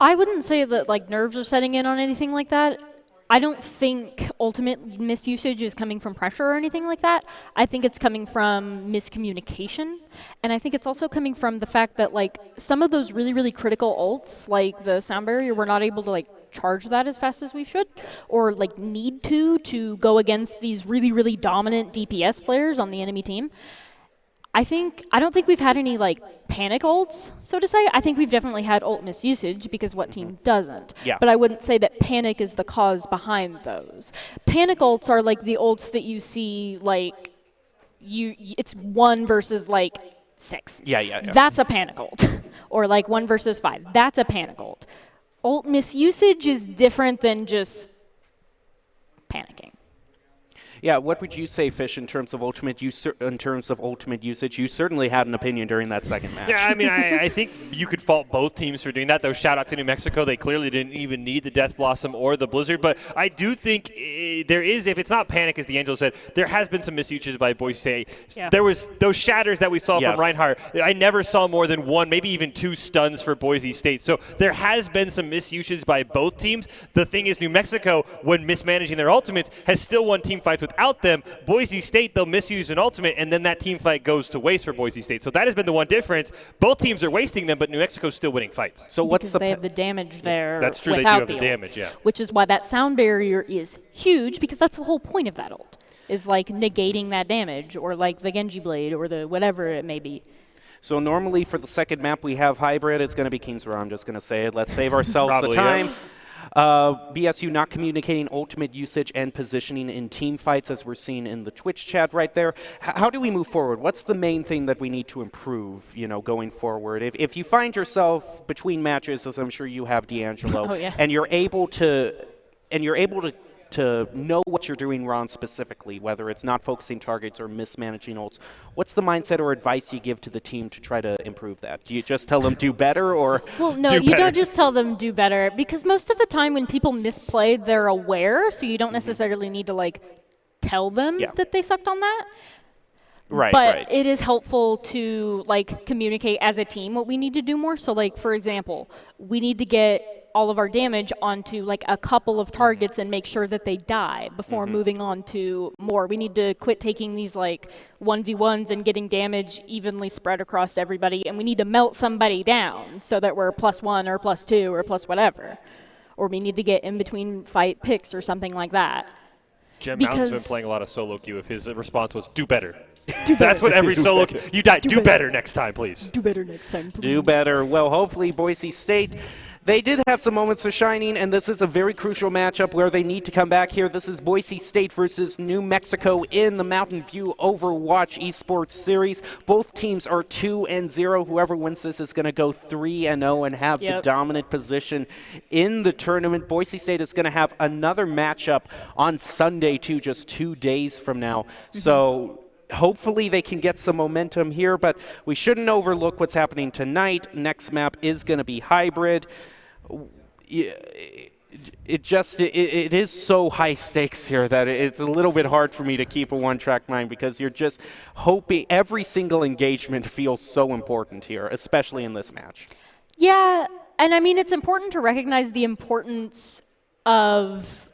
I wouldn't say that nerves are setting in on anything like that. I don't think ultimate misusage is coming from pressure or anything like that. I think it's coming from miscommunication, and I think it's also coming from the fact that some of those really, really critical ults, like the sound barrier, we're not able to charge that as fast as we should, or need to go against these really, really dominant DPS players on the enemy team. I don't think we've had any panic ults, so to say. I think we've definitely had ult misusage, because what team doesn't? Yeah. But I wouldn't say that panic is the cause behind those. Panic ults are the ults that you see it's 1 versus 6. Yeah. That's a panic ult. Or 1 versus 5. That's a panic ult. Ult misusage is different than just panicking. Yeah, what would you say, Fish, in terms of ultimate usage? You certainly had an opinion during that second match. Yeah, I mean, I think you could fault both teams for doing that, though. Shout out to New Mexico. They clearly didn't even need the Death Blossom or the Blizzard. But I do think there is, if it's not panic, as D'Angelo said, there has been some misusage by Boise State. Yeah. There was those shatters that we saw from Reinhardt. I never saw more than 1, maybe even 2 stuns for Boise State. So there has been some misusage by both teams. The thing is, New Mexico, when mismanaging their ultimates, has still won team fights without them. Boise State, they'll misuse an ultimate, and then that team fight goes to waste for Boise State. So that has been the one difference. Both teams are wasting them, but New Mexico's still winning fights. So what's they have the damage there. That's true. They do have the damage, yeah. Which is why that sound barrier is huge, because that's the whole point of that ult, is negating that damage, or the Genji Blade, or the whatever it may be. So normally for the second map we have hybrid. It's going to be King's Row. I'm just going to say it. Let's save ourselves the time. Yeah. BSU not communicating ultimate usage and positioning in team fights, as we're seeing in the Twitch chat right there. How do we move forward? What's the main thing that we need to improve, going forward? If you find yourself between matches, as I'm sure you have, D'Angelo, and you're able to to know what you're doing wrong specifically, whether it's not focusing targets or mismanaging ults, what's the mindset or advice you give to the team to try to improve that? Do you just tell them do better, or well, no, you don't just tell them do better, because most of the time when people misplay, they're aware, so you don't necessarily need to like tell them that they sucked on that. Right, but it is helpful to like communicate as a team what we need to do more. So like, for example, we need to get all of our damage onto like a couple of targets and make sure that they die before moving on to more. We need to quit taking these like 1v1s and getting damage evenly spread across everybody, and we need to melt somebody down so that we're +1 or +2 or plus whatever. Or we need to get in between fight picks or something like that. Jim Mountain's been playing a lot of solo queue. If his response was do better. That's what every solo queue. You died. Do better next time, please. Do better next time, please. Do better. Well, hopefully Boise State, they did have some moments of shining, and this is a very crucial matchup where they need to come back here. This is Boise State versus New Mexico in the Mountain View Overwatch Esports Series. Both teams are 2-0. Whoever wins this is going to go 3-0 and have the dominant position in the tournament. Boise State is going to have another matchup on Sunday, too, just 2 days from now. So hopefully they can get some momentum here, but we shouldn't overlook what's happening tonight. Next map is going to be hybrid. It is so high stakes here that it's a little bit hard for me to keep a one-track mind, because you're just hoping every single engagement feels so important here, especially in this match. Yeah, and I mean, it's important to recognize the importance of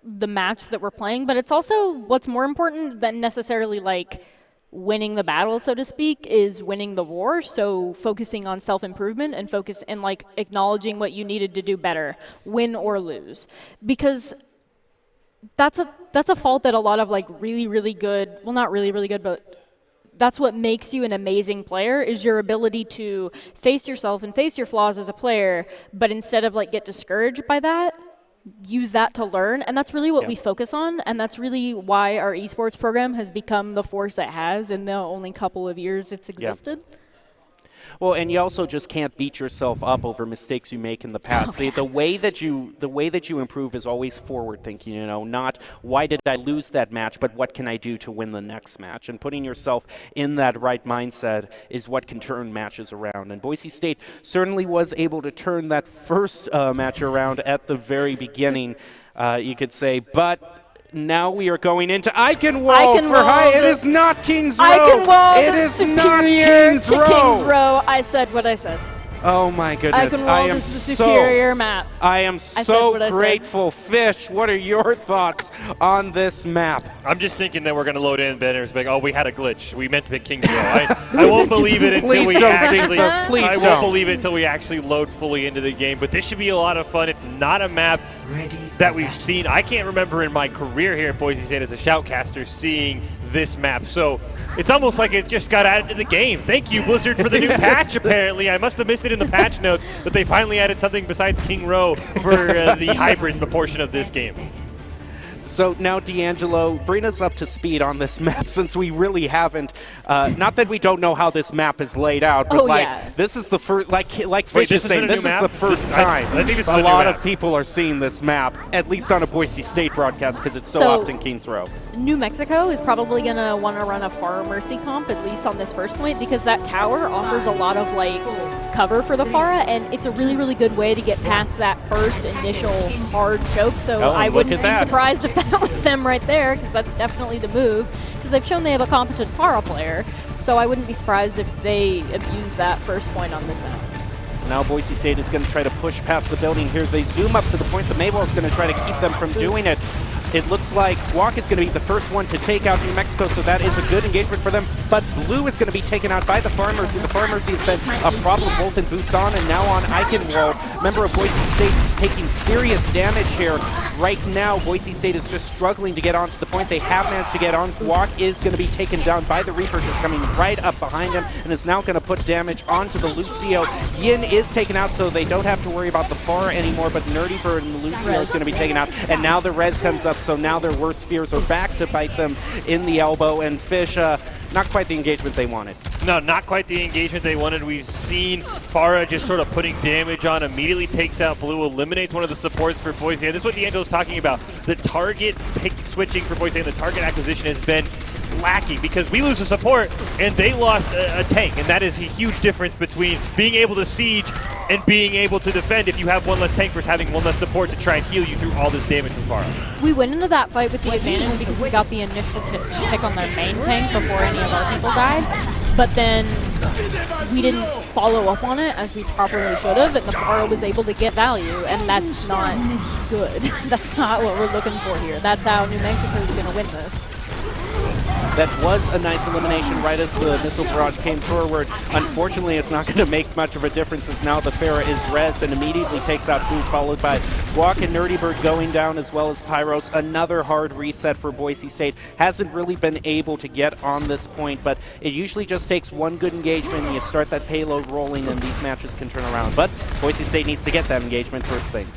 the match that we're playing, but it's also what's more important than necessarily like winning the battle, so to speak, is winning the war. So focusing on self-improvement and focus and like acknowledging what you needed to do better, win or lose, because that's a fault that a lot of like really good, well, not really good, but that's what makes you an amazing player, is your ability to face yourself and face your flaws as a player, but instead of like get discouraged by that, use that to learn. And that's really what we focus on, and that's really why our esports program has become the force it has in the only couple of years it's existed. Well, and you also just can't beat yourself up over mistakes you make in the past. The way that you improve is always forward thinking, you know, not why did I lose that match, but what can I do to win the next match? And putting yourself in that right mindset is what can turn matches around. And Boise State certainly was able to turn that first match around at the very beginning, you could say, but now we are going into Eichenwald for high. It is not Kings Row. Eichenwald it is not Kings Row. Kings Row. I said what I said. Oh my goodness! Eichenwald is the superior map. I am so grateful. Fish, what are your thoughts on this map? I'm just thinking that we're going to load in banners like, oh, we had a glitch. We meant to pick Kings Row. I won't believe it until we actually. I won't believe it until we actually load fully into the game. But this should be a lot of fun. It's not a map that we've seen. I can't remember in my career here at Boise State as a shoutcaster seeing this map. So it's almost like it just got added to the game. Thank you, Blizzard, for the new patch, apparently. I must have missed it in the patch notes, but they finally added something besides King Row for the hybrid portion of this game. So now, D'Angelo, bring us up to speed on this map, since we really haven't. Not that we don't know how this map is laid out, but this is the first. Like Fish is saying, this is the first time I think this is a lot of people are seeing this map, at least on a Boise State broadcast, because it's so often Kings Row. New Mexico is probably going to want to run a Pharah Mercy comp, at least on this first point, because that tower offers a lot of like cover for the Pharah, and it's a really good way to get past that first initial hard choke. So I wouldn't be surprised if that was them right there, because that's definitely the move, because they've shown they have a competent Pharah player. So I wouldn't be surprised if they abuse that first point on this map. Now Boise State is going to try to push past the building here. They zoom up to the point. The Maywell is going to try to keep them from doing it. It looks like Walk is going to be the first one to take out New Mexico, so that is a good engagement for them. But Blue is going to be taken out by the Pharah Mercy. The Pharah Mercy has been a problem both in Busan and now on Eichenwald. Member of Boise State is taking serious damage here. Right now, Boise State is just struggling to get onto the point. They have managed to get on. Walk is going to be taken down by the Reaper, just coming right up behind him, and is now going to put damage onto the Lucio. Yin is taken out, so they don't have to worry about the Pharah anymore, but Nerdy Bird and the Lucio is going to be taken out. And now the res comes up, so now their worst spears are back to bite them in the elbow, and Fish, not quite the engagement they wanted. No, not quite the engagement they wanted. We've seen Farah just sort of putting damage on, immediately takes out Blue, eliminates one of the supports for Boise. And this is what D'Angelo's talking about. The target pick switching for Boise and the target acquisition has been lacking because we lose a support and they lost a tank, and that is a huge difference between being able to siege and being able to defend if you have one less tank versus having one less support to try and heal you through all this damage from Farah. We went into that fight with the advantage because we got the initial pick on their main tank before any of our people died, but then we didn't follow up on it as we properly should have, and the Farah was able to get value, and that's not good. That's not what we're looking for here. That's how New Mexico is going to win this. That was a nice elimination right as the missile barrage came forward. Unfortunately, it's not going to make much of a difference as now the Farah is res and immediately takes out Food, followed by Guac and Nerdy Bird going down as well as Pyros. Another hard reset for Boise State. Hasn't really been able to get on this point, but it usually just takes one good engagement and you start that payload rolling and these matches can turn around. But Boise State needs to get that engagement first thing.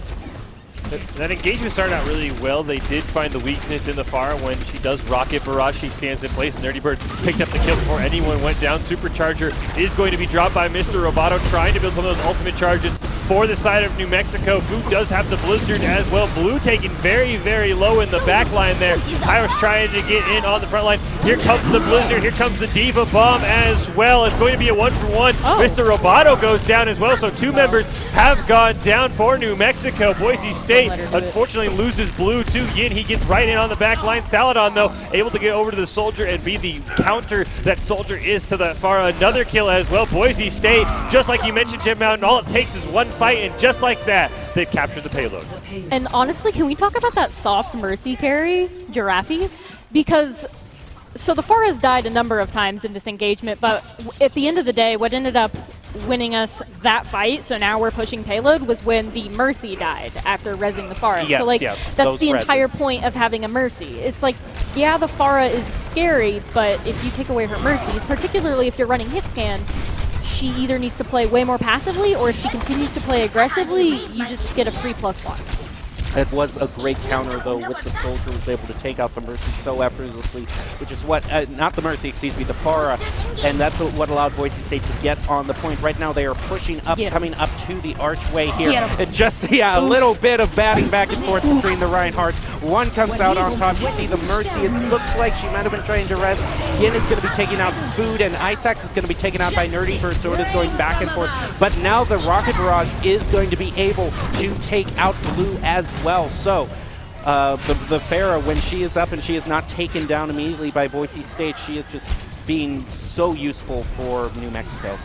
That engagement started out really well. They did find the weakness in the Farah when she does rocket barrage. She stands in place. Nerdy Bird picked up the kill before anyone went down. Supercharger is going to be dropped by Mr. Roboto, trying to build some of those ultimate charges for the side of New Mexico. Food does have the Blizzard as well. Blue taken very, very low in the back line there. Pyros trying to get in on the front line. Here comes the Blizzard. Here comes the Diva Bomb as well. It's going to be a 1-for-1. Oh. Mr. Roboto goes down as well. So two members have gone down for New Mexico. Boise State unfortunately loses Blue to Yin. He gets right in on the back line. Saladon, though, able to get over to the Soldier and be the counter that Soldier is to that Farah. Another kill as well. Boise State, just like you mentioned, Jim Mountain, all it takes is one fight, and just like that, they've captured the payload. And honestly, can we talk about that soft Mercy carry, Giraffe? Because, so the Farah's died a number of times in this engagement, but at the end of the day, what ended up winning us that fight, so now we're pushing payload, was when the Mercy died after rezzing the Farah. Yes, so like yes, that's the entire rezzes. point of having a Mercy. It's like, yeah, the Farah is scary, but if you take away her Mercy, particularly if you're running hit scan, she either needs to play way more passively, or if she continues to play aggressively, you just get a free +1. It was a great counter, though, with the Soldier was able to take out the Mercy so effortlessly, which is what, not the Mercy, excuse me, the Farah, and that's what allowed Boise State to get on the point. Right now they are pushing up, coming up to the archway here, and just, a little bit of batting back and forth between the Reinhardts. One comes out on top. You see the Mercy, it looks like she might have been trying to res. Yin is going to be taking out Food, and Isaac's is going to be taken out by Nerdy Bird, so it is going back and forth. But now the Rocket Barrage is going to be able to take out Blue as well. So the Farah, when she is up and she is not taken down immediately by Boise State, she is just being so useful for New Mexico.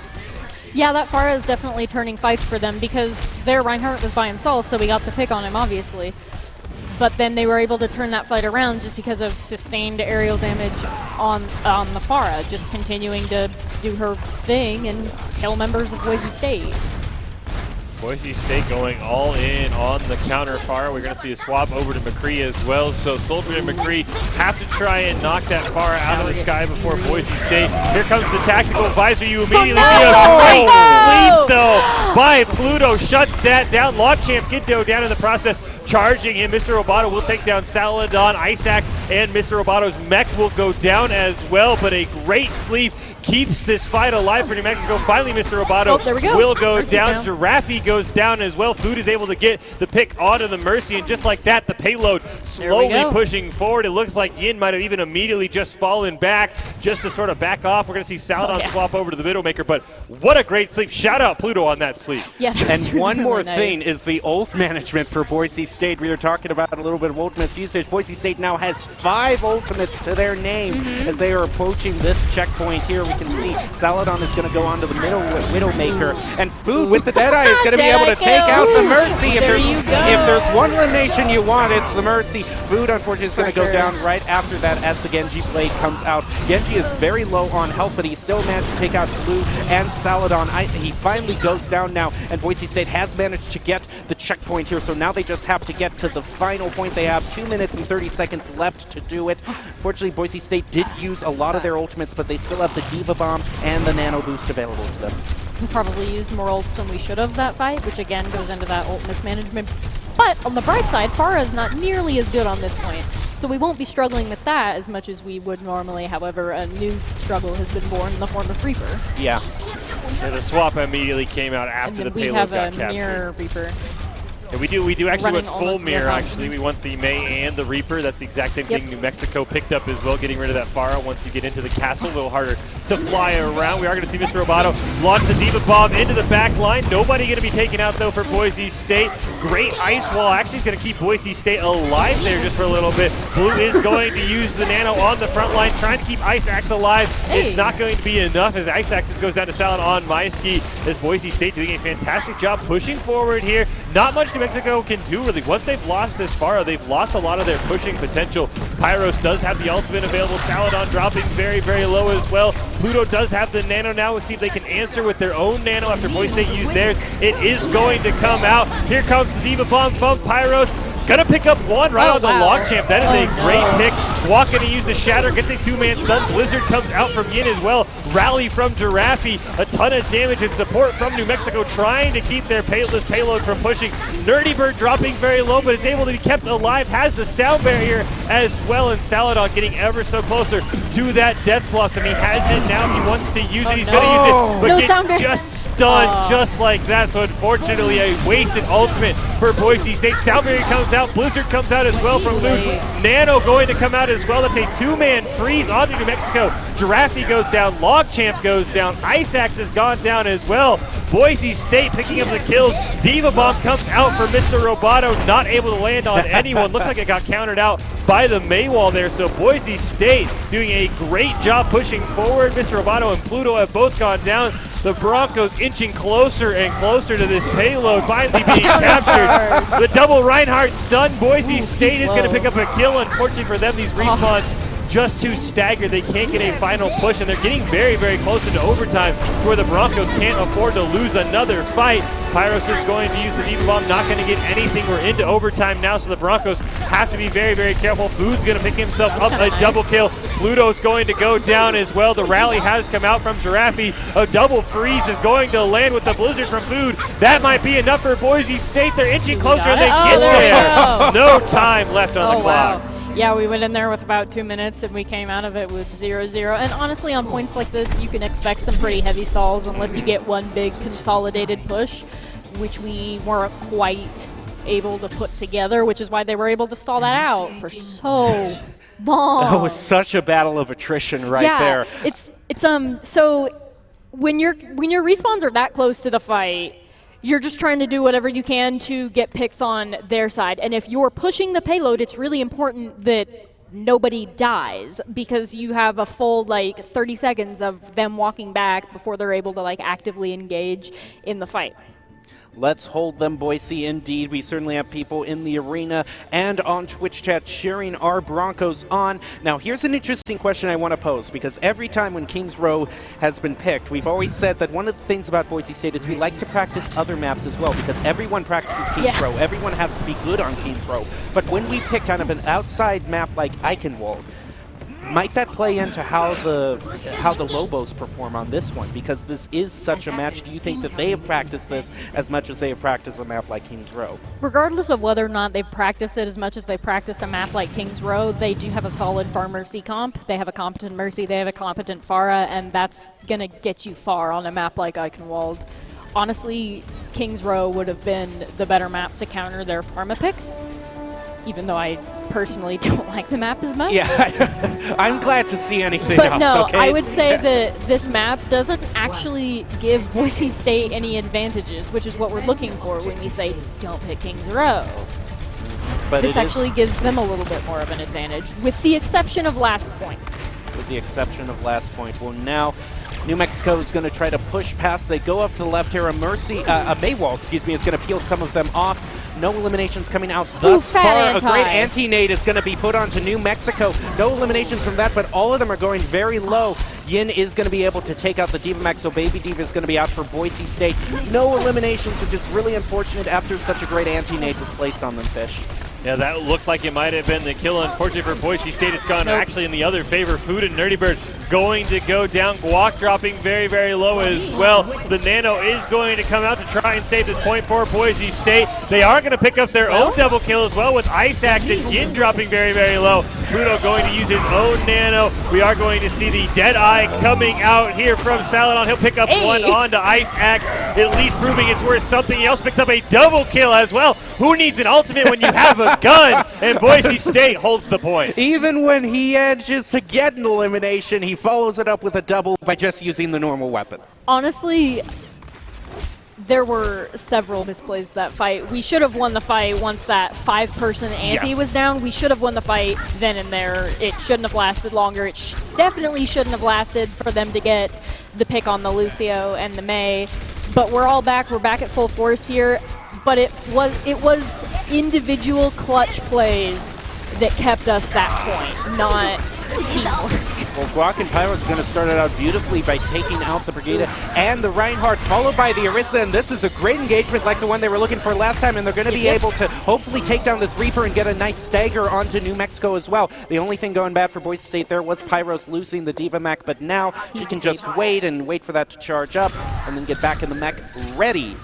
Yeah, that Farah is definitely turning fights for them because their Reinhardt was by himself, so we got the pick on him, obviously. But then they were able to turn that fight around just because of sustained aerial damage on the Farah, just continuing to do her thing and kill members of Boise State. Boise State going all in on the counter Farah. We're going to see a swap over to McCree as well. So Soldier and McCree have to try and knock that Farah out of the sky before Boise State. Here comes the tactical advisor. You immediately see a great sleep, though, by Pluto. Shuts that down. Longchamp Giddo down in the process. Charging him. Mr. Roboto will take down Saladon, Isaacs, and Mr. Roboto's mech will go down as well. But a great sleep keeps this fight alive for New Mexico. Finally, Mr. Roboto will go down. Giraffe goes down as well. Food is able to get the pick onto the Mercy, and just like that, the payload slowly pushing forward. It looks like Yin might have even immediately just fallen back just to sort of back off. We're going to see Saladon swap over to the Widowmaker, but what a great sleep. Shout out Pluto on that sleep. Yeah, and one really more nice thing is the ult management for Boise State. We were talking about a little bit of ultimates usage. Boise State now has 5 ultimates to their name as they are approaching this checkpoint here. We can see Saladon is going to go on to the middle Widowmaker, and Food with the Deadeye is going to be able to take out the Mercy. If there's one elimination you want, it's the Mercy. Food, unfortunately, is going to go down right after that as the Genji blade comes out. Genji is very low on health, but he still managed to take out Blue and Saladon. He finally goes down now, and Boise State has managed to get the checkpoint here, so now they just have to get to the final point. They have 2 minutes and 30 seconds left to do it. Fortunately, Boise State did use a lot of their ultimates, but they still have the Diva Bomb and the Nano Boost available to them. We probably used more ults than we should have that fight, which again goes into that ult mismanagement. But on the bright side, Farah is not nearly as good on this point. So we won't be struggling with that as much as we would normally. However, a new struggle has been born in the form of Reaper. Yeah. And the swap immediately came out after the payload got And then we have a mirror captured. Reaper. And we do actually Running want full almost mirror, without actually. him. We want the Mei and the Reaper. That's the exact same thing New Mexico picked up as well, getting rid of that Pharah once you get into the castle. A little harder to fly around. We are going to see Mr. Roboto launch the Diva Bomb into the back line. Nobody going to be taken out, though, for Boise State. Great ice wall. Actually, is going to keep Boise State alive there just for a little bit. Blue is going to use the Nano on the front line, trying to keep Ice Axe alive. Hey. It's not going to be enough as Ice Axe goes down to Salad on Maisky. As Boise State doing a fantastic job pushing forward here. Not much New Mexico can do, really. Once they've lost this far, they've lost a lot of their pushing potential. Pyros does have the ultimate available. Saladon dropping very, very low as well. Pluto does have the Nano now. We'll see if they can answer with their own Nano after Boise State used theirs. It is going to come out. Here comes the Diva Bomb from Pyros. Gonna pick up one right on the Log Champ. That is a great pick. Walk gonna use the Shatter, gets a two-man stun. Blizzard comes out from Yin as well. Rally from Giraffe. A ton of damage and support from New Mexico trying to keep their payload from pushing. Nerdy Bird dropping very low, but is able to be kept alive. Has the sound barrier as well, and Saladon getting ever so closer to that Death Blossom. He has it now. He wants to use it. He's gonna use it, but gets just stunned just like that. So unfortunately, a wasted ultimate for Boise State. Sound barrier comes out. Blizzard comes out as well from Luke. Nano going to come out as well. That's a two-man freeze on New Mexico. Giraffe goes down. Log Champ goes down. Ice Axe has gone down as well. Boise State picking up the kills. Diva Bomb comes out for Mr. Roboto. Not able to land on anyone. Looks like it got countered out by the Maywall there. So Boise State doing a great job pushing forward. Mr. Roboto and Pluto have both gone down. The Broncos inching closer and closer to this payload, finally being captured. The double Reinhardt stun. Boise State is going to pick up a kill. Unfortunately for them, these respawns just too staggered. They can't get a final push, and they're getting very, very close into overtime where the Broncos can't afford to lose another fight. Pyros is going to use the Diva Bomb, not going to get anything. We're into overtime now, so the Broncos have to be very, very careful. Food's going to pick himself up a double kill. Pluto's going to go down as well. The rally has come out from Giraffe. A double freeze is going to land with the Blizzard from Food. That might be enough for Boise State. They're inching closer, and they get there. No time left on the clock. Wow. Yeah, we went in there with about 2 minutes, and we came out of it with 0-0. And honestly, on points like this, you can expect some pretty heavy stalls unless you get one big consolidated push, which we weren't quite able to put together, which is why they were able to stall that out for so long. That was such a battle of attrition right there. It's so when your respawns are that close to the fight, you're just trying to do whatever you can to get picks on their side. And if you're pushing the payload, it's really important that nobody dies, because you have a full 30 seconds of them walking back before they're able to actively engage in the fight. Let's hold them, Boise, indeed. We certainly have people in the arena and on Twitch chat cheering our Broncos on. Now, here's an interesting question I want to pose, because every time when Kings Row has been picked, we've always said that one of the things about Boise State is we like to practice other maps as well, because everyone practices Kings Row. Everyone has to be good on Kings Row. But when we pick kind of an outside map like Eichenwald, might that play into how the Lobos perform on this one? Because this is such a match. Do you think that they have practiced this as much as they have practiced a map like Kings Row? Regardless of whether or not they've practiced it as much as they practiced a map like Kings Row, they do have a solid Far Mercy comp. They have a competent Mercy. They have a competent Pharah, and that's going to get you far on a map like Eichenwald. Honestly, Kings Row would have been the better map to counter their Pharma pick, even though I personally don't like the map as much. Yeah, I'm glad to see anything but else, no, okay? I would say that this map doesn't actually give Boise State any advantages, which is what we're looking for when we say don't pick Kings Row. But this actually gives them a little bit more of an advantage, with the exception of last point. With the exception of last point. Well, now New Mexico is going to try to push past. They go up to the left here. A Maywall, excuse me, is going to peel some of them off. No eliminations coming out thus far. A great anti-nade is going to be put onto New Mexico. No eliminations from that, but all of them are going very low. Yin is going to be able to take out the Diva Max, so Baby Diva is going to be out for Boise State. No eliminations, which is really unfortunate after such a great anti-nade was placed on them, Fish. Yeah, that looked like it might have been the kill. Unfortunately for Boise State, it's gone actually in the other favor. Food and Nerdy Bird going to go down. Guac dropping very, very low as well. The Nano is going to come out to try and save this point for Boise State. They are going to pick up their own double kill as well, with Ice Axe again dropping very, very low. Pluto going to use his own Nano. We are going to see the Deadeye coming out here from Saladon. He'll pick up one onto Ice Axe, at least proving it's worth something. He also picks up a double kill as well. Who needs an ultimate when you have a gun? And Boise State holds the point. Even when he manages to get an elimination, he follows it up with a double by just using the normal weapon. Honestly, there were several misplays that fight. We should have won the fight once that 5-person ante was down. We should have won the fight then and there. It shouldn't have lasted longer. It definitely shouldn't have lasted for them to get the pick on the Lucio and the Mei. But we're all back. We're back at full force here. But it was individual clutch plays that kept us that point, not teamwork. Well, Guac and Pyro's going to start it out beautifully by taking out the Brigada and the Reinhardt, followed by the Orisa, and this is a great engagement like the one they were looking for last time, and they're going to be able to hopefully take down this Reaper and get a nice stagger onto New Mexico as well. The only thing going bad for Boise State there was Pyros losing the Diva mech, but now he can just wait for that to charge up and then get back in the mech ready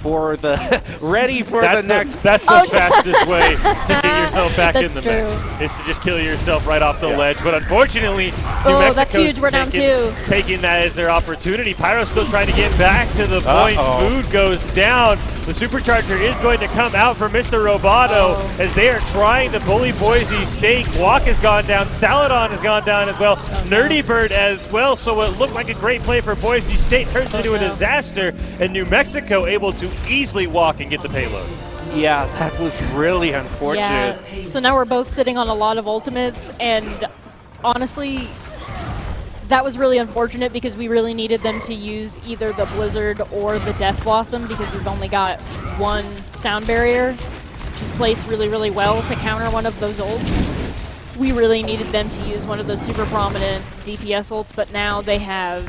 for the next. That's the fastest way to get yourself back in the mech, is to just kill yourself right off the ledge. But unfortunately, New Mexico's that's huge. We're down 2. Taking that as their opportunity. Pyro's still trying to get back to the point. Food goes down. The supercharger is going to come out for Mr. Roboto as they are trying to bully Boise State. Guac has gone down. Saladon has gone down as well. Nerdy Bird as well. So what looked like a great play for Boise State turns into a disaster, and New Mexico able to easily walk and get the payload. Yeah, that was really unfortunate. Yeah. So now we're both sitting on a lot of ultimates, and honestly, that was really unfortunate because we really needed them to use either the Blizzard or the Death Blossom, because we've only got one sound barrier to place really, really well to counter one of those ults. We really needed them to use one of those super prominent DPS ults, but now they have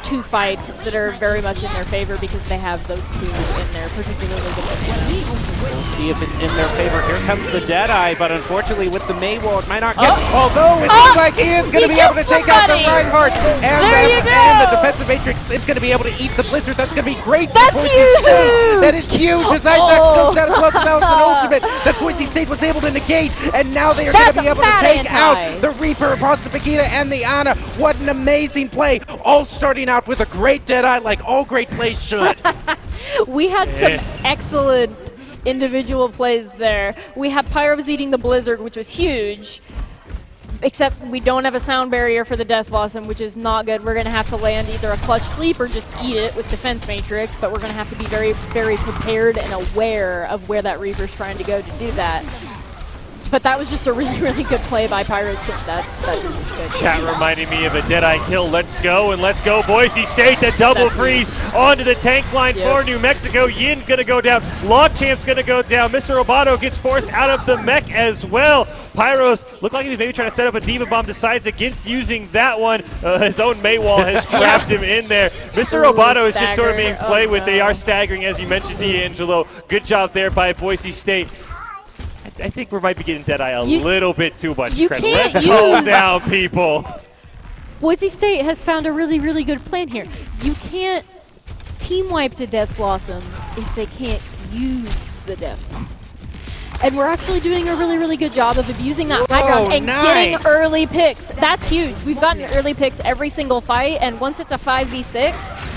2 fights that are very much in their favor because they have those 2 in their particularly good position. We'll see if it's in their favor. Here comes the Deadeye, but unfortunately with the Mei wall, it might not get. Although it looks like he is going to be able to take out the Reinhardt, and the defensive matrix is going to be able to eat the Blizzard. That's going to be great for Boise State. That is huge as Isaac goes down as well, because that was an ultimate that Boise State was able to negate, and now they are going to be able to take out the Reaper across the Vegeta and the Ana. What an amazing play, all starting out with a great Deadeye like all great plays should. We had some excellent individual plays there. We had Pyros eating the Blizzard, which was huge, except we don't have a sound barrier for the Death Blossom, which is not good. We're going to have to land either a clutch sleep or just eat it with Defense Matrix, but we're going to have to be very, very prepared and aware of where that Reaper's trying to go to do that. But that was just a really, really good play by Pyros. That's just good. Chat reminding me of a Deadeye kill. Let's go, and let's go Boise State. The double freeze onto the tank line for New Mexico. Yin's going to go down. Logchamp's going to go down. Mr. Roboto gets forced out of the mech as well. Pyros looked like he was maybe trying to set up a Diva Bomb, decides against using that one. His own Mei wall has trapped him in there. Mr. Roboto is just sort of being played with. They are staggering, as you mentioned, D'Angelo. Good job there by Boise State. I think we might be getting Deadeye a little bit too much credit. Let's calm down, people. Boise State has found a really, really good plan here. You can't team wipe the Death Blossom if they can't use the Death Blossom. And we're actually doing a really, really good job of abusing that high ground and getting early picks. That's huge. We've gotten early picks every single fight, and once it's a 5v6,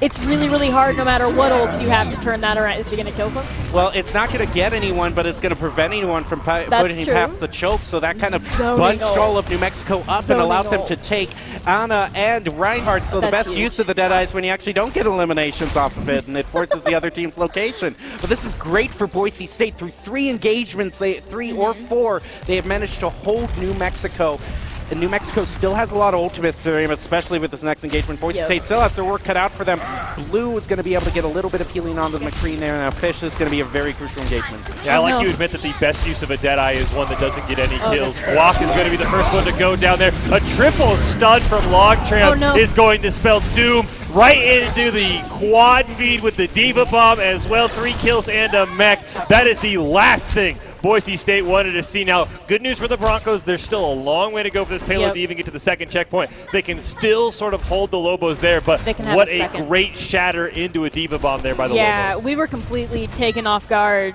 it's really, really hard no matter what ults you have to turn that around. Is he going to kill some? Well, it's not going to get anyone, but it's going to prevent anyone from putting him past the choke. So that kind of bunched all of New Mexico up and allowed them to take Ana and Reinhardt. So the best use of the Deadeye is when you actually don't get eliminations off of it, and it forces the other team's location. But this is great for Boise State. Through 3 engagements, 3 or 4, they have managed to hold New Mexico. And New Mexico still has a lot of ultimates to him, especially with this next engagement. Boise State still has their work cut out for them. Blue is going to be able to get a little bit of healing on the McCree there. Now Fish is going to be a very crucial engagement. Yeah, I like you admit that the best use of a Deadeye is one that doesn't get any kills. Guac is going to be the first one to go down there. A triple stun from Logchamp is going to spell doom right into the quad feed with the Diva Bomb as well. 3 kills and a mech. That is the last thing Boise State wanted to see. Now, good news for the Broncos, there's still a long way to go for this payload to even get to the second checkpoint. They can still sort of hold the Lobos there, but what a great shatter into a Diva Bomb there by the Lobos. Yeah, we were completely taken off guard,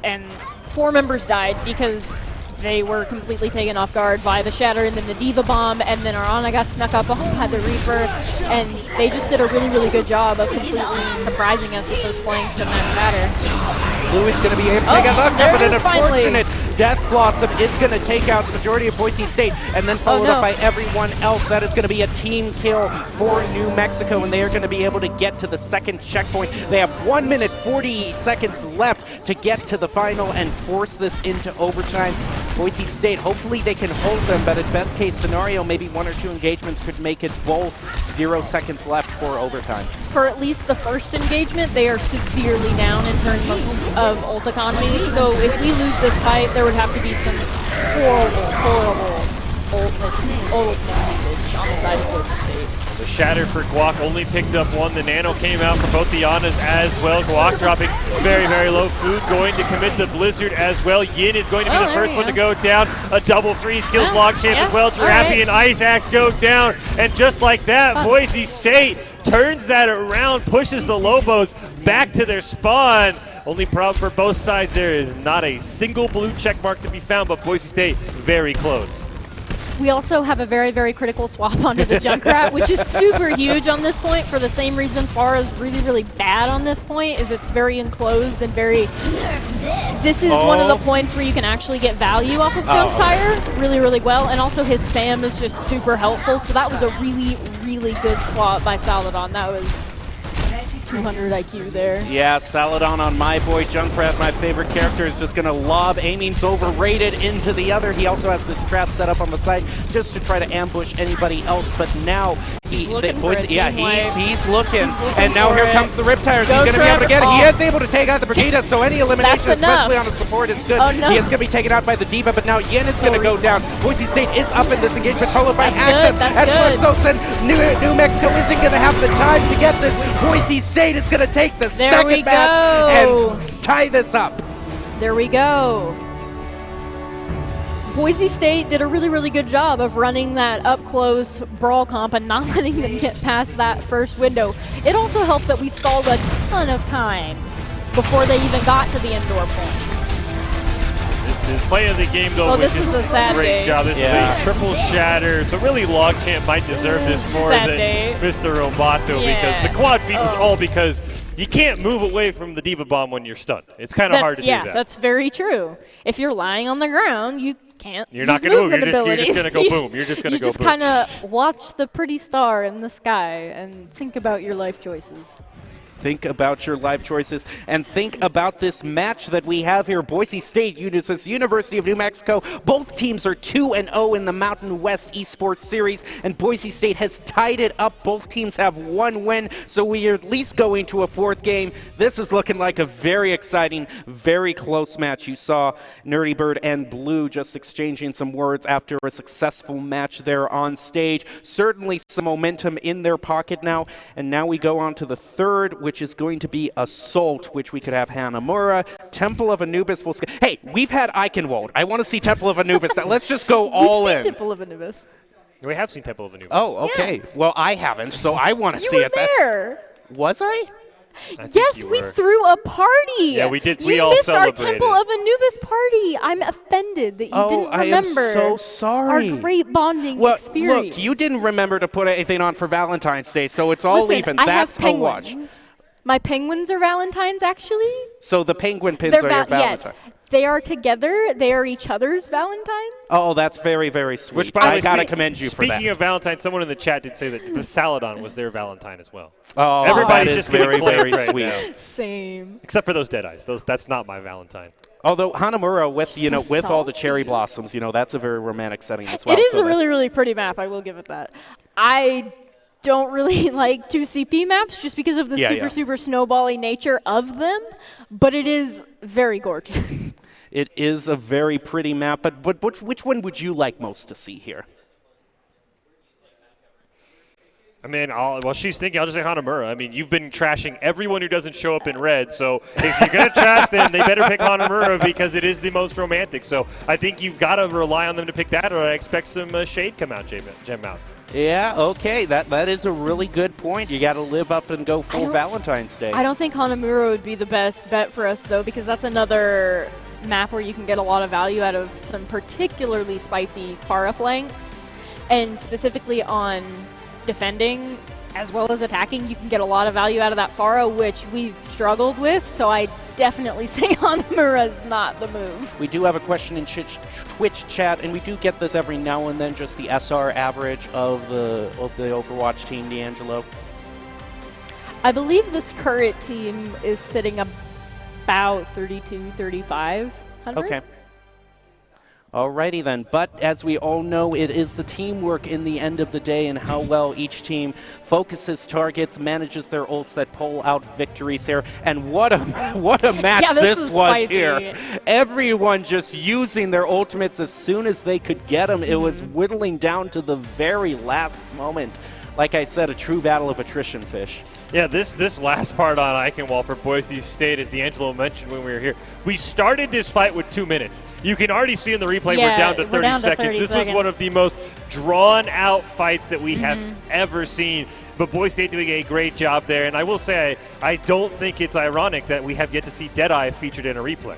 and 4 members died because they were completely taken off guard by the shatter and then the Diva Bomb, and then our Ana got snuck up behind the Reaper, and they just did a really, really good job of completely surprising us with those flanks and that shatter. Blue is going to be able to take out there but it an is finally. unfortunate Death Blossom is going to take out the majority of Boise State, and then followed up by everyone else. That is going to be a team kill for New Mexico, and they are going to be able to get to the second checkpoint. They have 1 minute 40 seconds left to get to the final and force this into overtime. Boise State, hopefully they can hold them, but at best case scenario, maybe 1 or 2 engagements could make it both. 0 seconds left for overtime. For at least the first engagement, they are severely down in terms of ult economy. So if we lose this fight, there would have to be some horrible ult misusage on the side of Boise State. The shatter for Guac only picked up 1. The nano came out for both the Anas as well. Guac dropping very, very low. Food going to commit the Blizzard as well. Yin is going to be the first one to go down. A double freeze kills Logchamp as well. Jirappy and Ice Axe go down. And just like that, Boise State turns that around, pushes the Lobos back to their spawn. Only problem for both sides there is not a single blue check mark to be found, but Boise State very close. We also have a very, very critical swap onto the Junkrat, which is super huge on this point for the same reason Far is really, really bad on this point, is it's very enclosed and very... This is one of the points where you can actually get value off of Junkfire really, really well, and also his spam is just super helpful, so that was a really, really good swap by Saladon. That was 200 IQ there. Yeah, Saladon on my boy Junkrat, my favorite character, is just going to lob aiming's overrated into the other. He also has this trap set up on the side just to try to ambush anybody else, but now he's looking. And now here comes the Riptires. He's going to be able to get it. He is able to take out the Brigida, so any elimination, especially on a support, is good. He is going to be taken out by the Diva, but now Yin is going to go down. Boise State is up in this engagement, followed by Access. As Sosa, New Mexico isn't going to have the time to get this. Boise State is going to take the second match and tie this up. There we go. Boise State did a really, really good job of running that up-close brawl comp and not letting them get past that first window. It also helped that we stalled a ton of time before they even got to the indoor point. This play of the game, though, this is a sad great job. This is a triple shatter. So really, Logchamp might deserve this more than Mr. Roboto because the quad feed was all because you can't move away from the Diva Bomb when you're stunned. It's kind of hard to do that. Yeah, that's very true. If you're lying on the ground, you can't. You're not going to move. You're just going to go boom. You're just going to go boom. You just kind of watch the pretty star in the sky and think about your life choices. Think about your life choices and think about this match that we have here. Boise State versus University of New Mexico. Both teams are 2-0 in the Mountain West Esports Series, and Boise State has tied it up. Both teams have 1 win, so we are at least going to a 4th game. This is looking like a very exciting, very close match. You saw Nerdy Bird and Blue just exchanging some words after a successful match there on stage. Certainly some momentum in their pocket now, and now we go on to the 3rd, which is going to be Assault, which we could have Hanamura. Temple of Anubis will... Hey, we've had Eichenwald. I want to see Temple of Anubis. Now, let's just go all in. We've seen Temple of Anubis. We have seen Temple of Anubis. Oh, okay. Yeah. Well, I haven't, so I want to see it. There. Was I? Yes, we threw a party. Yeah, we did. You all missed celebrated. our Temple of Anubis party. I'm offended that you didn't remember. I am so sorry. Our great bonding experience. Look, you didn't remember to put anything on for Valentine's Day, so it's all even. That's a watch. My penguins are Valentines, actually. So the penguin pins are your Valentine. Yes. They are together. They are each other's Valentines. Oh, that's very, very sweet. Which, by the way, I gotta commend you for that. Speaking of Valentine, someone in the chat did say that the Saladon was their Valentine as well. Oh, everybody's just very, very right sweet. Now. Same. Except for those dead eyes. That's not my Valentine. Although Hanamura with all the cherry blossoms, that's a very romantic setting as well. It is a really, really pretty map. I will give it that. I don't really like 2CP maps just because of the super snowbally nature of them, but it is very gorgeous. It is a very pretty map, but which one would you like most to see here? I mean, while she's thinking, I'll just say Hanamura. I mean, you've been trashing everyone who doesn't show up in red, so if you're going to trash them, they better pick Hanamura because it is the most romantic. So I think you've got to rely on them to pick that, or I expect some shade come out, Gem out. Yeah, okay, that is a really good point. You got to live up and go full Valentine's Day. I don't think Hanamura would be the best bet for us, though, because that's another map where you can get a lot of value out of some particularly spicy Pharah flanks, and specifically on defending as well as attacking, you can get a lot of value out of that Pharah, which we've struggled with, so I definitely say Hanamura's not the move. We do have a question in Twitch chat, and we do get this every now and then, just the SR average of the Overwatch team, D'Angelo. I believe this current team is sitting about 32, 3,500. Okay. Alrighty then, but as we all know, it is the teamwork in the end of the day and how well each team focuses targets, manages their ults that pull out victories here. And what a match yeah, this was spicy. here. Everyone just using their ultimates as soon as they could get them. It was whittling down to the very last moment. Like I said, a true battle of attrition, Fish. Yeah, this last part on Eichenwald for Boise State, as D'Angelo mentioned when we were here, we started this fight with 2 minutes. You can already see in the replay we're down to 30 seconds. This was one of the most drawn-out fights that we have ever seen. But Boise State doing a great job there. And I will say, I don't think it's ironic that we have yet to see Deadeye featured in a replay.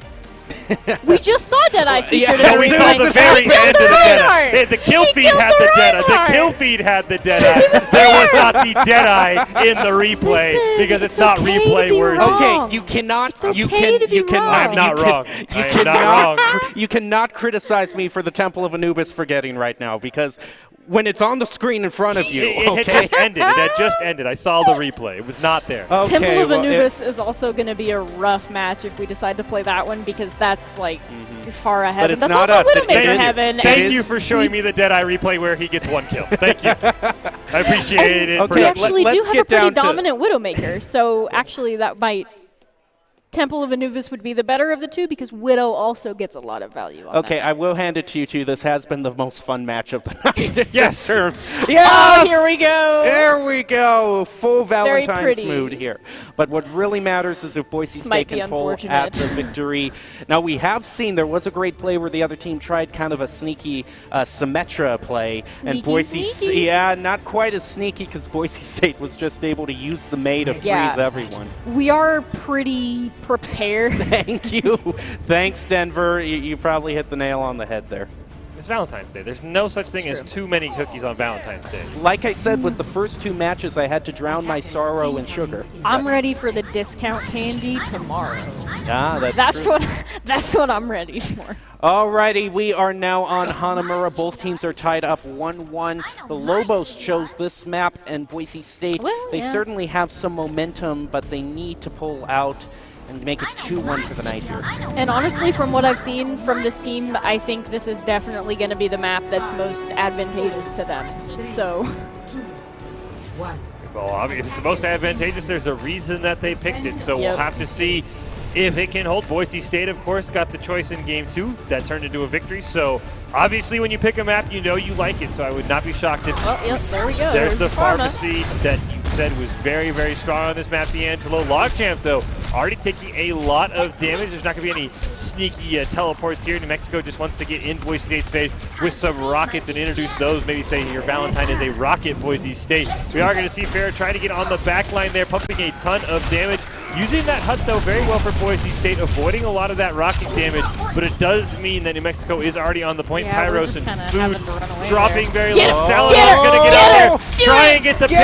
We just saw Deadeye featured in No, a we replay. saw the very end of the Deadeye. Yeah, the kill feed killed had the the Deadeye. Reinhardt. The kill feed had the Deadeye. There was not the Deadeye in the replay. Listen, because it's it's not okay to replay be worthy. wrong. Okay, you cannot. It's okay you to be wrong. I'm not wrong. I am not wrong. You cannot criticize me for the Temple of Anubis forgetting right now, because when it's on the screen in front of you, It had just ended. It had just ended. I saw the replay. It was not there. Okay, Temple of well, Anubis is also going to be a rough match if we decide to play that one, because that's like far ahead. But it's that's not also us. Widowmaker It is- heaven. Thank you for showing me the Deadeye replay where he gets 1 kill. Thank you. I appreciate it. Okay, We let- actually let's do have get a pretty down to- dominant Widowmaker, so actually that might... Temple of Anubis would be the better of the two, because Widow also gets a lot of value on Okay, that. I will hand it to you two. This has been the most fun match of the night. Yes. Yes! Oh, here we go. There we go. Full very Valentine's pretty. mood here. But what really matters is if Boise This State might be can pull unfortunate. at the victory. Now, we have seen there was a great play where the other team tried kind of a sneaky Symmetra play. Sneaky, Boise sneaky. Yeah, not quite as sneaky, because Boise State was just able to use the May to freeze everyone. We are pretty prepared. Thank you. Thanks, Denver. You probably hit the nail on the head there. It's Valentine's Day. There's no such thing as too many cookies on Valentine's Day. Like I said, with the first 2 matches, I had to drown my sorrow in sugar. I'm ready for the discount candy tomorrow. Ah, That's true. that's what I'm ready for. Alrighty, we are now on Hanamura. Both teams are tied up 1-1. The Lobos chose this map, and Boise State, they certainly have some momentum, but they need to pull out and make it 2-1 for the night here. And honestly, from what I've seen from this team, I think this is definitely going to be the map that's most advantageous to them. So, Well, obviously, it's the most advantageous. There's a reason that they picked it, so we'll have to see if it can hold. Boise State, of course, got the choice in Game 2. That turned into a victory, so obviously when you pick a map, you know you like it, so I would not be shocked if... well, yep, there we go. There's the Pharma. pharmacy that you said was very, very strong on this map, D'Angelo. Logjamp, though, already taking a lot of damage. There's not going to be any sneaky teleports here. New Mexico just wants to get in Boise State's face with some rockets and introduce those. Maybe say your Valentine is a rocket, Boise State. We are going to see Farrah trying to get on the back line there, pumping a ton of damage. Using that hut, though, very well for Boise State, avoiding a lot of that rocket damage, but it does mean that New Mexico is already on the point. Yeah, we're Pyros just and kinda having to run Food away dropping there. very Get low. him! Saladin's Get him! going to get Get out him! there, try and get the pick.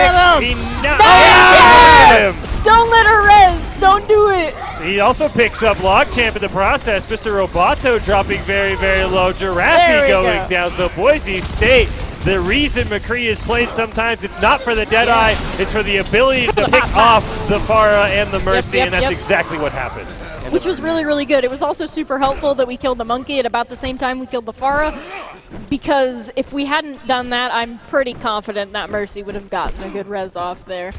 He Yes! Don't let her res! Don't do it! He also picks up Logjamp in the process. Mr. Roboto dropping very, very low. There Giraffe we going go. down. So Boise State, the reason McCree is played sometimes, it's not for the Deadeye, it's for the ability to pick off the Pharah and the Mercy, and that's exactly what happened. Which was really, really good. It was also super helpful that we killed the monkey at about the same time we killed the Pharah, because if we hadn't done that, I'm pretty confident that Mercy would have gotten a good res off there.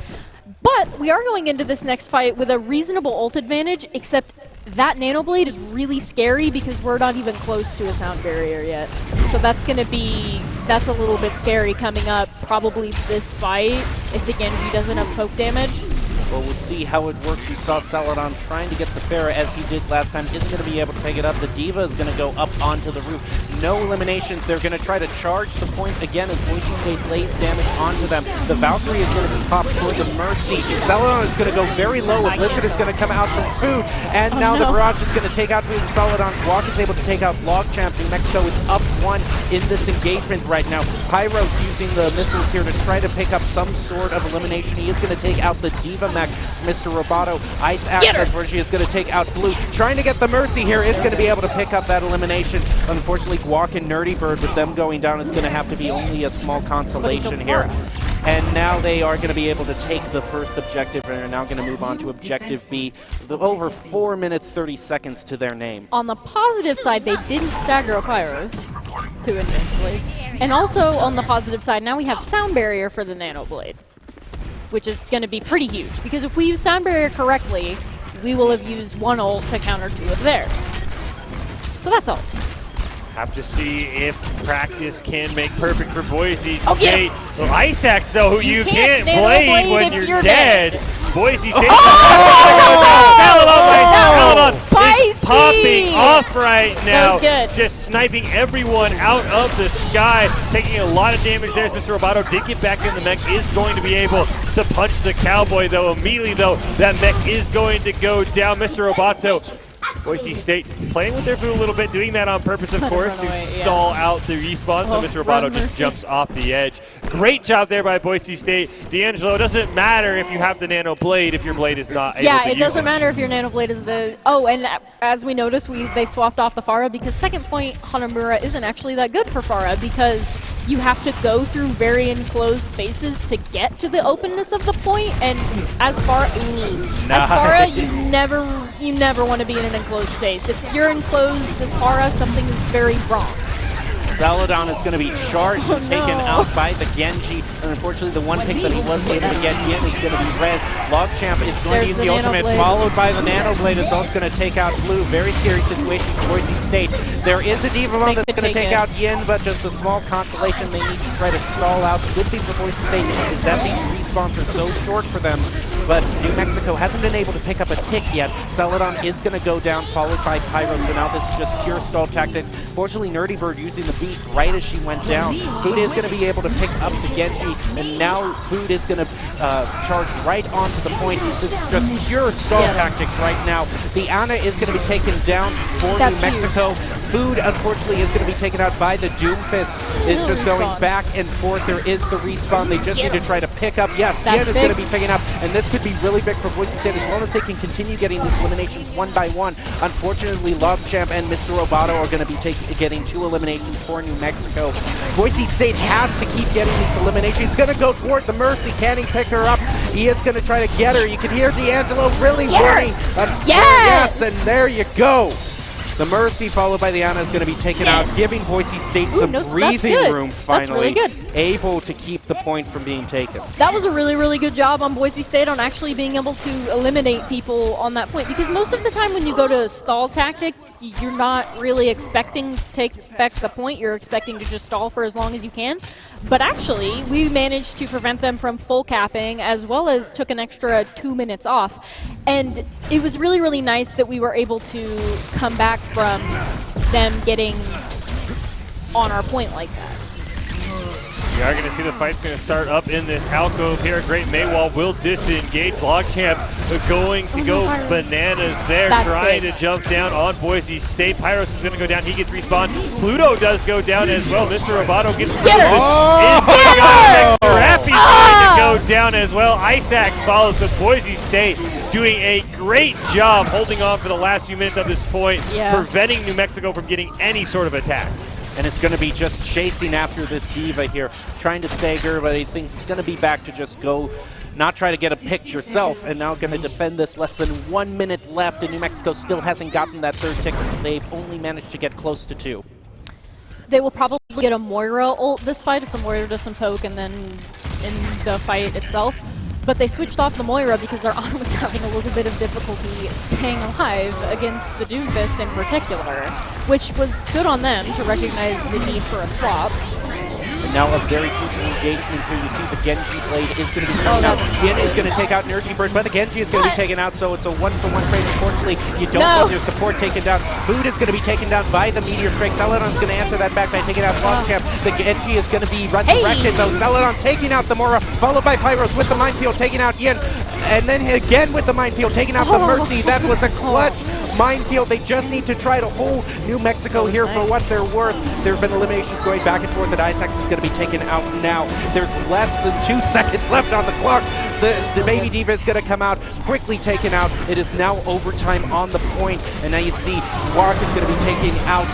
But we are going into this next fight with a reasonable ult advantage, except that Nano Blade is really scary because we're not even close to a sound barrier yet. So that's a little bit scary coming up, probably this fight, if the Genji doesn't have poke damage. Well, we'll see how it works. We saw Celadon trying to get the Pharah as he did last time. Isn't going to be able to pick it up. The Diva is going to go up onto the roof. No eliminations. They're going to try to charge the point again as Boise State lays damage onto them. The Valkyrie is going to be popped for the Mercy. Celadon is going to go very low. Blizzard is going to come out from Food. And now the Barrage is going to take out Food and Celadon. Walk is able to take out Logchamp. New Mexico is up 1 in this engagement right now. Pyro's using the missiles here to try to pick up some sort of elimination. He is going to take out the Diva mech. Mr. Roboto, Ice Accent, where she is going to take out Blue. Trying to get the Mercy here, is going to be able to pick up that elimination. Unfortunately, Guac and Nerdy Bird, with them going down, it's going to have to be only a small consolation here. And now they are going to be able to take the first objective and are now going to move on to Objective B. Over 4 minutes, 30 seconds to their name. On the positive side, they didn't stagger Pyros too intensely. And also on the positive side, now we have Sound Barrier for the Nano Blade, which is going to be pretty huge, because if we use Sound Barrier correctly, we will have used 1 ult to counter 2 of theirs. So that's all. Have to see if practice can make perfect for Boise State. Well, Ice Axe, though, who you can't blade when you're dead. Boise State is popping off right now. Just sniping everyone out of the sky, taking a lot of damage there as Mr. Roboto did get back in the mech, is going to be able to punch the Cowboy, though. Immediately, though, that mech is going to go down. Mr. Roboto, Boise State playing with their food a little bit, doing that on purpose, of course, to stall out the respawn. So Mr. Roboto just jumps off the edge. Great job there by Boise State. D'Angelo, it doesn't matter if you have the Nano Blade if your blade is not able to use it. Yeah, it doesn't matter if your Nano Blade is the... Oh, and as we noticed, they swapped off the Pharah because second point Hanamura isn't actually that good for Pharah because you have to go through very enclosed spaces to get to the openness of the point, and as Pharah, you never want to be in an enclosed space. If you're enclosed as Pharah, something is very wrong. Celadon is going to be charged and taken out by the Genji. And unfortunately, the one pick that he was able to get in is going to be Rez. Logchamp is going to use the ultimate, followed by the Nano Blade. It's also going to take out Blue. Very scary situation for Boise State. There is a Diva bomb that's going to take out Yin, but just a small consolation. They need to try to stall out. The good thing for Boise State is that these respawns are so short for them, but New Mexico hasn't been able to pick up a tick yet. Celadon is going to go down, followed by Pyro. So now this is just pure stall tactics. Fortunately, Nerdy Bird using the beat right as she went down. Food is going to be able to pick up the Genji, and now Food is going to charge right onto the point. This is just pure stall tactics right now. The Ana is going to be taken down for New Mexico. Food, unfortunately, is going to be taken out by the Doomfist. Is just going back and forth. There is the respawn. They just need to try to pick up. Yes, Yen is going to be picking up, and this could be really big for Boise State as long as they can continue getting these eliminations one by one. Unfortunately, Logchamp and Mr. Roboto are going to be getting 2 eliminations for New Mexico. Boise State has to keep getting these eliminations. He's going to go toward the Mercy. Can he pick her up? He is going to try to get her. You can hear D'Angelo really worrying. Yes, and there you go. The Mercy followed by the Ana is going to be taken out, giving Boise State some breathing room finally, able to keep the point from being taken. That was a really, really good job on Boise State on actually being able to eliminate people on that point, because most of the time when you go to a stall tactic, you're not really expecting to take back the point. You're expecting to just stall for as long as you can. But actually, we managed to prevent them from full capping, as well as took an extra 2 minutes off. And it was really, really nice that we were able to come back from them getting on our point like that. We are going to see the fight's going to start up in this alcove here. Great Maywall will disengage. Logchamp going to go bananas there, trying to jump down on Boise State. Pyros is going to go down. He gets respawned. Pluto does go down as well. Mr. Roboto gets is going to go down. Rappy's going to go down as well. Ice Axe follows with Boise State doing a great job holding on for the last few minutes of this point, preventing New Mexico from getting any sort of attack. And it's going to be just chasing after this Diva here, trying to stagger, but he thinks it's going to be back to just go, not try to get a pick yourself, and now going to defend this. Less than 1 minute left, and New Mexico still hasn't gotten that third tick. They've only managed to get close to 2. They will probably get a Moira ult this fight if the Moira does some poke and then in the fight itself. But they switched off the Moira because their Ana was having a little bit of difficulty staying alive against the Doomfist in particular, which was good on them to recognize the need for a swap. And now a very crucial engagement here. You see the Genji blade is going to be taken out. Yin is going to take out Energy Burst, but the Genji is going to be taken out, so it's a 1-for-1 trade. Unfortunately, you don't want your support taken down. Food is going to be taken down by the Meteor Strike. Celadon is going to answer that back by taking out Longchamp. The Genji is going to be resurrected, though. Celadon taking out the Mora, followed by Pyros with the Minefield, taking out Yin. And then again with the Minefield, taking out the Mercy. That was a clutch Minefield. They just need to try to hold New Mexico here for what they're worth. There have been eliminations going back and forth, and Isaac's is going to be taken out now. There's less than 2 seconds left on the clock. The Baby Diva is going to come out, quickly taken out. It is now overtime on the point, and now you see Walk is going to be taking out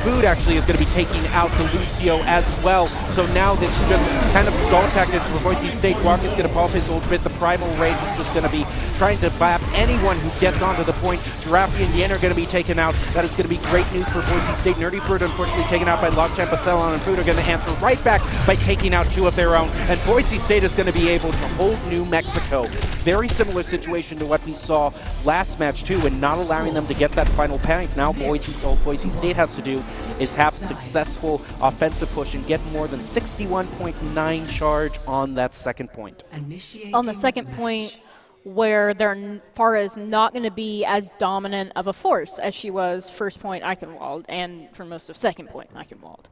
Food actually is going to be taking out the Lucio as well. So now this is just kind of stall tactics for Boise State. Walk is going to pop his ultimate. The Primal Rage is just going to be trying to bap anyone who gets onto the point. Giraffe and Yen are going to be taken out. That is going to be great news for Boise State. Nerdy Bird unfortunately taken out by Logchamp, but Celadon and Food are going to answer right back by taking out 2 of their own. And Boise State is going to be able to hold New Mexico. Very similar situation to what we saw last match too, and not allowing them to get that final point. Now Boise State has to do is have a successful offensive push and get more than 61.9 charge on that second point. On the second point, where their Pharah is not going to be as dominant of a force as she was first point Eichenwald and for most of second point Eichenwald.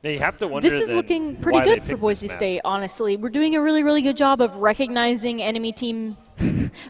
Yeah, you have to wonder. This is looking pretty good for Boise State, honestly. We're doing a really, really good job of recognizing enemy team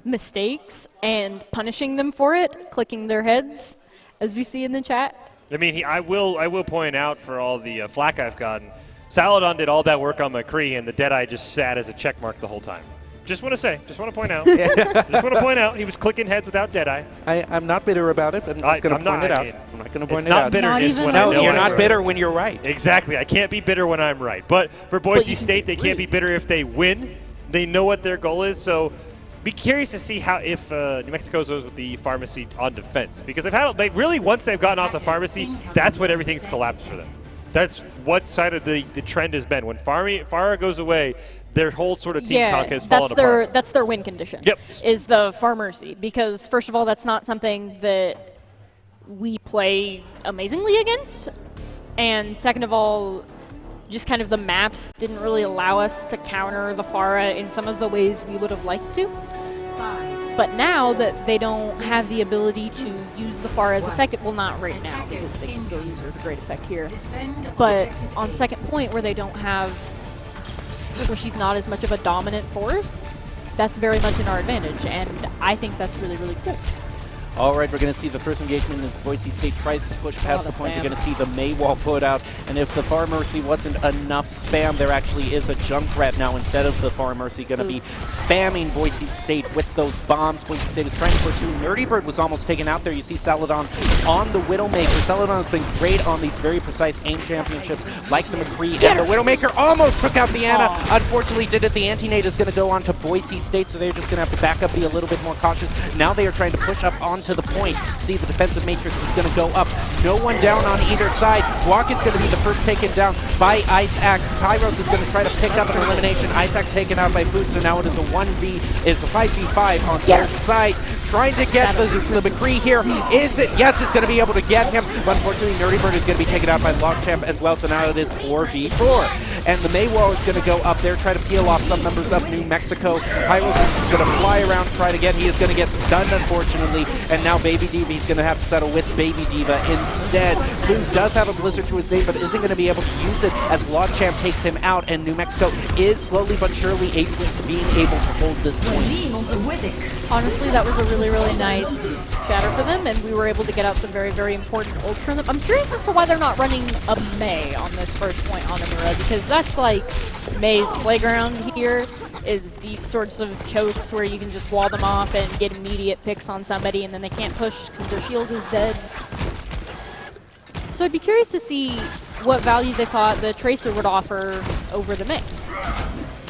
mistakes and punishing them for it, clicking their heads, as we see in the chat. I mean, I will point out for all the flack I've gotten, Celadon did all that work on McCree, and the Deadeye just sat as a check mark the whole time. Just want to point out. Just want to point out, he was clicking heads without Deadeye. I'm not bitter about it, but I'm just going to point it out. I'm not going to point it out. It's not bitterness when I know you're not bitter when you're right. Exactly. I can't be bitter when I'm right. But for Boise State, they can't be bitter if they win. They know what their goal is, so be curious to see how if New Mexico goes with the pharmacy on defense, because they really once they've gotten off the pharmacy, that's when everything's collapsed for them. That's what side of the trend has been. When Pharah goes away, their whole sort of team talk has fallen apart. That's their win condition. Yep. Is the pharmacy, because first of all, that's not something that we play amazingly against, and second of all, just kind of the maps didn't really allow us to counter the Pharah in some of the ways we would have liked to. But now that they don't have the ability to use the Pharah as effective, well, not right now, because they can still use her to great effect here, but on second point where they don't have, where she's not as much of a dominant force, that's very much in our advantage, and I think that's really, really cool. All right, we're going to see the first engagement as Boise State tries to push past the point. You're going to see the May wall put out, and if the Far Mercy wasn't enough spam, there actually is a Junkrat now instead of the Far Mercy going to be spamming Boise State with those bombs. Boise State is trying to pursue. Nerdy Bird was almost taken out there. You see Celadon on the Widowmaker. Celadon has been great on these very precise aim championships like the McCree, and the Widowmaker almost took out the Ana. Unfortunately did it. The Anti-Nate is going to go on to Boise State, so they're just going to have to back up, be a little bit more cautious. Now they are trying to push up onto the point. See, the defensive matrix is going to go up. No one down on either side. Walk is going to be the first taken down by Ice Axe. Pyros is going to try to pick up an elimination. Ice Axe taken out by Food, so now it is a 5v5 on both sides. Trying to get the McCree here. Is it? Yes, it's going to be able to get him. But unfortunately, Nerdy Bird is going to be taken out by Logchamp as well, so now it is 4v4. And the Maywall is going to go up there, try to peel off some members of New Mexico. Pyros is just going to fly around, try to get. He is going to get stunned, unfortunately. And now Baby Diva, he's going to have to settle with Baby Diva instead. Blue does have a Blizzard to his name, but isn't going to be able to use it as Logchamp takes him out. And New Mexico is slowly but surely being able to hold this point. Honestly, that was a really, really nice shatter for them, and we were able to get out some very, very important ults from them. I'm curious as to why they're not running a May on this first point on Amira, because that's like May's playground here, is these sorts of chokes where you can just wall them off and get immediate picks on somebody, and then they can't push because their shield is dead. So I'd be curious to see what value they thought the Tracer would offer over the May.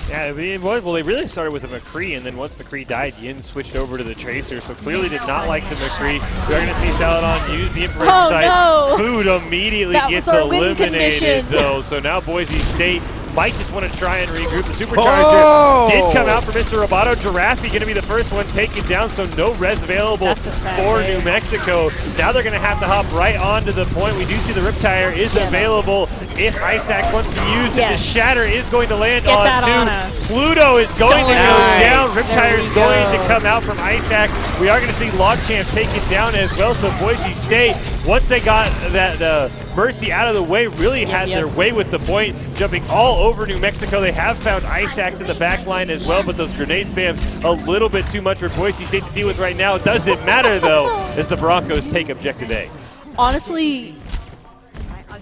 Yeah, well, they really started with a McCree, and then once McCree died, Yin switched over to the Tracer, so clearly did not like the McCree. We're going to see Celadon use the Infrared Sight. No. Food immediately gets eliminated, though, so now Boise State might just want to try and regroup. The Supercharger did come out for Mr. Roboto. Giraffe going to be the first one taken down, so no res available for New Mexico. Now they're going to have to hop right onto the point. We do see the Riptire is available if Isaac wants to use it. The Shatter is going to land on two. Pluto is going to go down. Riptire is going to come out from Isaac. We are going to see Logchamp taken down as well, so Boise State, once they got that Mercy out of the way, really had their way with the point, jumping all over New Mexico. They have found Isaacs in the back line as well, but those grenade spams a little bit too much for Boise State to deal with right now. Doesn't matter, though, as the Broncos take Objective A. Honestly,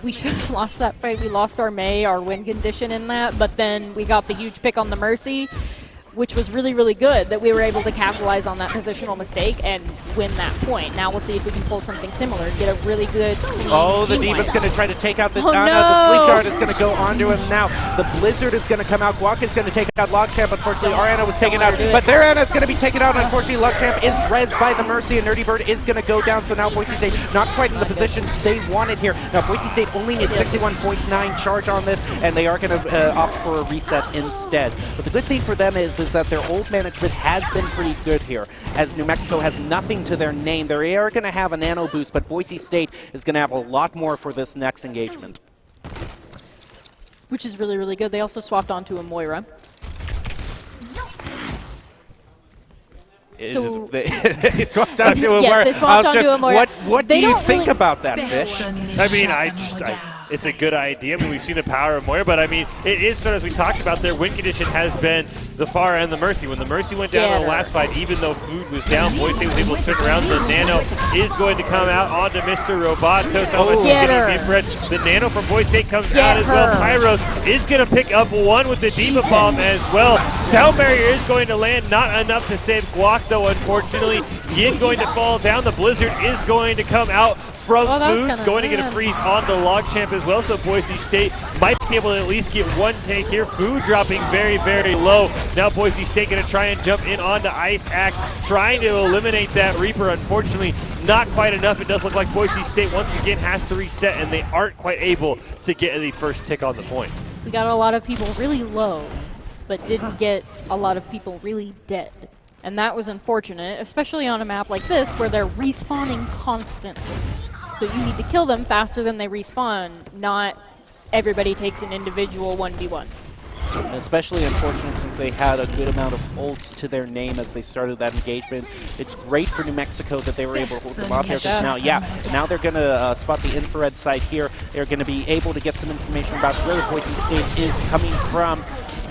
we should have lost that fight. We lost our May, our win condition in that, but then we got the huge pick on the Mercy, which was really, really good that we were able to capitalize on that positional mistake and win that point. Now we'll see if we can pull something similar, get a really good the Diva's going to try to take out this Anna. The Sleep Dart is going to go onto him now. The Blizzard is going to come out. Guac is going to take out Logchamp. Unfortunately, our Anna was taken out, but their Anna is going to be taken out. Unfortunately, Logchamp is rezzed by the Mercy, and Nerdy Bird is going to go down. So now Boise State not quite in the position they wanted here. Now Boise State only needs 61.9 charge on this, and they are going to opt for a reset instead. But the good thing for them is that their ult management has been pretty good here, as New Mexico has nothing to their name. They are going to have a nano boost, but Boise State is going to have a lot more for this next engagement. Which is really, really good. They also swapped onto a Moira. So they swapped onto a Moira. They swapped onto a Moira. What do you think about that, Fish? I mean, it's a good idea. I mean, we've seen the power of Moira, but I mean, it is sort of, as we talked about, their win condition has been the Pharah and the Mercy. When the Mercy went down in the last fight, even though food was down, Boise State was able to turn around. The Nano is going to come out onto Mr. Roboto. The Nano from Boise State comes out as well. Pyros is going to pick up one with the Diva Bomb as well. Sound Barrier is going to land, not enough to save Guac, though, unfortunately. Yin going to fall down. The Blizzard is going to come out from Food, going to get a freeze on the Logchamp as well, so Boise State might be able to at least get one take here. Food dropping very, very low. Now Boise State going to try and jump in onto Ice Axe, trying to eliminate that Reaper. Unfortunately, not quite enough. It does look like Boise State once again has to reset, and they aren't quite able to get the first tick on the point. We got a lot of people really low, but didn't get a lot of people really dead. And that was unfortunate, especially on a map like this where they're respawning constantly. So you need to kill them faster than they respawn, not everybody takes an individual 1v1. Especially unfortunate since they had a good amount of ults to their name as they started that engagement. It's great for New Mexico that they were able to hold them off there, because now they're going to spot the infrared site here. They're going to be able to get some information about where Boise State is coming from.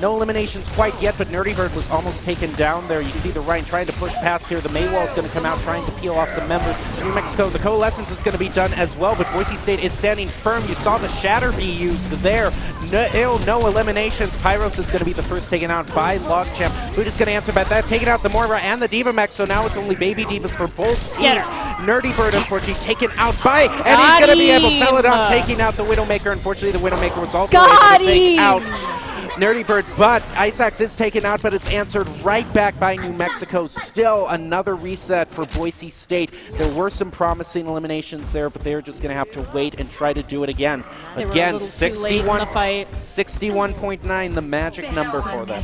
No eliminations quite yet, but Nerdy Bird was almost taken down there. You see the Ryan trying to push past here. The Maywall is going to come out trying to peel off some members. New Mexico, the Coalescence is going to be done as well, but Boise State is standing firm. You saw the Shatter be used there. No eliminations. Pyros is going to be the first taken out by Logchamp. Food is going to answer by that, taking out the Moira and the Diva Mech, so now it's only Baby Divas for both teams. Nerdy Bird, unfortunately, taken out by, and he's going to be able to sell it on taking out the Widowmaker. Unfortunately, the Widowmaker was also able to take out Nerdy Bird, but Isaacs is taken out, but it's answered right back by New Mexico. Still another reset for Boise State. There were some promising eliminations there, but they're just going to have to wait and try to do it again. Again, 61.9, the magic number for them.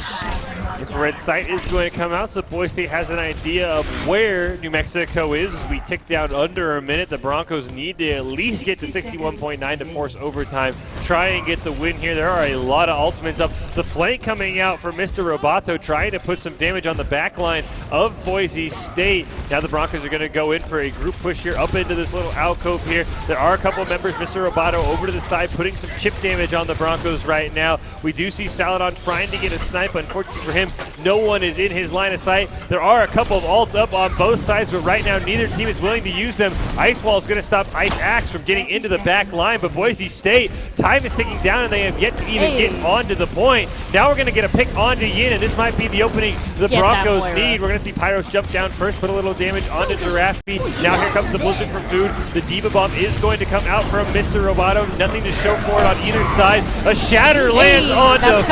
Infrared sight is going to come out, so Boise State has an idea of where New Mexico is. As we tick down under a minute, the Broncos need to at least get to 61.9 to force overtime. Try and get the win here. There are a lot of ultimates up. The flank coming out for Mr. Roboto, trying to put some damage on the back line of Boise State. Now the Broncos are going to go in for a group push here up into this little alcove here. There are a couple of members, Mr. Roboto over to the side, putting some chip damage on the Broncos right now. We do see Saladon trying to get a snipe. Unfortunately for him, no one is in his line of sight. There are a couple of ults up on both sides, but right now neither team is willing to use them. Ice Wall is going to stop Ice Axe from getting into the back line, but Boise State, time is ticking down and they have yet to even get onto the point. Now we're going to get a pick onto Yin, and this might be the opening the Broncos need. We're going to see Pyros jump down first, put a little damage onto Giraffe. Now here comes the Blizzard from Food. The Diva Bomb is going to come out from Mr. Roboto. Nothing to show for it on either side. A Shatter lands onto 4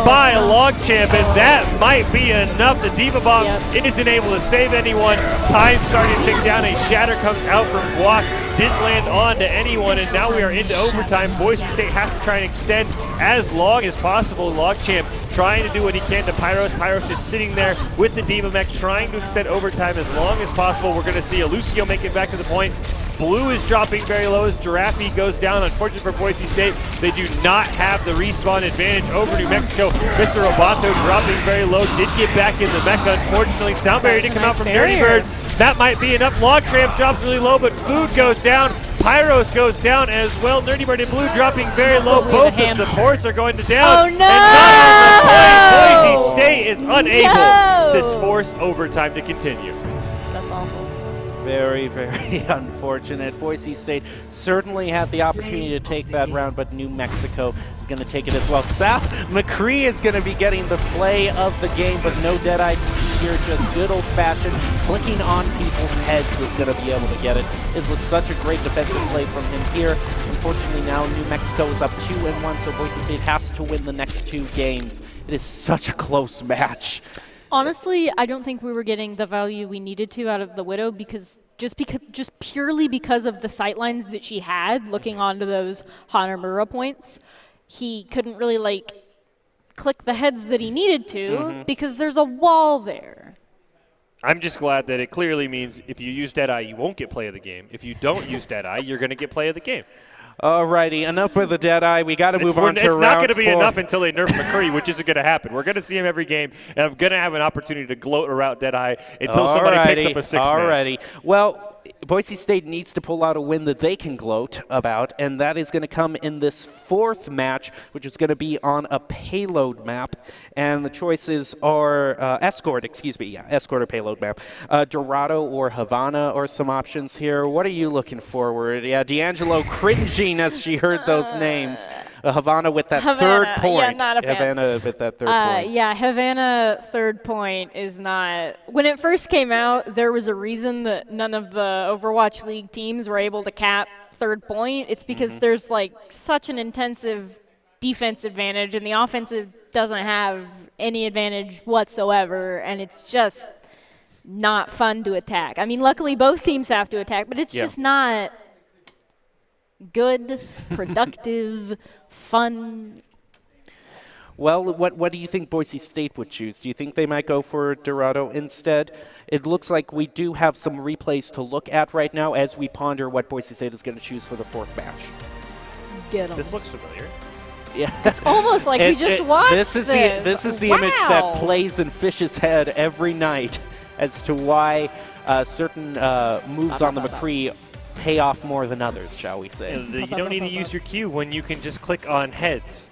by Logchamp, and that might be enough. The Diva Bomb isn't able to save anyone. Time starting to tick down. A shatter comes out from Guac. Didn't land on to anyone, and now we are into overtime. Boise State has to try and extend as long as possible. Logchamp trying to do what he can to Pyros. Pyros just sitting there with the Diva Mech, trying to extend overtime as long as possible. We're going to see a Lucio make it back to the point. Blue is dropping very low as Giraffe goes down. Unfortunate for Boise State, they do not have the respawn advantage over New Mexico. Mr. Roboto dropping very low, did get back in the mech. Unfortunately, Sound Barrier didn't come out from Dirty Bird. That might be enough. Logchamp drops really low, but Food goes down. Pyros goes down as well. Nerdy Bird and Blue dropping very low. Both the supports are going to down. Oh, no! And not on the point. Boise State is unable to force overtime to continue. That's awful. Very, very unfortunate. Boise State certainly had the opportunity to take that round, but New Mexico is going to take it as well. South McCree is going to be getting the play of the game, but no Deadeye to see here. Just good old-fashioned clicking on people's heads is going to be able to get it. This was such a great defensive play from him here. Unfortunately, now New Mexico is up 2-1, so Boise State has to win the next 2 games. It is such a close match. Honestly, I don't think we were getting the value we needed to out of the Widow because just purely because of the sightlines that she had looking onto those Hanamura points. He couldn't really click the heads that he needed to because there's a wall there. I'm just glad that it clearly means if you use Deadeye, you won't get play of the game. If you don't use Deadeye, you're going to get play of the game. Alrighty, enough with the Deadeye. We got to move on to round 4. It's not going to be enough until they nerf McCree, which isn't going to happen. We're going to see him every game, and I'm going to have an opportunity to gloat around Deadeye until somebody picks up a 6-man. Alrighty. Well, Boise State needs to pull out a win that they can gloat about, and that is going to come in this 4th match, which is going to be on a payload map. And the choices are Escort or payload map. Dorado or Havana are some options here. What are you looking forward? Yeah, D'Angelo cringing as she heard those names. Havana with that third point. Yeah, not a fan. Havana with that third point. Yeah, Havana third point is not. When it first came out, there was a reason that none of the Overwatch League teams were able to cap third point. It's because there's such an intensive defense advantage, and the offensive doesn't have any advantage whatsoever, and it's just not fun to attack. I mean, luckily both teams have to attack, but it's just not good, productive, fun. Well, what do you think Boise State would choose? Do you think they might go for Dorado instead? It looks like we do have some replays to look at right now as we ponder what Boise State is going to choose for the 4th match. Get 'em. This looks familiar. Yeah, it's almost like we just watched this is the image that plays in Fish's head every night as to why certain moves on the McCree pay off more than others, shall we say. You don't need to use your Q when you can just click on heads.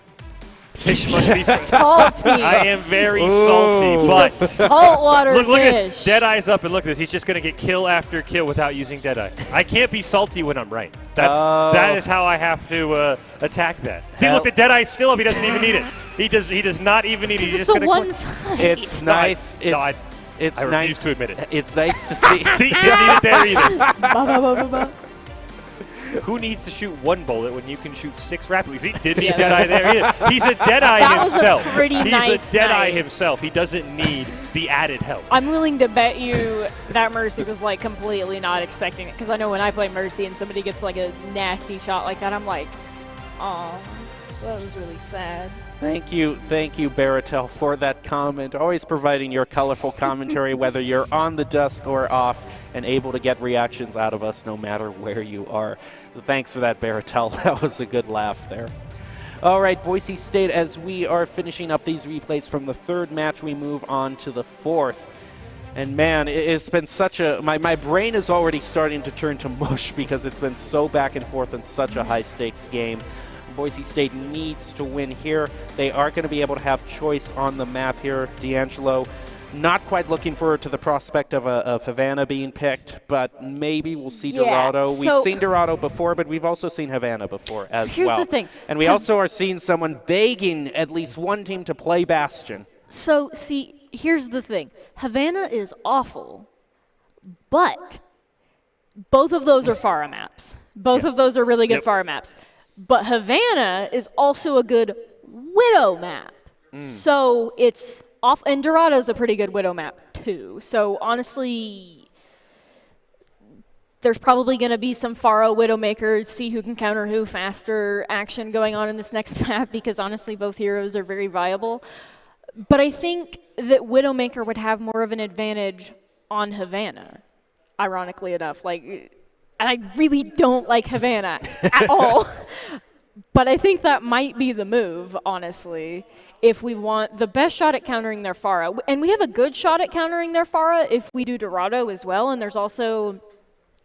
Fish must be salty. I am very salty. He's but a saltwater look fish. at this. Deadeye's up, and look at this. He's just going to get kill after kill without using Deadeye. I can't be salty when I'm right. That is how I have to attack that. See, look, the Deadeye's still up. He doesn't even need it. He does not even need it. He's just going to one fight. It's nice. I It's refuse nice to admit it. It's nice to see. See, you didn't need it there either. Who needs to shoot 1 bullet when you can shoot 6 rapidly? See, didn't need Deadeye there either. He's a Deadeye himself. Was a pretty nice He's a Deadeye night. himself. He doesn't need the added help. I'm willing to bet you that Mercy was completely not expecting it, because I know when I play Mercy and somebody gets a nasty shot like that, I'm like, oh, that was really sad. Thank you, Baratel, for that comment. Always providing your colorful commentary, whether you're on the desk or off, and able to get reactions out of us no matter where you are. So thanks for that, Baratel. That was a good laugh there. All right, Boise State, as we are finishing up these replays from the 3rd match, we move on to the 4th. And man, it's been such a, my brain is already starting to turn to mush because it's been so back and forth in such a high stakes game. Boise State needs to win here. They are going to be able to have choice on the map here. D'Angelo not quite looking forward to the prospect of Havana being picked, but maybe we'll see Dorado. We've seen Dorado before, but we've also seen Havana before as here's well. The thing. And we also are seeing someone begging at least one team to play Bastion. So, see, here's the thing. Havana is awful, but both of those are Pharah maps. Both of those are really good Pharah maps. But Havana is also a good Widow map. So it's And Dorado's a pretty good Widow map, too. So, honestly, there's probably going to be some Pharah Widowmaker, see who can counter who faster action going on in this next map, because honestly, both heroes are very viable. But I think that Widowmaker would have more of an advantage on Havana, ironically enough. And I really don't like Havana at all. But I think that might be the move, honestly, if we want the best shot at countering their Pharah. And we have a good shot at countering their Pharah if we do Dorado as well. And there's also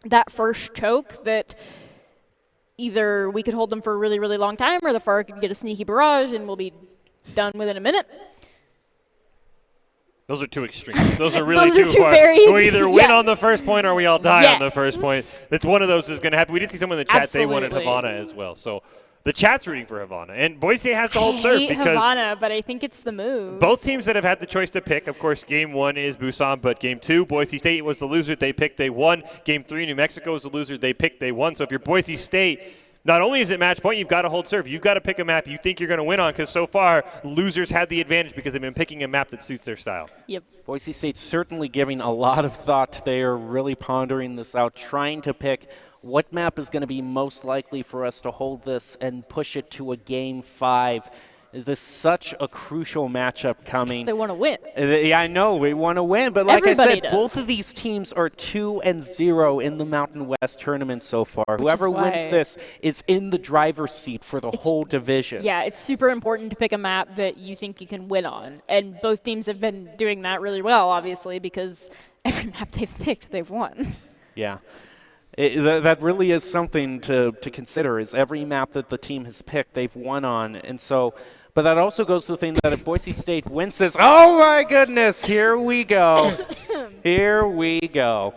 that first choke that either we could hold them for a really, really long time, or the Pharah could get a sneaky barrage and we'll be done within a minute. Those are two extremes. Those are really Those are too far. very, We either win on the first point or we all die on the first point. It's one of those is going to happen. We did see someone in the chat, they wanted Havana as well. So the chat's rooting for Havana. And Boise has to hold serve because Havana, but I think it's the move. Both teams that have had the choice to pick, of course, game 1 is Busan, but game 2, Boise State was the loser. They picked, they won. Game 3, New Mexico was the loser. They picked, they won. So if you're Boise State, not only is it match point, you've got to hold serve. You've got to pick a map you think you're going to win on, because so far, losers had the advantage because they've been picking a map that suits their style. Yep. Boise State's certainly giving a lot of thought. They are really pondering this out, trying to pick what map is going to be most likely for us to hold this and push it to a game 5. Is this such a crucial matchup coming? They want to win. Yeah, I know we want to win, but like Everybody I said, does. both of these teams are 2-0 in the Mountain West tournament so far. Whoever wins this is in the driver's seat for the whole division. Yeah, it's super important to pick a map that you think you can win on, and both teams have been doing that really well, obviously, because every map they've picked, they've won. Yeah. That really is something to consider, is every map that the team has picked, they've won on. And so, but that also goes to the thing that if Boise State wins this, oh my goodness, here we go. Here we go.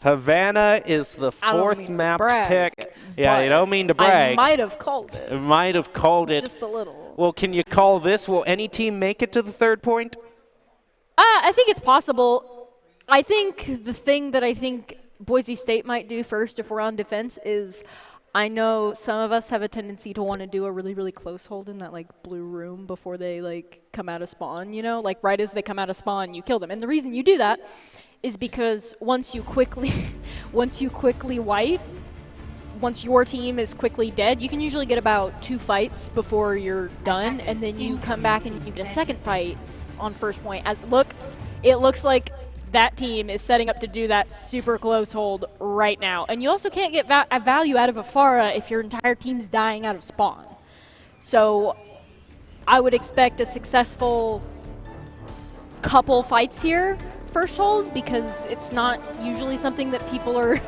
Havana is the 4th map pick. Yeah, you don't mean to brag. I might have called it. Might have called it. Just a little. Well, can you call this? Will any team make it to the 3rd point? I think it's possible. I think the thing that I think Boise State might do first if we're on defense is, I know some of us have a tendency to want to do a really, really close hold in that blue room before they come out of spawn, right as they come out of spawn, you kill them. And the reason you do that is because once you quickly wipe, once your team is quickly dead, you can usually get about 2 fights before you're done, and then you come back and you get a second fight on first point. It looks like that team is setting up to do that super close hold right now. And you also can't get value out of a Pharah if your entire team's dying out of spawn. So I would expect a successful couple fights here, first hold, because it's not usually something that people are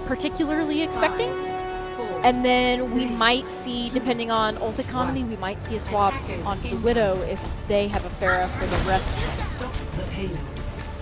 particularly expecting. And then we might see, depending on ult economy, we might see a swap onto the Widow if they have a Pharah for the rest of the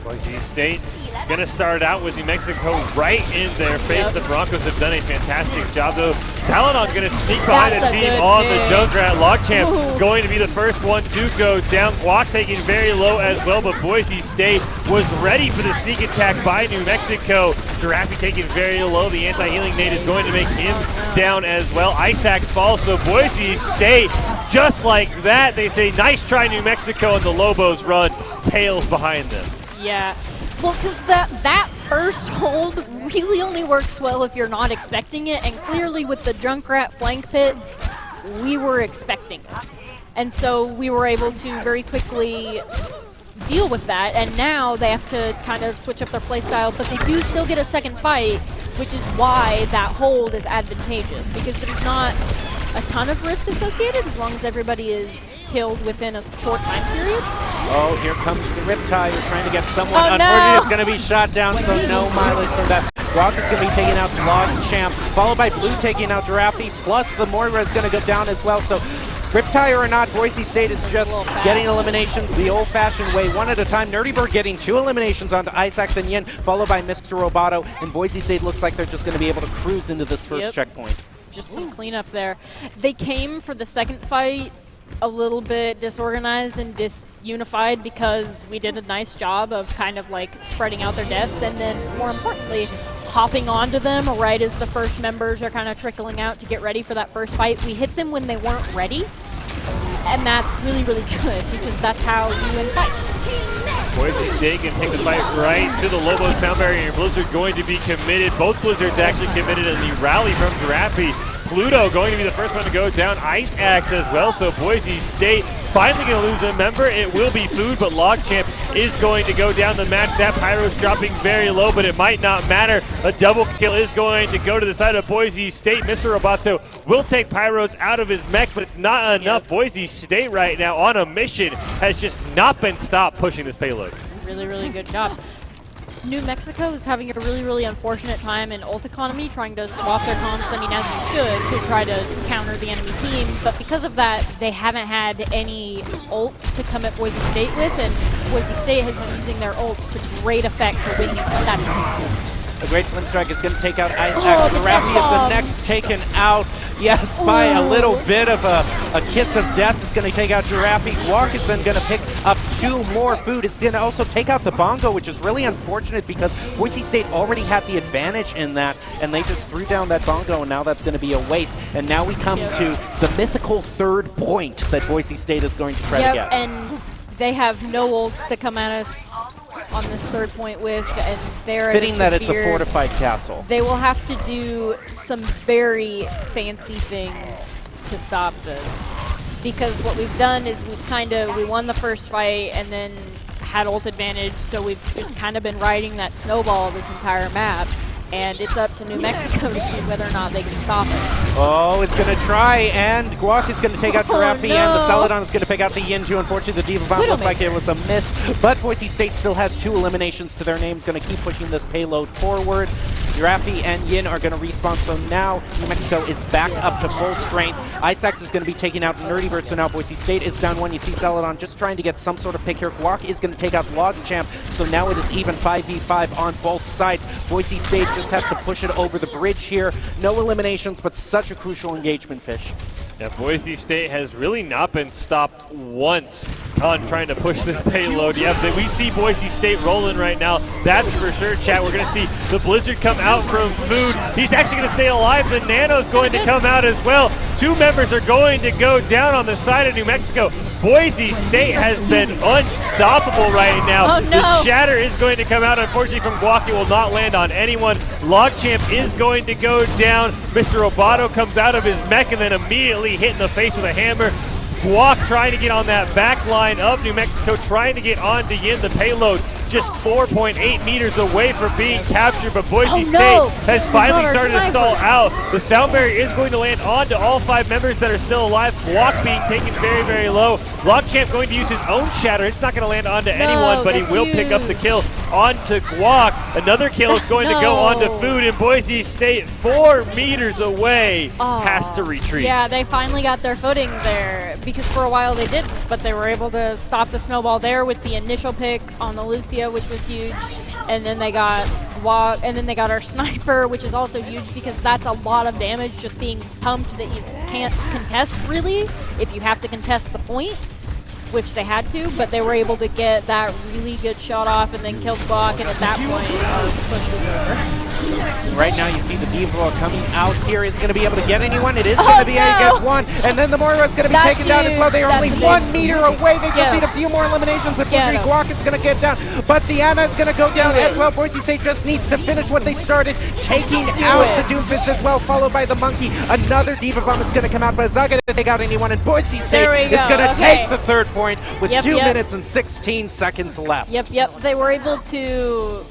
Boise State going to start out with New Mexico right in their face. The Broncos have done a fantastic job, though. Saladon going to sneak behind the team on the Junkrat. Logchamp going to be the first one to go down. Guac taking very low as well, but Boise State was ready for the sneak attack by New Mexico. Giraffe taking very low. The anti-healing nade is going to make him down as well. Isaac falls, so Boise State, just like that, they say, nice try, New Mexico, and the Lobos run tails behind them. Yeah, well, because that first hold really only works well if you're not expecting it, and clearly with the Junkrat flank pit, we were expecting it. And so we were able to very quickly deal with that, and now they have to kind of switch up their playstyle, but they do still get a second fight, which is why that hold is advantageous, because there's not a ton of risk associated as long as everybody is killed within a short time period. Oh, here comes the Riptide. We're trying to get someone. Unfortunately, it's going to be shot down, so no mileage from that. Rock is going to be taking out Logchamp, followed by Blue taking out Giraffe, plus the Moira is going to go down as well. So Riptide or not, Boise State is just getting eliminations the old-fashioned way, one at a time. Nerdy Bird getting 2 eliminations onto Isaacs and Yin, followed by Mr. Roboto, and Boise State looks like they're just going to be able to cruise into this first checkpoint. Just some cleanup there. They came for the second fight a little bit disorganized and disunified because we did a nice job of kind of spreading out their deaths, and then more importantly, hopping onto them right as the first members are kind of trickling out to get ready for that first fight. We hit them when they weren't ready, And that's really, really good because that's how you win fights. Boise State can take the fight right to the Lobo sound barrier, and Blizzard going to be committed. Both Blizzards actually committed in the rally from Giraffe. Pluto going to be the first one to go down. Ice Axe as well, so Boise State finally going to lose a member. It will be Food, but Logchamp is going to go down the match. That Pyro's dropping very low, but it might not matter. A double kill is going to go to the side of Boise State. Mr. Roboto will take Pyros out of his mech, but it's not enough. Boise State right now on a mission has just not been stopped pushing this payload. Really, really good job. New Mexico is having a really, really unfortunate time in ult economy, trying to swap their comps, I mean, as you should, to try to counter the enemy team. But because of that, they haven't had any ults to come at Boise State with, and Boise State has been using their ults to great effect to win that distance. A great flame strike is going to take out Ice Axe. Giraffe is the next taken out. Yes, by a little bit of a kiss of death. Is going to take out Giraffe. Guac is then going to pick up 2 more. Food is going to also take out the Bongo, which is really unfortunate because Boise State already had the advantage in that, and they just threw down that Bongo, and now that's going to be a waste. And now we come to the mythical 3rd point that Boise State is going to try to get. And they have no ults to come at us on this 3rd point with, and they're fitting that it's a fortified castle. They will have to do some very fancy things to stop this, because what we've done is we won the first fight and then had ult advantage, so we've just kind of been riding that snowball this entire map. And it's up to New Mexico to see whether or not they can stop it. Oh, it's going to try, and Guac is going to take out Giraffe, and the Celadon is going to pick out the Yinju. Unfortunately, the Diva Bomb looked like it was a miss, but Boise State still has 2 eliminations to their names, going to keep pushing this payload forward. Giraffe and Yin are going to respawn, so now New Mexico is back up to full strength. Ice Axe is going to be taking out Nerdy Bird, so now Boise State is down 1. You see Celadon just trying to get some sort of pick here. Guac is going to take out Logchamp, so now it is even 5v5 on both sides. Boise State just has to push it over the bridge here. No eliminations, but such a crucial engagement, Fish. Yeah, Boise State has really not been stopped once on trying to push this payload. Yeah, we see Boise State rolling right now. That's for sure, chat. We're going to see the Blizzard come out from Food. He's actually going to stay alive. The Nano's going to come out as well. 2 members are going to go down on the side of New Mexico. Boise State has been unstoppable right now. Oh, no. The Shatter is going to come out. Unfortunately, from Guac, it will not land on anyone. Logchamp is going to go down. Mr. Roboto comes out of his mech and then immediately hit in the face with a hammer. Guac trying to get on that back line of New Mexico, trying to get on to Yin. The payload just 4.8 meters away from being captured, but Boise State has finally started to stall out. The sound barrier is going to land onto all 5 members that are still alive. Guac being taken very, very low. Logchamp going to use his own Shatter. It's not going to land onto anyone, but he will pick up the kill onto Guac. Another kill is going to go onto Food, and Boise State 4 meters away has to retreat. Yeah, they finally got their footing there, because for a while they didn't, but they were able to stop the snowball there with the initial pick on the Lucia, which was huge, and then they got Guac, and then they got our sniper, which is also huge because that's a lot of damage just being pumped that you can't contest really if you have to contest the point, which they had to, but they were able to get that really good shot off and then killed Guac, and at that point pushed it over. Right now you see the Diva coming out here. Is going to be able to get anyone. It is going to be a get 1, and then the Moira is going to be taken down as well. They are only 1 meter away. They just need a few more eliminations. If Guac is going to get down, but the Ana is going to go down as well. Boise State just needs to finish what they started, taking out the Doomfist as well, followed by the Monkey. Another Diva Bomb is going to come out, but it's not going to take out anyone, and Boise State is going to take the 3rd point with 2 minutes and 16 seconds left. They were able to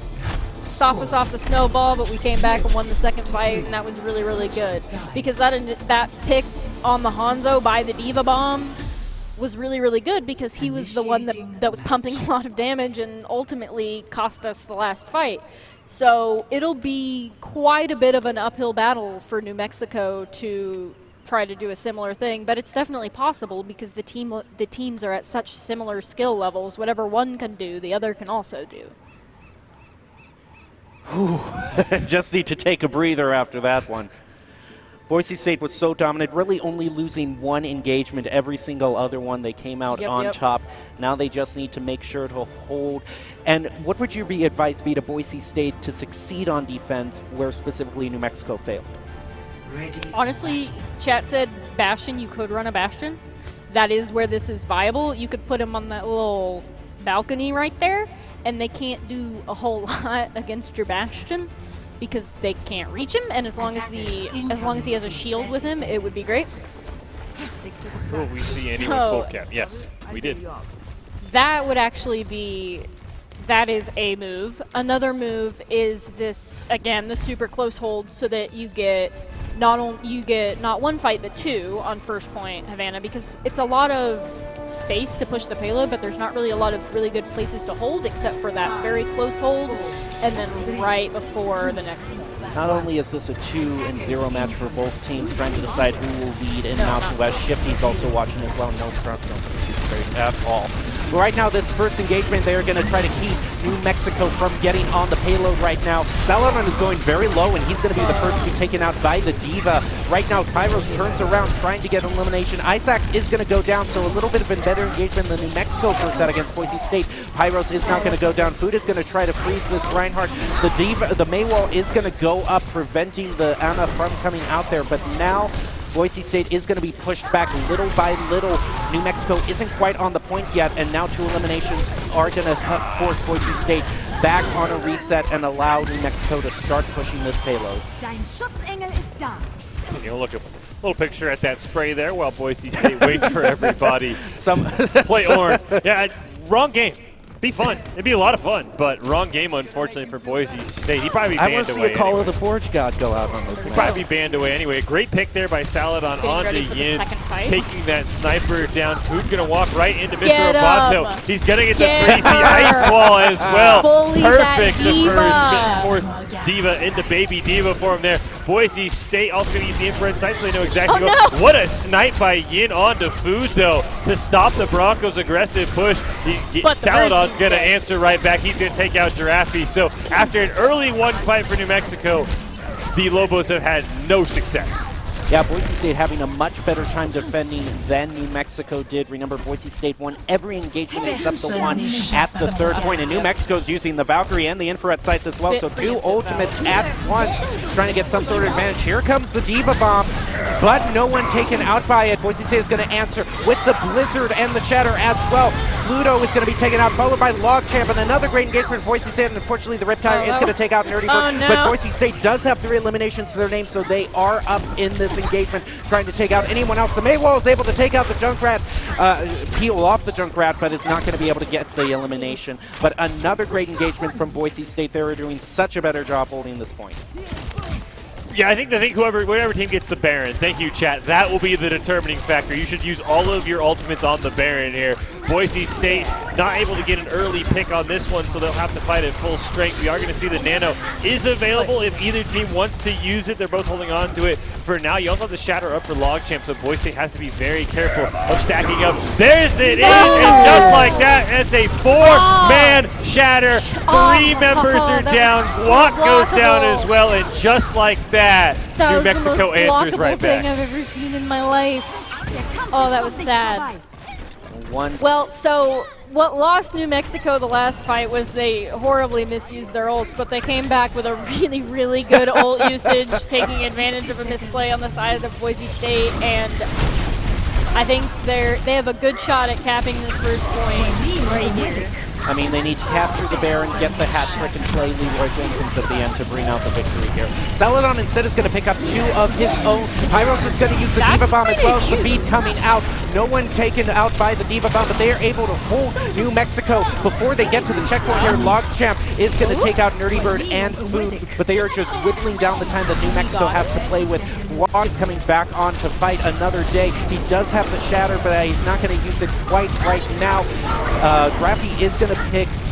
stop us off the snowball, but we came back and won the 2nd fight, and that was really, really good. Because that pick on the Hanzo by the Diva Bomb was really, really good because he was the one that was pumping a lot of damage and ultimately cost us the last fight. So it'll be quite a bit of an uphill battle for New Mexico to try to do a similar thing, but it's definitely possible because the teams are at such similar skill levels. Whatever one can do, the other can also do. Whew. Just need to take a breather after that one. Boise State was so dominant, really only losing 1 engagement. Every single other one, they came out on top. Now they just need to make sure to hold. And what would your advice be to Boise State to succeed on defense where specifically New Mexico failed? Honestly, chat said Bastion, you could run a Bastion. that is where this is viable. You could put him on that little balcony right there, and they can't do a whole lot against your Bastion because they can't reach him. And as long as he has a shield with him, it would be great. Will we see anyone full cap? Yes, we did. That would actually be. That is a move. Another move is this, again, the super close hold, so that you get not one fight but two on first point, Havana, because it's a lot of space to push the payload, but there's not really a lot of really good places to hold except for that very close hold and then right before the next one. Not only is this a 2-0 match for both teams trying to decide who will lead in Mountain West, Shifty's also watching as well. No front, no straight at all. But right now, this first engagement, they are going to try to keep New Mexico from getting on the payload right now. Saladon is going very low, and he's going to be the first to be taken out by the Diva. Right now, as Pyros turns around trying to get elimination, Isaacs is going to go down, so a little bit of a better engagement than New Mexico first set against Boise State. Pyros is now going to go down. Food is going to try to freeze this Reinhardt. The Diva, the Maywall is going to go up, preventing the Ana from coming out there, but now Boise State is going to be pushed back little by little. New Mexico isn't quite on the point yet, and now two eliminations are going to force Boise State back on a reset and allow New Mexico to start pushing this payload. You look at a little picture at that spray there while Boise State waits for everybody. Play Orn. Yeah, wrong game. Be fun. It'd be a lot of fun, but wrong game, unfortunately, for Boise State. He'd probably be banned away. I want to see a Call of the Forge God go out on this. He'd probably be banned away anyway. Great pick there by Saladon onto Yin, taking that sniper down. Food gonna walk right into Mr. Roboto. He's gonna get the freeze, the ice wall as well. Bully Perfect that fourth Diva into Baby Diva for him there. Boise State also going to use the infrared sight, so they know exactly what a snipe by Yin onto Food, though, to stop the Broncos' aggressive push. Saladon's going to answer right back. He's going to take out Giraffe. So after an early one fight for New Mexico, the Lobos have had no success. Yeah, Boise State having a much better time defending than New Mexico did. Remember, Boise State won every engagement except the one at the third point, and New Mexico's using the Valkyrie and the infrared sights as well, so two ultimates at once, trying to get some sort of advantage. Here comes the Diva Bomb, but no one taken out by it. Boise State is going to answer with the Blizzard and the Shatter as well. Pluto is going to be taken out, followed by Logchamp, and another great engagement for Boise State, and unfortunately the Riptide is going to take out Nerdy Bird, but Boise State does have 3 eliminations to their name, so they are up in this engagement, trying to take out anyone else. The Maywall is able to take out the Junkrat, peel off the Junkrat, but is not going to be able to get the elimination. But another great engagement from Boise State. They were doing such a better job holding this point. Yeah, I think whatever team gets the Baron, thank you, chat, that will be the determining factor. You should use all of your ultimates on the Baron here. Boise State not able to get an early pick on this one, so they'll have to fight at full strength. We are going to see the Nano is available if either team wants to use it. They're both holding on to it for now. You also have the Shatter up for Logchamp, so Boise State has to be very careful of stacking up. There's it is, and just like that, as a 4-man Shatter, 3 members are down. Guac goes down as well, and just like that, New Mexico answers right back. That was the most blockable thing I've ever seen in my life. Oh, that was sad. Well, so what lost New Mexico the last fight was they horribly misused their ults, but they came back with a really, really good ult usage, taking advantage of a misplay on the side of Boise State, and I think they have a good shot at capping this first point right here. I mean, they need to capture the Baron, get the hat trick, and play Leroy Jenkins at the end to bring out the victory here. Saladon instead is going to pick up 2 of his own. Pyros is going to use the Diva Bomb as well as the beat coming out. No one taken out by the Diva Bomb, but they are able to hold New Mexico before they get to the checkpoint here. Logchamp is going to take out Nerdy Bird and Food, but they are just whittling down the time that New Mexico has to play with. Guac is coming back on to fight another day. He does have the Shatter, but he's not going to use it quite right now. Graffy is going to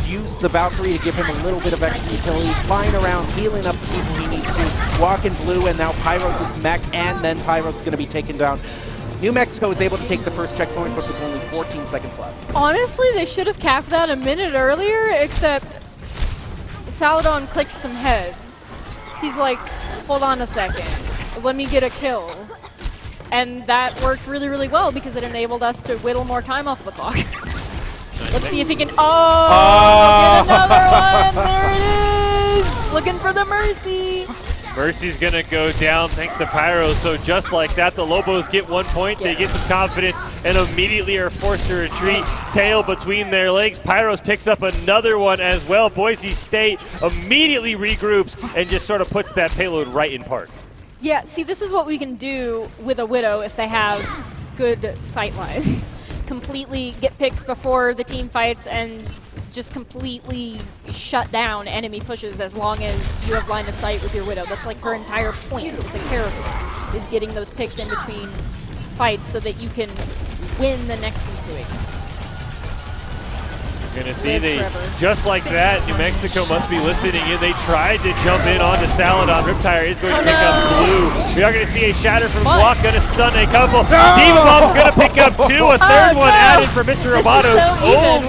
use the Valkyrie to give him a little bit of extra utility, flying around, healing up the people he needs to. Walk in blue, and now Pyros is mech, and then Pyros is going to be taken down. New Mexico is able to take the first checkpoint, but with only 14 seconds left. Honestly, they should have capped that a minute earlier, except Saladon clicked some heads. He's like, hold on a second, let me get a kill. And that worked really, really well because it enabled us to whittle more time off the clock. Let's see if he can. Get another one. There it is. Looking for the mercy. Mercy's going to go down thanks to Pyro. So just like that, the Lobos get 1 point. They get some confidence and immediately are forced to retreat. Tail between their legs. Pyros picks up another one as well. Boise State immediately regroups and just sort of puts that payload right in park. Yeah, see, this is what we can do with a Widow if they have good sight lines. Completely get picks before the team fights and just completely shut down enemy pushes as long as you have line of sight with your Widow. That's like her entire point as a character, is getting those picks in between fights so that you can win the next ensuing. You're going to see just like that, New Mexico must be listening in. They tried to jump in onto Saladon. Riptire is going to pick up Blue. We are going to see a shatter from Block, going to stun a couple. Diva Bomb's going to pick up 2. A third one added for Mr. Roboto.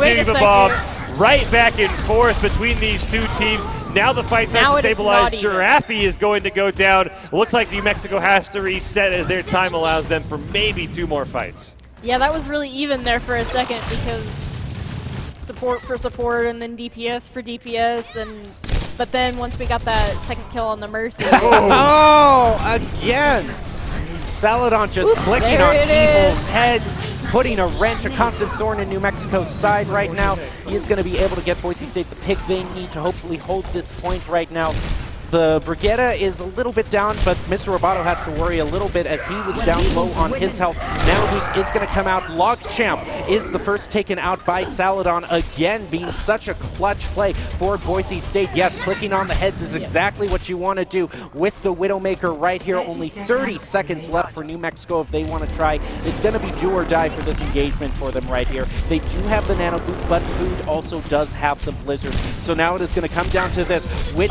Diva Bomb right back and forth between these two teams. Now the fight starts to stabilize. Giraffe is going to go down. Looks like New Mexico has to reset as their time allows them for maybe 2 more fights. Yeah, that was really even there for a second because support for support and then DPS for DPS, but then once we got that second kill on the Mercy. Again! Saladon just clicking on people's heads, putting a wrench, a constant thorn in New Mexico's side right now. He is going to be able to get Boise State the pick they need to hopefully hold this point right now. The Brigetta is a little bit down, but Mr. Roboto has to worry a little bit as he was down low on his health. Now is going to come out. Logchamp is the first taken out by Saladon, again being such a clutch play for Boise State. Yes, clicking on the heads is exactly what you want to do with the Widowmaker right here. Only 30 seconds left for New Mexico if they want to try. It's going to be do or die for this engagement for them right here. They do have the Nano Boost, but Food also does have the Blizzard. So now it is going to come down to this. What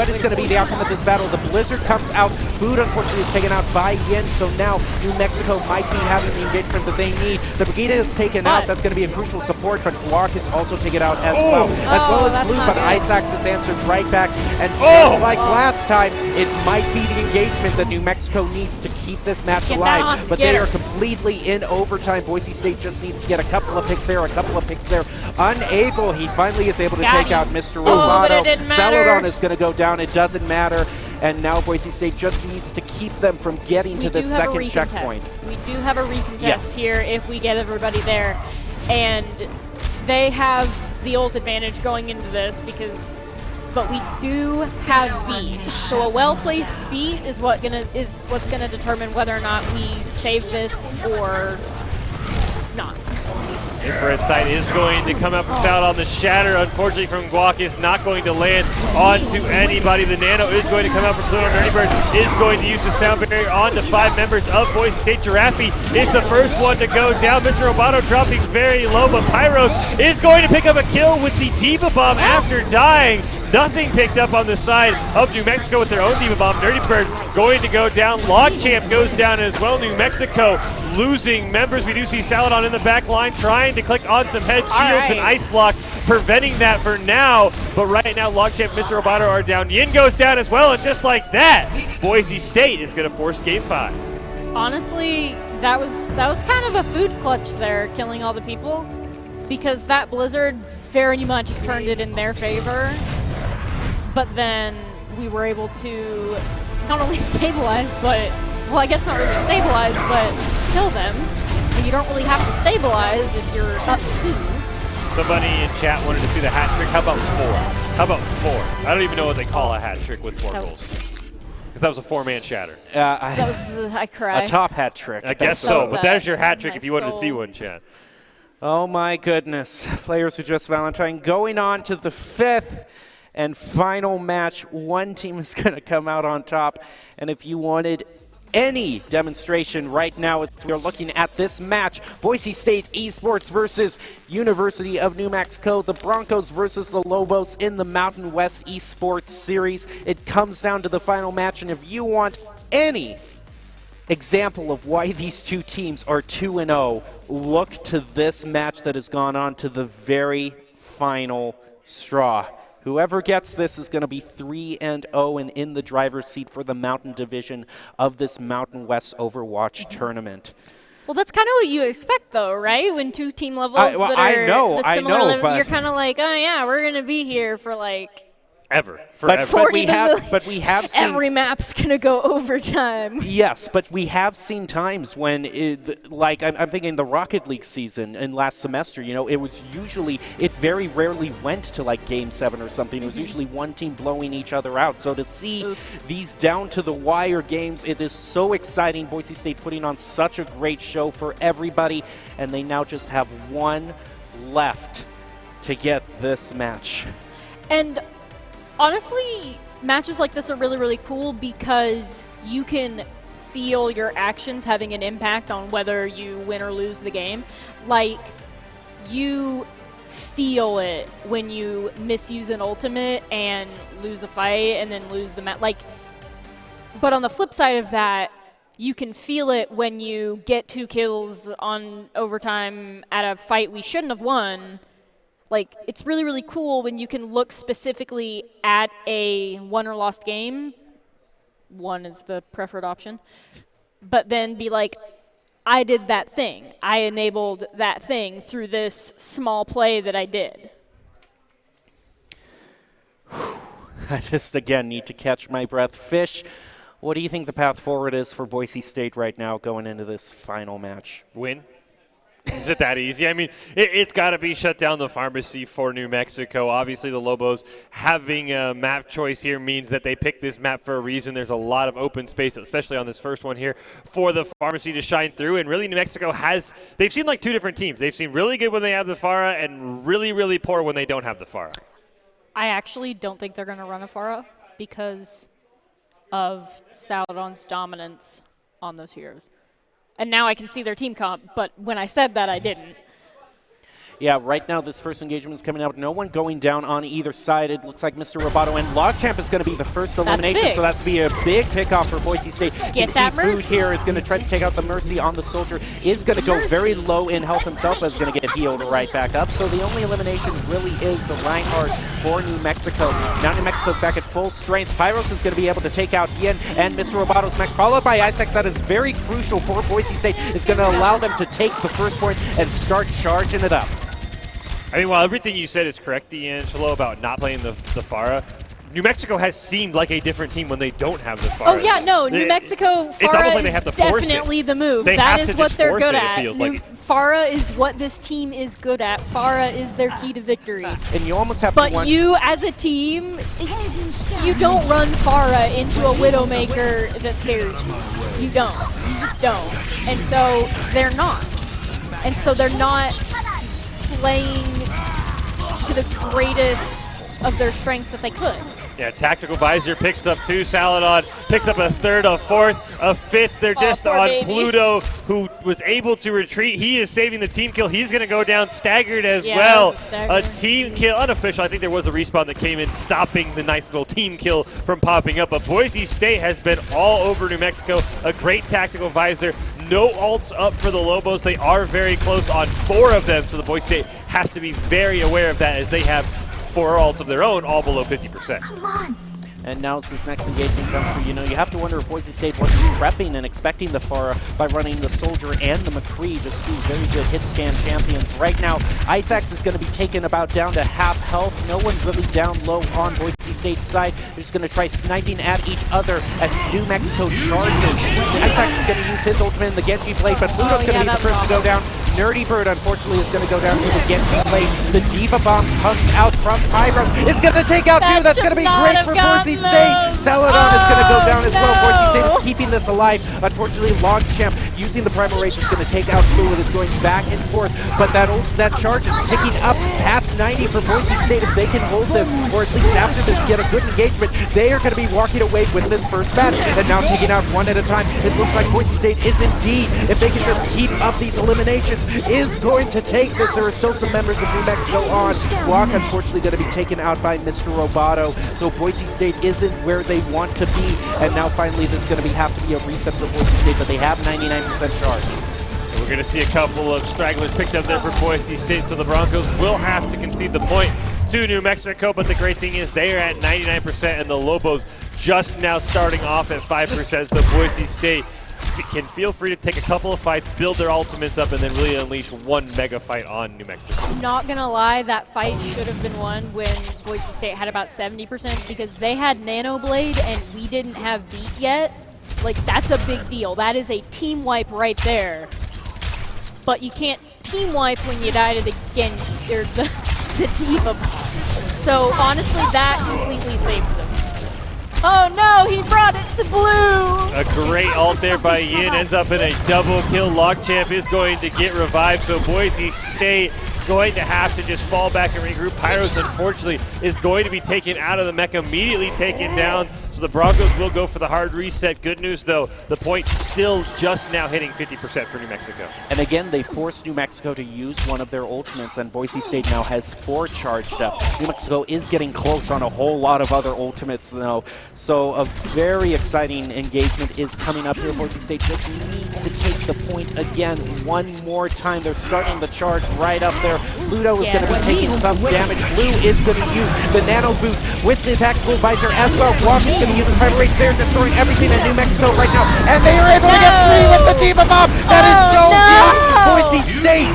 is going to be the outcome of this battle? The Blizzard comes out. Food, unfortunately, is taken out by Yin, so now New Mexico might be having the engagement that they need. The Brigida is taken out. That's going to be a crucial support, but Guac is also taken out as well as Blue, but Isaacs is answered right back. And just like last time, it might be the engagement that New Mexico needs to keep this match alive, but they are completely in overtime. Boise State just needs to get a couple of picks there, Unable, he finally is able to take out Mr. Roboto. Saladon is going to go down. It doesn't matter. And now Boise State just needs to keep them from getting to the second checkpoint. We do have a recontest here if we get everybody there. And they have the ult advantage going into this but we do have B. So a well-placed B is what's gonna determine whether or not we save this or not. Infrared sight is going to come up from Saladon. The shatter, unfortunately, from Guac is not going to land onto anybody. The Nano is going to come up from Pluto. Nerdybird is going to use the sound barrier onto 5 members of Boise State. Giraffe is the first one to go down. Mr. Roboto dropping very low, but Pyros is going to pick up a kill with the Diva Bomb after dying. Nothing picked up on the side of New Mexico with their own Diva Bomb. Nerdybird going to go down. Logchamp goes down as well. New Mexico losing members. We do see Saladon in the back line trying to click on some head shields and ice blocks, preventing that for now. But right now, Logchamp and Mr. Roboto are down. Yin goes down as well, and just like that, Boise State is going to force Game 5. Honestly, that was kind of a food clutch there, killing all the people, because that Blizzard very much turned it in their favor. But then we were able to not only stabilize, but, well, I guess not really stabilize, but kill them. And you don't really have to stabilize if you're up 2. Somebody in chat wanted to see the hat trick. How about 4? I don't even know what they call a hat trick with 4 goals. Because that was a 4-man shatter. That was I cried. A top hat trick. I guess so, but there's your hat trick if you wanted to see one, chat. Oh my goodness. Players who just Valentine going on to the 5th and final match. One team is going to come out on top. And if you wanted any demonstration right now, as we are looking at this match, Boise State Esports versus University of New Mexico, the Broncos versus the Lobos in the Mountain West Esports Series. It comes down to the final match, and if you want any example of why these two teams are 2-0, look to this match that has gone on to the very final straw. Whoever gets this is going to be 3-0 and in the driver's seat for the Mountain Division of this Mountain West Overwatch tournament. Well, that's kind of what you expect, though, right? When 2 team levels that are I know, the similar level, but you're kind of like, oh yeah, we're going to be here for like Forever. Forever. But we have seen every map's gonna go overtime. Yes, but we have seen times when, I'm thinking the Rocket League season in last semester, it very rarely went to like Game 7 or something. It was usually one team blowing each other out. So to see these down-to-the-wire games, it is so exciting. Boise State putting on such a great show for everybody, and they now just have one left to get this match. And honestly, matches like this are really, really cool because you can feel your actions having an impact on whether you win or lose the game. Like, you feel it when you misuse an ultimate and lose a fight and then lose the match. But on the flip side of that, you can feel it when you get 2 kills on overtime at a fight we shouldn't have won. It's really, really cool when you can look specifically at a won or lost game. One is the preferred option. But then be like, I did that thing. I enabled that thing through this small play that I did. I just, again, need to catch my breath. Fish, what do you think the path forward is for Boise State right now going into this final match? Win. Is it that easy? I mean, it's got to be shut down the pharmacy for New Mexico. Obviously, the Lobos having a map choice here means that they picked this map for a reason. There's a lot of open space, especially on this first one here, for the pharmacy to shine through. And really, New Mexico they've seen like 2 different teams. They've seen really good when they have the Pharah and really, really poor when they don't have the Pharah. I actually don't think they're going to run a Pharah because of Saladon's dominance on those heroes. And now I can see their team comp, but when I said that, I didn't. Yeah, right now this first engagement is coming out. No one going down on either side. It looks like Mr. Roboto and Logchamp is going to be the first elimination, so that's going to be a big pickoff for Boise State. Get that Food Mercy. here is going to try to take out the Mercy on the Soldier. Is going to go very low in health himself, but is going to get healed right back up. So the only elimination really is the Reinhardt for New Mexico. Now New Mexico's back at full strength. Pyros is going to be able to take out Yin and Mr. Roboto's mech, followed by Isaacs. That is very crucial for Boise State. It's going to allow them to take the first point and start charging it up. I mean, while everything you said is correct, D'Angelo, about not playing the Pharah, New Mexico has seemed like a different team when they don't have the Pharah. Oh, yeah, no. New Mexico, Pharah like is definitely the move. That is what they're good at. Pharah is what this team is good at. Pharah is their key to victory. And you almost have to you, as a team, you don't run Pharah into a Widowmaker that scares you. You don't. You just don't. And so they're not. And so they're not playing to the greatest of their strengths that they could. Yeah, Tactical Visor picks up 2. Saladon picks up a 3rd, a 4th, a 5th. They're just on baby. Pluto, who was able to retreat. He is saving the team kill. He's going to go down staggered as well. A team kill, unofficial. I think there was a respawn that came in, stopping the nice little team kill from popping up. But Boise State has been all over New Mexico. A great Tactical Visor. No ults up for the Lobos. They are very close on 4 of them, so the Boise State has to be very aware of that as they have 4 ults of their own, all below 50%. Come on. And now as this next engagement comes through, you have to wonder if Boise State wasn't prepping and expecting the Pharah by running the Soldier and the McCree, just 2 very good hit scan champions. Right now, Isaacs is going to be taken about down to half health. No one really down low on Boise State's side. They're just going to try sniping at each other as New Mexico charges. Isaacs is going to use his ultimate in the Genji blade, but Pluto's going to be the first to go down. Nerdy Bird, unfortunately, is going to go down to the Genji blade. The Diva Bomb comes out from Pyros. It's going to take out two. That's going to be great for Boise State. Saladon is going to go down as well. Boise State is keeping this alive. Unfortunately, Logchamp using the Primal Rage is going to take out Fluid. It's going back and forth, but that charge is ticking up past 90 for Boise State. If they can hold this, or at least after this get a good engagement, they are going to be walking away with this first match. And now taking out one at a time. It looks like Boise State is indeed, if they can just keep up these eliminations, is going to take this. There are still some members of New Mexico on. Block, unfortunately, going to be taken out by Mr. Roboto. So Boise State isn't where they want to be. And now finally this is going to have to be a reset for Boise State, but they have 99% charge. We're going to see a couple of stragglers picked up there for Boise State, so the Broncos will have to concede the point to New Mexico, but the great thing is they are at 99% and the Lobos just now starting off at 5%, so Boise State can feel free to take a couple of fights, build their ultimates up, and then really unleash one mega fight on New Mexico. Not gonna lie, that fight should have been won when Boise State had about 70% because they had Nano Blade and we didn't have Beat yet. Like, that's a big deal. That is a team wipe right there. But you can't team wipe when you die to the Genji, or the Diva Bomb. So honestly, that completely saved them. Oh no, he brought it to blue! A great ult there by Yin, ends up in a double kill. Logchamp is going to get revived, so Boise State going to have to just fall back and regroup. Pyros, unfortunately, is going to be taken out of the mech, immediately taken down. So the Broncos will go for the hard reset. Good news, though, the point's still just now hitting 50% for New Mexico. And again, they forced New Mexico to use one of their ultimates, and Boise State now has 4 charged up. New Mexico is getting close on a whole lot of other ultimates, though. So a very exciting engagement is coming up here. Boise State just needs to take the point again one more time. They're starting the charge right up there. Pluto is going to be taking some damage. Blue is going to use the Nano Boost with the tactical visor as well. Walk is going to use the Fiber Rage. They're destroying everything in New Mexico right now. And they are able to get 3 with the Diva Bomb. That is so good. Boise State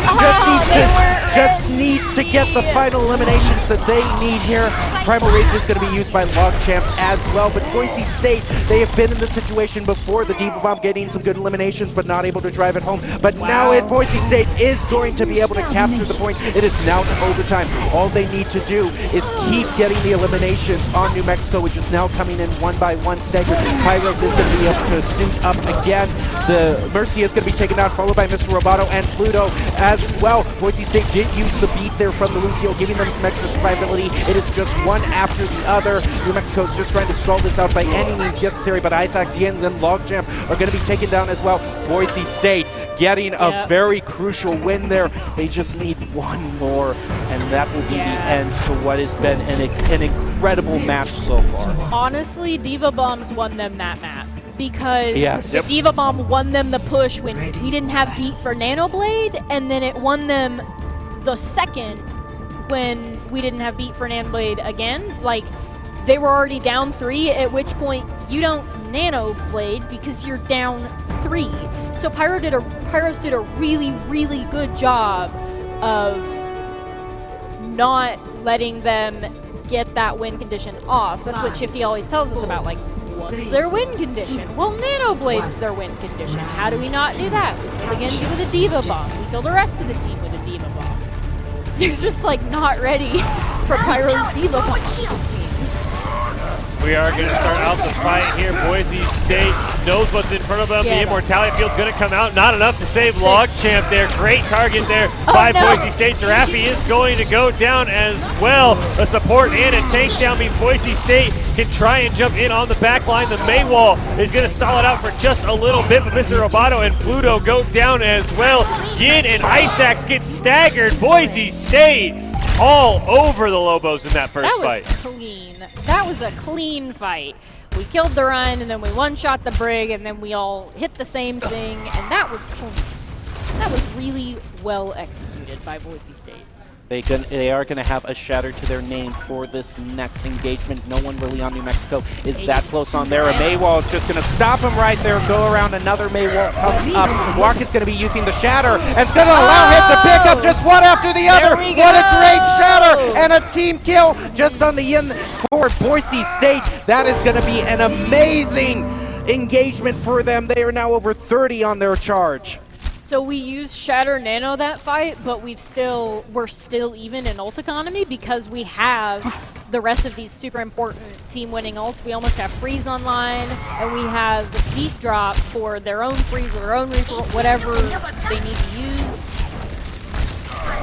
just needs to get the final eliminations that they need here. Primal Rage is going to be used by Logchamp as well. But Boise State, they have been in this situation before. The Diva Bomb getting some good eliminations, but not able to drive it home. But now Boise State is going to be able to capture the point. It is now to overtime. All they need to do is keep getting the eliminations on New Mexico, which is now coming in one by one staggered. Pyros is going to be able to suit up again. The Mercy is going to be taken out, followed by Mr. Roboto and Pluto as well. Boise State did use the beat there from the Lucio, giving them some extra survivability. It is just one after the other. New Mexico is just trying to stall this out by any means necessary, but Isaacs, Yins, and Logjam are going to be taken down as well. Boise State getting a very crucial win there. They just need one more, and that will be the end to what has been an incredible match so far. Honestly, Diva Bombs won them that map because the Diva Bomb won them the push when we didn't have beat for Nano Blade, and then it won them the second when we didn't have beat for Nano Blade again. Like, they were already down 3, at which point you don't Nano Blade because you're down 3. So Pyros did a really, really good job of not letting them get that win condition off. That's what Shifty always tells us about, like, what's their win condition? Well, Nano Blade's their win condition. How do we not do that? We kill the Genji with a Diva Bomb. We kill the rest of the team with a Diva Bomb. They're just, like, not ready for Pyro's Diva Bomb, it seems. We are going to start out the fight here. Boise State knows what's in front of them. The Immortality Field's going to come out. Not enough to save Logchamp there. Great target there by Boise State. Giraffe is going to go down as well. A support and a takedown means Boise State can try and jump in on the back line. The Maywall is going to stall it out for just a little bit, but Mr. Roboto and Pluto go down as well. Yin and Isaacs get staggered. Boise State all over the Lobos in that first fight. That was clean. That was a clean fight. We killed the Ryan, and then we one-shot the Brig, and then we all hit the same thing, and that was clean. That was really well executed by Boise State. They are going to have a shatter to their name for this next engagement. No one really on New Mexico is that close on there. A Maywall is just going to stop him right there. Go around, another Maywall comes up. Walk is going to be using the shatter, and it's going to allow him to pick up just one after the other. What a great shatter and a team kill just on the end for Boise State. That is going to be an amazing engagement for them. They are now over 30 on their charge. So we used Shatter Nano that fight, but we're still even in ult economy because we have the rest of these super important team-winning ults. We almost have Freeze online, and we have the Beat Drop for their own Freeze or their own Refill, whatever they need to use.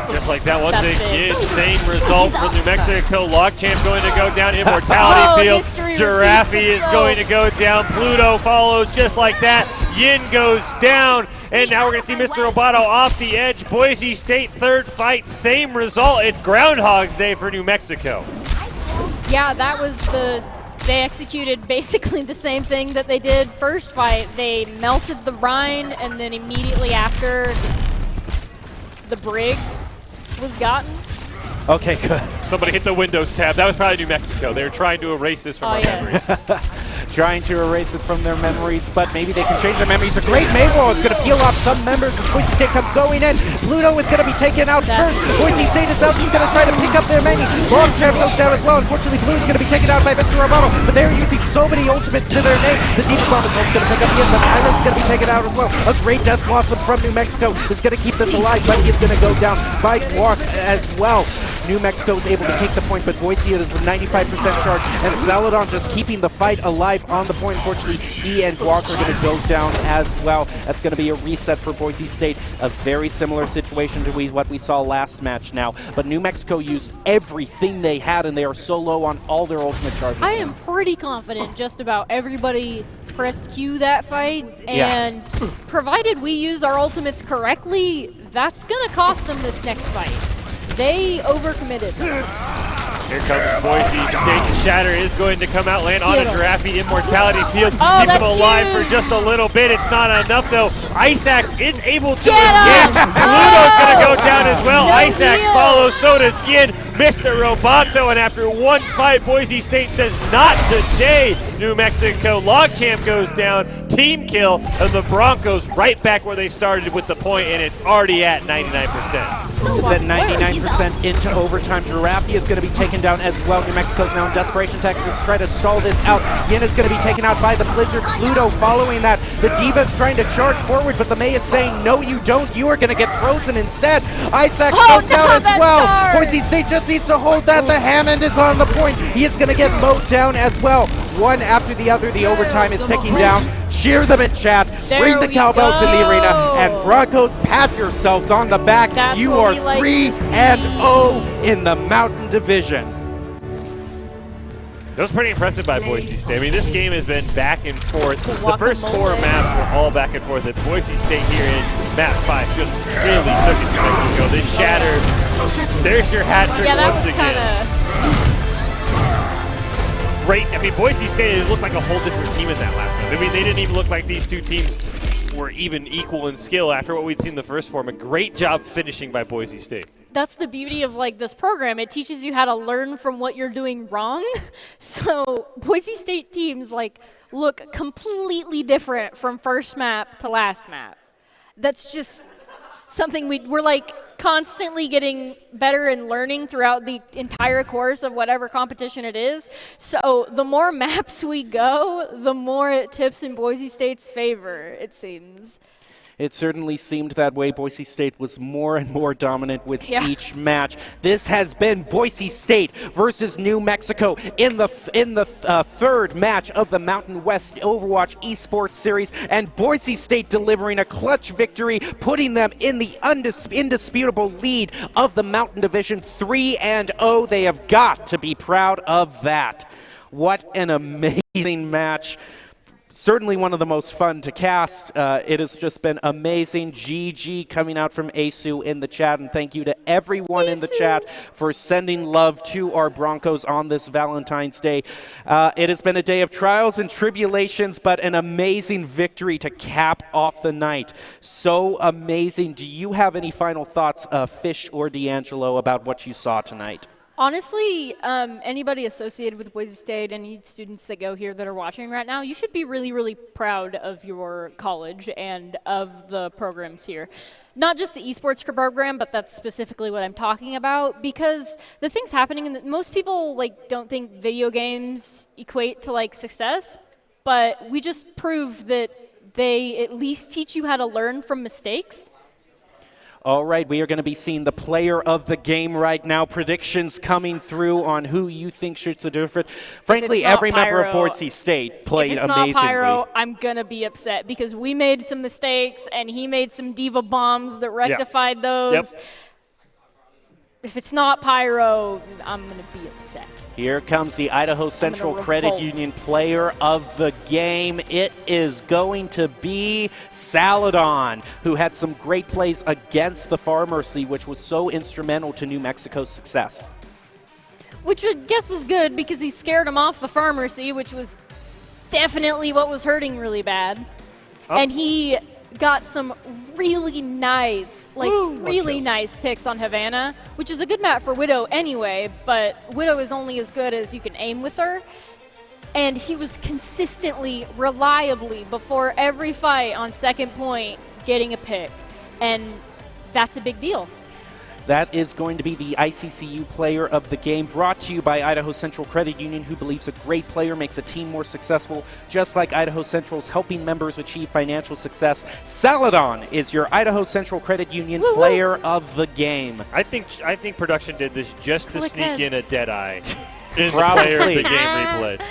Just like that, once again, same result for New Mexico. Logchamp going to go down, Immortality Field. Giraffe is going to go down. Pluto follows just like that. Yin goes down, and now we're going to see Mr. Roboto off the edge. Boise State third fight, same result. It's Groundhog's Day for New Mexico. Yeah, that was they executed basically the same thing that they did first fight. They melted the Rhine, and then immediately after, the Brig was gotten. Okay, good. Somebody hit the Windows tab. That was probably New Mexico. They were trying to erase this from our memories. trying to erase it from their memories, but maybe they can change their memories. A great Mayroll is going to peel off some members as Boise State comes going in. Pluto is going to be taken out first. Boise State is out. He's going to try to pick up their menu. Longchamp goes down as well. Unfortunately, Blue is going to be taken out by Mr. Romano, but they're using so many ultimates to their name. The Demon Bomb is also going to pick up the end, but Tyrant's going to be taken out as well. A great Death Blossom from New Mexico is going to keep this alive, but he is going to go down by Walk as well. New Mexico is able to take the point, but Boise is a 95% charge, and Saladon just keeping the fight alive on the point. Unfortunately, he and Guak are going to go down as well. That's going to be a reset for Boise State. A very similar situation to what we saw last match now, but New Mexico used everything they had, and they are so low on all their ultimate charges. I am pretty confident just about everybody pressed Q that fight, and provided we use our ultimates correctly, that's going to cost them this next fight. They overcommitted. Here comes Boise State. Shatter is going to come out, land on a Giraffe. Immortality field to keep him alive for just a little bit. It's not enough, though. Ice Axe is able to escape. Pluto's going to go down as well. Ice Axe follows, so does Yin. Mr. Roboto, and after one fight, Boise State says, not today, New Mexico. Longchamp goes down, team kill, and the Broncos right back where they started with the point, and it's already at 99%. It's at 99% into overtime. Giraffe is going to be taken down as well. New Mexico's now in desperation. Texas try to stall this out. Yin is going to be taken out by the Blizzard. Pluto following that. The Diva's trying to charge forward, but the May is saying, no, you don't. You are going to get frozen instead. Isaac goes down as well. Boise State just needs to hold that. The Hammond is on the point. He is going to get mowed down as well. One after the other. The overtime is ticking down. Cheer them in chat. Bring the cowbells in the arena. And Broncos, pat yourselves on the back. You are 3-0 in the Mountain Division. That was pretty impressive by Boise State. I mean, this game has been back and forth. The first 4 maps were all back and forth. And Boise State here in map 5 just really took it to Mexico. This Shatter, there's your hat trick once again. Great. I mean, Boise State looked like a whole different team in that last map. I mean, they didn't even look like these two teams were even equal in skill after what we'd seen the first form. A great job finishing by Boise State. That's the beauty of like this program. It teaches you how to learn from what you're doing wrong. So Boise State teams like look completely different from first map to last map. That's just something we're like constantly getting better and learning throughout the entire course of whatever competition it is. So the more maps we go, the more it tips in Boise State's favor, it seems. It certainly seemed that way. Boise State was more and more dominant with each match. This has been Boise State versus New Mexico in the third match of the Mountain West Overwatch Esports Series, and Boise State delivering a clutch victory, putting them in the indisputable lead of the Mountain Division, 3-0. They have got to be proud of that. What an amazing match. Certainly one of the most fun to cast. It has just been amazing. GG coming out from ASU in the chat, and thank you to everyone in the chat for sending love to our Broncos on this Valentine's Day. It has been a day of trials and tribulations, but an amazing victory to cap off the night. So amazing. Do you have any final thoughts, Fish or D'Angelo, about what you saw tonight? Honestly, anybody associated with Boise State, any students that go here that are watching right now, you should be really, really proud of your college and of the programs here. Not just the esports program, but that's specifically what I'm talking about, because the things happening, and most people like don't think video games equate to like success, but we just proved that they at least teach you how to learn from mistakes. All right, we are going to be seeing the player of the game right now. Predictions coming through on who you think should do it. Frankly, every member of Boise State played amazingly. If it's not Pyro, I'm going to be upset because we made some mistakes and he made some diva bombs that rectified those. Yep. If it's not Pyro, I'm going to be upset. Here comes the Idaho Central Credit Union player of the game. It is going to be Saladon, who had some great plays against the Pharmacy, which was so instrumental to New Mexico's success. Which I guess was good because he scared him off the Pharmacy, which was definitely what was hurting really bad. Oh. And he got some really nice, nice picks on Havana, which is a good map for Widow anyway, but Widow is only as good as you can aim with her. And he was consistently, reliably, before every fight on second point, getting a pick. And that's a big deal. That is going to be the ICCU Player of the Game, brought to you by Idaho Central Credit Union, who believes a great player makes a team more successful, just like Idaho Central's helping members achieve financial success. Saladon is your Idaho Central Credit Union Player of the Game. I think production did this just to sneak in a Deadeye in the Probably. Player of the Game replay.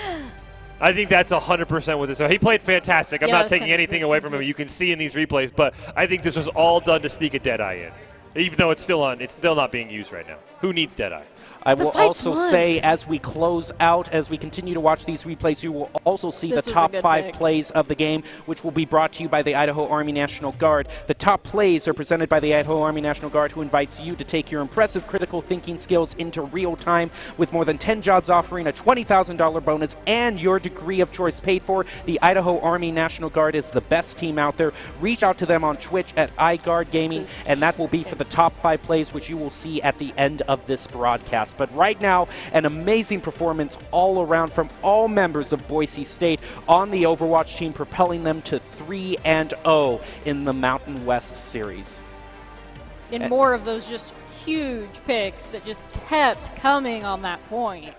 I think that's 100% with it. So he played fantastic. I'm not taking anything away from him. You can see in these replays, but I think this was all done to sneak a Deadeye in. Even though it's still not being used right now. Who needs Deadeye? I will also say, as we close out, as we continue to watch these replays, you will also see the top 5 plays of the game, which will be brought to you by the Idaho Army National Guard. The top plays are presented by the Idaho Army National Guard, who invites you to take your impressive critical thinking skills into real time, with more than 10 jobs offering a $20,000 bonus and your degree of choice paid for. The Idaho Army National Guard is the best team out there. Reach out to them on Twitch at iGuard Gaming, and that will be for the top 5 plays, which you will see at the end of this broadcast. But right now, an amazing performance all around from all members of Boise State on the Overwatch team, propelling them to 3-0 in the Mountain West Series. And more of those just huge picks that just kept coming on that point.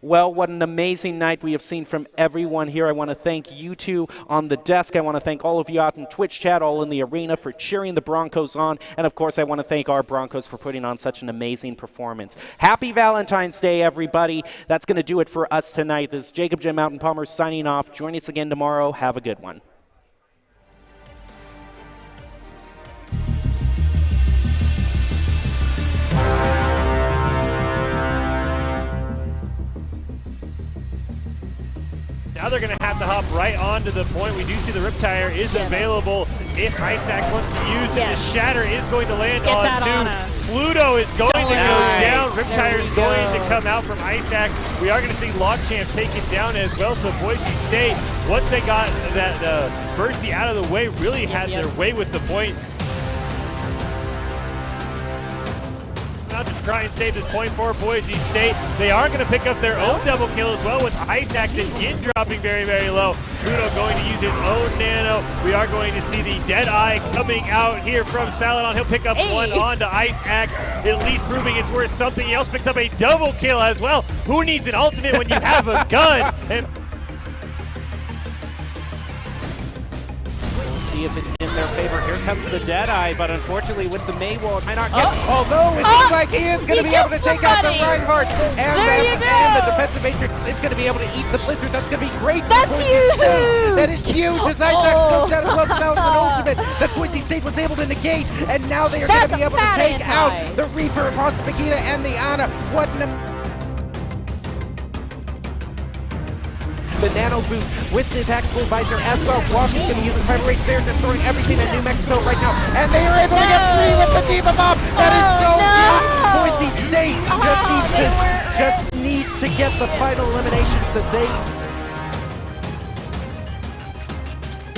Well, what an amazing night we have seen from everyone here. I want to thank you two on the desk. I want to thank all of you out in Twitch chat, all in the arena, for cheering the Broncos on. And, of course, I want to thank our Broncos for putting on such an amazing performance. Happy Valentine's Day, everybody. That's going to do it for us tonight. This is Jacob Jim Mountain Palmer signing off. Join us again tomorrow. Have a good one. Now they're going to have to hop right onto the point. We do see the Rip Tire is available if Isaac wants to use it. The Shatter is going to land on 2. Pluto is going to go down. Rip Tire is going to come out from Isaac. We are going to see Lockchamp taken down as well. So Boise State, once they got that Mercy out of the way, really had their way with the point. Now to try and save this point for Boise State. They are going to pick up their own double kill as well, with Isaac again dropping very, very low. Pluto going to use his own nano. We are going to see the Deadeye coming out here from Saladon. He'll pick up one onto Isaac, at least proving it's worth something. He also picks up a double kill as well. Who needs an ultimate when you have a gun? And see if it's in their favor. Here comes the Deadeye, but unfortunately with the Maywall, might not get. Although it looks like he is going to be able to take out the Reinhardt, and the defensive matrix is going to be able to eat the Blizzard. That's going to be great. That's huge. That is huge. As Isaac goes out as well. That was an ultimate that Boise State was able to negate, and now they are going to be able to take out the Reaper, Ponce Pagita, and the Ana. What an the nano boost with the tactical advisor as well. Walker's going to use the fiber rate. They're destroying everything in New Mexico right now, and they are able to get 3 with the Diva Bomb. That is so huge. Boise State just needs to get the final elimination so they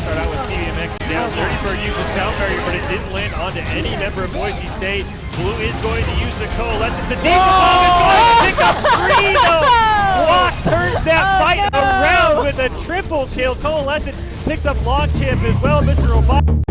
start out with CDMX down. 30 use of sound barrier, but it didn't land onto any member of Boise State. Blue is going to use the coalescence. The Diva Bomb is going to pick up 3 though. Block turns that fight around with a triple kill. Coalescence picks up Lockchamp as well. Mr. Obama.